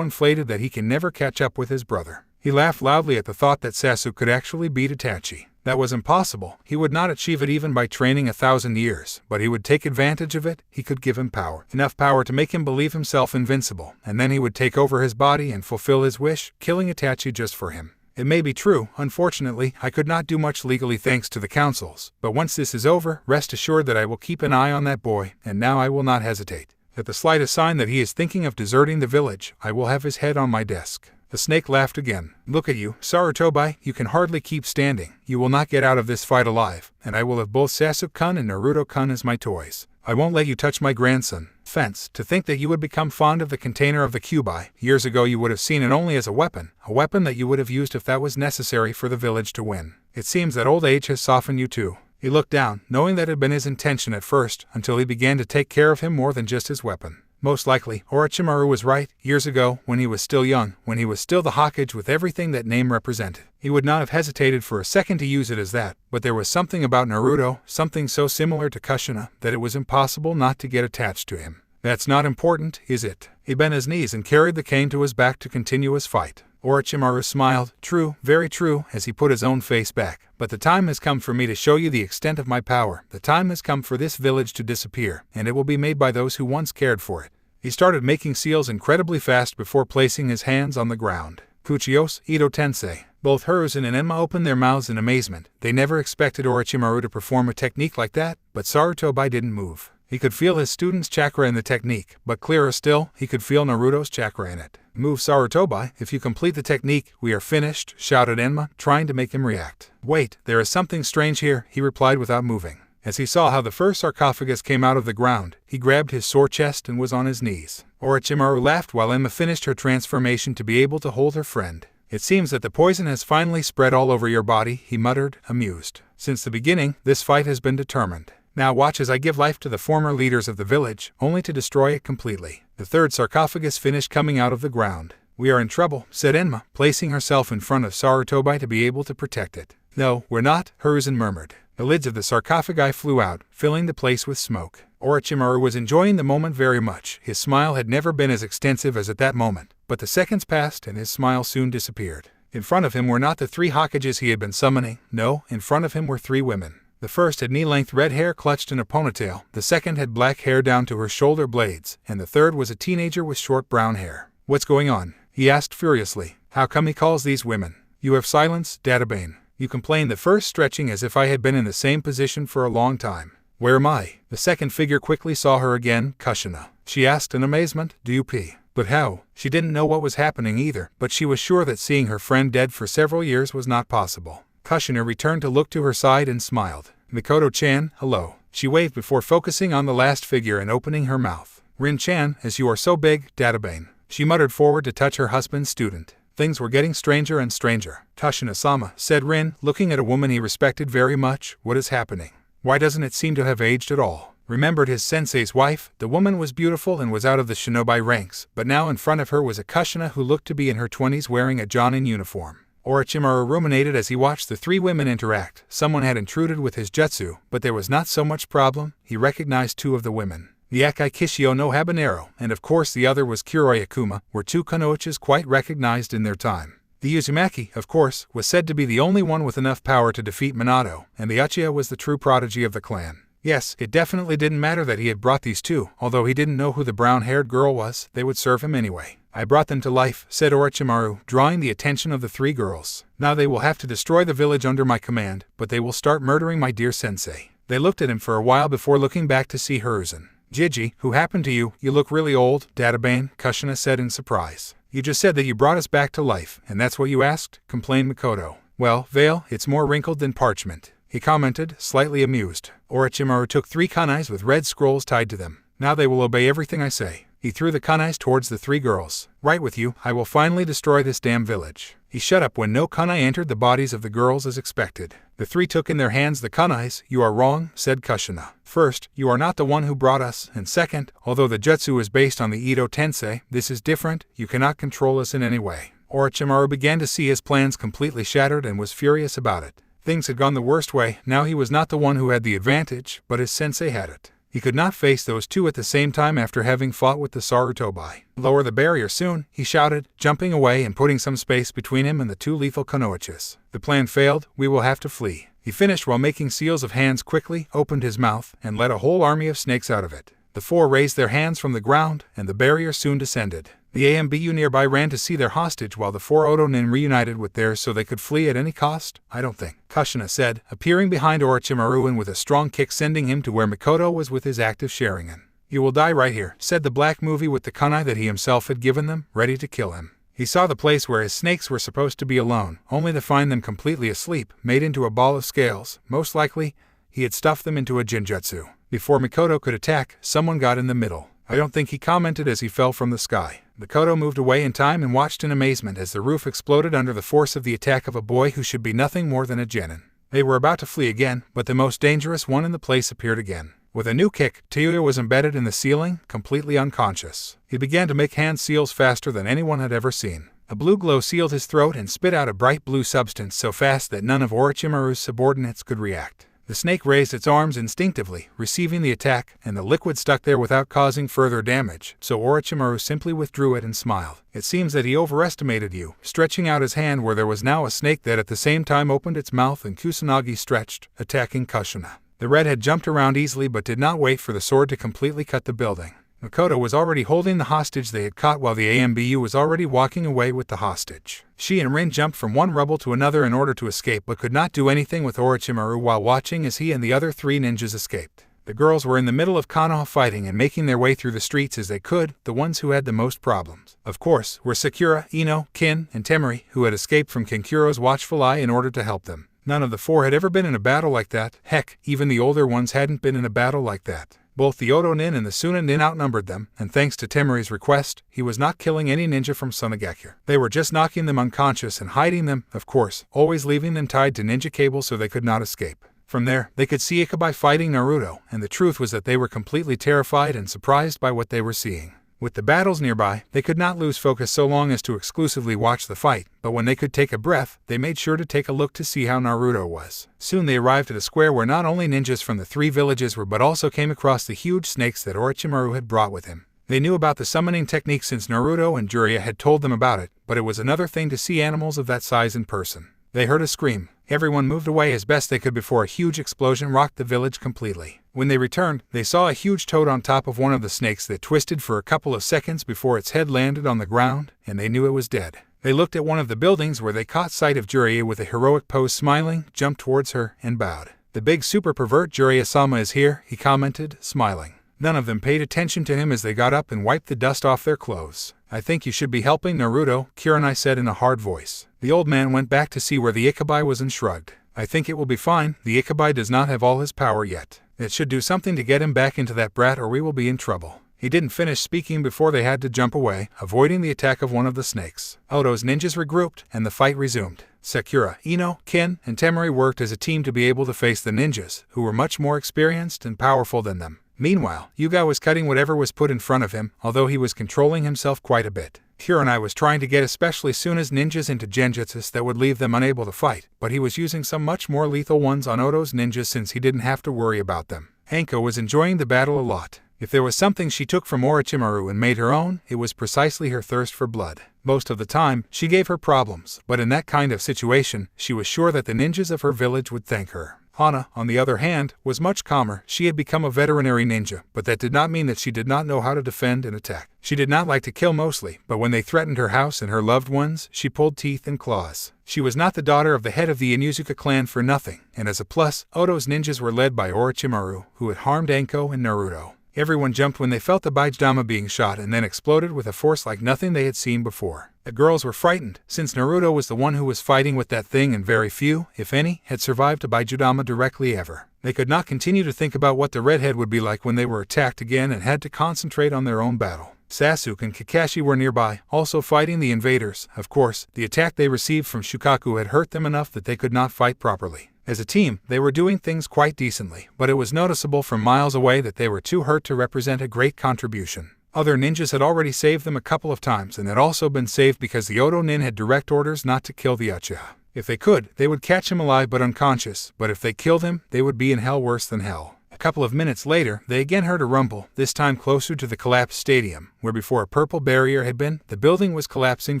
inflated that he can never catch up with his brother. He laughed loudly at the thought that Sasuke could actually beat Itachi. That was impossible. He would not achieve it even by training 1,000 years, but he would take advantage of it. He could give him power. Enough power to make him believe himself invincible, and then he would take over his body and fulfill his wish, killing Itachi just for him. It may be true, unfortunately, I could not do much legally thanks to the councils, but once this is over, rest assured that I will keep an eye on that boy, and now I will not hesitate. At the slightest sign that he is thinking of deserting the village, I will have his head on my desk. The snake laughed again. Look at you, Sarutobi, you can hardly keep standing. You will not get out of this fight alive, and I will have both Sasuke-kun and Naruto-kun as my toys. I won't let you touch my grandson. Fence, to think that you would become fond of the container of the Kyuubi. Years ago you would have seen it only as a weapon that you would have used if that was necessary for the village to win. It seems that old age has softened you too. He looked down, knowing that it had been his intention at first, until he began to take care of him more than just his weapon. Most likely, Orochimaru was right. Years ago, when he was still young, when he was still the Hokage with everything that name represented, he would not have hesitated for a second to use it as that, but there was something about Naruto, something so similar to Kushina, that it was impossible not to get attached to him. That's not important, is it? He bent his knees and carried the cane to his back to continue his fight. Orochimaru smiled. True, very true, as he put his own face back. But the time has come for me to show you the extent of my power. The time has come for this village to disappear, and it will be made by those who once cared for it. He started making seals incredibly fast before placing his hands on the ground. Kuchiyos, Ito Tensei. Both Hiruzen and Enma opened their mouths in amazement. They never expected Orochimaru to perform a technique like that, but Sarutobi didn't move. He could feel his student's chakra in the technique, but clearer still, he could feel Naruto's chakra in it. Move, Sarutobi, if you complete the technique, we are finished, shouted Enma, trying to make him react. Wait, there is something strange here, he replied without moving. As he saw how the first sarcophagus came out of the ground, he grabbed his sore chest and was on his knees. Orochimaru laughed while Enma finished her transformation to be able to hold her friend. It seems that the poison has finally spread all over your body, he muttered, amused. Since the beginning, this fight has been determined. Now watch as I give life to the former leaders of the village, only to destroy it completely. The third sarcophagus finished coming out of the ground. We are in trouble, said Enma, placing herself in front of Sarutobi to be able to protect it. No, we're not, Hiruzen murmured. The lids of the sarcophagi flew out, filling the place with smoke. Orochimaru was enjoying the moment very much. His smile had never been as extensive as at that moment, but the seconds passed and his smile soon disappeared. In front of him were not the 3 Hokages he had been summoning. No, in front of him were 3 women. The first had knee-length red hair clutched in a ponytail, the second had black hair down to her shoulder blades, and the third was a teenager with short brown hair. What's going on? He asked furiously. How come he calls these women? You have silence, Databane. You complained, the first stretching as if I had been in the same position for a long time. Where am I? The second figure quickly saw her again, Kushina. She asked in amazement, do you pee? But how? She didn't know what was happening either, but she was sure that seeing her friend dead for several years was not possible. Kushina returned to look to her side and smiled. Mikoto-chan, hello. She waved before focusing on the last figure and opening her mouth. Rin-chan, as you are so big, Databane. She muttered forward to touch her husband's student. Things were getting stranger and stranger. Kushina-sama, said Rin, looking at a woman he respected very much. What is happening? Why doesn't it seem to have aged at all? Remembered his sensei's wife. The woman was beautiful and was out of the shinobi ranks, but now in front of her was a Kushina who looked to be in her 20s wearing a Jonin uniform. Orochimaru ruminated as he watched the 3 women interact. Someone had intruded with his jutsu, but there was not so much problem. He recognized 2 of the women. The Akai Kishio no Habanero, and of course the other was Kuroi Akuma, were 2 kunoichis quite recognized in their time. The Uzumaki, of course, was said to be the only one with enough power to defeat Minato, and the Uchiha was the true prodigy of the clan. Yes, it definitely didn't matter that he had brought these 2, although he didn't know who the brown-haired girl was, they would serve him anyway. I brought them to life, said Orochimaru, drawing the attention of the 3 girls. Now they will have to destroy the village under my command, but they will start murdering my dear sensei. They looked at him for a while before looking back to see Hiruzen. Jiji, who happened to you? You look really old, Databane, Kushina said in surprise. You just said that you brought us back to life, and that's what you asked? Complained Mikoto. Well, Vale, it's more wrinkled than parchment, he commented, slightly amused. Orochimaru took 3 kunais with red scrolls tied to them. Now they will obey everything I say. He threw the kunais towards the 3 girls. Right with you, I will finally destroy this damn village. He shut up when no kunai entered the bodies of the girls as expected. The 3 took in their hands the kunais. You are wrong, said Kushina. First, you are not the one who brought us, and second, although the jutsu is based on the Ito Tensei, this is different, you cannot control us in any way. Orochimaru began to see his plans completely shattered and was furious about it. Things had gone the worst way. Now he was not the one who had the advantage, but his sensei had it. He could not face those 2 at the same time after having fought with the Sarutobi. Lower the barrier soon, he shouted, jumping away and putting some space between him and the 2 lethal kunoichis. The plan failed, we will have to flee. He finished while making seals of hands quickly, opened his mouth, and let a whole army of snakes out of it. The four raised their hands from the ground, and the barrier soon descended. The AMBU nearby ran to see their hostage while the four Oto-nin reunited with theirs so they could flee at any cost? I don't think, Kushina said, appearing behind Orochimaru and with a strong kick sending him to where Mikoto was with his active Sharingan. You will die right here, said the black movie with the kunai that he himself had given them, ready to kill him. He saw the place where his snakes were supposed to be alone, only to find them completely asleep, made into a ball of scales. Most likely, he had stuffed them into a jinjutsu. Before Mikoto could attack, someone got in the middle. I don't think, he commented as he fell from the sky. Mikoto moved away in time and watched in amazement as the roof exploded under the force of the attack of a boy who should be nothing more than a genin. They were about to flee again, but the most dangerous one in the place appeared again. With a new kick, Teuya was embedded in the ceiling, completely unconscious. He began to make hand seals faster than anyone had ever seen. A blue glow sealed his throat and spit out a bright blue substance so fast that none of Orochimaru's subordinates could react. The snake raised its arms instinctively, receiving the attack, and the liquid stuck there without causing further damage, so Orochimaru simply withdrew it and smiled. It seems that he overestimated you, stretching out his hand where there was now a snake that at the same time opened its mouth and Kusanagi stretched, attacking Kushina. The redhead jumped around easily but did not wait for the sword to completely cut the building. Mikoto was already holding the hostage they had caught while the AMBU was already walking away with the hostage. She and Rin jumped from one rubble to another in order to escape but could not do anything with Orochimaru while watching as he and the other three ninjas escaped. The girls were in the middle of Konoha fighting and making their way through the streets as they could. The ones who had the most problems, of course, were Sakura, Ino, Kin, and Temari, who had escaped from Kenkuro's watchful eye in order to help them. None of the four had ever been in a battle like that. Heck, even the older ones hadn't been in a battle like that. Both the Oto-nin and the Suna-nin outnumbered them, and thanks to Temari's request, he was not killing any ninja from Sunagakure. They were just knocking them unconscious and hiding them, of course, always leaving them tied to ninja cables so they could not escape. From there, they could see Ikabai fighting Naruto, and the truth was that they were completely terrified and surprised by what they were seeing. With the battles nearby, they could not lose focus so long as to exclusively watch the fight, but when they could take a breath, they made sure to take a look to see how Naruto was. Soon they arrived at a square where not only ninjas from the three villages were but also came across the huge snakes that Orochimaru had brought with him. They knew about the summoning technique since Naruto and Jiraiya had told them about it, but it was another thing to see animals of that size in person. They heard a scream. Everyone moved away as best they could before a huge explosion rocked the village completely. When they returned, they saw a huge toad on top of one of the snakes that twisted for a couple of seconds before its head landed on the ground, and they knew it was dead. They looked at one of the buildings where they caught sight of Jiraiya with a heroic pose smiling, jumped towards her, and bowed. The big super pervert Jiraiya-sama is here, he commented, smiling. None of them paid attention to him as they got up and wiped the dust off their clothes. I think you should be helping Naruto, Kurenai said in a hard voice. The old man went back to see where the Ikabai was and shrugged. I think it will be fine, the Ikabai does not have all his power yet. It should do something to get him back into that brat or we will be in trouble. He didn't finish speaking before they had to jump away, avoiding the attack of one of the snakes. Oto's ninjas regrouped, and the fight resumed. Sakura, Ino, Kin, and Temari worked as a team to be able to face the ninjas, who were much more experienced and powerful than them. Meanwhile, Yuga was cutting whatever was put in front of him, although he was controlling himself quite a bit. Kurenai was trying to get especially Suna's ninjas into genjutsus that would leave them unable to fight, but he was using some much more lethal ones on Oto's ninjas since he didn't have to worry about them. Hanko was enjoying the battle a lot. If there was something she took from Orochimaru and made her own, it was precisely her thirst for blood. Most of the time, she gave her problems, but in that kind of situation, she was sure that the ninjas of her village would thank her. Hana, on the other hand, was much calmer. She had become a veterinary ninja, but that did not mean that she did not know how to defend and attack. She did not like to kill mostly, but when they threatened her house and her loved ones, she pulled teeth and claws. She was not the daughter of the head of the Inuzuka clan for nothing, and as a plus, Oto's ninjas were led by Orochimaru, who had harmed Anko and Naruto. Everyone jumped when they felt the Baijidama being shot and then exploded with a force like nothing they had seen before. The girls were frightened, since Naruto was the one who was fighting with that thing and very few, if any, had survived a Baijidama directly ever. They could not continue to think about what the redhead would be like when they were attacked again and had to concentrate on their own battle. Sasuke and Kakashi were nearby, also fighting the invaders. Of course, the attack they received from Shukaku had hurt them enough that they could not fight properly. As a team, they were doing things quite decently, but it was noticeable from miles away that they were too hurt to represent a great contribution. Other ninjas had already saved them a couple of times and had also been saved because the Oto-nin had direct orders not to kill the Uchiha. If they could, they would catch him alive but unconscious, but if they killed him, they would be in hell worse than hell. A couple of minutes later, they again heard a rumble, this time closer to the collapsed stadium, where before a purple barrier had been, the building was collapsing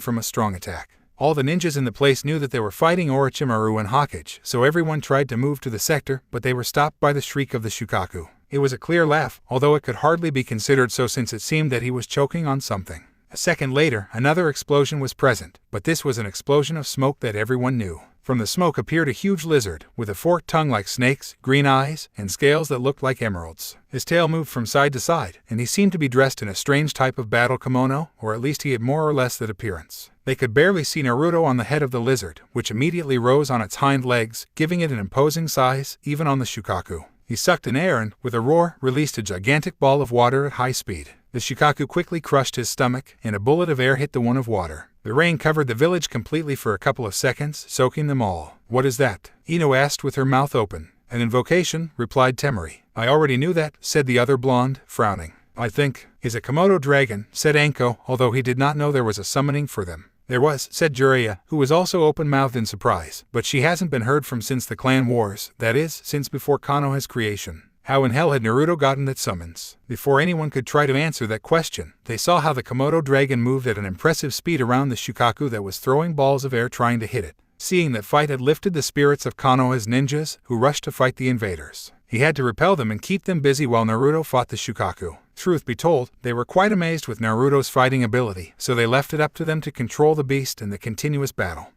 from a strong attack. All the ninjas in the place knew that they were fighting Orochimaru and Hokage, so everyone tried to move to the sector, but they were stopped by the shriek of the Shukaku. It was a clear laugh, although it could hardly be considered so since it seemed that he was choking on something. A second later, another explosion was present, but this was an explosion of smoke that everyone knew. From the smoke appeared a huge lizard, with a forked tongue like snakes, green eyes, and scales that looked like emeralds. His tail moved from side to side, and he seemed to be dressed in a strange type of battle kimono, or at least he had more or less that appearance. They could barely see Naruto on the head of the lizard, which immediately rose on its hind legs, giving it an imposing size, even on the Shukaku. He sucked in air and, with a roar, released a gigantic ball of water at high speed. The Shukaku quickly crushed his stomach, and a bullet of air hit the one of water. The rain covered the village completely for a couple of seconds, soaking them all. "What is that?" Ino asked with her mouth open. "An invocation," replied Temari. "I already knew that," said the other blonde, frowning. "I think is a Komodo dragon," said Anko, although he did not know there was a summoning for them. "There was," said Jiraiya, who was also open-mouthed in surprise, "but she hasn't been heard from since the clan wars, that is, since before Konoha's creation." How in hell had Naruto gotten that summons? Before anyone could try to answer that question, they saw how the Komodo dragon moved at an impressive speed around the Shukaku that was throwing balls of air trying to hit it. Seeing that fight had lifted the spirits of Konoha's ninjas, who rushed to fight the invaders. He had to repel them and keep them busy while Naruto fought the Shukaku. Truth be told, they were quite amazed with Naruto's fighting ability, so they left it up to them to control the beast in the continuous battle.